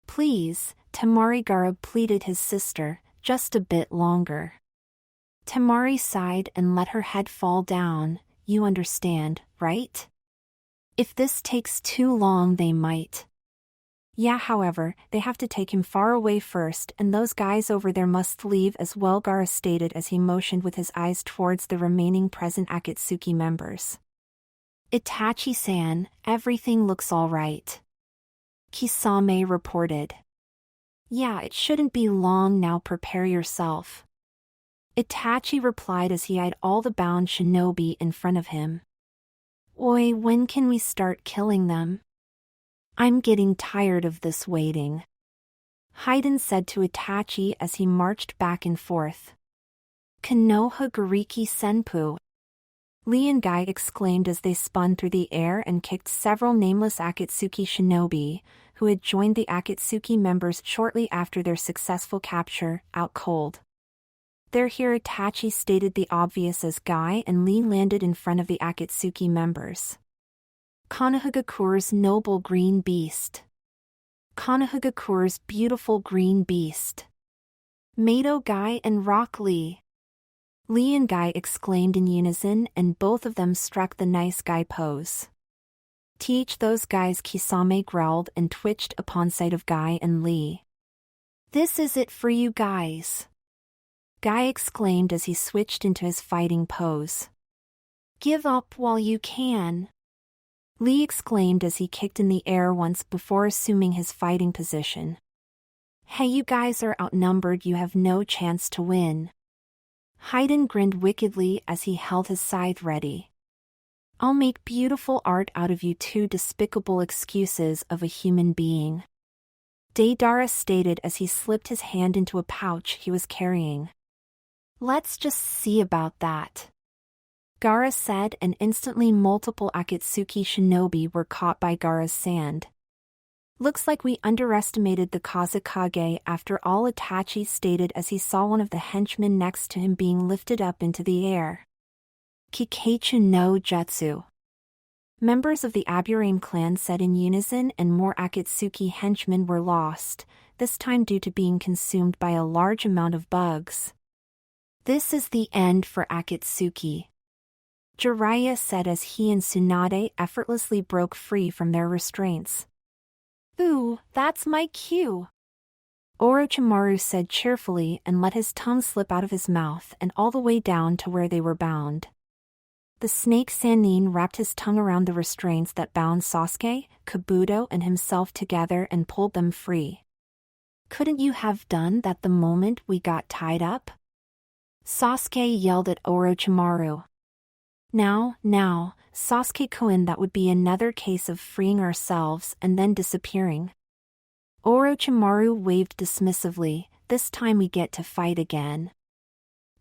Please, Temari Gaara pleaded his sister, just a bit longer. Temari sighed and let her head fall down. You understand, right? If this takes too long they might. Yeah, however, they have to take him far away first and those guys over there must leave as well, Gaara stated as he motioned with his eyes towards the remaining present Akatsuki members. Itachi-san, everything looks all right. Kisame reported. Yeah, it shouldn't be long now, prepare yourself. Itachi replied as he eyed all the bound shinobi in front of him. Oi, when can we start killing them? I'm getting tired of this waiting. Hayden said to Itachi as he marched back and forth. Konoha Gariki Senpu. Lee and Guy exclaimed as they spun through the air and kicked several nameless Akatsuki shinobi, who had joined the Akatsuki members shortly after their successful capture, out cold. They're here, Itachi stated the obvious as Guy and Lee landed in front of the Akatsuki members. Konohagakure's noble green beast. Konohagakure's beautiful green beast. Mato Guy and Rock Lee. Lee and Guy exclaimed in unison and both of them struck the nice guy pose. Teach those guys, Kisame growled and twitched upon sight of Guy and Lee. This is it for you guys. Guy exclaimed as he switched into his fighting pose. Give up while you can. Lee exclaimed as he kicked in the air once before assuming his fighting position. Hey, you guys are outnumbered, you have no chance to win. Hayden grinned wickedly as he held his scythe ready. I'll make beautiful art out of you two despicable excuses of a human being. Deidara stated as he slipped his hand into a pouch he was carrying. Let's just see about that. Gaara said and instantly multiple Akatsuki shinobi were caught by Gaara's sand. Looks like we underestimated the Kazekage after all, Itachi stated as he saw one of the henchmen next to him being lifted up into the air. Kikeichu no Jutsu. Members of the Aburame clan said in unison and more Akatsuki henchmen were lost, this time due to being consumed by a large amount of bugs. This is the end for Akatsuki. Jiraiya said as he and Tsunade effortlessly broke free from their restraints. Ooh, that's my cue. Orochimaru said cheerfully and let his tongue slip out of his mouth and all the way down to where they were bound. The snake Sannin wrapped his tongue around the restraints that bound Sasuke, Kabuto and himself together and pulled them free. Couldn't you have done that the moment we got tied up? Sasuke yelled at Orochimaru. Now, Sasuke-kun, that would be another case of freeing ourselves and then disappearing. Orochimaru waved dismissively, this time we get to fight again.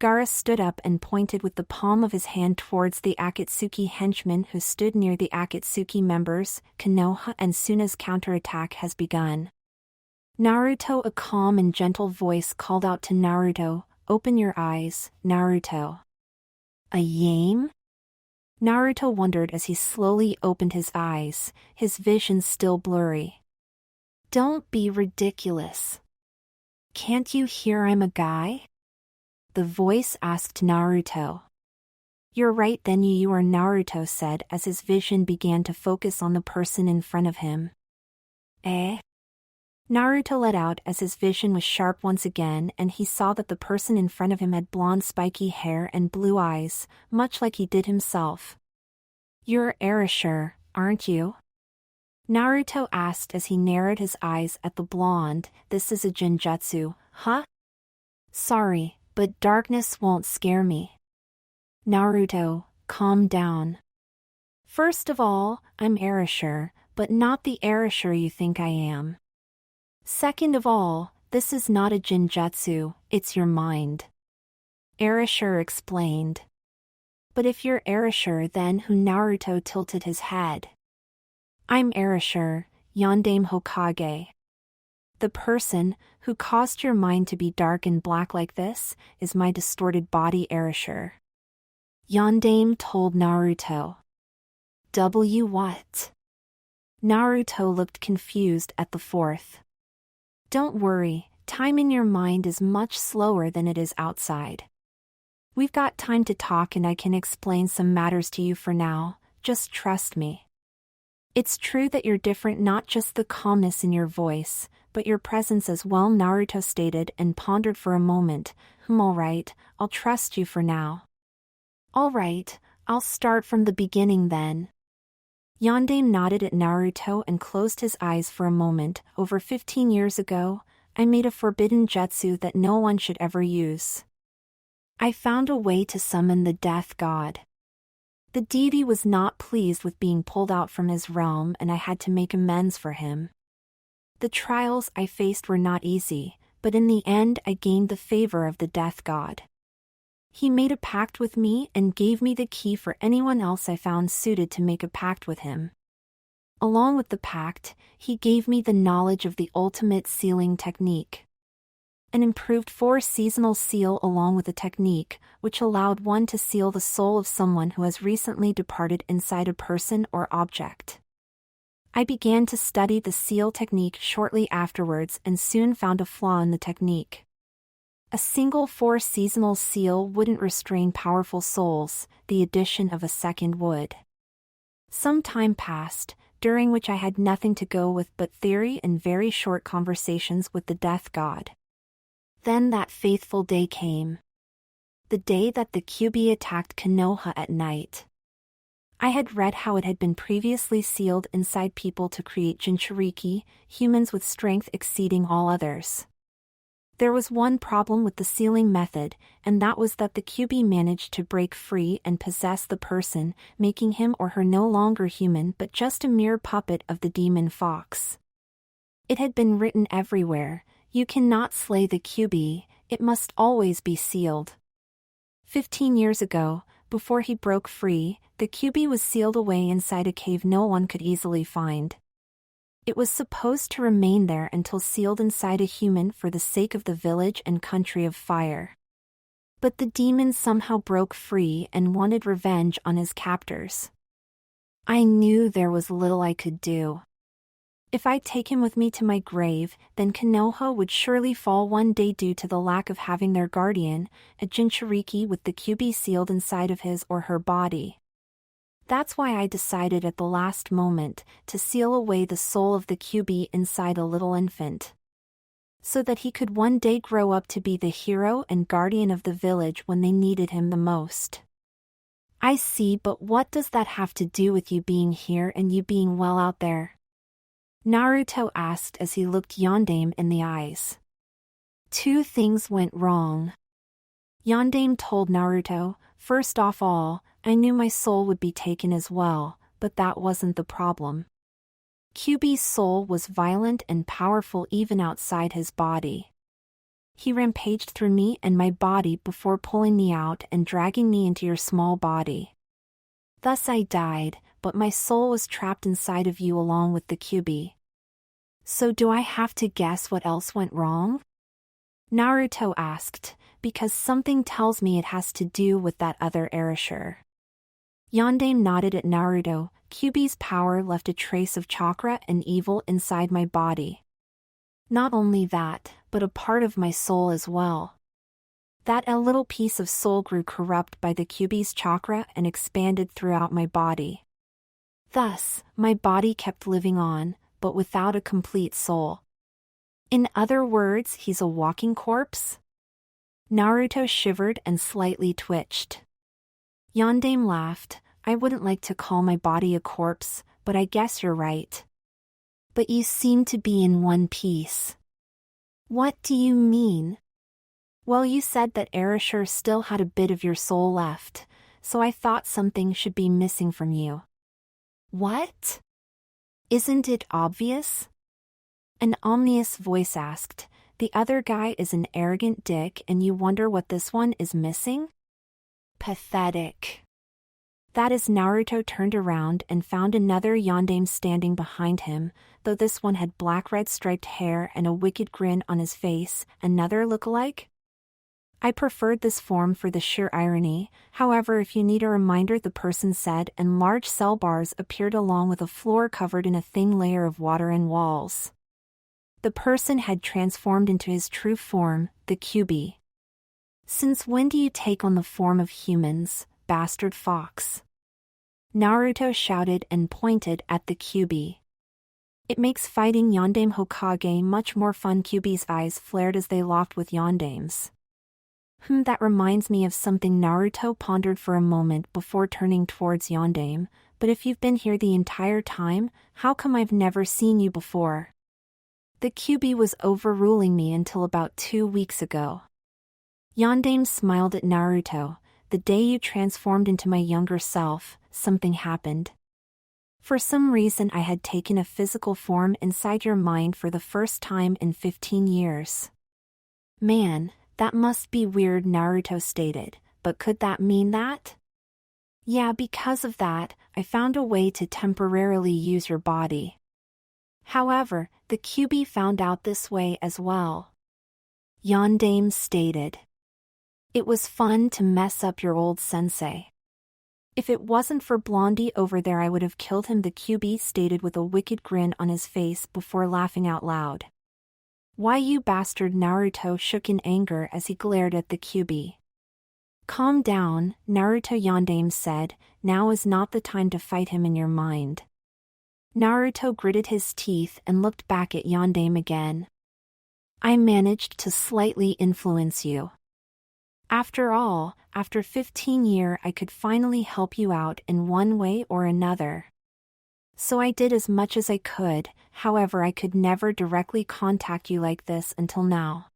Gaara stood up and pointed with the palm of his hand towards the Akatsuki henchmen who stood near the Akatsuki members. Konoha and Suna's counterattack has begun. Naruto, a calm and gentle voice called out to Naruto, open your eyes, Naruto. Ayame? Naruto wondered as he slowly opened his eyes, his vision still blurry. Don't be ridiculous. Can't you hear I'm a guy? The voice asked Naruto. You're right then, you are, Naruto said as his vision began to focus on the person in front of him. Eh? Naruto let out as his vision was sharp once again and he saw that the person in front of him had blonde spiky hair and blue eyes, much like he did himself. You're Erasure, aren't you? Naruto asked as he narrowed his eyes at the blonde. This is a genjutsu, huh? Sorry, but darkness won't scare me. Naruto, calm down. First of all, I'm Erasure, but not the Erasure you think I am. Second of all, this is not a genjutsu, it's your mind. Erasure explained. But if you're Erasure then who? Naruto tilted his head. I'm Erasure, Yondaime Hokage. The person who caused your mind to be dark and black like this is my distorted body, Erasure. Yondaime told Naruto. What? Naruto looked confused at the fourth. Don't worry, time in your mind is much slower than it is outside. We've got time to talk and I can explain some matters to you for now, just trust me. It's true that you're different, not just the calmness in your voice, but your presence as well, Naruto stated and pondered for a moment. Alright, I'll trust you for now. Alright, I'll start from the beginning then. Yondaime nodded at Naruto and closed his eyes for a moment. Over 15 years ago, I made a forbidden jutsu that no one should ever use. I found a way to summon the death god. The deity was not pleased with being pulled out from his realm and I had to make amends for him. The trials I faced were not easy, but in the end I gained the favor of the death god. He made a pact with me and gave me the key for anyone else I found suited to make a pact with him. Along with the pact, he gave me the knowledge of the ultimate sealing technique. An improved 4-seasonal seal along with a technique, which allowed one to seal the soul of someone who has recently departed inside a person or object. I began to study the seal technique shortly afterwards and soon found a flaw in the technique. A single 4-seasonal seal wouldn't restrain powerful souls, the addition of a second would. Some time passed, during which I had nothing to go with but theory and very short conversations with the death god. Then that faithful day came. The day that the Kyuubi attacked Konoha at night. I had read how it had been previously sealed inside people to create Jinchuriki, humans with strength exceeding all others. There was one problem with the sealing method, and that was that the Kyuubi managed to break free and possess the person, making him or her no longer human but just a mere puppet of the demon fox. It had been written everywhere, you cannot slay the Kyuubi, it must always be sealed. 15 years ago, before he broke free, the Kyuubi was sealed away inside a cave no one could easily find. It was supposed to remain there until sealed inside a human for the sake of the village and country of fire. But the demon somehow broke free and wanted revenge on his captors. I knew there was little I could do. If I take him with me to my grave, then Konoha would surely fall one day due to the lack of having their guardian, a Jinchuriki with the Kyuubi sealed inside of his or her body. That's why I decided at the last moment to seal away the soul of the Kyuubi inside a little infant. So that he could one day grow up to be the hero and guardian of the village when they needed him the most. I see, but what does that have to do with you being here and you being well out there? Naruto asked as he looked Yondaime in the eyes. Two things went wrong. Yondaime told Naruto, first off all, I knew my soul would be taken as well, but that wasn't the problem. Kyuubi's soul was violent and powerful even outside his body. He rampaged through me and my body before pulling me out and dragging me into your small body. Thus I died, but my soul was trapped inside of you along with the Kyuubi. So do I have to guess what else went wrong? Naruto asked, because something tells me it has to do with that other erasure. Yondaime nodded at Naruto. Kyuubi's power left a trace of chakra and evil inside my body. Not only that, but a part of my soul as well. That a little piece of soul grew corrupt by the Kyuubi's chakra and expanded throughout my body. Thus, my body kept living on, but without a complete soul. In other words, he's a walking corpse? Naruto shivered and slightly twitched. Yondaime laughed. I wouldn't like to call my body a corpse, but I guess you're right. But you seem to be in one piece. What do you mean? Well, you said that erasure still had a bit of your soul left, so I thought something should be missing from you. What? Isn't it obvious? An ominous voice asked. The other guy is an arrogant dick and you wonder what this one is missing? Pathetic. That as Naruto turned around and found another Yondaime standing behind him, though this one had black-red striped hair and a wicked grin on his face, another look-alike? I preferred this form for the sheer irony, however if you need a reminder the person said, and large cell bars appeared along with a floor covered in a thin layer of water and walls. The person had transformed into his true form, the QB. Since when do you take on the form of humans, bastard fox? Naruto shouted and pointed at the QB. It makes fighting Yondaime Hokage much more fun. QB's eyes flared as they locked with Yondaime's. That reminds me of something. Naruto pondered for a moment before turning towards Yondaime, but if you've been here the entire time, how come I've never seen you before? The QB was overruling me until about 2 weeks ago. Yondaime smiled at Naruto. The day you transformed into my younger self, something happened. For some reason I had taken a physical form inside your mind for the first time in 15 years. Man, that must be weird, Naruto stated, but could that mean that? Yeah, because of that, I found a way to temporarily use your body. However, the QB found out this way as well. Yondaime stated. It was fun to mess up your old sensei. If it wasn't for Blondie over there I would have killed him, the QB stated with a wicked grin on his face before laughing out loud. Why you bastard? Naruto shook in anger as he glared at the QB. Calm down, Naruto, Yondaime said, now is not the time to fight him in your mind. Naruto gritted his teeth and looked back at Yondaime again. I managed to slightly influence you. After all, after 15 years I could finally help you out in one way or another. So I did as much as I could, however I could never directly contact you like this until now.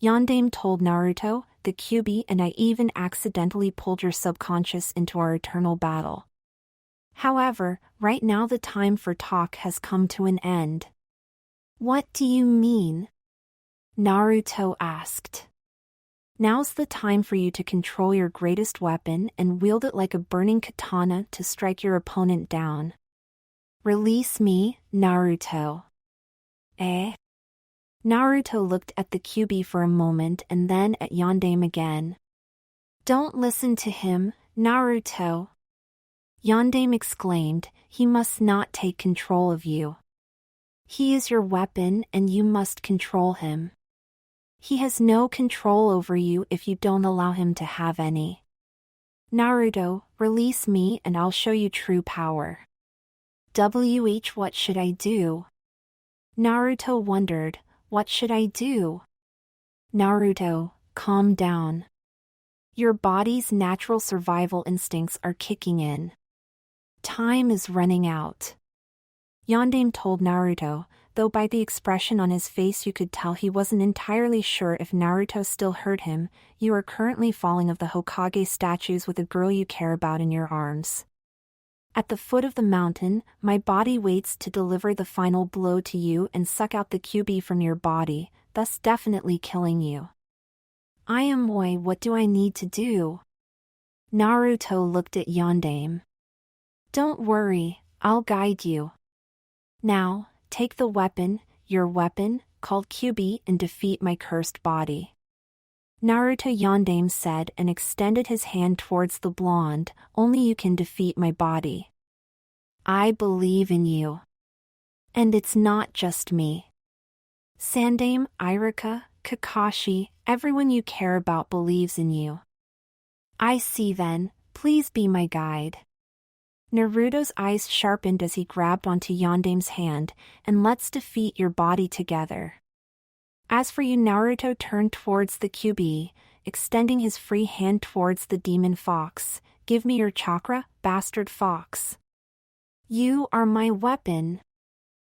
Yondaime told Naruto, the QB, and I even accidentally pulled your subconscious into our eternal battle. However, right now the time for talk has come to an end. What do you mean? Naruto asked. Now's the time for you to control your greatest weapon and wield it like a burning katana to strike your opponent down. Release me, Naruto. Eh? Naruto looked at the QB for a moment and then at Yondaime again. Don't listen to him, Naruto. Yondaime exclaimed, he must not take control of you. He is your weapon and you must control him. He has no control over you if you don't allow him to have any. Naruto, release me and I'll show you true power. What should I do? Naruto wondered, what should I do? Naruto, calm down. Your body's natural survival instincts are kicking in. Time is running out. Yondaime told Naruto, though by the expression on his face you could tell he wasn't entirely sure if Naruto still heard him. You are currently falling of the Hokage statues with a girl you care about in your arms. At the foot of the mountain, my body waits to deliver the final blow to you and suck out the QB from your body, thus definitely killing you. Ayame, what do I need to do? Naruto looked at Yondaime. Don't worry, I'll guide you. Now, take the weapon, your weapon, called QB, and defeat my cursed body. Naruto, Yondaime said and extended his hand towards the blonde, only you can defeat my body. I believe in you. And it's not just me. Sandaime, Irika, Kakashi, everyone you care about believes in you. I see then, please be my guide. Naruto's eyes sharpened as he grabbed onto Yondaime's hand, and let's defeat your body together. As for you, Naruto turned towards the QB, extending his free hand towards the demon fox. Give me your chakra, bastard fox. You are my weapon.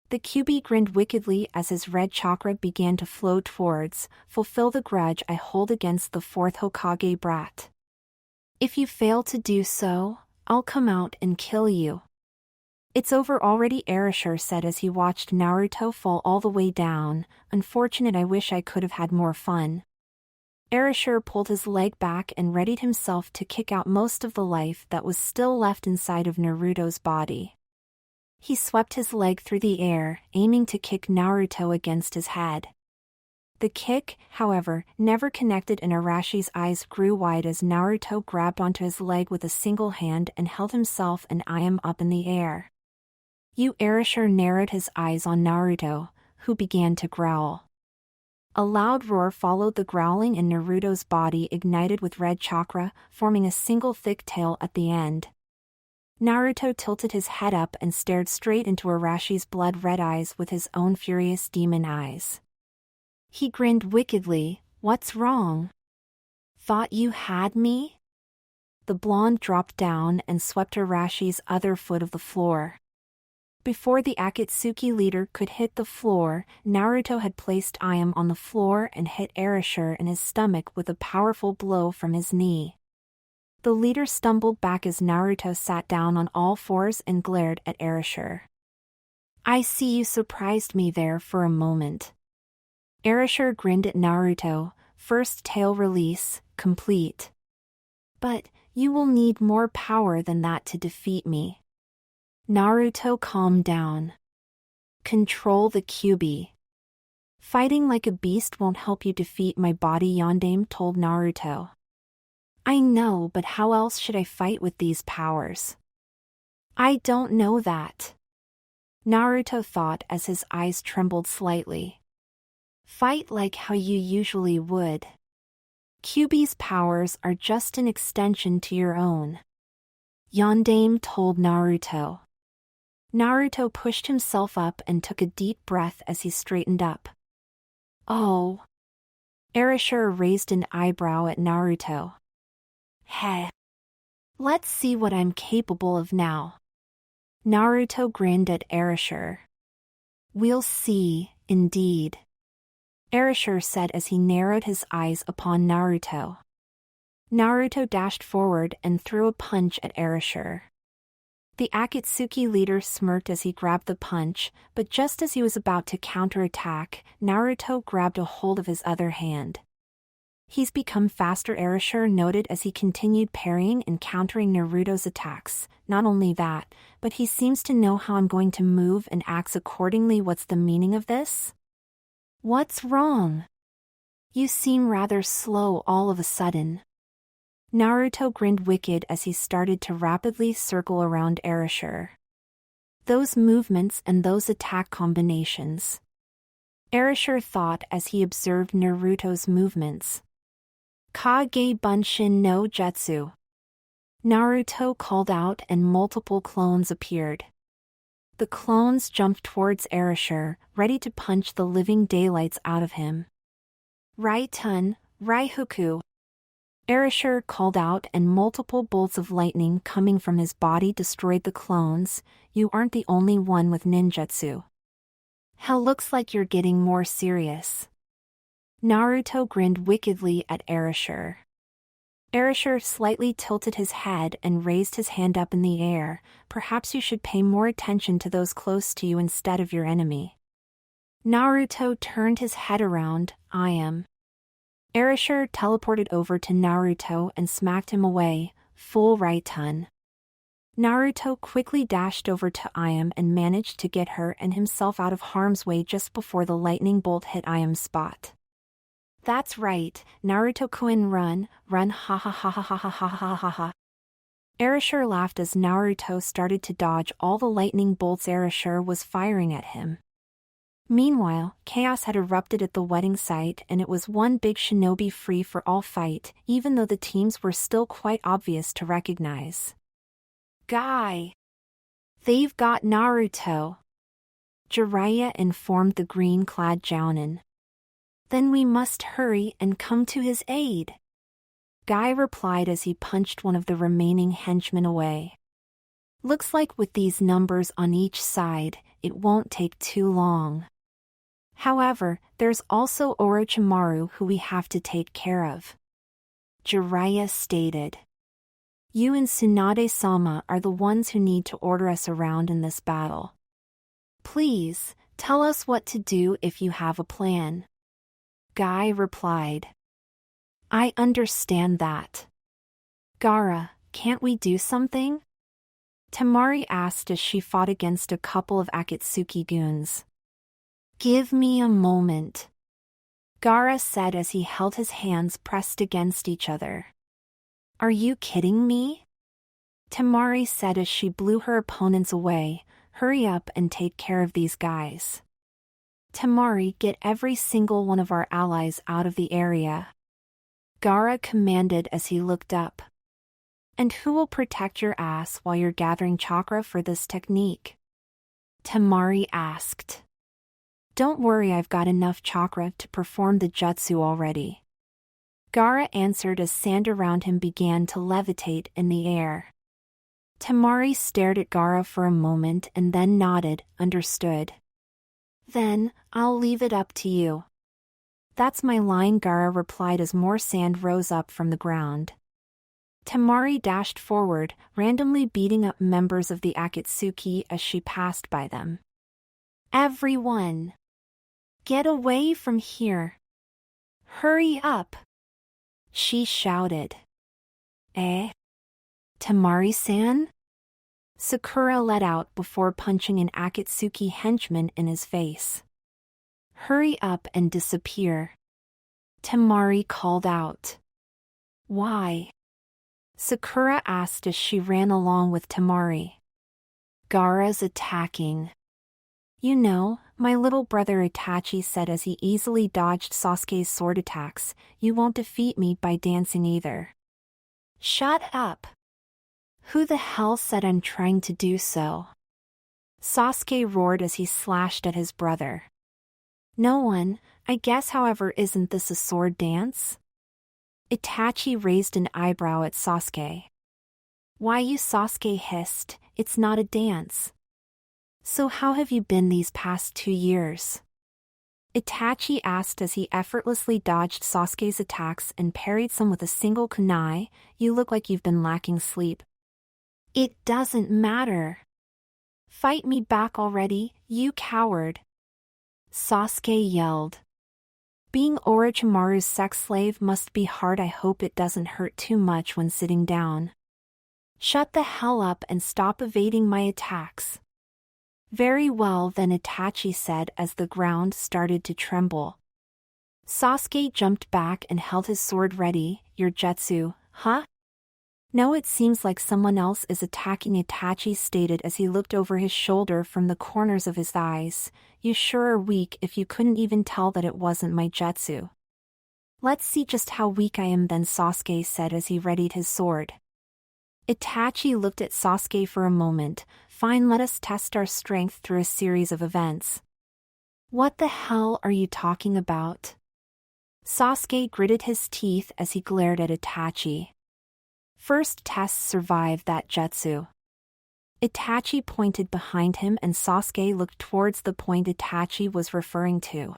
The QB grinned wickedly as his red chakra began to flow towards, fulfill the grudge I hold against the fourth Hokage brat. If you fail to do so, I'll come out and kill you. It's over already, Erasure said as he watched Naruto fall all the way down. Unfortunate, I wish I could have had more fun. Erasure pulled his leg back and readied himself to kick out most of the life that was still left inside of Naruto's body. He swept his leg through the air, aiming to kick Naruto against his head. The kick, however, never connected and Arashi's eyes grew wide as Naruto grabbed onto his leg with a single hand and held himself and Ayame up in the air. Erasure narrowed his eyes on Naruto, who began to growl. A loud roar followed the growling, and Naruto's body ignited with red chakra, forming a single thick tail at the end. Naruto tilted his head up and stared straight into Arashi's blood-red eyes with his own furious demon eyes. He grinned wickedly. "What's wrong? Thought you had me?" The blonde dropped down and swept Arashi's other foot of the floor. Before the Akatsuki leader could hit the floor, Naruto had placed Ayame on the floor and hit Erasure in his stomach with a powerful blow from his knee. The leader stumbled back as Naruto sat down on all fours and glared at Erasure. "I see you surprised me there for a moment." Erasure grinned at Naruto. "First tail release, complete. But you will need more power than that to defeat me." Naruto calmed down. "Control the Kyuubi. Fighting like a beast won't help you defeat my body," Yondaime told Naruto. "I know, but how else should I fight with these powers?" "I don't know that," Naruto thought as his eyes trembled slightly. "Fight like how you usually would. Kyuubi's powers are just an extension to your own," Yondaime told Naruto. Naruto pushed himself up and took a deep breath as he straightened up. "Oh." Erasure raised an eyebrow at Naruto. "Heh. Let's see what I'm capable of now." Naruto grinned at Erasure. "We'll see, indeed," Erasure said as he narrowed his eyes upon Naruto. Naruto dashed forward and threw a punch at Erasure. The Akatsuki leader smirked as he grabbed the punch, but just as he was about to counterattack, Naruto grabbed a hold of his other hand. "He's become faster," Erasure noted as he continued parrying and countering Naruto's attacks. "Not only that, but he seems to know how I'm going to move and acts accordingly." "What's the meaning of this?" "What's wrong? You seem rather slow all of a sudden." Naruto grinned wicked as he started to rapidly circle around Erasure. "Those movements and those attack combinations," Erasure thought as he observed Naruto's movements. "Kage Bunshin no Jutsu," Naruto called out, and multiple clones appeared. The clones jumped towards Erasure, ready to punch the living daylights out of him. "Raitun, Raihuku," Erasure called out, and multiple bolts of lightning coming from his body destroyed the clones. "You aren't the only one with ninjutsu. Hell, looks like you're getting more serious." Naruto grinned wickedly at Erasure. Erasure slightly tilted his head and raised his hand up in the air. "Perhaps you should pay more attention to those close to you instead of your enemy." Naruto turned his head around. "I am." Erasure teleported over to Naruto and smacked him away. "Full right ton." Naruto quickly dashed over to Ayame and managed to get her and himself out of harm's way just before the lightning bolt hit Ayame's spot. "That's right, Naruto-kun, run, ha ha ha ha ha ha ha ha ha ha." Erasure laughed as Naruto started to dodge all the lightning bolts Erasure was firing at him. Meanwhile, chaos had erupted at the wedding site, and it was one big shinobi free-for-all fight, even though the teams were still quite obvious to recognize. "Guy! They've got Naruto!" Jiraiya informed the green-clad Jounin. "Then we must hurry and come to his aid," Guy replied as he punched one of the remaining henchmen away. "Looks like with these numbers on each side, it won't take too long. However, there's also Orochimaru who we have to take care of," Jiraiya stated. "You and Tsunade-sama are the ones who need to order us around in this battle. Please, tell us what to do if you have a plan," Guy replied. "I understand that. Gaara, can't we do something?" Temari asked as she fought against a couple of Akatsuki goons. "Give me a moment," Gaara said as he held his hands pressed against each other. "Are you kidding me?" Temari said as she blew her opponents away. "Hurry up and take care of these guys." Temari, get every single one of our allies out of the area. Gaara commanded as he looked up. And who will protect your ass while you're gathering chakra for this technique? Temari asked. Don't worry, I've got enough chakra to perform the jutsu already. Gaara answered as sand around him began to levitate in the air. Temari stared at Gaara for a moment and then nodded, understood. Then, I'll leave it up to you. That's my line, Gaara replied as more sand rose up from the ground. Temari dashed forward, randomly beating up members of the Akatsuki as she passed by them. Everyone! Get away from here! Hurry up! She shouted. Eh? Temari-san? Sakura let out before punching an Akatsuki henchman in his face. Hurry up and disappear. Temari called out. Why? Sakura asked as she ran along with Temari. Gaara's attacking. You know, my little brother Itachi said as he easily dodged Sasuke's sword attacks, you won't defeat me by dancing either. Shut up. Who the hell said I'm trying to do so? Sasuke roared as he slashed at his brother. No one, I guess. However, isn't this a sword dance? Itachi raised an eyebrow at Sasuke. Why, you, Sasuke hissed, it's not a dance. So how have you been these past 2 years? Itachi asked as he effortlessly dodged Sasuke's attacks and parried some with a single kunai. You look like you've been lacking sleep. It doesn't matter. Fight me back already, you coward. Sasuke yelled. Being Orochimaru's sex slave must be hard. I hope it doesn't hurt too much when sitting down. Shut the hell up and stop evading my attacks. Very well then, Itachi said as the ground started to tremble. Sasuke jumped back and held his sword ready. Your jutsu, huh? No, it seems like someone else is attacking, Itachi stated as he looked over his shoulder from the corners of his eyes. You sure are weak if you couldn't even tell that it wasn't my jutsu. Let's see just how weak I am then, Sasuke said as he readied his sword. Itachi looked at Sasuke for a moment. Fine, let us test our strength through a series of events. What the hell are you talking about? Sasuke gritted his teeth as he glared at Itachi. First test, survive that jutsu. Itachi pointed behind him and Sasuke looked towards the point Itachi was referring to.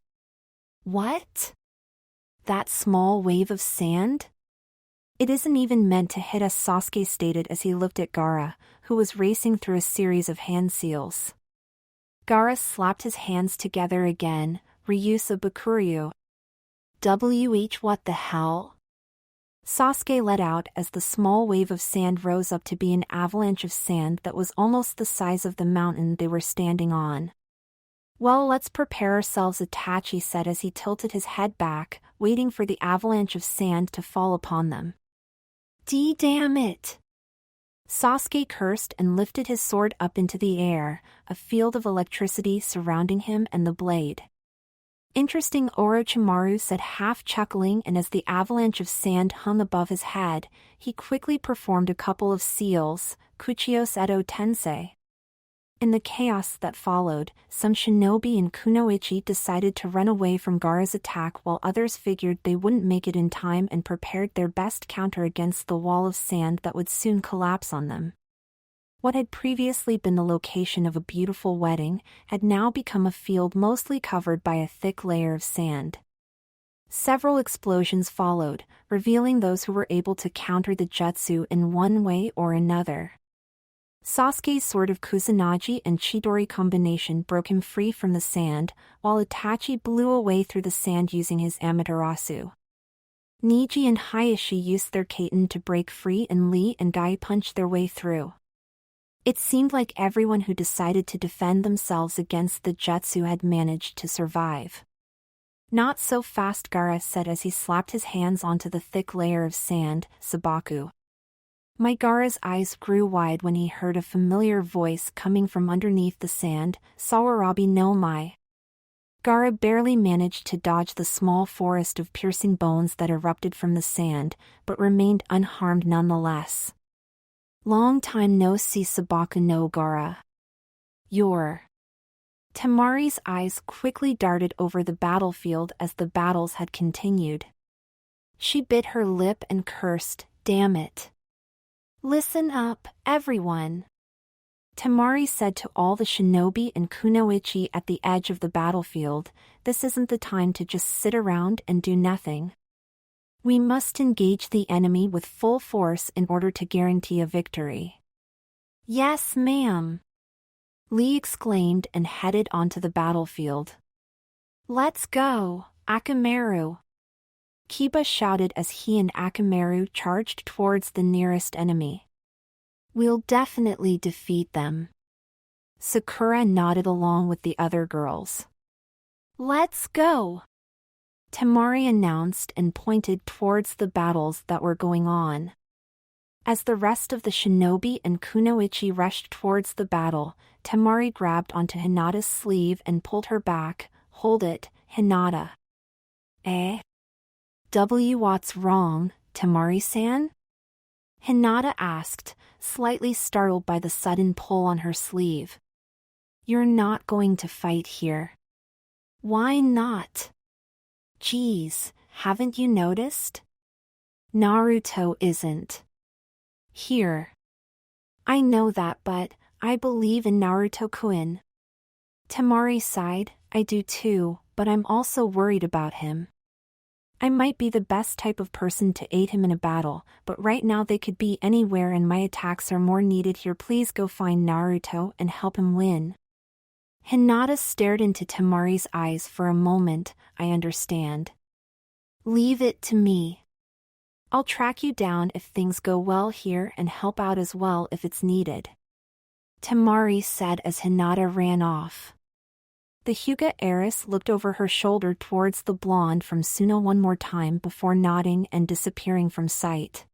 What? That small wave of sand? It isn't even meant to hit us, Sasuke stated as he looked at Gaara, who was racing through a series of hand seals. Gaara slapped his hands together again. Ryushi-the-DutchEroSennin. What the hell? Sasuke let out as the small wave of sand rose up to be an avalanche of sand that was almost the size of the mountain they were standing on. Well, let's prepare ourselves, Itachi said as he tilted his head back, waiting for the avalanche of sand to fall upon them. Damn it! Sasuke cursed and lifted his sword up into the air, a field of electricity surrounding him and the blade. Interesting, Orochimaru said, half chuckling, and as the avalanche of sand hung above his head, he quickly performed a couple of seals, Kuchios Edo Tensei. In the chaos that followed, some shinobi in Kunoichi decided to run away from Gaara's attack while others figured they wouldn't make it in time and prepared their best counter against the wall of sand that would soon collapse on them. What had previously been the location of a beautiful wedding had now become a field mostly covered by a thick layer of sand. Several explosions followed, revealing those who were able to counter the jutsu in one way or another. Sasuke's sword of Kusanagi and Chidori combination broke him free from the sand, while Itachi blew away through the sand using his Amaterasu. Neji and Hayashi used their Kaiten to break free, and Lee and Dai punched their way through. It seemed like everyone who decided to defend themselves against the jutsu had managed to survive. Not so fast, Gaara said as he slapped his hands onto the thick layer of sand. Sabaku. My Gaara's eyes grew wide when he heard a familiar voice coming from underneath the sand. Sawarabi no Mai. Gaara barely managed to dodge the small forest of piercing bones that erupted from the sand, but remained unharmed nonetheless. Long time no see, Sabaka no Gaara. You're... Temari's eyes quickly darted over the battlefield as the battles had continued. She bit her lip and cursed, "Damn it. Listen up, everyone," Temari said to all the shinobi and kunoichi at the edge of the battlefield. "This isn't the time to just sit around and do nothing. We must engage the enemy with full force in order to guarantee a victory." "Yes, ma'am," Lee exclaimed and headed onto the battlefield. "Let's go, Akamaru," Kiba shouted as he and Akamaru charged towards the nearest enemy. "We'll definitely defeat them." Sakura nodded along with the other girls. "Let's go," Temari announced and pointed towards the battles that were going on. As the rest of the shinobi and kunoichi rushed towards the battle, Temari grabbed onto Hinata's sleeve and pulled her back. "Hold it, Hinata." "Eh? What's wrong, Temari-san?" Hinata asked, slightly startled by the sudden pull on her sleeve. "You're not going to fight here." "Why not?" "Geez, haven't you noticed? Naruto isn't here." "I know that, but I believe in Naruto-kun." Temari sighed. "I do too, but I'm also worried about him. I might be the best type of person to aid him in a battle, but right now they could be anywhere and my attacks are more needed here. Please go find Naruto and help him win." Hinata stared into Temari's eyes for a moment. "I understand. Leave it to me. I'll track you down if things go well here and help out as well if it's needed," Temari said as Hinata ran off. The Hyuga heiress looked over her shoulder towards the blonde from Suno one more time before nodding and disappearing from sight.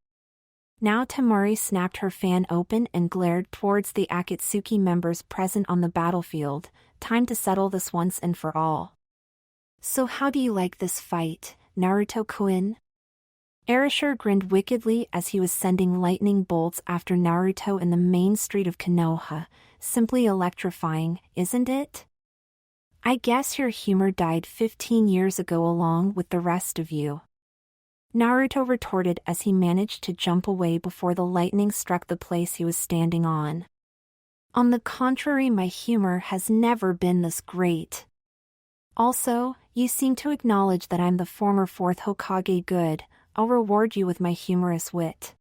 Now Temari snapped her fan open and glared towards the Akatsuki members present on the battlefield. "Time to settle this once and for all. So how do you like this fight, Naruto-kun?" Erasure grinned wickedly as he was sending lightning bolts after Naruto in the main street of Konoha. "Simply electrifying, isn't it? I guess your humor died 15 years ago along with the rest of you," Naruto retorted as he managed to jump away before the lightning struck the place he was standing on. "On the contrary, my humor has never been this great. Also, you seem to acknowledge that I'm the former 4th Hokage. Good, I'll reward you with my humorous wit,"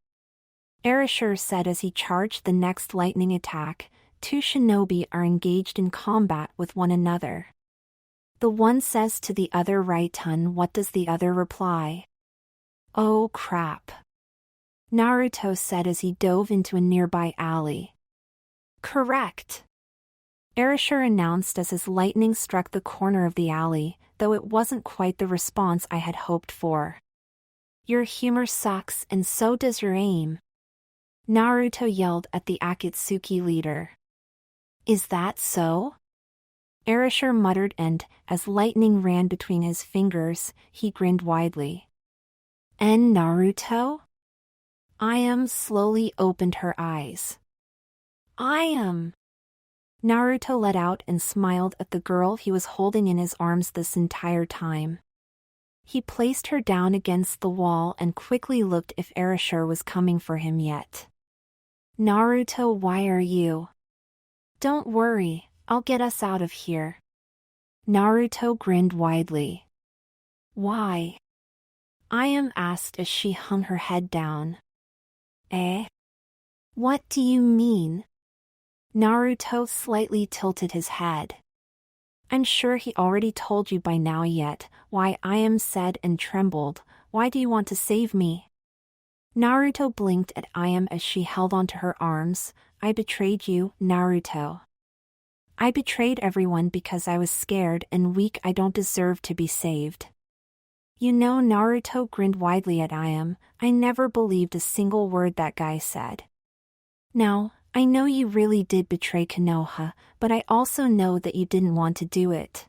Erasure said as he charged the next lightning attack. Two shinobi are engaged in combat with one another. The one says to the other, "Right-ton." What does the other reply? "Oh crap," Naruto said as he dove into a nearby alley. "Correct," Erasure announced as his lightning struck the corner of the alley, though it wasn't quite the response I had hoped for. "Your humor sucks and so does your aim," Naruto yelled at the Akatsuki leader. "Is that so?" Erasure muttered and, as lightning ran between his fingers, he grinned widely. "And Naruto?" Ayame slowly opened her eyes. "Ayame!" Naruto let out and smiled at the girl he was holding in his arms this entire time. He placed her down against the wall and quickly looked if Erasure was coming for him yet. "Naruto, why are you?" "Don't worry, I'll get us out of here." Naruto grinned widely. "Why?" Ayame asked as she hung her head down. "Eh? What do you mean?" Naruto slightly tilted his head. "I'm sure he already told you by now yet," why Ayame said and trembled. "Why do you want to save me?" Naruto blinked at Ayame as she held onto her arms. "I betrayed you, Naruto. I betrayed everyone because I was scared and weak. I don't deserve to be saved." "You know," Naruto grinned widely at Ayame, "I never believed a single word that guy said. Now, I know you really did betray Konoha, but I also know that you didn't want to do it.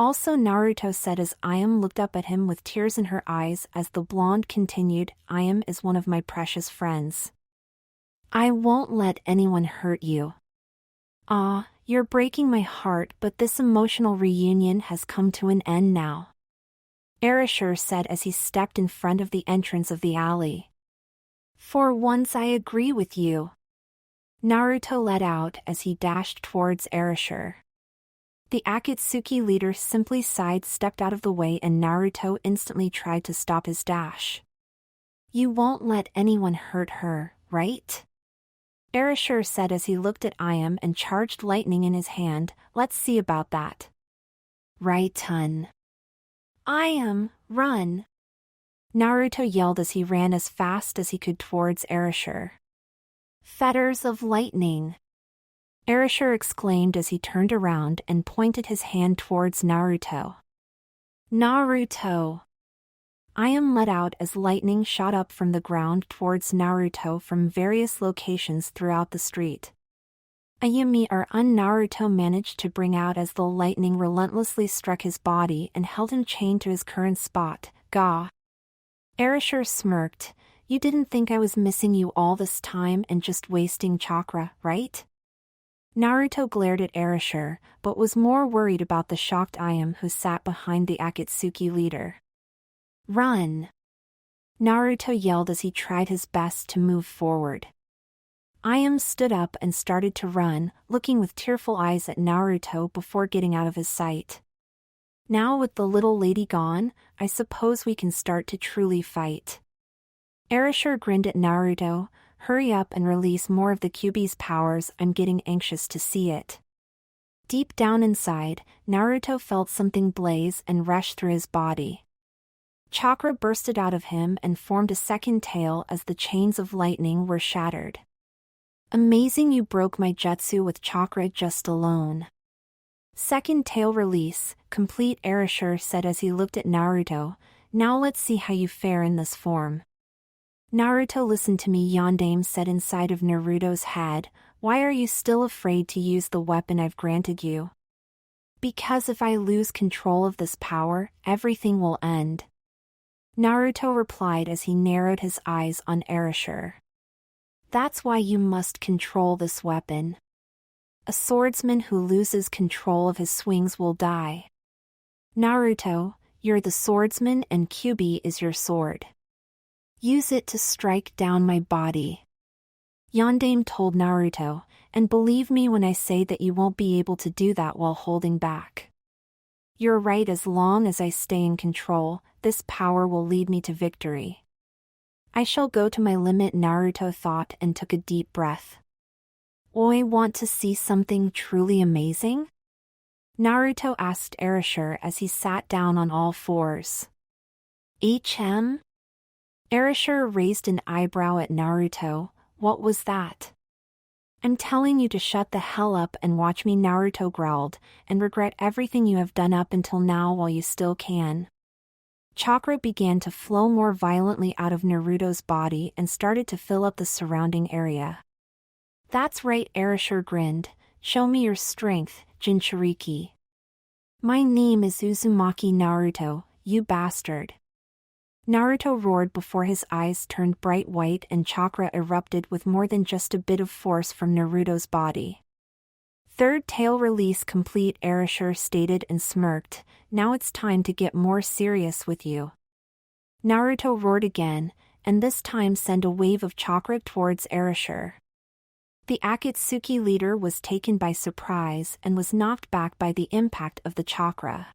Also, Naruto said as Ayame looked up at him with tears in her eyes as the blonde continued, Ayame is one of my precious friends. I won't let anyone hurt you. Ah, you're breaking my heart, but this emotional reunion has come to an end now. Erasure said as he stepped in front of the entrance of the alley. For once I agree with you. Naruto let out as he dashed towards Erasure. The Akatsuki leader simply sidestepped out of the way and Naruto instantly tried to stop his dash. You won't let anyone hurt her, right? Erasure said as he looked at Ayame and charged lightning in his hand. Let's see about that. Right-ton. Ayame, run! Naruto yelled as he ran as fast as he could towards Erasure. Fetters of lightning! Erasure exclaimed as he turned around and pointed his hand towards Naruto. Naruto! Ayame let out as lightning shot up from the ground towards Naruto from various locations throughout the street. Ayame or Naruto managed to bring out as the lightning relentlessly struck his body and held him chained to his current spot. Gah! Erasure smirked. You didn't think I was missing you all this time and just wasting chakra, right? Naruto glared at Erasure, but was more worried about the shocked Ayame who sat behind the Akatsuki leader. Run! Naruto yelled as he tried his best to move forward. Ayame stood up and started to run, looking with tearful eyes at Naruto before getting out of his sight. Now with the little lady gone, I suppose we can start to truly fight. Erasure grinned at Naruto. Hurry up and release more of the Kyuubi's powers, I'm getting anxious to see it. Deep down inside, Naruto felt something blaze and rush through his body. Chakra bursted out of him and formed a second tail as the chains of lightning were shattered. Amazing, you broke my jutsu with chakra just alone. Second tail release, complete, Erasure said as he looked at Naruto. Now let's see how you fare in this form. Naruto, listen to me, Yondaime said inside of Naruto's head. Why are you still afraid to use the weapon I've granted you? Because if I lose control of this power, everything will end. Naruto replied as he narrowed his eyes on Erasure. That's why you must control this weapon. A swordsman who loses control of his swings will die. Naruto, you're the swordsman and Kyuubi is your sword. Use it to strike down my body. Yondaime told Naruto, and believe me when I say that you won't be able to do that while holding back. You're right, as long as I stay in control, this power will lead me to victory. I shall go to my limit, Naruto thought and took a deep breath. I want to see something truly amazing? Naruto asked Erasure as he sat down on all fours. HM? Erasure raised an eyebrow at Naruto. What was that? I'm telling you to shut the hell up and watch me, Naruto growled, and regret everything you have done up until now while you still can. Chakra began to flow more violently out of Naruto's body and started to fill up the surrounding area. That's right, Erasure grinned. Show me your strength, Jinchuriki. My name is Uzumaki Naruto, you bastard. Naruto roared before his eyes turned bright white and chakra erupted with more than just a bit of force from Naruto's body. Third tail release complete, Erasure stated and smirked. Now it's time to get more serious with you. Naruto roared again, and this time sent a wave of chakra towards Erasure. The Akatsuki leader was taken by surprise and was knocked back by the impact of the chakra.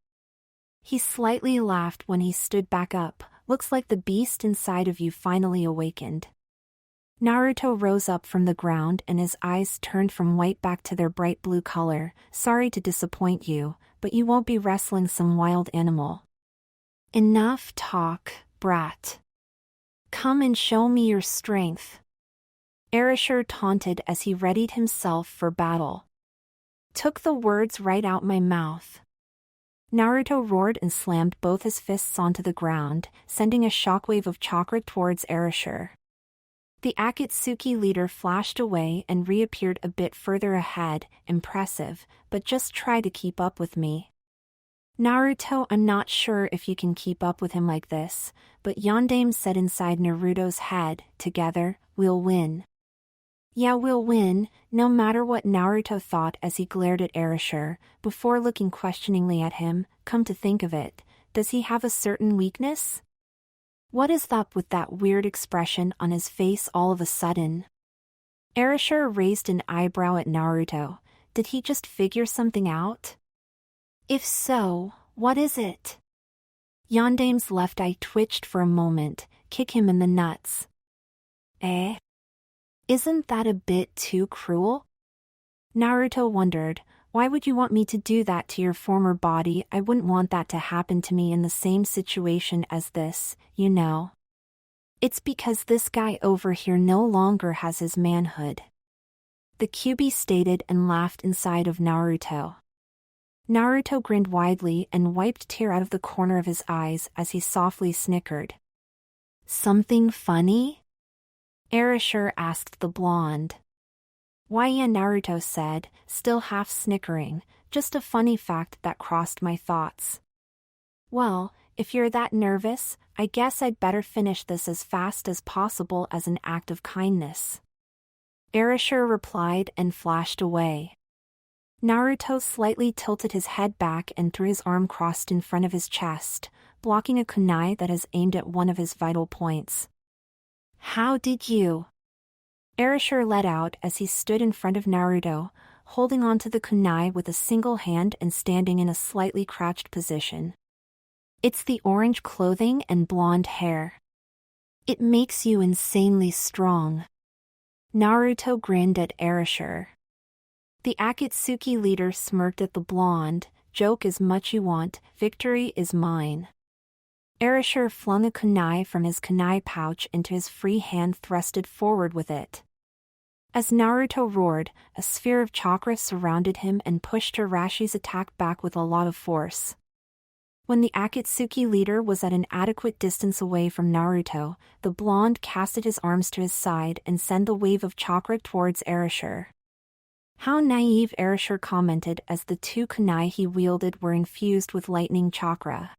He slightly laughed when he stood back up. Looks like the beast inside of you finally awakened. Naruto rose up from the ground and his eyes turned from white back to their bright blue color. Sorry to disappoint you, but you won't be wrestling some wild animal. Enough talk, brat. Come and show me your strength. Erasure taunted as he readied himself for battle. Took the words right out my mouth. Naruto roared and slammed both his fists onto the ground, sending a shockwave of chakra towards Erasure. The Akatsuki leader flashed away and reappeared a bit further ahead. Impressive, but just try to keep up with me. Naruto, I'm not sure if you can keep up with him like this, but Yondaime said inside Naruto's head, together, we'll win. Yeah, we'll win, no matter what Naruto thought as he glared at Erasure, before looking questioningly at him. Come to think of it, does he have a certain weakness? What is up with that weird expression on his face all of a sudden? Erasure raised an eyebrow at Naruto. Did he just figure something out? If so, what is it? Yondaime's left eye twitched for a moment. Kick him in the nuts. Eh? Isn't that a bit too cruel? Naruto wondered, why would you want me to do that to your former body? I wouldn't want that to happen to me in the same situation as this, you know. It's because this guy over here no longer has his manhood. The Kyuubi stated and laughed inside of Naruto. Naruto grinned widely and wiped a tear out of the corner of his eyes as he softly snickered. Something funny? Erasure asked the blonde. Why, yeah, Naruto said, still half snickering, just a funny fact that crossed my thoughts. Well, if you're that nervous, I guess I'd better finish this as fast as possible as an act of kindness. Erasure replied and flashed away. Naruto slightly tilted his head back and threw his arm crossed in front of his chest, blocking a kunai that is aimed at one of his vital points. How did you? Erasure let out as he stood in front of Naruto, holding onto the kunai with a single hand and standing in a slightly crouched position. It's the orange clothing and blonde hair. It makes you insanely strong. Naruto grinned at Erasure. The Akatsuki leader smirked at the blonde. Joke as much you want, victory is mine. Erasure flung a kunai from his kunai pouch into his free hand, thrusted forward with it. As Naruto roared, a sphere of chakra surrounded him and pushed Hirashi's attack back with a lot of force. When the Akatsuki leader was at an adequate distance away from Naruto, the blonde casted his arms to his side and sent the wave of chakra towards Erasure. How naive, Erasure commented as the two kunai he wielded were infused with lightning chakra.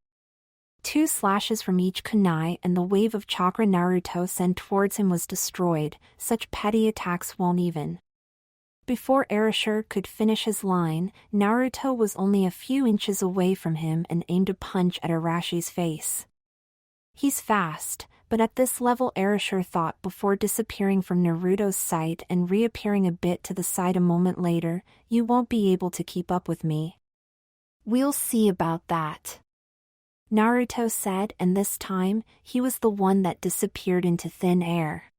2 slashes from each kunai and the wave of chakra Naruto sent towards him was destroyed. Such petty attacks won't even. Before Erasure could finish his line, Naruto was only a few inches away from him and aimed a punch at Hirashi's face. He's fast, but at this level, Erasure thought before disappearing from Naruto's sight and reappearing a bit to the side a moment later, you won't be able to keep up with me. We'll see about that. Naruto said, and this time, he was the one that disappeared into thin air.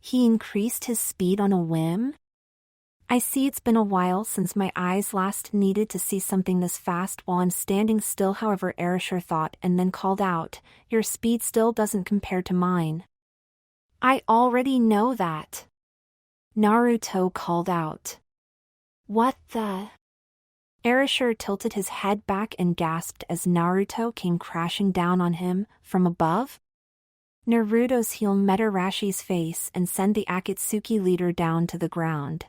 He increased his speed on a whim? I see it's been a while since my eyes last needed to see something this fast while I'm standing still. However, Erasure thought and then called out, your speed still doesn't compare to mine. I already know that. Naruto called out. What the? Erasure tilted his head back and gasped as Naruto came crashing down on him, from above. Naruto's heel met Hirashi's face and sent the Akatsuki leader down to the ground.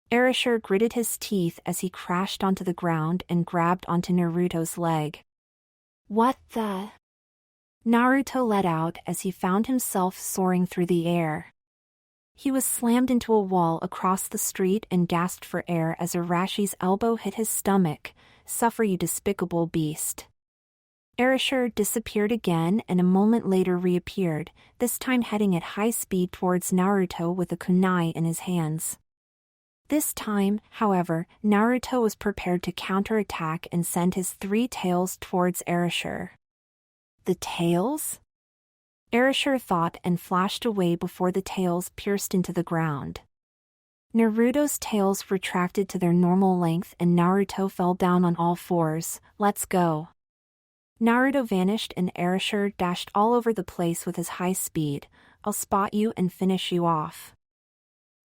Erasure gritted his teeth as he crashed onto the ground and grabbed onto Naruto's leg. What the? Naruto let out as he found himself soaring through the air. He was slammed into a wall across the street and gasped for air as Hirashi's elbow hit his stomach. Suffer, you despicable beast. Erasure disappeared again and a moment later reappeared, this time heading at high speed towards Naruto with a kunai in his hands. This time, however, Naruto was prepared to counterattack and send his 3 tails towards Erasure. The tails? Erasure thought and flashed away before the tails pierced into the ground. Naruto's tails retracted to their normal length and Naruto fell down on all fours. Let's go. Naruto vanished and Erasure dashed all over the place with his high speed. I'll spot you and finish you off.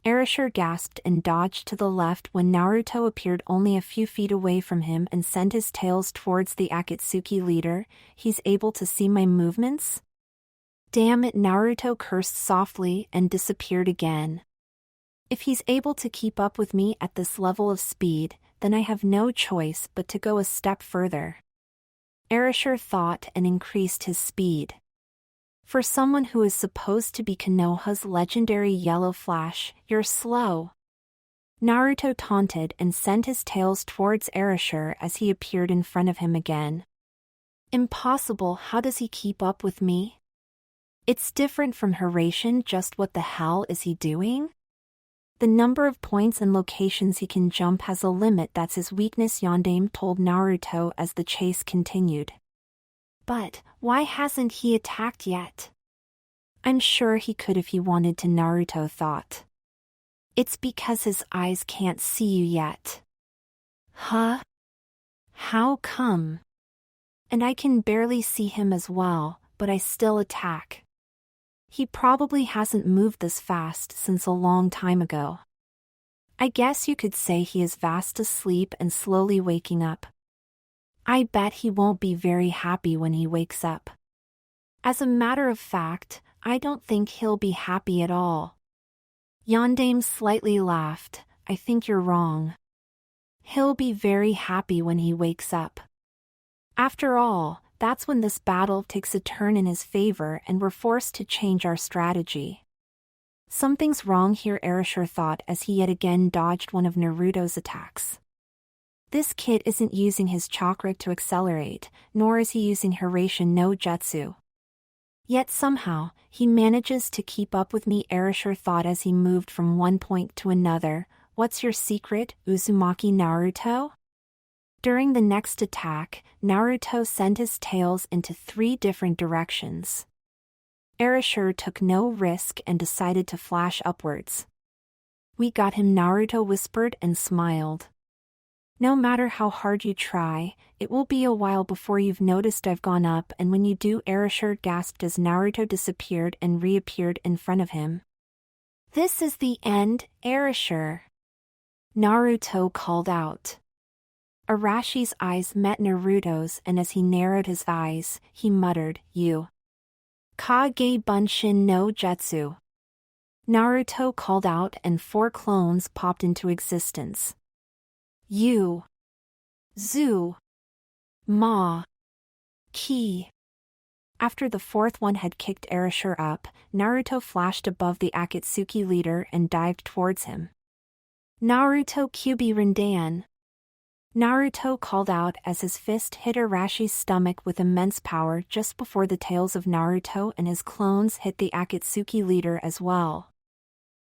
Erasure gasped and dodged to the left when Naruto appeared only a few feet away from him and sent his tails towards the Akatsuki leader. He's able to see my movements? Damn it, Naruto cursed softly and disappeared again. If he's able to keep up with me at this level of speed, then I have no choice but to go a step further. Erasure thought and increased his speed. For someone who is supposed to be Konoha's legendary Yellow Flash, you're slow. Naruto taunted and sent his tails towards Erasure as he appeared in front of him again. Impossible, how does he keep up with me? It's different from Hiraishin, just what the hell is he doing? The number of points and locations he can jump has a limit, that's his weakness, Yondaime told Naruto as the chase continued. But, why hasn't he attacked yet? I'm sure he could if he wanted to, Naruto thought. It's because his eyes can't see you yet. Huh? How come? And I can barely see him as well, but I still attack. He probably hasn't moved this fast since a long time ago. I guess you could say he is fast asleep and slowly waking up. I bet he won't be very happy when he wakes up. As a matter of fact, I don't think he'll be happy at all. Yondaime slightly laughed. I think you're wrong. He'll be very happy when he wakes up. After all, that's when this battle takes a turn in his favor and we're forced to change our strategy. Something's wrong here, Erasure thought as he yet again dodged one of Naruto's attacks. This kid isn't using his chakra to accelerate, nor is he using Hiraishin no Jutsu. Yet somehow, he manages to keep up with me, Erasure thought as he moved from one point to another. What's your secret, Uzumaki Naruto? During the next attack, Naruto sent his tails into 3 different directions. Erasure took no risk and decided to flash upwards. We got him, Naruto whispered and smiled. No matter how hard you try, it will be a while before you've noticed I've gone up, and when you do, Erasure gasped as Naruto disappeared and reappeared in front of him. This is the end, Erasure. Naruto called out. Arashi's eyes met Naruto's, and as he narrowed his eyes, he muttered, "You." Kage Bunshin no Jutsu. Naruto called out and 4 clones popped into existence. You. Zu. Ma. Ki. After the 4th one had kicked Erasure up, Naruto flashed above the Akatsuki leader and dived towards him. Naruto Kyubi Rindan. Naruto called out as his fist hit Arashi's stomach with immense power just before the tails of Naruto and his clones hit the Akatsuki leader as well.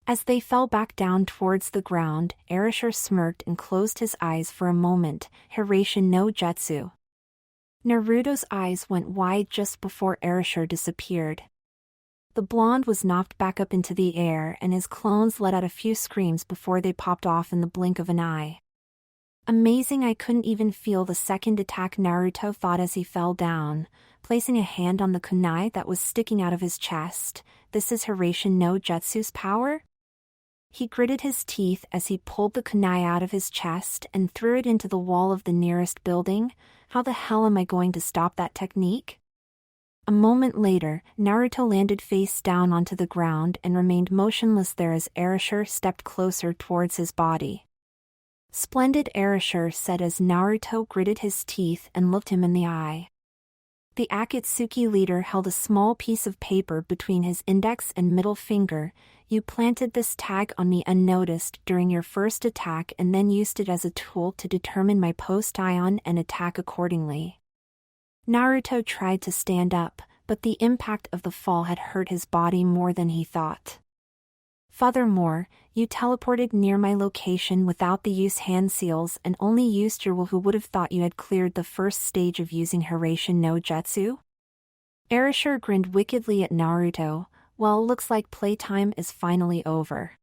As they fell back down towards the ground, Erasure smirked and closed his eyes for a moment. Hiraishin no Jutsu. Naruto's eyes went wide just before Erasure disappeared. The blonde was knocked back up into the air and his clones let out a few screams before they popped off in the blink of an eye. Amazing, I couldn't even feel the second attack, Naruto thought as he fell down, placing a hand on the kunai that was sticking out of his chest. This is Hiraishin no Jutsu's power? He gritted his teeth as he pulled the kunai out of his chest and threw it into the wall of the nearest building. How the hell am I going to stop that technique? A moment later, Naruto landed face down onto the ground and remained motionless there as Erasure stepped closer towards his body. Splendid, Erasure said as Naruto gritted his teeth and looked him in the eye. The Akatsuki leader held a small piece of paper between his index and middle finger. You planted this tag on me unnoticed during your first attack and then used it as a tool to determine my post-ion and attack accordingly. Naruto tried to stand up, but the impact of the fall had hurt his body more than he thought. Furthermore, you teleported near my location without the use hand seals and only used your will. Who would have thought you had cleared the first stage of using Hiraishin no Jutsu? Erasure grinned wickedly at Naruto. Well, looks like playtime is finally over.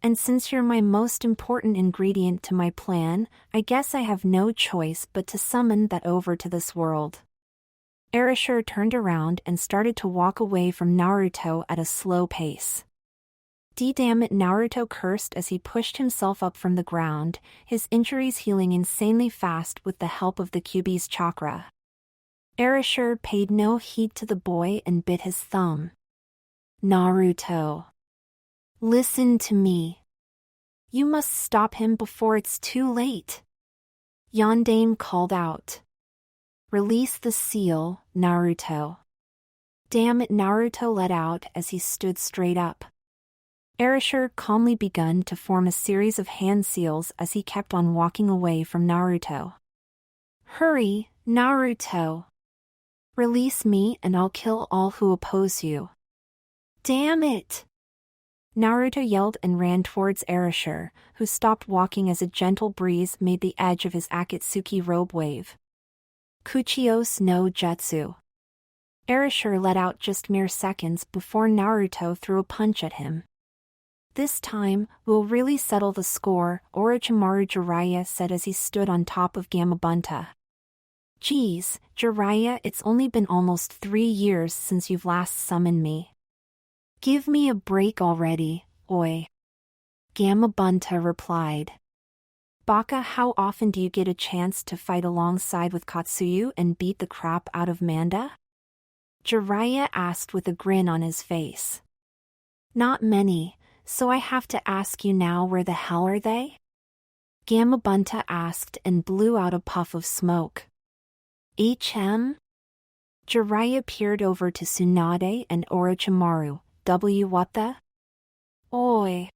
And since you're my most important ingredient to my plan, I guess I have no choice but to summon that over to this world. Erasure turned around and started to walk away from Naruto at a slow pace. Damn it, Naruto cursed as he pushed himself up from the ground, his injuries healing insanely fast with the help of the Kyubi's chakra. Erasure paid no heed to the boy and bit his thumb. Naruto. Listen to me. You must stop him before it's too late. Yondaime called out. Release the seal, Naruto. Damn it, Naruto let out as he stood straight up. Erasure calmly begun to form a series of hand seals as he kept on walking away from Naruto. Hurry, Naruto. Release me and I'll kill all who oppose you. Damn it! Naruto yelled and ran towards Erasure, who stopped walking as a gentle breeze made the edge of his Akatsuki robe wave. Kuchios no Jutsu. Erasure let out just mere seconds before Naruto threw a punch at him. This time, we'll really settle the score, Orochimaru Jiraiya said as he stood on top of Gamabunta. Geez, Jiraiya, it's only been almost 3 years since you've last summoned me. Give me a break already, oi. Gamabunta replied. Baka, how often do you get a chance to fight alongside with Katsuyu and beat the crap out of Manda? Jiraiya asked with a grin on his face. Not many. So I have to ask you now, where the hell are they? Gamabunta asked and blew out a puff of smoke. Jiraiya peered over to Tsunade and Orochimaru. What the? Oi!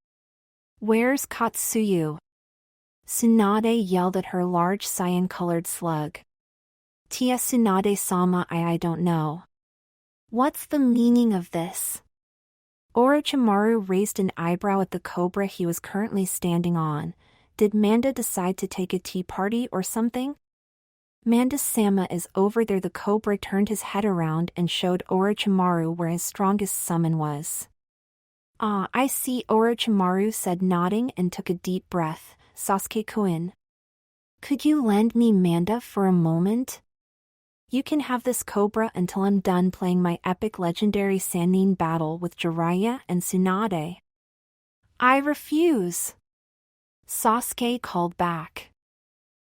Where's Katsuyu? Tsunade yelled at her large cyan-colored slug. Tia Tsunade-sama, I don't know. What's the meaning of this? Orochimaru raised an eyebrow at the cobra he was currently standing on. Did Manda decide to take a tea party or something? Manda-sama is over there. The cobra turned his head around and showed Orochimaru where his strongest summon was. Ah, I see, Orochimaru said, nodding and took a deep breath. Sasuke-kun. Could you lend me Manda for a moment? You can have this cobra until I'm done playing my epic legendary Sannin battle with Jiraiya and Tsunade. I refuse. Sasuke called back.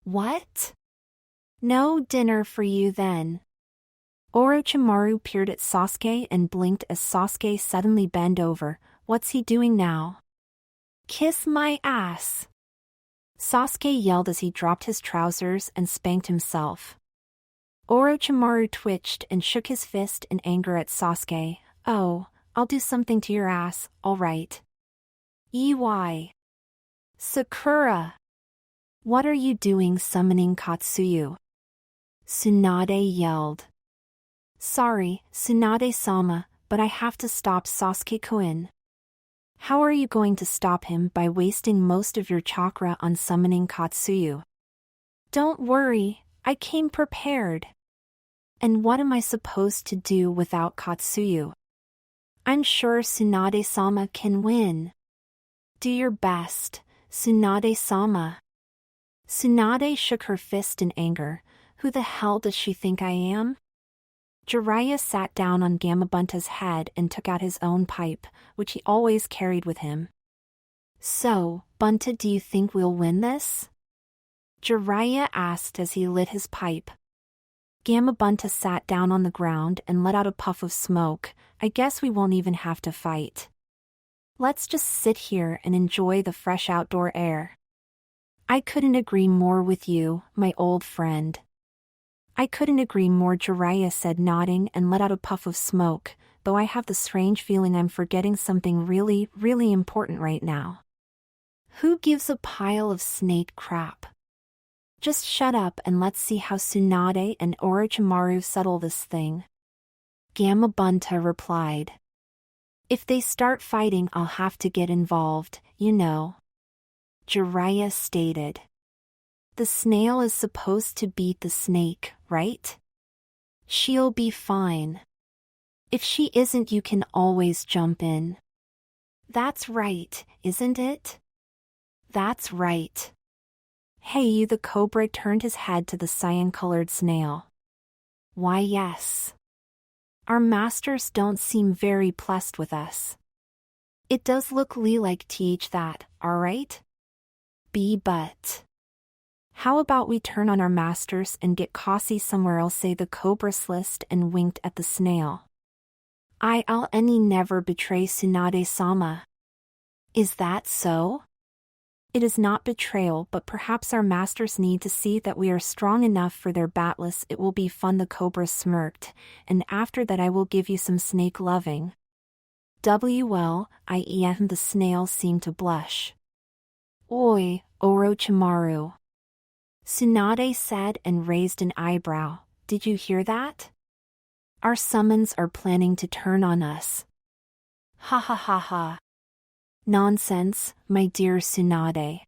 What? No dinner for you then. Orochimaru peered at Sasuke and blinked as Sasuke suddenly bent over. What's he doing now? Kiss my ass. Sasuke yelled as he dropped his trousers and spanked himself. Orochimaru twitched and shook his fist in anger at Sasuke. Oh, I'll do something to your ass, alright. EY. Sakura. What are you doing summoning Katsuyu? Tsunade yelled. Sorry, Tsunade-sama, but I have to stop Sasuke-kun. How are you going to stop him? By wasting most of your chakra on summoning Katsuyu? Don't worry, I came prepared. And what am I supposed to do without Katsuyu? I'm sure Tsunade-sama can win. Do your best, Tsunade-sama. Tsunade shook her fist in anger. Who the hell does she think I am? Jiraiya sat down on Gamabunta's head and took out his own pipe, which he always carried with him. So, Bunta, do you think we'll win this? Jiraiya asked as he lit his pipe. Gamabunta sat down on the ground and let out a puff of smoke. I guess we won't even have to fight. Let's just sit here and enjoy the fresh outdoor air. I couldn't agree more with you, my old friend. I couldn't agree more, Jiraiya said, nodding and let out a puff of smoke, though I have the strange feeling I'm forgetting something really, really important right now. Who gives a pile of snake crap? Just shut up and let's see how Tsunade and Orochimaru settle this thing. Gamabunta replied. If they start fighting, I'll have to get involved, you know. Jiraiya stated. The snail is supposed to beat the snake, right? She'll be fine. If she isn't, you can always jump in. That's right, isn't it? That's right. Hey you, the cobra turned his head to the cyan-colored snail. Why yes. Our masters don't seem very pleased with us. It does look like teach that, alright? But. How about we turn on our masters and get Kasi somewhere else, say the cobra sliced and winked at the snail. I'll never betray Tsunade-sama. Is that so? It is not betrayal, but perhaps our masters need to see that we are strong enough for their battles. It will be fun, the cobra smirked, and after that I will give you some snake loving. Well, Ayame, the snail seemed to blush. Oi, Orochimaru. Tsunade said and raised an eyebrow. Did you hear that? Our summons are planning to turn on us. Ha ha ha ha. Nonsense, my dear Tsunade.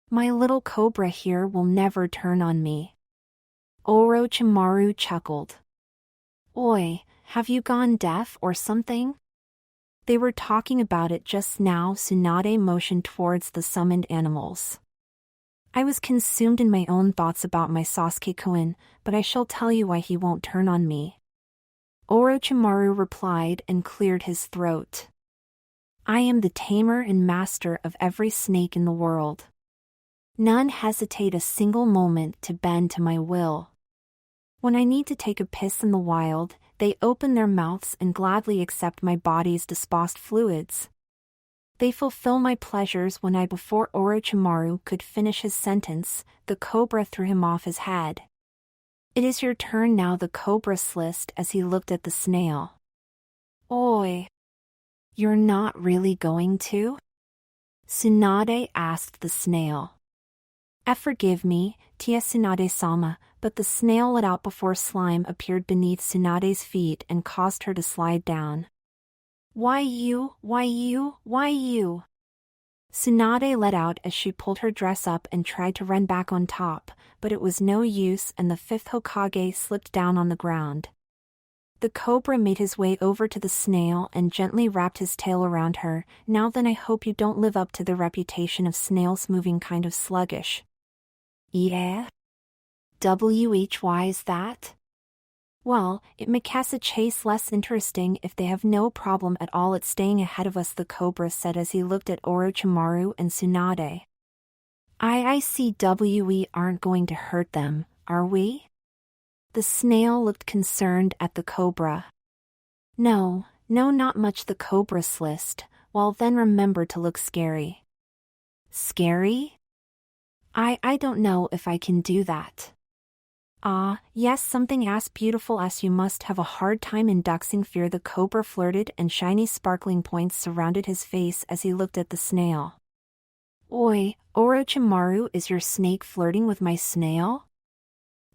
My little cobra here will never turn on me. Orochimaru chuckled. Oi, have you gone deaf or something? They were talking about it just now. Tsunade motioned towards the summoned animals. I was consumed in my own thoughts about my Sasuke-kun, but I shall tell you why he won't turn on me. Orochimaru replied and cleared his throat. I am the tamer and master of every snake in the world. None hesitate a single moment to bend to my will. When I need to take a piss in the wild, they open their mouths and gladly accept my body's disposed fluids. They fulfill my pleasures when I. Before Orochimaru could finish his sentence, the cobra threw him off his head. It is your turn now, the cobra slipped as he looked at the snail. Oi! You're not really going to? Tsunade asked the snail. Forgive me, Tia Tsunade-sama, but the snail let out before slime appeared beneath Tsunade's feet and caused her to slide down. Why you? Tsunade let out as she pulled her dress up and tried to run back on top, but it was no use and the fifth Hokage slipped down on the ground. The cobra made his way over to the snail and gently wrapped his tail around her. Now then, I hope you don't live up to the reputation of snails moving kind of sluggish. Yeah? Why is that? Well, it makes a chase less interesting if they have no problem at all at staying ahead of us, the cobra said as he looked at Orochimaru and Tsunade. I see. We aren't going to hurt them, are we? The snail looked concerned at the cobra. No, not much, the cobra slipped, while then remembered to look scary. Scary? I don't know if I can do that. Yes, something as beautiful as you must have a hard time inducing fear, the cobra flirted and shiny sparkling points surrounded his face as he looked at the snail. Oi, Orochimaru, is your snake flirting with my snail?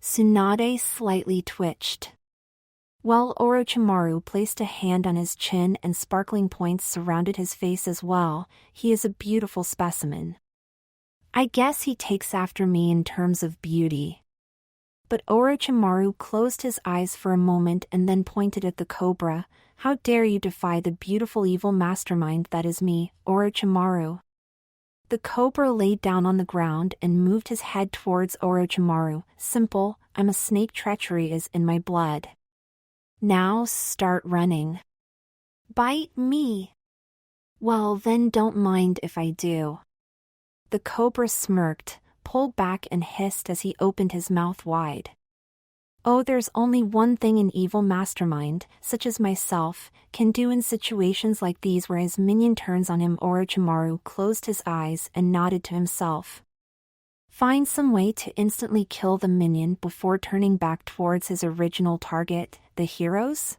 Tsunade slightly twitched. Well, Orochimaru placed a hand on his chin and sparkling points surrounded his face as well. He is a beautiful specimen. I guess he takes after me in terms of beauty. But Orochimaru closed his eyes for a moment and then pointed at the cobra. How dare you defy the beautiful evil mastermind that is me, Orochimaru? The cobra laid down on the ground and moved his head towards Orochimaru. Simple, I'm a snake, treachery is in my blood. Now start running. Bite me. Well then, don't mind if I do. The cobra smirked, pulled back and hissed as he opened his mouth wide. Oh, there's only one thing an evil mastermind, such as myself, can do in situations like these where his minion turns on him. Orochimaru closed his eyes and nodded to himself. Find some way to instantly kill the minion before turning back towards his original target, the heroes?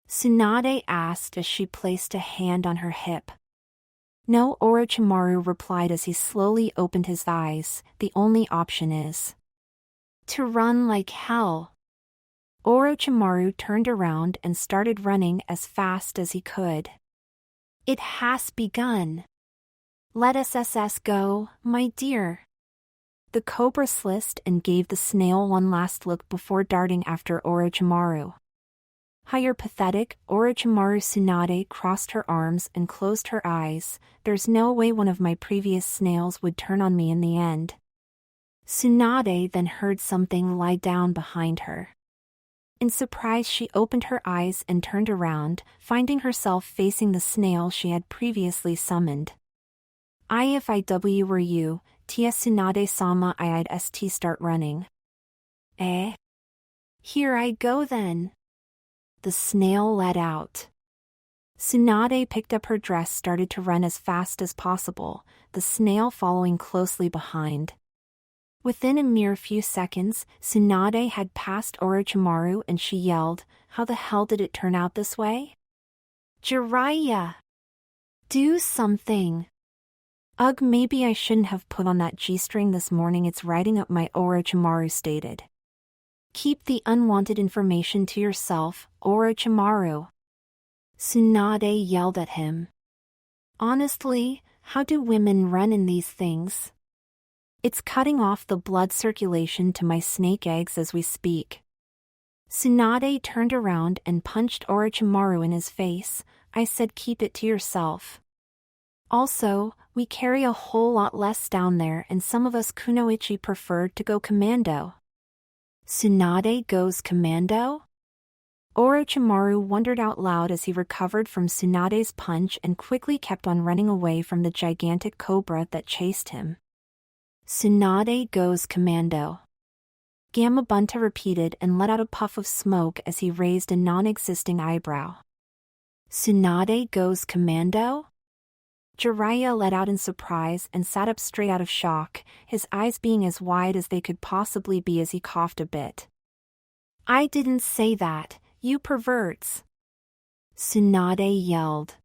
Tsunade asked as she placed a hand on her hip. No, Orochimaru replied as he slowly opened his eyes, the only option is to run like hell. Orochimaru turned around and started running as fast as he could. It has begun. Let us go, my dear. The cobra slipped and gave the snail one last look before darting after Orochimaru. How you're pathetic, Orochimaru. Tsunade crossed her arms and closed her eyes. There's no way one of my previous snails would turn on me in the end. Tsunade then heard something lie down behind her. In surprise, she opened her eyes and turned around, finding herself facing the snail she had previously summoned. If I were you, Tia Tsunade-sama, I'd start running. Here I go then. The snail let out. Tsunade picked up her dress, started to run as fast as possible, the snail following closely behind. Within a mere few seconds, Tsunade had passed Orochimaru and she yelled, "How the hell did it turn out this way? Jiraiya! Do something!" "Ugh, maybe I shouldn't have put on that G-string this morning, it's riding up my," Orochimaru stated. "Keep the unwanted information to yourself, Orochimaru," Tsunade yelled at him. "Honestly, how do women run in these things? It's cutting off the blood circulation to my snake eggs as we speak." Tsunade turned around and punched Orochimaru in his face. "I said keep it to yourself. Also, we carry a whole lot less down there and some of us kunoichi preferred to go commando." "Tsunade goes commando?" Orochimaru wondered out loud as he recovered from Tsunade's punch and quickly kept on running away from the gigantic cobra that chased him. "Tsunade goes commando," Gamabunta repeated and let out a puff of smoke as he raised a non-existing eyebrow. "Tsunade goes commando?" Jiraiya let out in surprise and sat up straight out of shock, his eyes being as wide as they could possibly be as he coughed a bit. "I didn't say that, you perverts!" Tsunade yelled.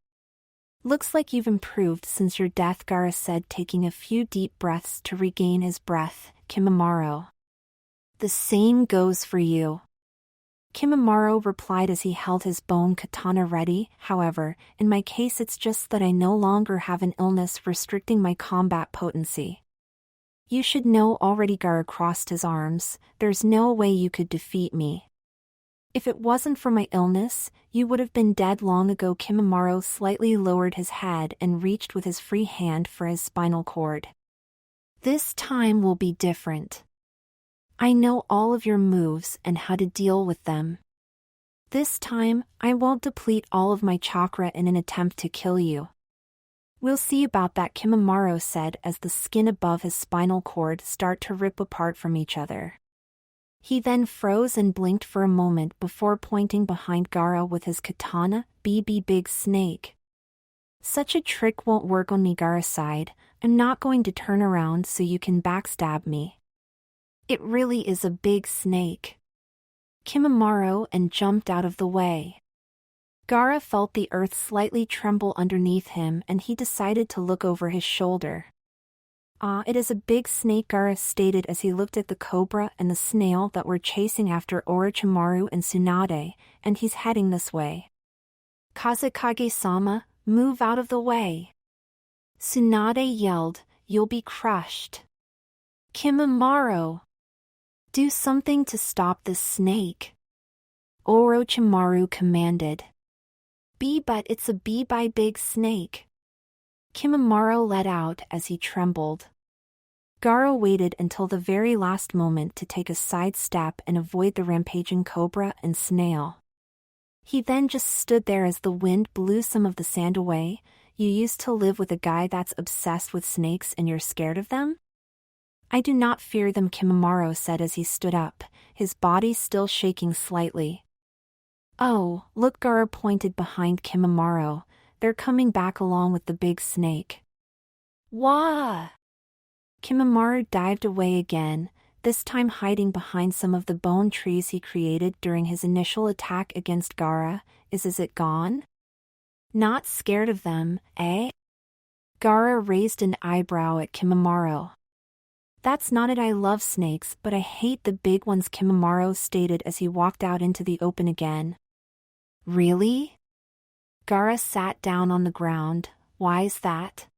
"Looks like you've improved since your death," Gaara said, taking a few deep breaths to regain his breath. "Kimimaro. The same goes for you," Kimimaro replied as he held his bone katana ready. "However, in my case it's just that I no longer have an illness restricting my combat potency. You should know already." Gaara crossed his arms. "There's no way you could defeat me. If it wasn't for my illness, you would have been dead long ago." Kimimaro slightly lowered his head and reached with his free hand for his spinal cord. "This time will be different. I know all of your moves and how to deal with them. This time, I won't deplete all of my chakra in an attempt to kill you." "We'll see about that," Kimimaro said as the skin above his spinal cord started to rip apart from each other. He then froze and blinked for a moment before pointing behind Gaara with his katana. "BB big snake." "Such a trick won't work on me," Gaara sighed. "I'm not going to turn around so you can backstab me. It really is a big snake." Kimimaro and jumped out of the way. Gaara felt the earth slightly tremble underneath him and he decided to look over his shoulder. "Ah, it is a big snake," Gaara stated as he looked at the cobra and the snail that were chasing after Orochimaru and Tsunade, "and he's heading this way. Kazekage-sama, move out of the way." Tsunade yelled, "You'll be crushed. Kimimaro, do something to stop this snake," Orochimaru commanded. But it's a by big snake," Kimimaro let out as he trembled. Gaara waited until the very last moment to take a side step and avoid the rampaging cobra and snail. He then just stood there as the wind blew some of the sand away. "You used to live with a guy that's obsessed with snakes and you're scared of them?" "I do not fear them," Kimimaro said as he stood up, his body still shaking slightly. "Oh, look," Gaara pointed behind Kimimaro. "They're coming back along with the big snake." "Wah!" Kimimaro dived away again, this time hiding behind some of the bone trees he created during his initial attack against Gaara. Is it gone? Not scared of them, eh?" Gaara raised an eyebrow at Kimimaro. "That's not it, I love snakes but I hate the big ones," Kimimaro stated as he walked out into the open again. "Really?" Gaara sat down on the ground. "Why's that?"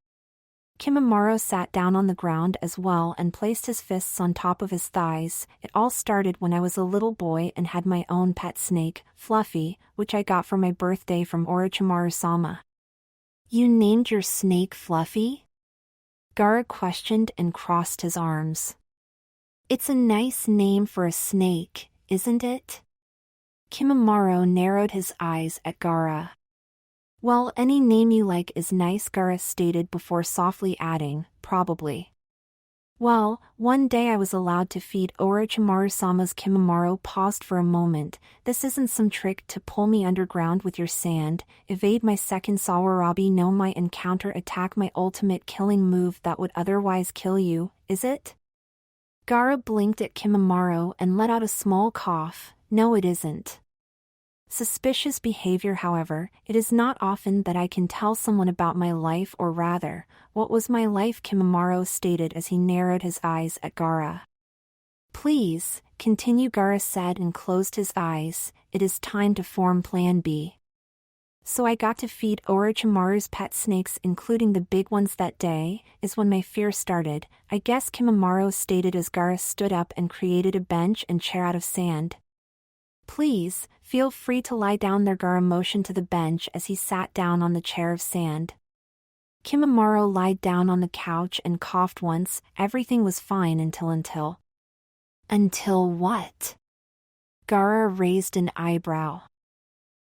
Kimimaro sat down on the ground as well and placed his fists on top of his thighs. "It all started when I was a little boy and had my own pet snake, Fluffy, which I got for my birthday from Orochimaru-sama." "You named your snake Fluffy?" Gaara questioned and crossed his arms. "It's a nice name for a snake, isn't it?" Kimimaro narrowed his eyes at Gaara. "Well, any name you like is nice," Gaara stated before softly adding, "probably." Well, one day I was allowed to feed Orochimaru-sama's Kimimaro paused for a moment. This isn't some trick to pull me underground with your sand, evade my second Sawarabi no might and counter-attack my ultimate killing move that would otherwise kill you, is it? Gaara blinked at Kimimaro and let out a small cough. No, it isn't. Suspicious behavior. However, it is not often that I can tell someone about my life, or rather, what was my life, Kimimaro stated as he narrowed his eyes at Gaara. Please, continue, Gaara said and closed his eyes. It is time to form Plan B. So I got to feed Orochimaru's pet snakes, including the big ones that day, is when my fear started, I guess, Kimimaro stated as Gaara stood up and created a bench and chair out of sand. Please, feel free to lie down there, Gaara motioned to the bench as he sat down on the chair of sand. Kimimaro lied down on the couch and coughed once. Everything was fine until. Until what? Gaara raised an eyebrow.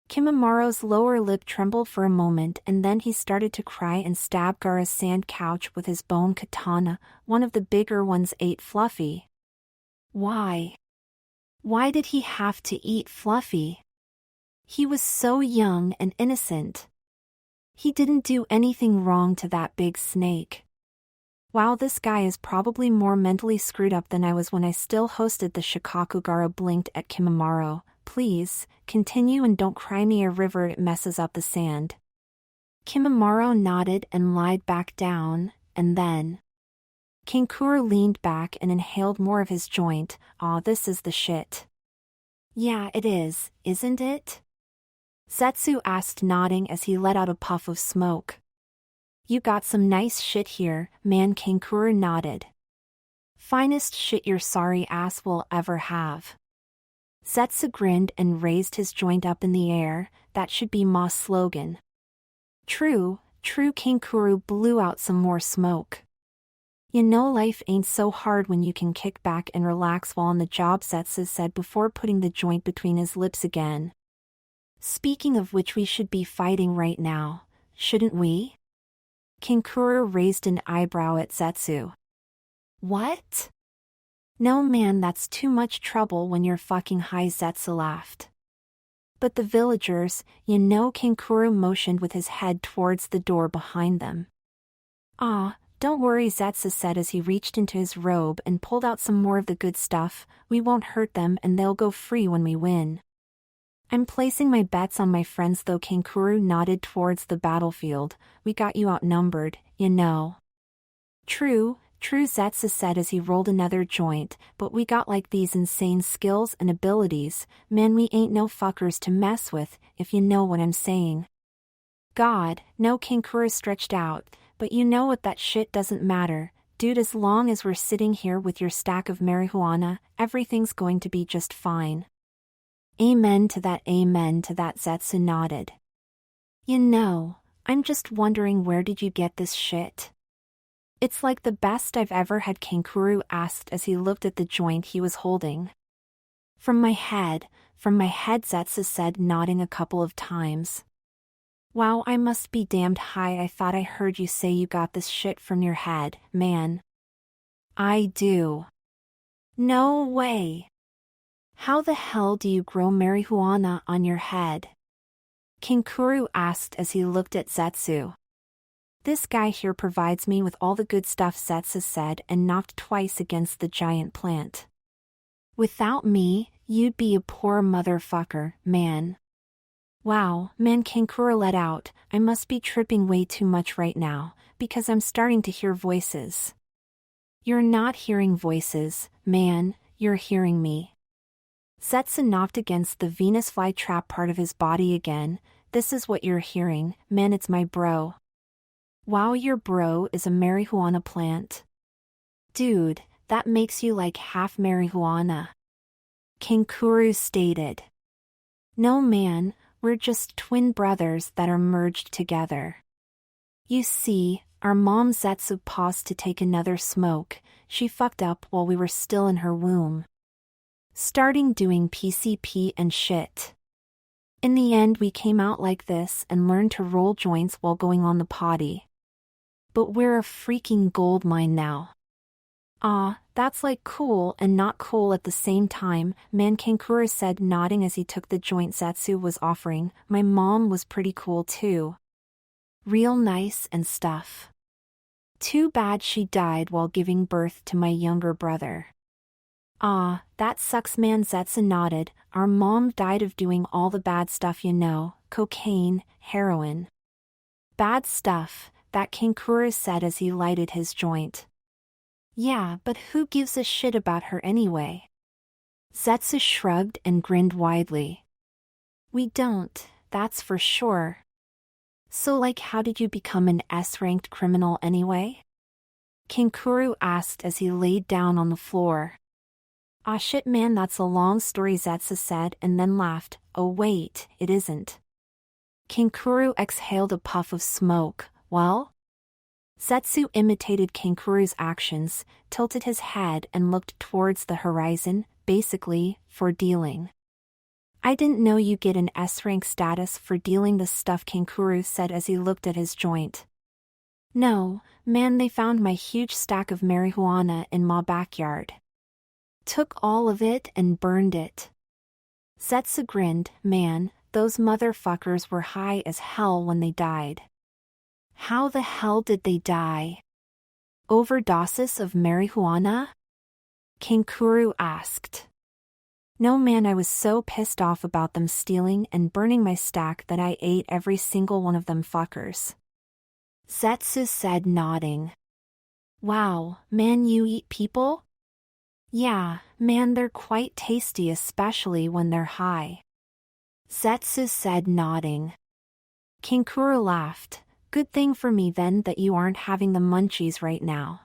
Kimimaro's lower lip trembled for a moment and then he started to cry and stab Gaara's sand couch with his bone katana. One of the bigger ones ate Fluffy. Why? Why did he have to eat Fluffy? He was so young and innocent. He didn't do anything wrong to that big snake. Wow, this guy is probably more mentally screwed up than I was when I still hosted the Shikaku. Gaara blinked at Kimimaro. Please, continue and don't cry me a river, it messes up the sand. Kimimaro nodded and lied back down, and then Kankuro leaned back and inhaled more of his joint. Aw, this is the shit. Yeah, it is, isn't it? Zetsu asked, nodding as he let out a puff of smoke. You got some nice shit here, man, Kankuro nodded. Finest shit your sorry ass will ever have. Zetsu grinned and raised his joint up in the air. That should be Ma's slogan. True, Kankuro blew out some more smoke. You know, life ain't so hard when you can kick back and relax while on the job, Zetsu said before putting the joint between his lips again. Speaking of which, we should be fighting right now, shouldn't we? Kankuro raised an eyebrow at Zetsu. What? No man, that's too much trouble when you're fucking high, Zetsu laughed. But the villagers, you know, Kankuro motioned with his head towards the door behind them. Ah, don't worry, Zetsu said as he reached into his robe and pulled out some more of the good stuff. We won't hurt them and they'll go free when we win. I'm placing my bets on my friends though, Kankuro nodded towards the battlefield. We got you outnumbered, you know. True, Zetsu said as he rolled another joint, but we got like these insane skills and abilities, man, we ain't no fuckers to mess with, if you know what I'm saying. God, no, Kankuro stretched out, but you know what, that shit doesn't matter, dude, as long as we're sitting here with your stack of marijuana, everything's going to be just fine. Amen to that, Zetsu nodded. You know, I'm just wondering, where did you get this shit? It's like the best I've ever had, Kankuro asked as he looked at the joint he was holding. From my head, Zetsu said, nodding a couple of times. Wow, I must be damned high. I thought I heard you say you got this shit from your head, man. I do. No way. How the hell do you grow marijuana on your head? Kankuro asked as he looked at Zetsu. This guy here provides me with all the good stuff, Zetsu said and knocked twice against the giant plant. Without me, you'd be a poor motherfucker, man. Wow, man, Kankuro let out. I must be tripping way too much right now, because I'm starting to hear voices. You're not hearing voices, man, you're hearing me. Zetsu knocked against the Venus flytrap part of his body again. This is what you're hearing, man, it's my bro. Wow, your bro is a marijuana plant? Dude, that makes you like half marijuana. Kankuro stated. No man, we're just twin brothers that are merged together. You see, our mom, Zetsu paused to take another smoke. She fucked up while we were still in her womb. Starting doing PCP and shit. In the end we came out like this and learned to roll joints while going on the potty. But we're a freaking gold mine now. Ah, that's like cool and not cool at the same time, man, Kankura said, nodding as he took the joint Zetsu was offering. My mom was pretty cool too. Real nice and stuff. Too bad she died while giving birth to my younger brother. Ah, that sucks, man, Zetsu nodded. Our mom died of doing all the bad stuff, you know, cocaine, heroin. Bad stuff, that Kankura said as he lighted his joint. Yeah, but who gives a shit about her anyway? Zetsu shrugged and grinned widely. We don't, that's for sure. So like, how did you become an S-ranked criminal anyway? Kankura asked as he laid down on the floor. Ah shit, man, that's a long story, Zetsu said and then laughed. Oh wait, it isn't. Kankura exhaled a puff of smoke. Well? Zetsu imitated Kankuru's actions, tilted his head and looked towards the horizon, basically, for dealing. I didn't know you get an S-rank status for dealing this stuff, Kankura said as he looked at his joint. No, man, they found my huge stack of marijuana in my backyard. Took all of it and burned it. Zetsu grinned. Man, those motherfuckers were high as hell when they died. How the hell did they die? Overdoses of marijuana? Kankura asked. No, man, I was so pissed off about them stealing and burning my stack that I ate every single one of them fuckers. Zetsu said, nodding. Wow, man, you eat people? Yeah, man, they're quite tasty, especially when they're high. Zetsu said, nodding. Kankura laughed. Good thing for me then that you aren't having the munchies right now.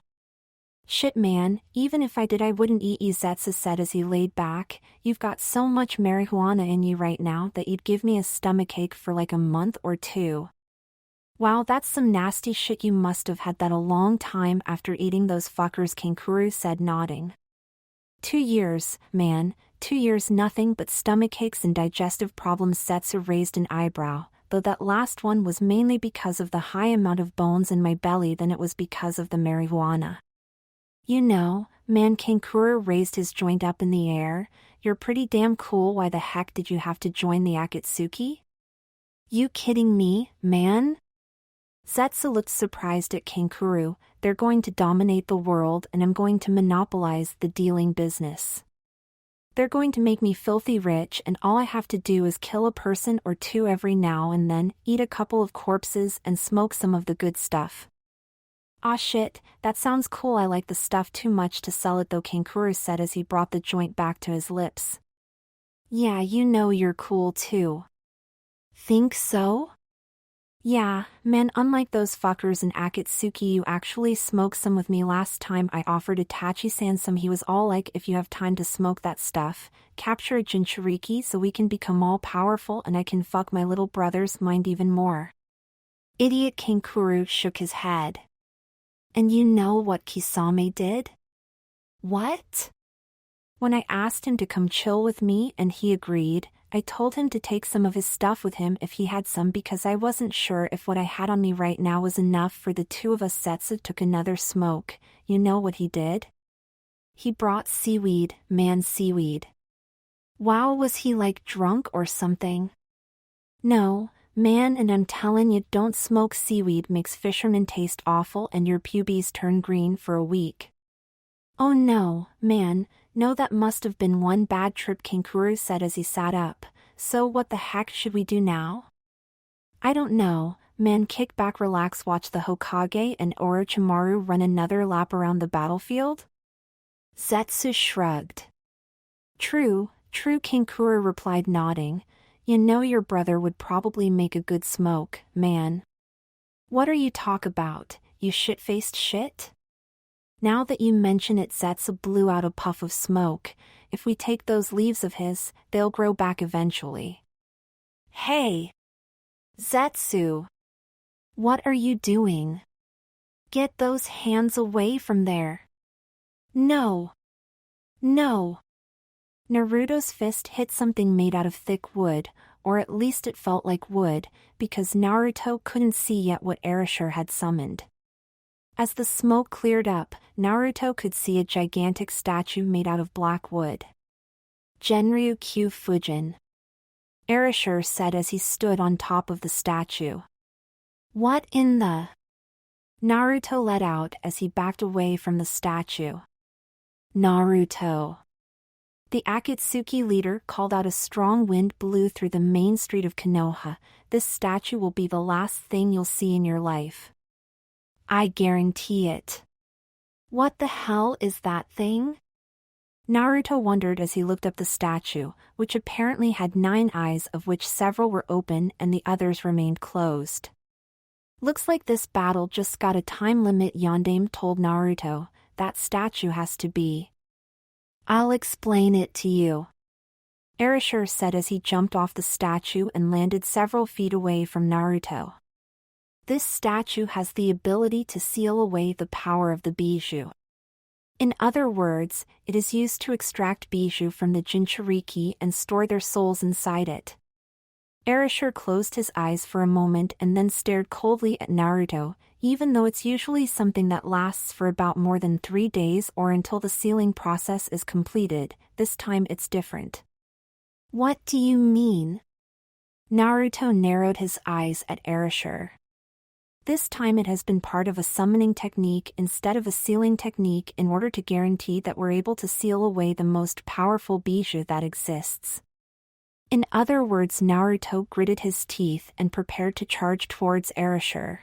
Shit, man, even if I did I wouldn't eat you, Zetsu said as he laid back. You've got so much marijuana in you right now that you'd give me a stomachache for like a month or two. Wow, that's some nasty shit. You must have had that a long time after eating those fuckers, Kankura said, nodding. 2 years, man, 2 years nothing but stomachaches and digestive problems. Zetsu raised an eyebrow, though that last one was mainly because of the high amount of bones in my belly than it was because of the marijuana. You know, man, Kankura raised his joint up in the air. You're pretty damn cool. Why the heck did you have to join the Akatsuki? You kidding me, man? Zetsu looked surprised at Kankura. They're going to dominate the world and I'm going to monopolize the dealing business. They're going to make me filthy rich and all I have to do is kill a person or two every now and then, eat a couple of corpses and smoke some of the good stuff. Ah shit, that sounds cool. I like the stuff too much to sell it though, Kankura said as he brought the joint back to his lips. Yeah, you know you're cool too. Think so? Yeah, man, unlike those fuckers in Akatsuki, you actually smoked some with me last time I offered Itachi-san some. He was all like, if you have time to smoke that stuff, capture a Jinchuriki so we can become all powerful and I can fuck my little brother's mind even more. Idiot, Kankura shook his head. And you know what Kisame did? What? When I asked him to come chill with me and he agreed, I told him to take some of his stuff with him if he had some because I wasn't sure if what I had on me right now was enough for the two of us. Zetsu took another smoke. You know what he did? He brought seaweed, man, seaweed. Wow, was he like drunk or something? No, man, and I'm telling you, don't smoke seaweed, makes fishermen taste awful and your pubes turn green for a week. Oh no, man, no, that must have been one bad trip, Kankura said as he sat up. So what the heck should we do now? I don't know, man, kick back, relax, watch the Hokage and Orochimaru run another lap around the battlefield? Zetsu shrugged. True, Kankura replied, nodding. You know your brother would probably make a good smoke, man. What are you talk about, you shit-faced shit? Now that you mention it, Zetsu blew out a puff of smoke. If we take those leaves of his, they'll grow back eventually. Hey! Zetsu! What are you doing? Get those hands away from there. No! No! Naruto's fist hit something made out of thick wood, or at least it felt like wood, because Naruto couldn't see yet what Erasure had summoned. As the smoke cleared up, Naruto could see a gigantic statue made out of black wood. Genryu Q Fujin, Erasure said as he stood on top of the statue. What in the? Naruto let out as he backed away from the statue. Naruto. The Akatsuki leader called out. A strong wind blew through the main street of Konoha. This statue will be the last thing you'll see in your life. I guarantee it. What the hell is that thing? Naruto wondered as he looked up the statue, which apparently had 9 eyes, of which several were open and the others remained closed. Looks like this battle just got a time limit, Yondaime told Naruto. That statue has to be. I'll explain it to you, Erasure said as he jumped off the statue and landed several feet away from Naruto. This statue has the ability to seal away the power of the Bijou. In other words, it is used to extract Bijou from the Jinchuriki and store their souls inside it. Erasure closed his eyes for a moment and then stared coldly at Naruto. Even though it's usually something that lasts for about more than 3 days or until the sealing process is completed, this time it's different. What do you mean? Naruto narrowed his eyes at Erasure. This time it has been part of a summoning technique instead of a sealing technique in order to guarantee that we're able to seal away the most powerful Bijou that exists. In other words, Naruto gritted his teeth and prepared to charge towards Erasure.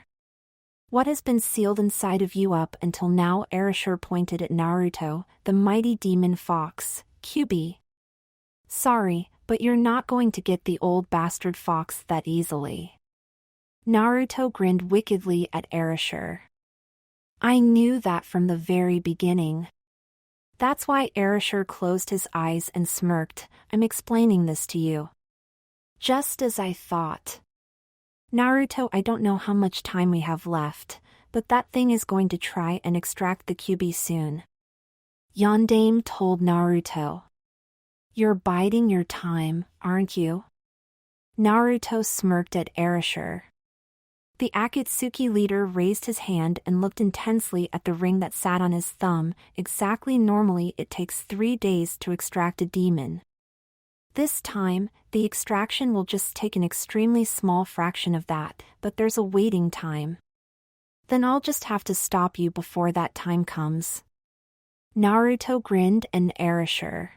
What has been sealed inside of you up until now? Erasure pointed at Naruto. The mighty demon fox, Kyuubi. Sorry, but you're not going to get the old bastard fox that easily. Naruto grinned wickedly at Erasure. I knew that from the very beginning. That's why Erasure closed his eyes and smirked. I'm explaining this to you. Just as I thought. Naruto, I don't know how much time we have left, but that thing is going to try and extract the Kyuubi soon. Yondaime told Naruto. You're biding your time, aren't you? Naruto smirked at Erasure. The Akatsuki leader raised his hand and looked intensely at the ring that sat on his thumb. Exactly, normally it takes 3 days to extract a demon. This time, the extraction will just take an extremely small fraction of that, but there's a waiting time. Then I'll just have to stop you before that time comes. Naruto grinned and Erasure.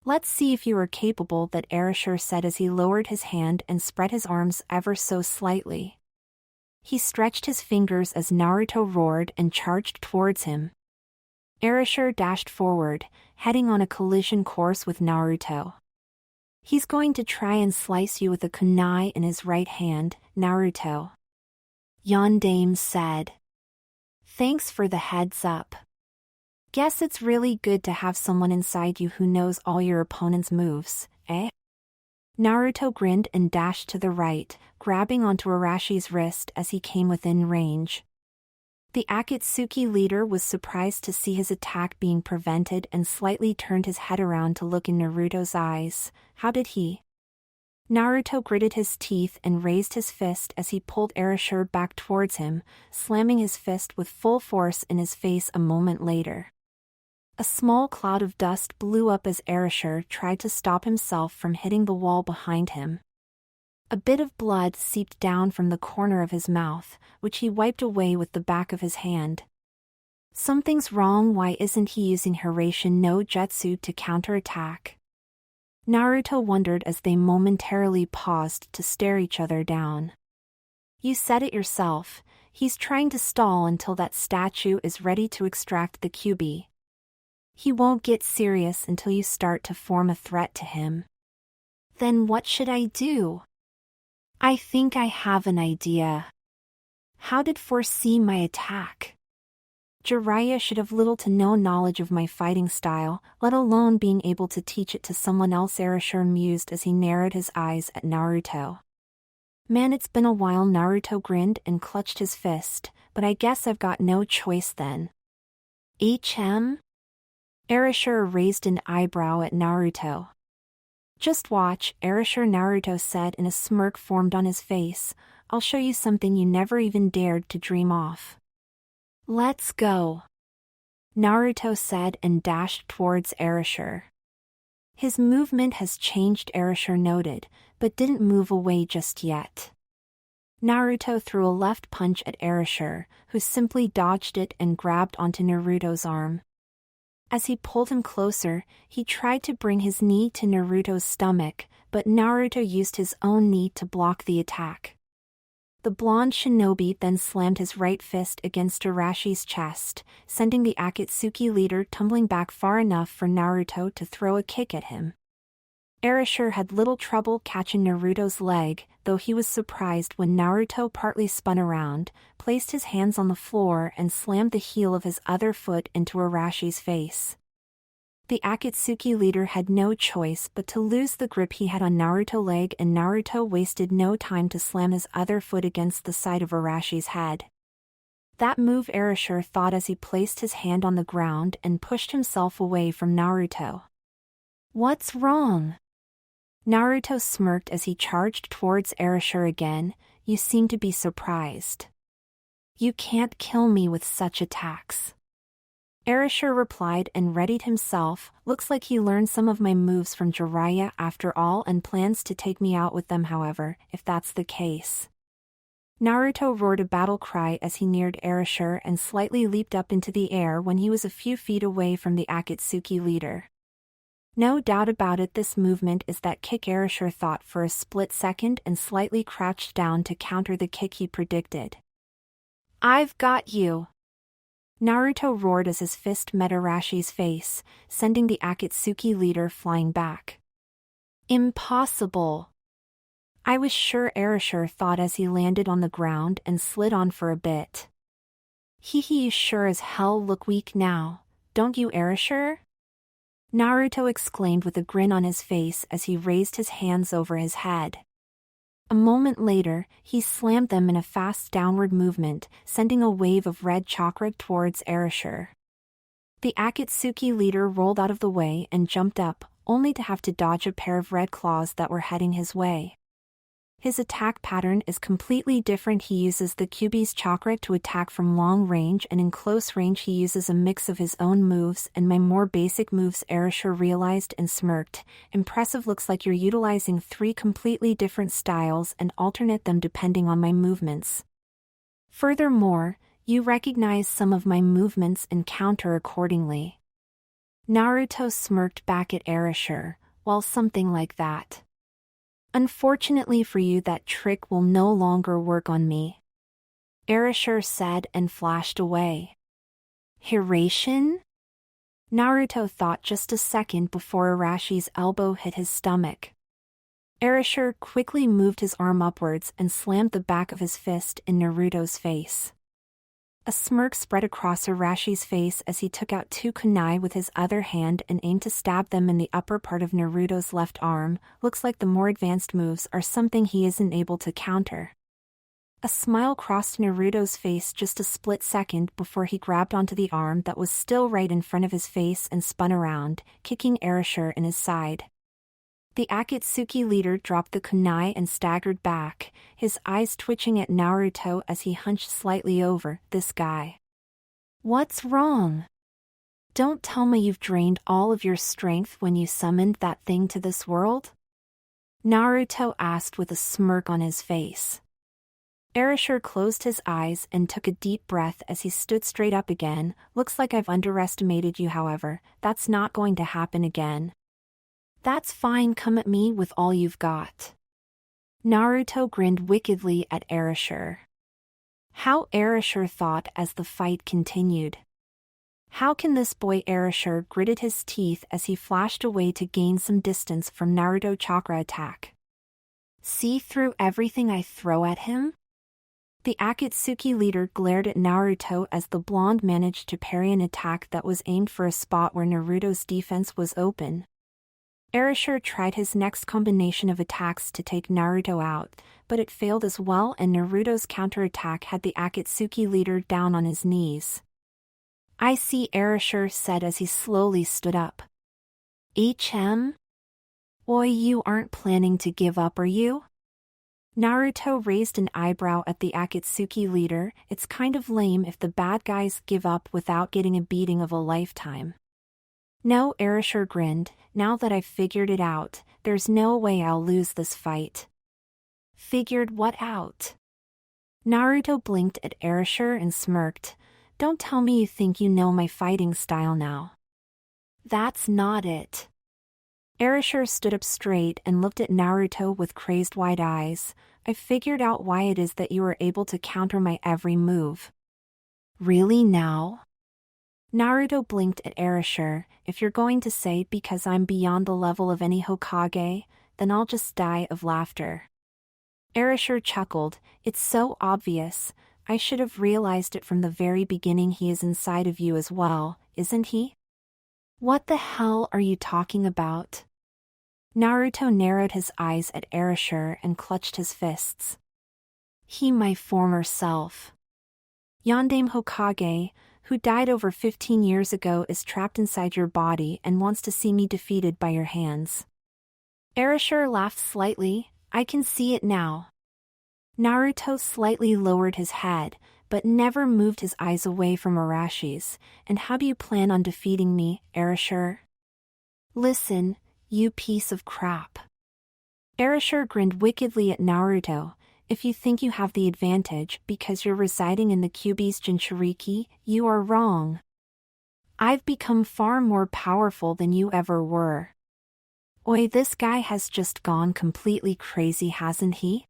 Let's see if you are capable, that Erasure said as he lowered his hand and spread his arms ever so slightly. He stretched his fingers as Naruto roared and charged towards him. Erasure dashed forward, heading on a collision course with Naruto. He's going to try and slice you with a kunai in his right hand, Naruto. Yondaime said. Thanks for the heads up. Guess it's really good to have someone inside you who knows all your opponent's moves, eh? Naruto grinned and dashed to the right, grabbing onto Arashi's wrist as he came within range. The Akatsuki leader was surprised to see his attack being prevented and slightly turned his head around to look in Naruto's eyes. How did he? Naruto gritted his teeth and raised his fist as he pulled Erasure back towards him, slamming his fist with full force in his face a moment later. A small cloud of dust blew up as Erasure tried to stop himself from hitting the wall behind him. A bit of blood seeped down from the corner of his mouth, which he wiped away with the back of his hand. Something's wrong. Why isn't he using Hiraishin no Jutsu to counterattack? Naruto wondered as they momentarily paused to stare each other down. You said it yourself, he's trying to stall until that statue is ready to extract the Kyuubi. He won't get serious until you start to form a threat to him. Then what should I do? I think I have an idea. How did foresee my attack? Jiraiya should have little to no knowledge of my fighting style, let alone being able to teach it to someone else, Erasure mused as he narrowed his eyes at Naruto. Man, it's been a while. Naruto grinned and clutched his fist, but I guess I've got no choice then. HM? Erasure raised an eyebrow at Naruto. Just watch, Erasure, Naruto said, and a smirk formed on his face. I'll show you something you never even dared to dream of. Let's go, Naruto said and dashed towards Erasure. His movement has changed, Erasure noted, but didn't move away just yet. Naruto threw a left punch at Erasure, who simply dodged it and grabbed onto Naruto's arm. As he pulled him closer, he tried to bring his knee to Naruto's stomach, but Naruto used his own knee to block the attack. The blonde shinobi then slammed his right fist against Arashi's chest, sending the Akatsuki leader tumbling back far enough for Naruto to throw a kick at him. Erasure had little trouble catching Naruto's leg, though he was surprised when Naruto partly spun around, placed his hands on the floor and slammed the heel of his other foot into Arashi's face. The Akatsuki leader had no choice but to lose the grip he had on Naruto's leg, and Naruto wasted no time to slam his other foot against the side of Arashi's head. That move, Erasure thought as he placed his hand on the ground and pushed himself away from Naruto. What's wrong? Naruto smirked as he charged towards Erasure again. You seem to be surprised. You can't kill me with such attacks. Erasure replied and readied himself. Looks like he learned some of my moves from Jiraiya after all and plans to take me out with them, however, if that's the case. Naruto roared a battle cry as he neared Erasure and slightly leaped up into the air when he was a few feet away from the Akatsuki leader. No doubt about it, this movement is that kick. Erasure thought for a split second and slightly crouched down to counter the kick he predicted. I've got you! Naruto roared as his fist met Arashi's face, sending the Akatsuki leader flying back. Impossible! I was sure, Erasure thought as he landed on the ground and slid on for a bit. You sure as hell look weak now, don't you, Erasure? Naruto exclaimed with a grin on his face as he raised his hands over his head. A moment later, he slammed them in a fast downward movement, sending a wave of red chakra towards Erasure. The Akatsuki leader rolled out of the way and jumped up, only to have to dodge a pair of red claws that were heading his way. His attack pattern is completely different. He uses the Kyuubi's chakra to attack from long range, and in close range he uses a mix of his own moves and my more basic moves, Erasure realized and smirked. Impressive, looks like you're utilizing 3 completely different styles and alternate them depending on my movements. Furthermore, you recognize some of my movements and counter accordingly. Naruto smirked back at Erasure. Well, something like that. Unfortunately for you, that trick will no longer work on me, Erasure said and flashed away. Hirashin? Naruto thought just a second before Arashi's elbow hit his stomach. Erasure quickly moved his arm upwards and slammed the back of his fist in Naruto's face. A smirk spread across Arashi's face as he took out 2 kunai with his other hand and aimed to stab them in the upper part of Naruto's left arm. Looks like the more advanced moves are something he isn't able to counter. A smile crossed Naruto's face just a split second before he grabbed onto the arm that was still right in front of his face and spun around, kicking Erasure in his side. The Akatsuki leader dropped the kunai and staggered back, his eyes twitching at Naruto as he hunched slightly over. This guy. What's wrong? Don't tell me you've drained all of your strength when you summoned that thing to this world? Naruto asked with a smirk on his face. Erasure closed his eyes and took a deep breath as he stood straight up again. Looks like I've underestimated you, however, that's not going to happen again. That's fine, come at me with all you've got. Naruto grinned wickedly at Erasure. How, Erasure thought as the fight continued. How can this boy? Erasure gritted his teeth as he flashed away to gain some distance from Naruto's chakra attack. See through everything I throw at him? The Akatsuki leader glared at Naruto as the blonde managed to parry an attack that was aimed for a spot where Naruto's defense was open. Erasure tried his next combination of attacks to take Naruto out, but it failed as well, and Naruto's counterattack had the Akatsuki leader down on his knees. I see, Erasure said as he slowly stood up. HM? Boy, you aren't planning to give up, are you? Naruto raised an eyebrow at the Akatsuki leader. It's kind of lame if the bad guys give up without getting a beating of a lifetime. No, Erasure grinned. Now that I've figured it out, there's no way I'll lose this fight. Figured what out? Naruto blinked at Erasure and smirked. Don't tell me you think you know my fighting style now. That's not it. Erasure stood up straight and looked at Naruto with crazed wide eyes. I figured out why it is that you were able to counter my every move. Really now? Naruto blinked at Erasure. If you're going to say because I'm beyond the level of any Hokage, then I'll just die of laughter. Erasure chuckled. It's so obvious. I should have realized it from the very beginning. He is inside of you as well, isn't he? What the hell are you talking about? Naruto narrowed his eyes at Erasure and clutched his fists. He, my former self. Yondaime Hokage, who died over 15 years ago, is trapped inside your body and wants to see me defeated by your hands. Erasure laughed slightly. I can see it now. Naruto slightly lowered his head, but never moved his eyes away from Arashi's. And how do you plan on defeating me, Erasure? Listen, you piece of crap. Erasure grinned wickedly at Naruto. If you think you have the advantage because you're residing in the Kyuubi's Jinchuriki, you are wrong. I've become far more powerful than you ever were. Oi, this guy has just gone completely crazy, hasn't he?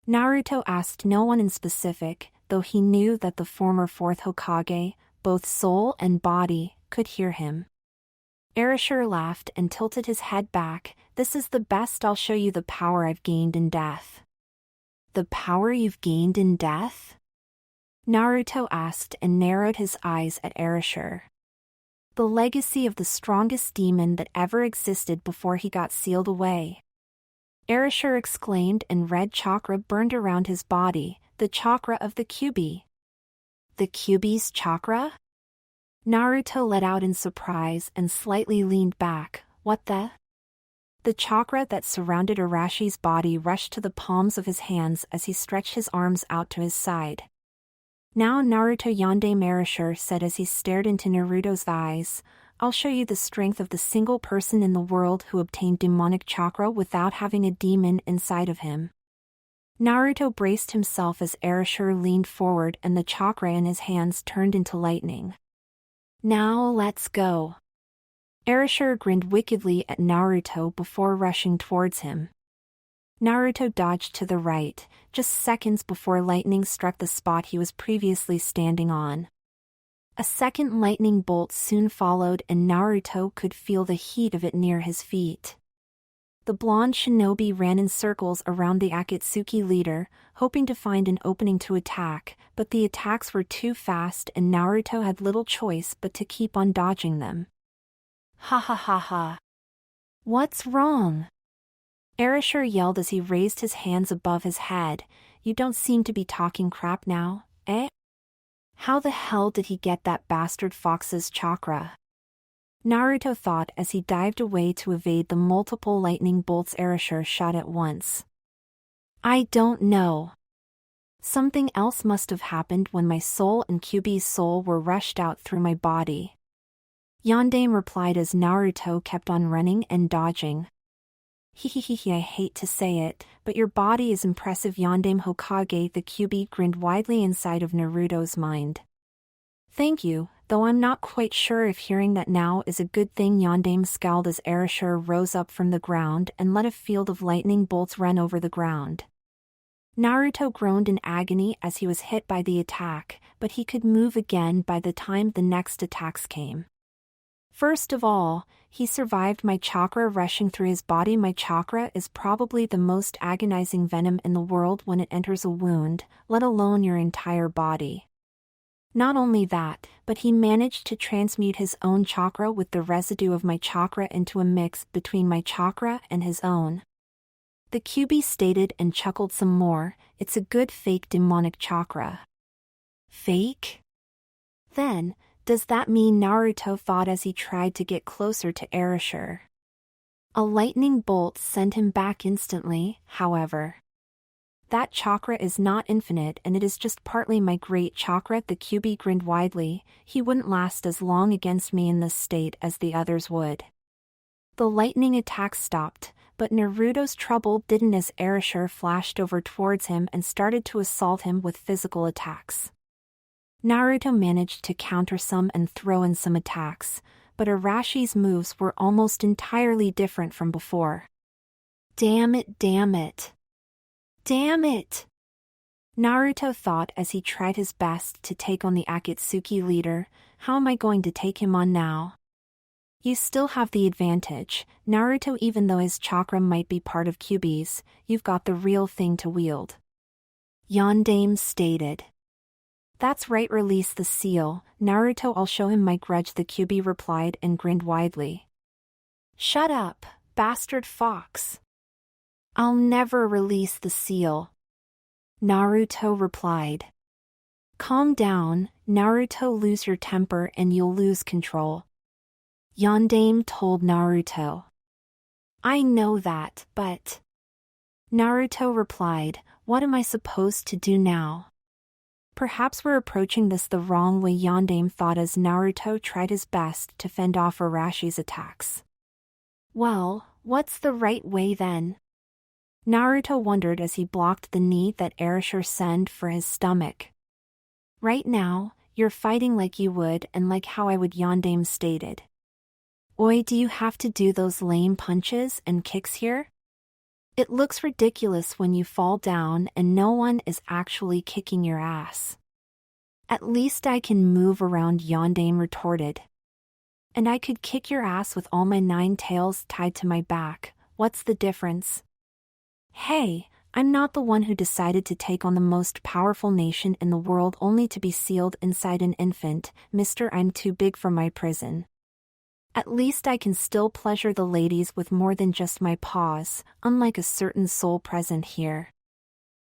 Naruto asked no one in specific, though he knew that the former fourth Hokage, both soul and body, could hear him. Erasure laughed and tilted his head back. This is the best. I'll show you the power I've gained in death. The power you've gained in death? Naruto asked and narrowed his eyes at Erasure. The legacy of the strongest demon that ever existed before he got sealed away. Erasure exclaimed, and red chakra burned around his body, the chakra of the Kyuubi. The Kyuubi's chakra? Naruto let out in surprise and slightly leaned back. What the? The chakra that surrounded Arashi's body rushed to the palms of his hands as he stretched his arms out to his side. Now Naruto, Yondaime Erasure said as he stared into Naruto's eyes, I'll show you the strength of the single person in the world who obtained demonic chakra without having a demon inside of him. Naruto braced himself as Erasure leaned forward and the chakra in his hands turned into lightning. Now let's go. Erasure grinned wickedly at Naruto before rushing towards him. Naruto dodged to the right, just seconds before lightning struck the spot he was previously standing on. A second lightning bolt soon followed and Naruto could feel the heat of it near his feet. The blonde shinobi ran in circles around the Akatsuki leader, hoping to find an opening to attack, but the attacks were too fast and Naruto had little choice but to keep on dodging them. Ha ha ha ha. What's wrong? Erasure yelled as he raised his hands above his head. You don't seem to be talking crap now, eh? How the hell did he get that bastard fox's chakra? Naruto thought as he dived away to evade the multiple lightning bolts Erasure shot at once. I don't know. Something else must have happened when my soul and Kyuubi's soul were rushed out through my body. Yondaime replied as Naruto kept on running and dodging. Hehehe, I hate to say it, but your body is impressive. Yondaime Hokage the Kyuubi grinned widely inside of Naruto's mind. Thank you, though I'm not quite sure if hearing that now is a good thing. Yondaime scowled as Erasure rose up from the ground and let a field of lightning bolts run over the ground. Naruto groaned in agony as he was hit by the attack, but he could move again by the time the next attacks came. First of all, he survived my chakra rushing through his body. My chakra is probably the most agonizing venom in the world when it enters a wound, let alone your entire body. Not only that, but he managed to transmute his own chakra with the residue of my chakra into a mix between my chakra and his own. The Kyuubi stated and chuckled some more. It's a good fake demonic chakra. Fake? Then, does that mean Naruto thought as he tried to get closer to Erasure? A lightning bolt sent him back instantly, however. That chakra is not infinite and it is just partly my great chakra. The Kyuubi grinned widely. He wouldn't last as long against me in this state as the others would. The lightning attack stopped, but Naruto's trouble didn't as Erashur flashed over towards him and started to assault him with physical attacks. Naruto managed to counter some and throw in some attacks, but Arashi's moves were almost entirely different from before. Damn it, damn it. Damn it! Naruto thought as he tried his best to take on the Akatsuki leader. How am I going to take him on now? You still have the advantage, Naruto. Even though his chakra might be part of Kyuubi's, you've got the real thing to wield. Yondaime stated. That's right, release the seal, Naruto. I'll show him my grudge, the Kyuubi replied and grinned widely. Shut up, bastard fox. I'll never release the seal, Naruto replied. Calm down, Naruto. Lose your temper and you'll lose control, Yondaime told Naruto. I know that, but... Naruto replied, what am I supposed to do now? Perhaps we're approaching this the wrong way, Yondaime thought as Naruto tried his best to fend off Arashi's attacks. Well, what's the right way then? Naruto wondered as he blocked the knee that Erashur sent for his stomach. Right now, you're fighting like you would and like how I would, Yondaime stated. Oi, do you have to do those lame punches and kicks here? It looks ridiculous when you fall down and no one is actually kicking your ass. At least I can move around, Yondaime retorted. And I could kick your ass with all my 9 tails tied to my back. What's the difference? Hey, I'm not the one who decided to take on the most powerful nation in the world only to be sealed inside an infant, mister. I'm too big for my prison. At least I can still pleasure the ladies with more than just my paws, unlike a certain soul present here.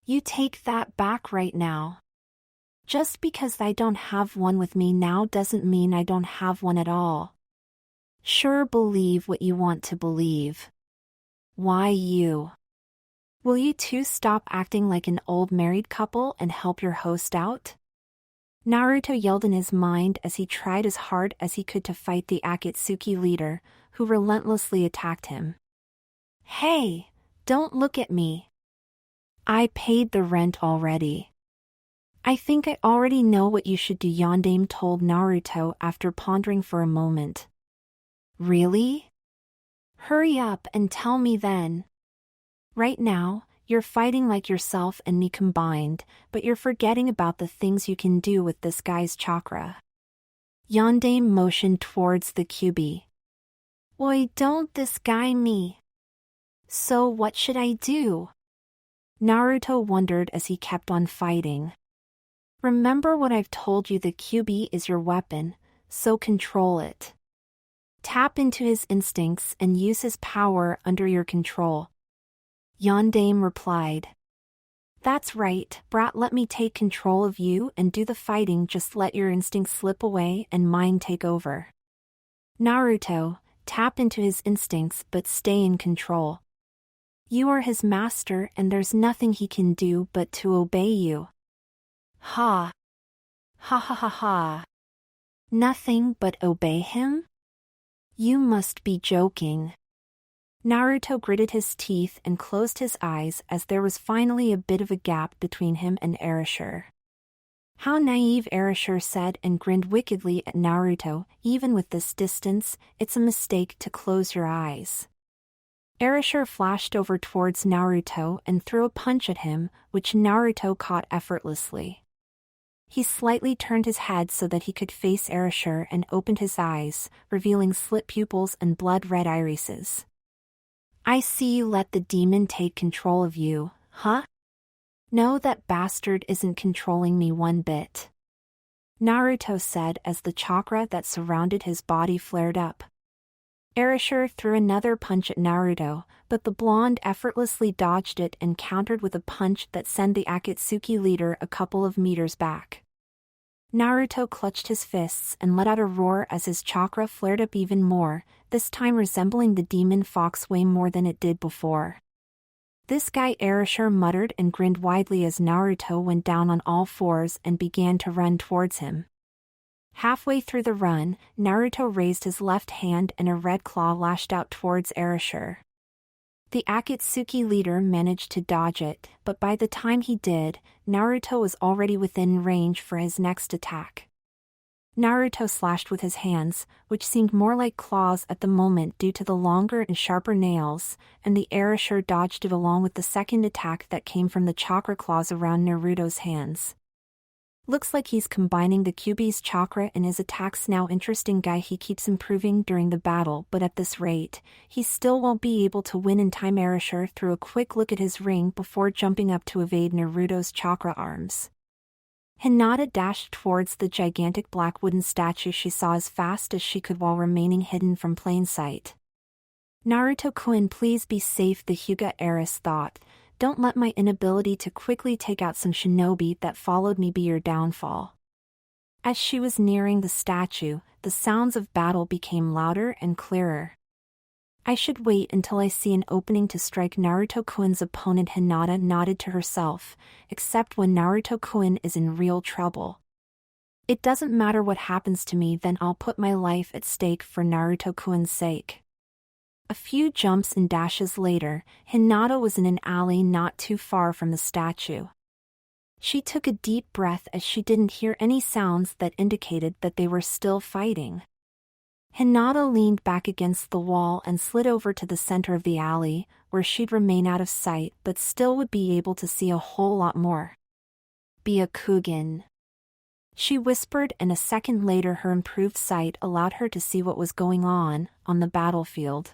You take that back right now. Just because I don't have one with me now doesn't mean I don't have one at all. Sure, believe what you want to believe. Why you? Will you two stop acting like an old married couple and help your host out? Naruto yelled in his mind as he tried as hard as he could to fight the Akatsuki leader, who relentlessly attacked him. Hey, don't look at me. I paid the rent already. I think I already know what you should do, Yondaime told Naruto after pondering for a moment. Really? Hurry up and tell me then. Right now, you're fighting like yourself and me combined, but you're forgetting about the things you can do with this guy's chakra. Yondaime motioned towards the Kyuubi. Oi, don't this guy me. So what should I do? Naruto wondered as he kept on fighting. Remember what I've told you, the Kyuubi is your weapon, so control it. Tap into his instincts and use his power under your control. Yondaime replied. That's right, brat, let me take control of you and do the fighting. Just let your instincts slip away and mine take over. Naruto, tap into his instincts but stay in control. You are his master and there's nothing he can do but to obey you. Ha! Ha ha ha ha! Nothing but obey him? You must be joking. Naruto gritted his teeth and closed his eyes as there was finally a bit of a gap between him and Erashur. How naive, Erashur said and grinned wickedly at Naruto. Even with this distance, it's a mistake to close your eyes. Erashur flashed over towards Naruto and threw a punch at him, which Naruto caught effortlessly. He slightly turned his head so that he could face Erashur and opened his eyes, revealing slit pupils and blood-red irises. I see you let the demon take control of you, huh? No, that bastard isn't controlling me one bit. Naruto said as the chakra that surrounded his body flared up. Erashur threw another punch at Naruto, but the blonde effortlessly dodged it and countered with a punch that sent the Akatsuki leader a couple of meters back. Naruto clutched his fists and let out a roar as his chakra flared up even more, this time resembling the demon fox way more than it did before. This guy Erasure muttered and grinned widely as Naruto went down on all fours and began to run towards him. Halfway through the run, Naruto raised his left hand and a red claw lashed out towards Erasure. The Akatsuki leader managed to dodge it, but by the time he did, Naruto was already within range for his next attack. Naruto slashed with his hands, which seemed more like claws at the moment due to the longer and sharper nails, and the Erasure dodged it along with the second attack that came from the chakra claws around Naruto's hands. Looks like he's combining the Kyuubi's chakra in his attacks now. Interesting guy, he keeps improving during the battle, but at this rate, he still won't be able to win in time. Erasure threw a quick look at his ring before jumping up to evade Naruto's chakra arms. Hinata dashed towards the gigantic black wooden statue she saw as fast as she could while remaining hidden from plain sight. Naruto-kun, please be safe, the Hyuga heiress thought. Don't let my inability to quickly take out some shinobi that followed me be your downfall. As she was nearing the statue, the sounds of battle became louder and clearer. I should wait until I see an opening to strike Naruto-kun's opponent. Hinata nodded to herself, except when Naruto-kun is in real trouble. It doesn't matter what happens to me, then I'll put my life at stake for Naruto-kun's sake. A few jumps and dashes later, Hinata was in an alley not too far from the statue. She took a deep breath as she didn't hear any sounds that indicated that they were still fighting. Hinata leaned back against the wall and slid over to the center of the alley, where she'd remain out of sight but still would be able to see a whole lot more. Byakugan, she whispered, and a second later her improved sight allowed her to see what was going on the battlefield.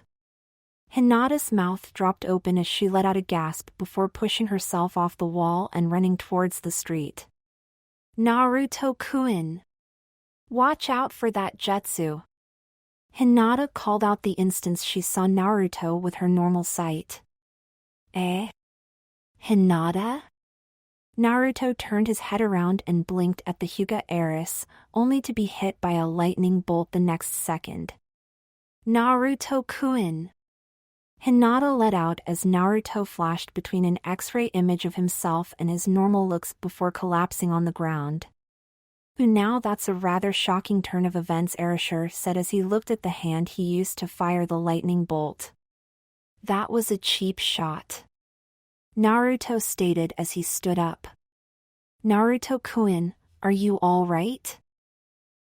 Hinata's mouth dropped open as she let out a gasp before pushing herself off the wall and running towards the street. Naruto-kun! Watch out for that jutsu! Hinata called out the instant she saw Naruto with her normal sight. Eh? Hinata? Naruto turned his head around and blinked at the Hyuga heiress, only to be hit by a lightning bolt the next second. Naruto-kun! Hinata let out as Naruto flashed between an X-ray image of himself and his normal looks before collapsing on the ground. Now that's a rather shocking turn of events, Erasure said as he looked at the hand he used to fire the lightning bolt. That was a cheap shot, Naruto stated as he stood up. Naruto-kun, are you all right?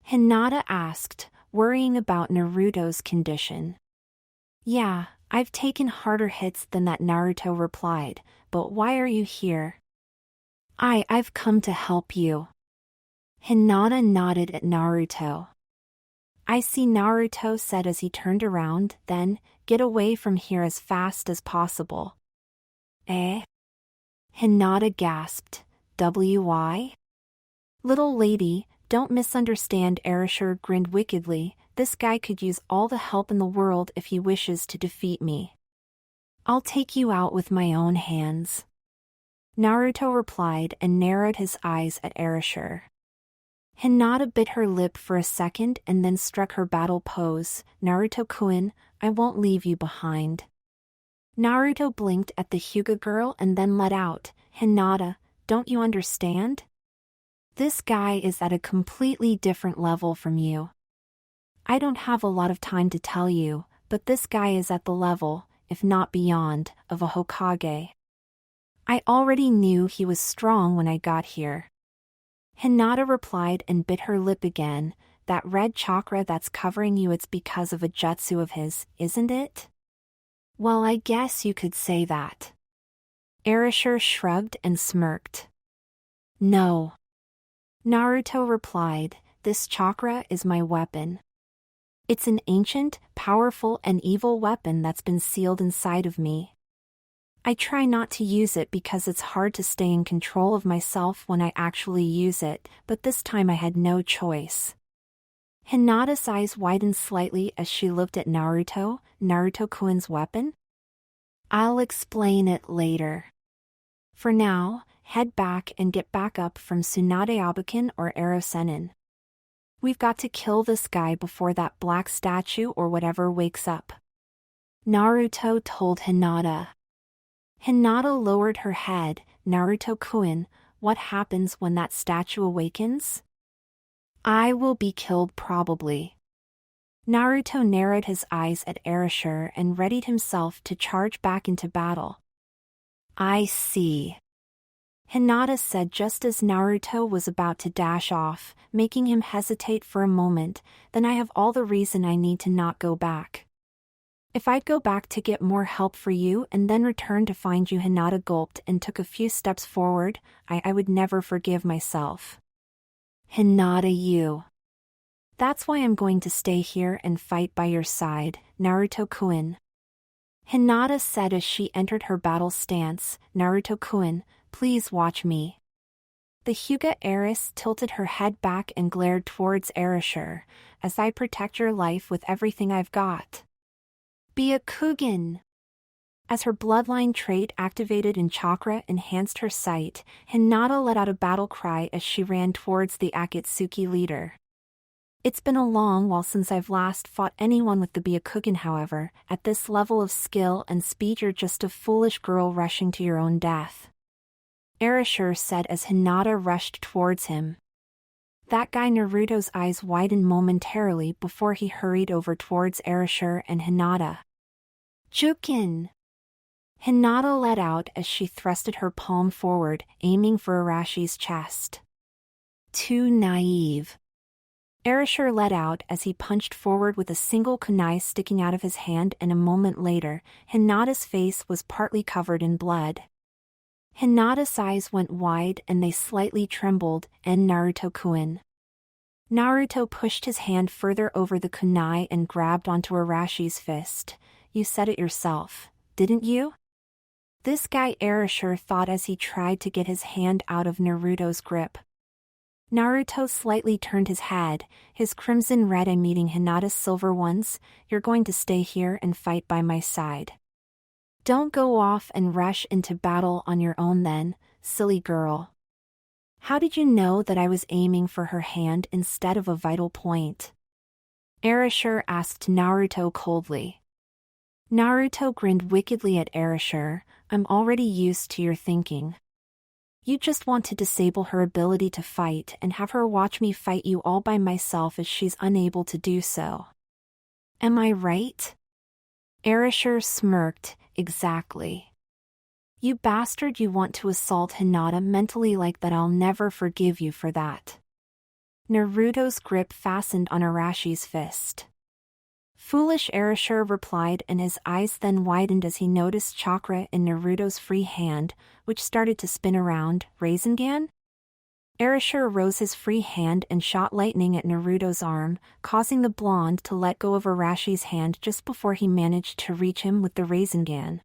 Hinata asked, worrying about Naruto's condition. Yeah, I've taken harder hits than that, Naruto replied, but why are you here? I've come to help you. Hinata nodded at Naruto. I see, Naruto said as he turned around, then, get away from here as fast as possible. Eh? Hinata gasped, why? Little lady, don't misunderstand, Erasure grinned wickedly, this guy could use all the help in the world if he wishes to defeat me. I'll take you out with my own hands. Naruto replied and narrowed his eyes at Erasure. Hinata bit her lip for a second and then struck her battle pose. Naruto-kun, I won't leave you behind. Naruto blinked at the Hyuga girl and then let out, Hinata, don't you understand? This guy is at a completely different level from you. I don't have a lot of time to tell you, but this guy is at the level, if not beyond, of a Hokage. I already knew he was strong when I got here. Hinata replied and bit her lip again, that red chakra that's covering you, it's because of a jutsu of his, isn't it? Well, I guess you could say that. Erasure shrugged and smirked. No. Naruto replied, this chakra is my weapon. It's an ancient, powerful and evil weapon that's been sealed inside of me. I try not to use it because it's hard to stay in control of myself when I actually use it, but this time I had no choice. Hinata's eyes widened slightly as she looked at Naruto, Naruto-kun's weapon? I'll explain it later. For now, head back and get back up from Tsunade or Erosennin. We've got to kill this guy before that black statue or whatever wakes up. Naruto told Hinata. Hinata lowered her head. Naruto-kun, what happens when that statue awakens? I will be killed probably. Naruto narrowed his eyes at Erasure and readied himself to charge back into battle. I see. Hinata said just as Naruto was about to dash off, making him hesitate for a moment. Then I have all the reason I need to not go back. If I'd go back to get more help for you and then return to find you, Hinata gulped and took a few steps forward, I would never forgive myself. Hinata, you. That's why I'm going to stay here and fight by your side, Naruto-kun. Hinata said as she entered her battle stance. Naruto-kun, please watch me. The Hyuga heiress tilted her head back and glared towards Erasure, as I protect your life with everything I've got. Byakugan. As her bloodline trait activated and chakra enhanced her sight, Hinata let out a battle cry as she ran towards the Akatsuki leader. It's been a long while since I've last fought anyone with the Byakugan, however. At this level of skill and speed you're just a foolish girl rushing to your own death. Erasure said as Hinata rushed towards him. That guy. Naruto's eyes widened momentarily before he hurried over towards Erasure and Hinata. Jukin! Hinata let out as she thrusted her palm forward, aiming for Arashi's chest. Too naive. Erasure let out as he punched forward with a single kunai sticking out of his hand, and a moment later, Hinata's face was partly covered in blood. Hinata's eyes went wide and they slightly trembled, and Naruto-kun. Naruto pushed his hand further over the kunai and grabbed onto Arashi's fist. You said it yourself, didn't you? This guy, Erasure thought as he tried to get his hand out of Naruto's grip. Naruto slightly turned his head, his crimson red eye meeting Hinata's silver ones. You're going to stay here and fight by my side. Don't go off and rush into battle on your own then, silly girl. How did you know that I was aiming for her hand instead of a vital point? Erasure asked Naruto coldly. Naruto grinned wickedly at Erasure. I'm already used to your thinking. You just want to disable her ability to fight and have her watch me fight you all by myself as she's unable to do so. Am I right? Erasure smirked. Exactly. You bastard, you want to assault Hinata mentally like that? I'll never forgive you for that. Naruto's grip fastened on Arashi's fist. Foolish, Erasure replied, and his eyes then widened as he noticed chakra in Naruto's free hand, which started to spin around. Rasengan? Erasure rose his free hand and shot lightning at Naruto's arm, causing the blonde to let go of Arashi's hand just before he managed to reach him with the Rasengan.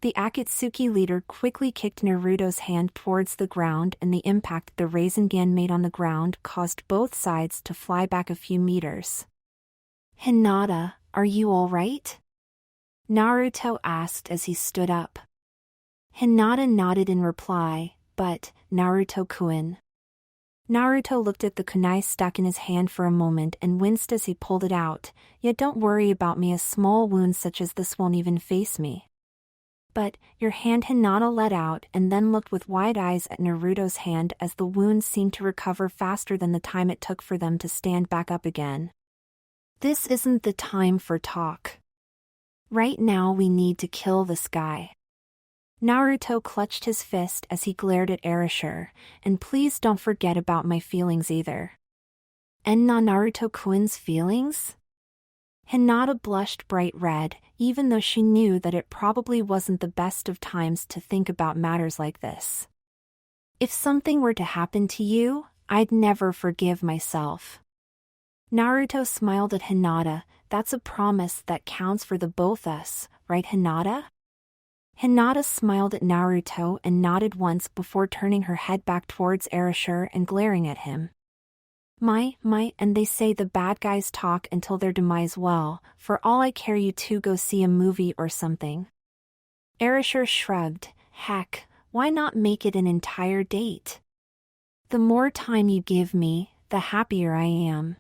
The Akatsuki leader quickly kicked Naruto's hand towards the ground, and the impact the Rasengan made on the ground caused both sides to fly back a few meters. Hinata, are you all right? Naruto asked as he stood up. Hinata nodded in reply, but, Naruto-kun. Naruto looked at the kunai stuck in his hand for a moment and winced as he pulled it out. Yet don't worry about me, a small wound such as this won't even face me. But, your hand, Hinata let out and then looked with wide eyes at Naruto's hand as the wound seemed to recover faster than the time it took for them to stand back up again. This isn't the time for talk. Right now we need to kill this guy. Naruto clutched his fist as he glared at Erasure, and please don't forget about my feelings either. And Naruto-kun's feelings? Hinata blushed bright red, even though she knew that it probably wasn't the best of times to think about matters like this. If something were to happen to you, I'd never forgive myself. Naruto smiled at Hinata. That's a promise that counts for the both us, right, Hinata? Hinata smiled at Naruto and nodded once before turning her head back towards Erasure and glaring at him. And they say the bad guys talk until their demise. Well, for all I care, you two go see a movie or something. Erasure shrugged. Heck, why not make it an entire date? The more time you give me, the happier I am.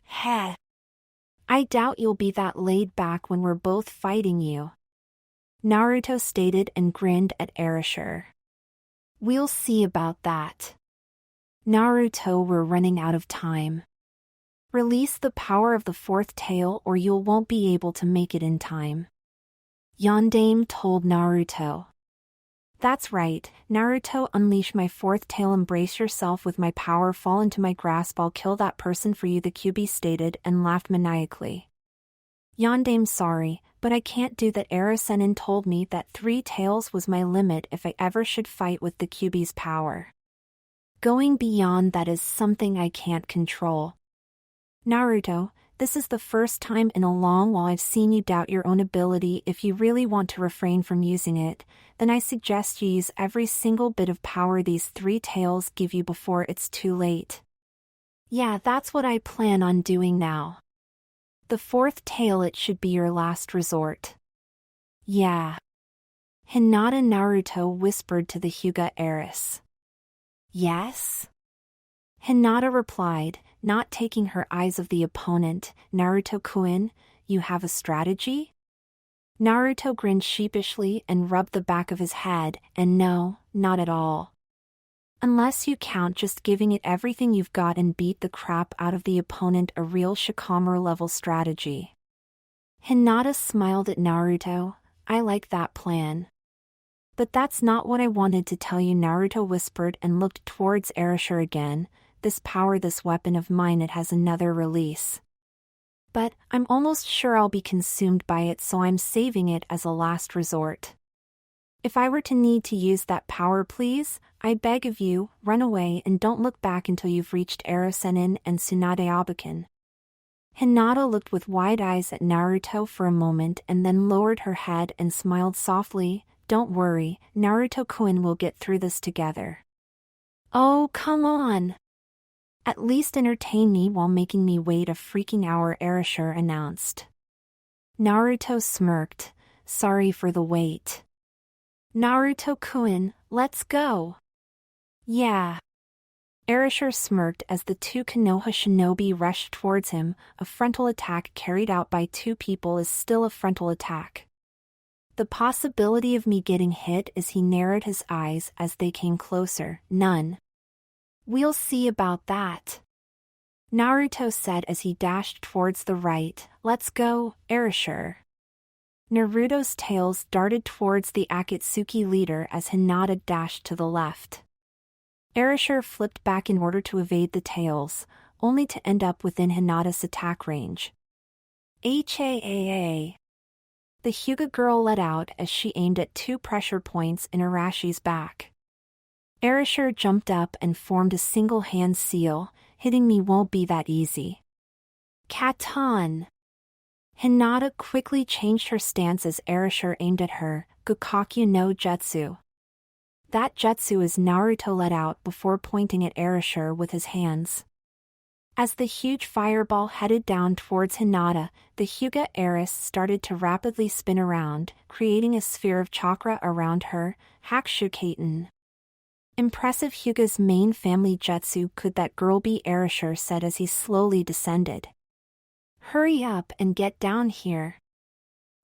Heh. I doubt you'll be that laid back when we're both fighting you. Naruto stated and grinned at Erasure. We'll see about that. Naruto, we're running out of time. Release the power of the fourth tail or you won't be able to make it in time. Yondaime told Naruto. That's right, Naruto, unleash my fourth tail, embrace yourself with my power, fall into my grasp, I'll kill that person for you, the QB stated and laughed maniacally. Yondaime, sorry, but I can't do that. Erosennin told me that 3 tails was my limit if I ever should fight with the QB's power. Going beyond that is something I can't control. Naruto, this is the first time in a long while I've seen you doubt your own ability. If you really want to refrain from using it, then I suggest you use every single bit of power these 3 tails give you before it's too late. Yeah, that's what I plan on doing now. The 4th tail, it should be your last resort. Yeah. Hinata, Naruto whispered to the Hyuga heiress. Yes? Hinata replied, not taking her eyes off the opponent. Naruto-kun, you have a strategy? Naruto grinned sheepishly and rubbed the back of his head, and no, not at all. Unless you count just giving it everything you've got and beat the crap out of the opponent, a real Shikamaru-level strategy. Hinata smiled at Naruto. I like that plan. But that's not what I wanted to tell you, Naruto whispered and looked towards Erasure again. This power, this weapon of mine, it has another release. But I'm almost sure I'll be consumed by it, so I'm saving it as a last resort. If I were to need to use that power, please, I beg of you, run away and don't look back until you've reached Erosennin and Tsunade Abaken. Hinata looked with wide eyes at Naruto for a moment and then lowered her head and smiled softly. Don't worry, Naruto-kun, will get through this together. Oh, come on! At least entertain me while making me wait a freaking hour, Erasure announced. Naruto smirked. Sorry for the wait. Naruto-kun, let's go. Yeah. Erasure smirked as the 2 Konoha shinobi rushed towards him. A frontal attack carried out by 2 people is still a frontal attack. The possibility of me getting hit, as he narrowed his eyes as they came closer, none. We'll see about that. Naruto said as he dashed towards the right. Let's go, Erasure. Naruto's tails darted towards the Akatsuki leader as Hinata dashed to the left. Erasure flipped back in order to evade the tails, only to end up within Hinata's attack range. HAAA. The Hyuga girl let out as she aimed at 2 pressure points in Arashi's back. Erasure jumped up and formed a single hand seal. Hitting me won't be that easy. Katan. Hinata quickly changed her stance as Erasure aimed at her. Gokakyu no Jutsu. That jutsu is Naruto let out before pointing at Erasure with his hands. As the huge fireball headed down towards Hinata, the Hyuga heiress started to rapidly spin around, creating a sphere of chakra around her. Hakushukaten. Impressive. Hyuga's main family jutsu. Could that girl be? Erasure said as he slowly descended. Hurry up and get down here.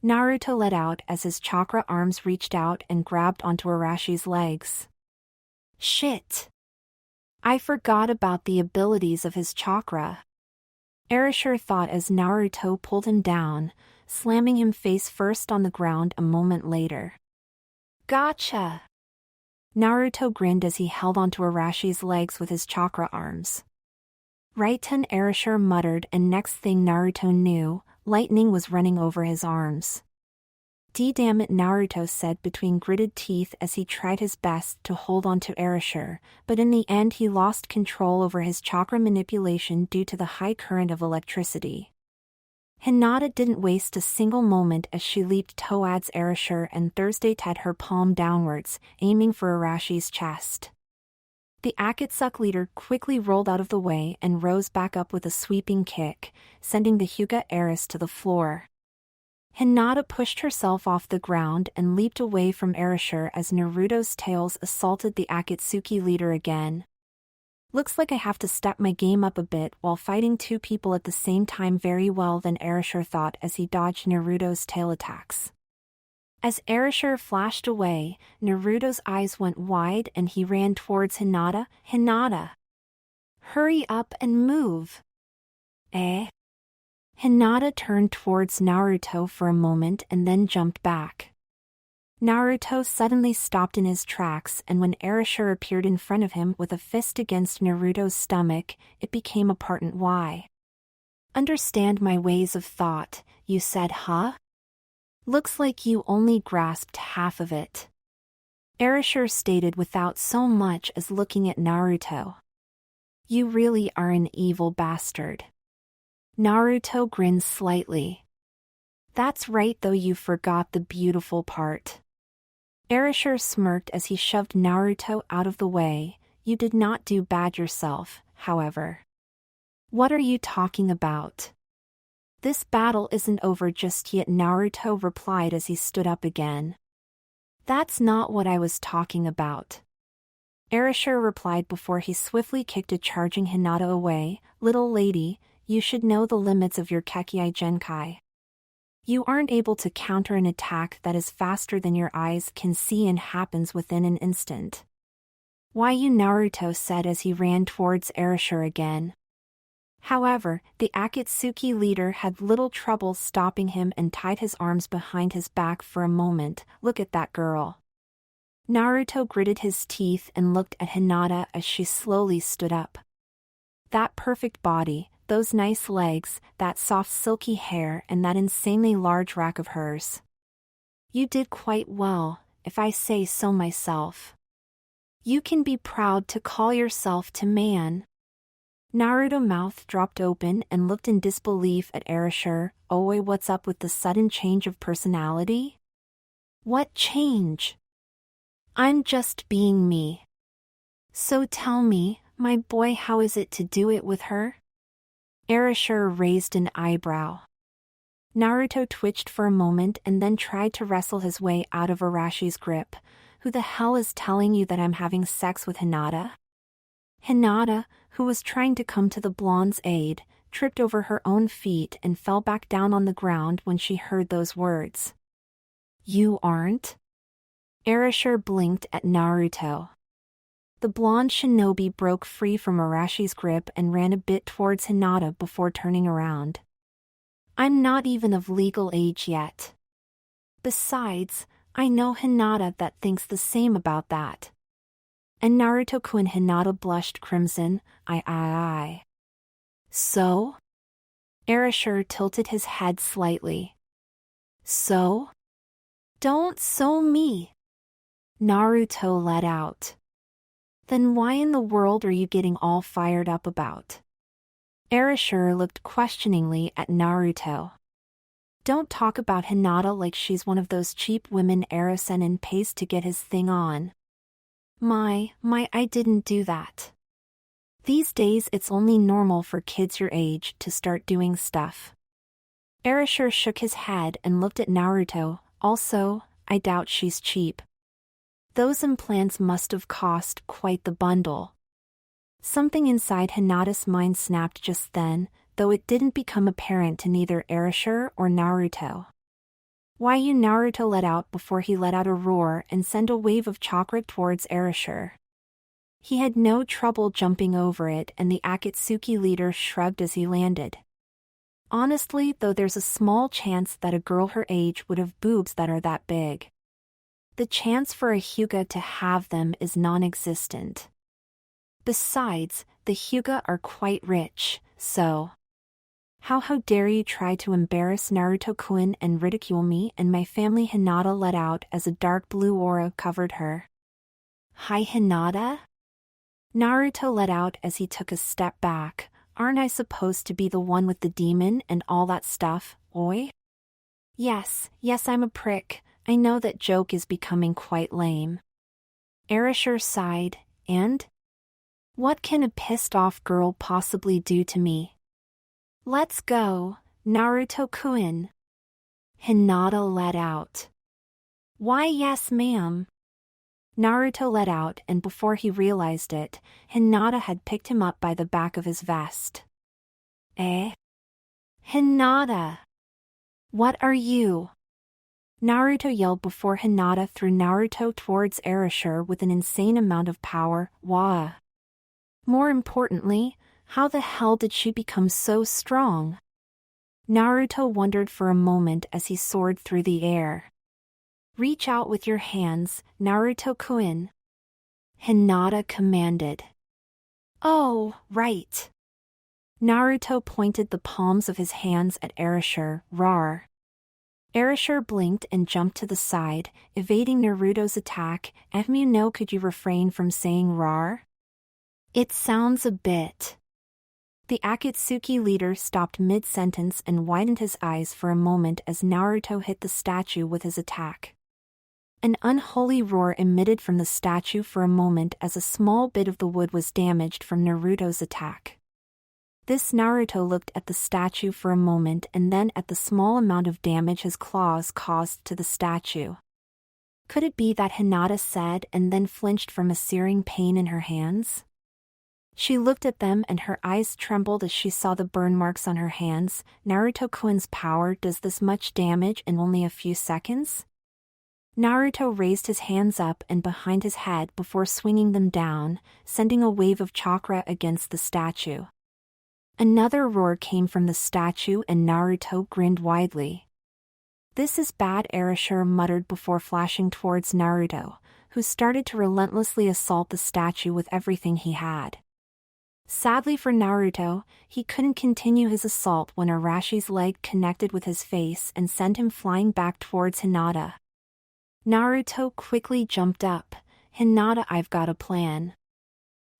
Naruto let out as his chakra arms reached out and grabbed onto Arashi's legs. Shit! I forgot about the abilities of his chakra. Erasure thought as Naruto pulled him down, slamming him face first on the ground a moment later. Gotcha! Naruto grinned as he held onto Arashi's legs with his chakra arms. Right-ten, Erasure muttered, and next thing Naruto knew, lightning was running over his arms. Damn it, Naruto said between gritted teeth as he tried his best to hold on to Erasure, but in the end he lost control over his chakra manipulation due to the high current of electricity. Hinata didn't waste a single moment as she leaped towards Erasure and Thursday-ted her palm downwards, aiming for Arashi's chest. The Akatsuki leader quickly rolled out of the way and rose back up with a sweeping kick, sending the Hyuga heiress to the floor. Hinata pushed herself off the ground and leaped away from Erasure as Naruto's tails assaulted the Akatsuki leader again. Looks like I have to step my game up a bit while fighting 2 people at the same time. Very well then, Erasure thought as he dodged Naruto's tail attacks. As Erasure flashed away, Naruto's eyes went wide and he ran towards Hinata. Hinata! Hurry up and move! Eh? Hinata turned towards Naruto for a moment and then jumped back. Naruto suddenly stopped in his tracks, and when Erasure appeared in front of him with a fist against Naruto's stomach, it became apparent why. Understand my ways of thought, you said, huh? Looks like you only grasped half of it. Erasure stated without so much as looking at Naruto. You really are an evil bastard. Naruto grinned slightly. That's right, though you forgot the beautiful part. Erasure smirked as he shoved Naruto out of the way. You did not do bad yourself, however. What are you talking about? This battle isn't over just yet, Naruto replied as he stood up again. That's not what I was talking about. Erasure replied before he swiftly kicked a charging Hinata away. Little lady, you should know the limits of your Kekkei Genkai. You aren't able to counter an attack that is faster than your eyes can see and happens within an instant. Why you, Naruto said as he ran towards Erasure again. However, the Akatsuki leader had little trouble stopping him and tied his arms behind his back for a moment. Look at that girl. Naruto gritted his teeth and looked at Hinata as she slowly stood up. That perfect body, those nice legs, that soft silky hair and that insanely large rack of hers. You did quite well, if I say so myself. You can be proud to call yourself to man. Naruto's mouth dropped open and looked in disbelief at Erasure. Oh, what's up with the sudden change of personality? What change? I'm just being me. So tell me, my boy, how is it to do it with her? Erasure raised an eyebrow. Naruto twitched for a moment and then tried to wrestle his way out of Arashi's grip. Who the hell is telling you that I'm having sex with Hinata? Hinata, who was trying to come to the blonde's aid, tripped over her own feet and fell back down on the ground when she heard those words. You aren't? Erasure blinked at Naruto. The blonde shinobi broke free from Arashi's grip and ran a bit towards Hinata before turning around. I'm not even of legal age yet. Besides, I know Hinata that thinks the same about that. And Naruto-kun. Hinata blushed crimson. I. So? Erasure tilted his head slightly. So? Don't so me. Naruto let out. Then why in the world are you getting all fired up about? Erasure looked questioningly at Naruto. Don't talk about Hinata like she's one of those cheap women Erosennin pays to get his thing on. My, I didn't do that. These days it's only normal for kids your age to start doing stuff. Erasure shook his head and looked at Naruto. Also, I doubt she's cheap. Those implants must have cost quite the bundle. Something inside Hinata's mind snapped just then, though it didn't become apparent to neither Erasure or Naruto. Why you, Naruto let out before he let out a roar and sent a wave of chakra towards Erasure. He had no trouble jumping over it and the Akatsuki leader shrugged as he landed. Honestly, though, there's a small chance that a girl her age would have boobs that are that big. The chance for a Hyuga to have them is non-existent. Besides, the Hyuga are quite rich, so... How dare you try to embarrass Naruto-kun and ridicule me and my family? Hinata let out as a dark blue aura covered her. Hi Hinata? Naruto let out as he took a step back. Aren't I supposed to be the one with the demon and all that stuff, oi? Yes, I'm a prick. I know that joke is becoming quite lame. Erasure sighed, and? What can a pissed-off girl possibly do to me? Let's go, Naruto-kun. Hinata let out. Why yes ma'am. Naruto let out and before he realized it, Hinata had picked him up by the back of his vest. Eh? Hinata! What are you? Naruto yelled before Hinata threw Naruto towards Erasure with an insane amount of power. Wah! More importantly, how the hell did she become so strong? Naruto wondered for a moment as he soared through the air. Reach out with your hands, Naruto-kun. Hinata commanded. Oh, right. Naruto pointed the palms of his hands at Erasure. Rawr. Erasure blinked and jumped to the side, evading Naruto's attack. No, could you refrain from saying rawr? It sounds a bit. The Akatsuki leader stopped mid-sentence and widened his eyes for a moment as Naruto hit the statue with his attack. An unholy roar emitted from the statue for a moment as a small bit of the wood was damaged from Naruto's attack. This Naruto looked at the statue for a moment and then at the small amount of damage his claws caused to the statue. Could it be that Hinata said and then flinched from a searing pain in her hands? She looked at them and her eyes trembled as she saw the burn marks on her hands. Naruto-kun's power does this much damage in only a few seconds? Naruto raised his hands up and behind his head before swinging them down, sending a wave of chakra against the statue. Another roar came from the statue and Naruto grinned widely. This is bad, Erasure muttered before flashing towards Naruto, who started to relentlessly assault the statue with everything he had. Sadly for Naruto, he couldn't continue his assault when Arashi's leg connected with his face and sent him flying back towards Hinata. Naruto quickly jumped up. Hinata, I've got a plan.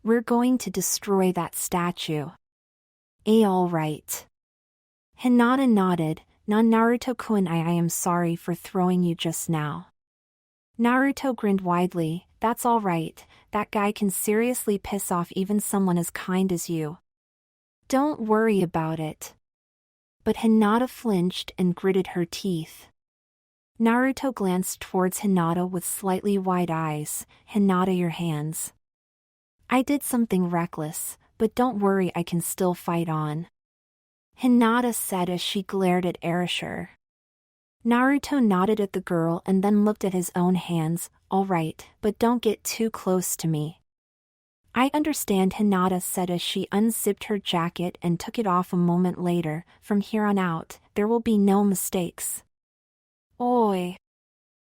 We're going to destroy that statue. All right. Hinata nodded. Naruto-kun, I am sorry for throwing you just now. Naruto grinned widely. That's all right, that guy can seriously piss off even someone as kind as you. Don't worry about it. But Hinata flinched and gritted her teeth. Naruto glanced towards Hinata with slightly wide eyes. Hinata, your hands. I did something reckless, but don't worry, I can still fight on. Hinata said as she glared at Erasure. Naruto nodded at the girl and then looked at his own hands. All right, but don't get too close to me. I understand, Hinata said as she unzipped her jacket and took it off a moment later. From here on out, there will be no mistakes. Oi.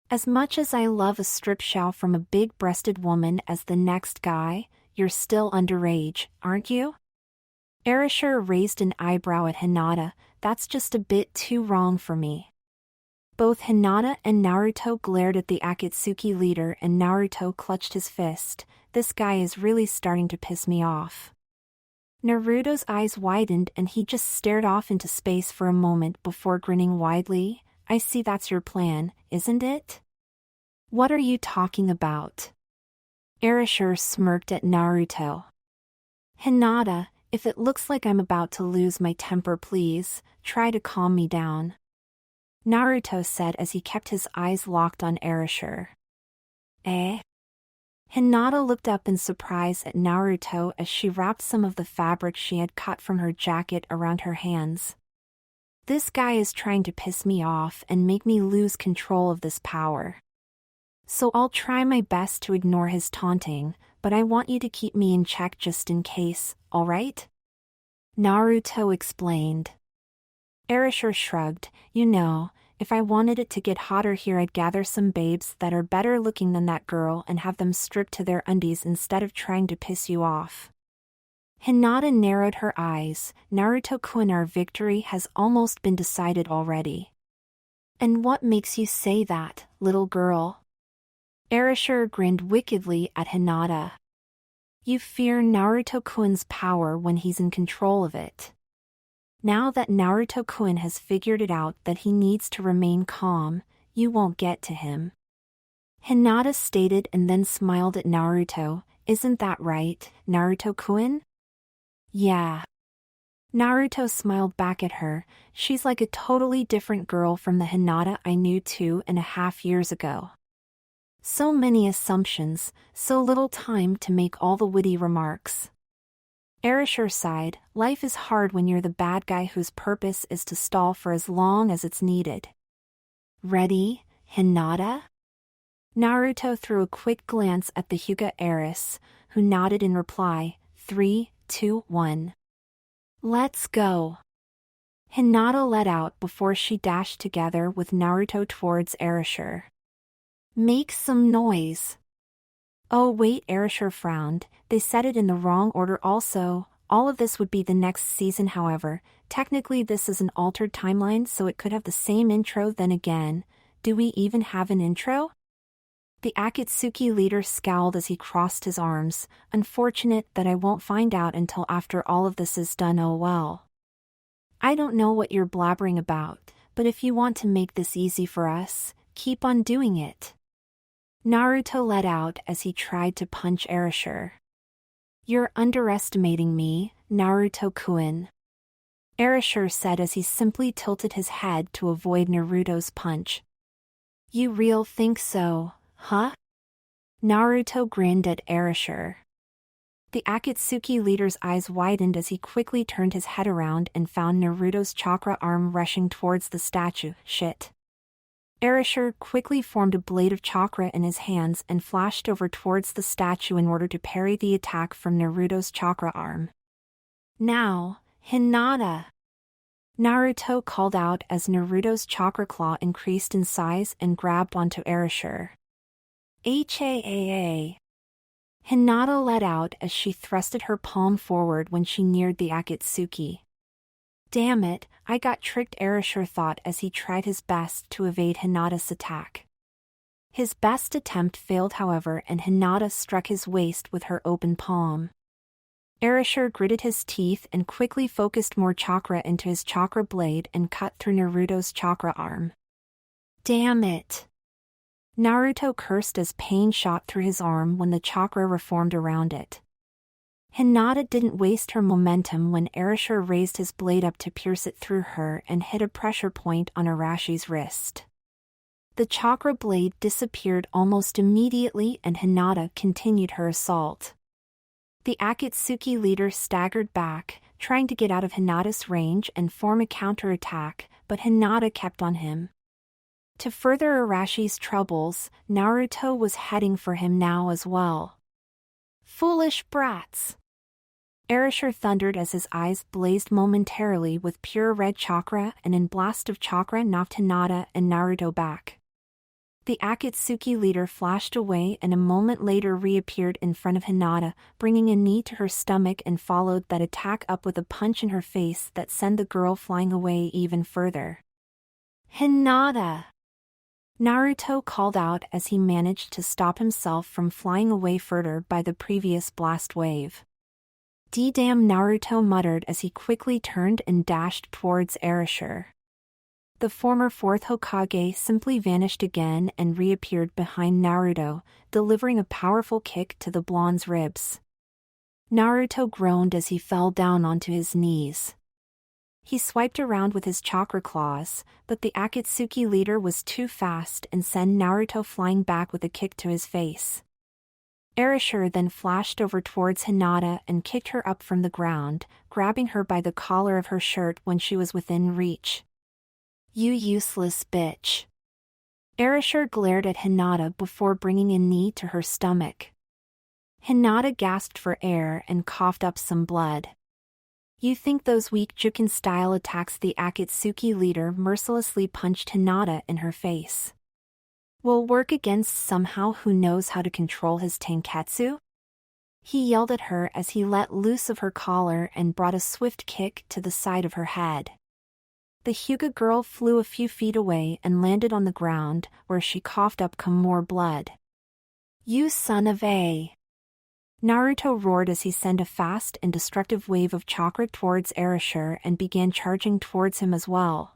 As much as I love a strip show from a big-breasted woman as the next guy, you're still underage, aren't you? Erasure raised an eyebrow at Hinata. That's just a bit too wrong for me. Both Hinata and Naruto glared at the Akatsuki leader and Naruto clutched his fist. This guy is really starting to piss me off. Naruto's eyes widened and he just stared off into space for a moment before grinning widely. I see that's your plan, isn't it? What are you talking about? Erasure smirked at Naruto. Hinata, if it looks like I'm about to lose my temper, please, try to calm me down. Naruto said as he kept his eyes locked on Erasure. Eh? Hinata looked up in surprise at Naruto as she wrapped some of the fabric she had cut from her jacket around her hands. This guy is trying to piss me off and make me lose control of this power. So I'll try my best to ignore his taunting, but I want you to keep me in check just in case, alright? Naruto explained. Erasure shrugged. You know, if I wanted it to get hotter here, I'd gather some babes that are better looking than that girl and have them stripped to their undies instead of trying to piss you off. Hinata narrowed her eyes. Naruto-kun, our victory has almost been decided already. And what makes you say that, little girl? Erasure grinned wickedly at Hinata. You fear Naruto-kun's power when he's in control of it. Now that Naruto-kun has figured it out that he needs to remain calm, you won't get to him. Hinata stated and then smiled at Naruto. Isn't that right, Naruto-kun? Yeah. Naruto smiled back at her. She's like a totally different girl from the Hinata I knew 2.5 years ago. So many assumptions, so little time to make all the witty remarks. Erasure sighed. Life is hard when you're the bad guy whose purpose is to stall for as long as it's needed. Ready? Hinata? Naruto threw a quick glance at the Hyuga heiress, who nodded in reply. 3, 2, 1. Let's go. Hinata let out before she dashed together with Naruto towards Erasure. Make some noise. Oh wait, Erasure frowned. They said it in the wrong order also. All of this would be the next season, however. Technically this is an altered timeline, so it could have the same intro. Then again, do we even have an intro? The Akatsuki leader scowled as he crossed his arms. Unfortunate that I won't find out until after all of this is done. Oh well. I don't know what you're blabbering about, but if you want to make this easy for us, keep on doing it. Naruto let out as he tried to punch Erasure. You're underestimating me, Naruto-kun. Erasure said as he simply tilted his head to avoid Naruto's punch. You real think so, huh? Naruto grinned at Erasure. The Akatsuki leader's eyes widened as he quickly turned his head around and found Naruto's chakra arm rushing towards the statue. Shit. Erasure quickly formed a blade of chakra in his hands and flashed over towards the statue in order to parry the attack from Naruto's chakra arm. Now, Hinata! Naruto called out as Naruto's chakra claw increased in size and grabbed onto Erasure. Haa! Hinata let out as she thrusted her palm forward when she neared the Akatsuki. Damn it, I got tricked, Erasure thought as he tried his best to evade Hinata's attack. His best attempt failed, however, and Hinata struck his waist with her open palm. Erasure gritted his teeth and quickly focused more chakra into his chakra blade and cut through Naruto's chakra arm. Damn it! Naruto cursed as pain shot through his arm when the chakra reformed around it. Hinata didn't waste her momentum when Erasure raised his blade up to pierce it through her and hit a pressure point on Arashi's wrist. The chakra blade disappeared almost immediately and Hinata continued her assault. The Akatsuki leader staggered back, trying to get out of Hinata's range and form a counterattack, but Hinata kept on him. To further Arashi's troubles, Naruto was heading for him now as well. Foolish brats! Erasure thundered as his eyes blazed momentarily with pure red chakra, and in blast of chakra knocked Hinata and Naruto back. The Akatsuki leader flashed away and a moment later reappeared in front of Hinata, bringing a knee to her stomach and followed that attack up with a punch in her face that sent the girl flying away even further. Hinata! Naruto called out as he managed to stop himself from flying away further by the previous blast wave. D-damn, Naruto muttered as he quickly turned and dashed towards Erasure. The former fourth Hokage simply vanished again and reappeared behind Naruto, delivering a powerful kick to the blonde's ribs. Naruto groaned as he fell down onto his knees. He swiped around with his chakra claws, but the Akatsuki leader was too fast and sent Naruto flying back with a kick to his face. Erasure then flashed over towards Hinata and kicked her up from the ground, grabbing her by the collar of her shirt when she was within reach. You useless bitch. Erasure glared at Hinata before bringing a knee to her stomach. Hinata gasped for air and coughed up some blood. You think those weak Juken-style attacks? The Akatsuki leader mercilessly punched Hinata in her face. Will work against somehow who knows how to control his Tenketsu? He yelled at her as he let loose of her collar and brought a swift kick to the side of her head. The Hyuga girl flew a few feet away and landed on the ground, where she coughed up some more blood. You son of a... Naruto roared as he sent a fast and destructive wave of chakra towards Erasure and began charging towards him as well.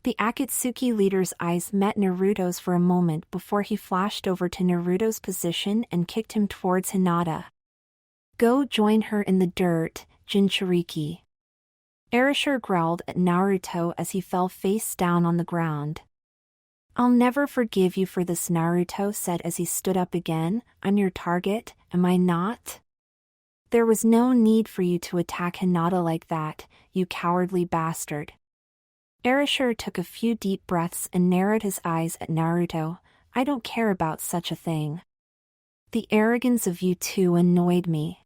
The Akatsuki leader's eyes met Naruto's for a moment before he flashed over to Naruto's position and kicked him towards Hinata. Go join her in the dirt, Jinchuriki. Erasure growled at Naruto as he fell face down on the ground. I'll never forgive you for this, Naruto said as he stood up again. I'm your target, am I not? There was no need for you to attack Hinata like that, you cowardly bastard. Erasure took a few deep breaths and narrowed his eyes at Naruto. I don't care about such a thing. The arrogance of you two annoyed me.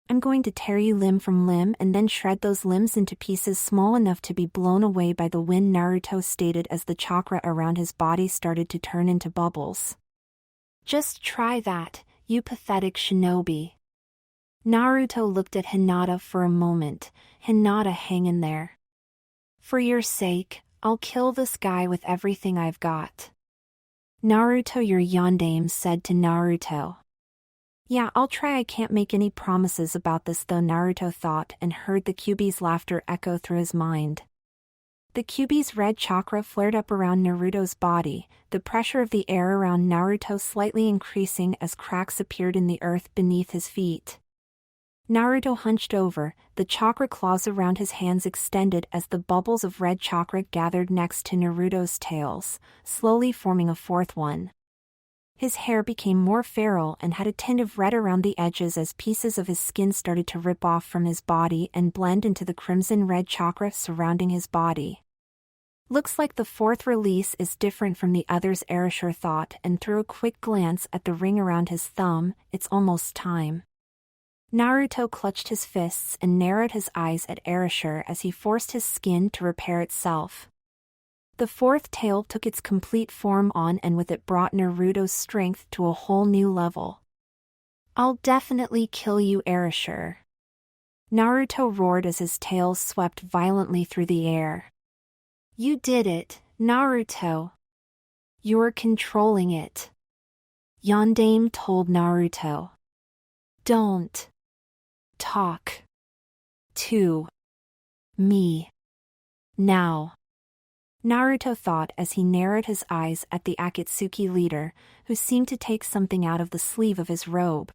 I'm going to tear you limb from limb and then shred those limbs into pieces small enough to be blown away by the wind, Naruto stated as the chakra around his body started to turn into bubbles. Just try that, you pathetic shinobi. Naruto looked at Hinata for a moment. Hinata, hang in there. For your sake, I'll kill this guy with everything I've got. Naruto, your yondaime said to Naruto. Yeah, I'll try. I can't make any promises about this though, Naruto thought and heard the Kyuubi's laughter echo through his mind. The Kyuubi's red chakra flared up around Naruto's body, the pressure of the air around Naruto slightly increasing as cracks appeared in the earth beneath his feet. Naruto hunched over, the chakra claws around his hands extended as the bubbles of red chakra gathered next to Naruto's tails, slowly forming a fourth one. His hair became more feral and had a tint of red around the edges as pieces of his skin started to rip off from his body and blend into the crimson-red chakra surrounding his body. Looks like the fourth release is different from the others, Erasure thought and threw a quick glance at the ring around his thumb. It's almost time. Naruto clutched his fists and narrowed his eyes at Erasure as he forced his skin to repair itself. The fourth tail took its complete form on and with it brought Naruto's strength to a whole new level. I'll definitely kill you, Erasure. Naruto roared as his tail swept violently through the air. You did it, Naruto. You're controlling it. Yondaime told Naruto. Don't talk to me now. Naruto thought as he narrowed his eyes at the Akatsuki leader, who seemed to take something out of the sleeve of his robe.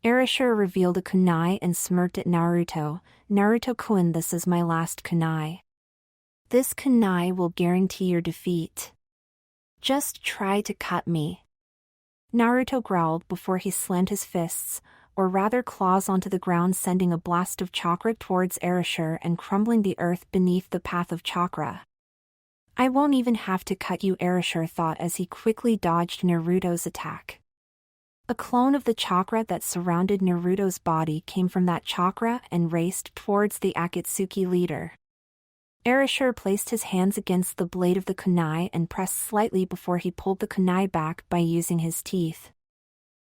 Erasure revealed a kunai and smirked at Naruto. Naruto-kun, this is my last kunai. This kunai will guarantee your defeat. Just try to cut me. Naruto growled before he slammed his fists, or rather claws, onto the ground, sending a blast of chakra towards Erasure and crumbling the earth beneath the path of chakra. I won't even have to cut you, Erasure thought as he quickly dodged Naruto's attack. A clone of the chakra that surrounded Naruto's body came from that chakra and raced towards the Akatsuki leader. Erasure placed his hands against the blade of the kunai and pressed slightly before he pulled the kunai back by using his teeth.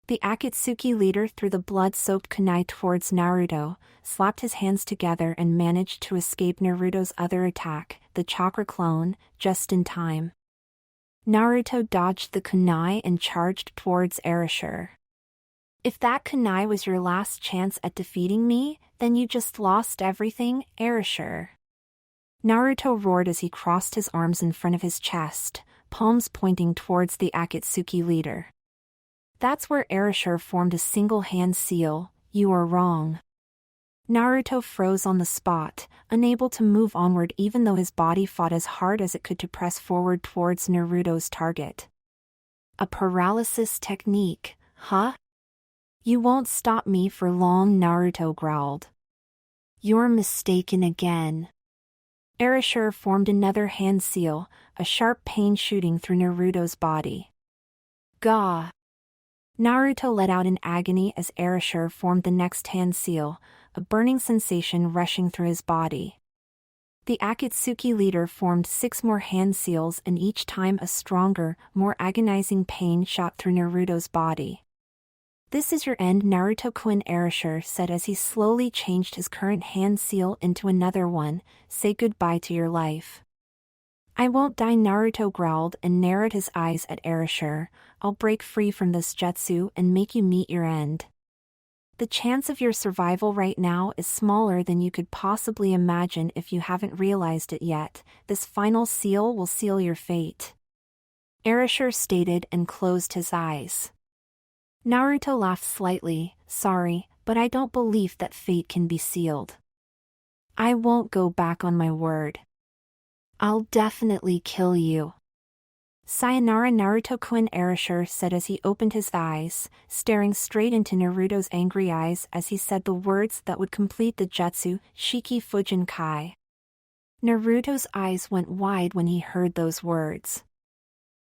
The Akatsuki leader threw the blood-soaked kunai towards Naruto, slapped his hands together and managed to escape Naruto's other attack, the chakra clone, just in time. Naruto dodged the kunai and charged towards Erasure. If that kunai was your last chance at defeating me, then you just lost everything, Erasure. Naruto roared as he crossed his arms in front of his chest, palms pointing towards the Akatsuki leader. That's where Erasure formed a single hand seal. You are wrong. Naruto froze on the spot, unable to move onward even though his body fought as hard as it could to press forward towards Naruto's target. A paralysis technique, huh? You won't stop me for long, Naruto growled. You're mistaken again. Erasure formed another hand seal, a sharp pain shooting through Naruto's body. Gah! Naruto let out in agony as Erasure formed the next hand seal, a burning sensation rushing through his body. The Akatsuki leader formed 6 more hand seals and each time a stronger, more agonizing pain shot through Naruto's body. This is your end, Naruto-kun, Erasure said as he slowly changed his current hand seal into another one. Say goodbye to your life. I won't die, Naruto growled and narrowed his eyes at Erasure. I'll break free from this jutsu and make you meet your end. The chance of your survival right now is smaller than you could possibly imagine if you haven't realized it yet. This final seal will seal your fate. Erasure stated and closed his eyes. Naruto laughed slightly. Sorry, but I don't believe that fate can be sealed. I won't go back on my word. I'll definitely kill you. Sayonara, Naruto-kun, Erasure said as he opened his eyes, staring straight into Naruto's angry eyes as he said the words that would complete the jutsu, Shiki Fujin Kai. Naruto's eyes went wide when he heard those words.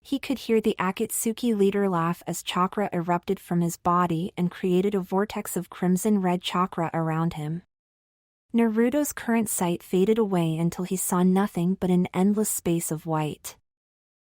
He could hear the Akatsuki leader laugh as chakra erupted from his body and created a vortex of crimson-red chakra around him. Naruto's current sight faded away until he saw nothing but an endless space of white.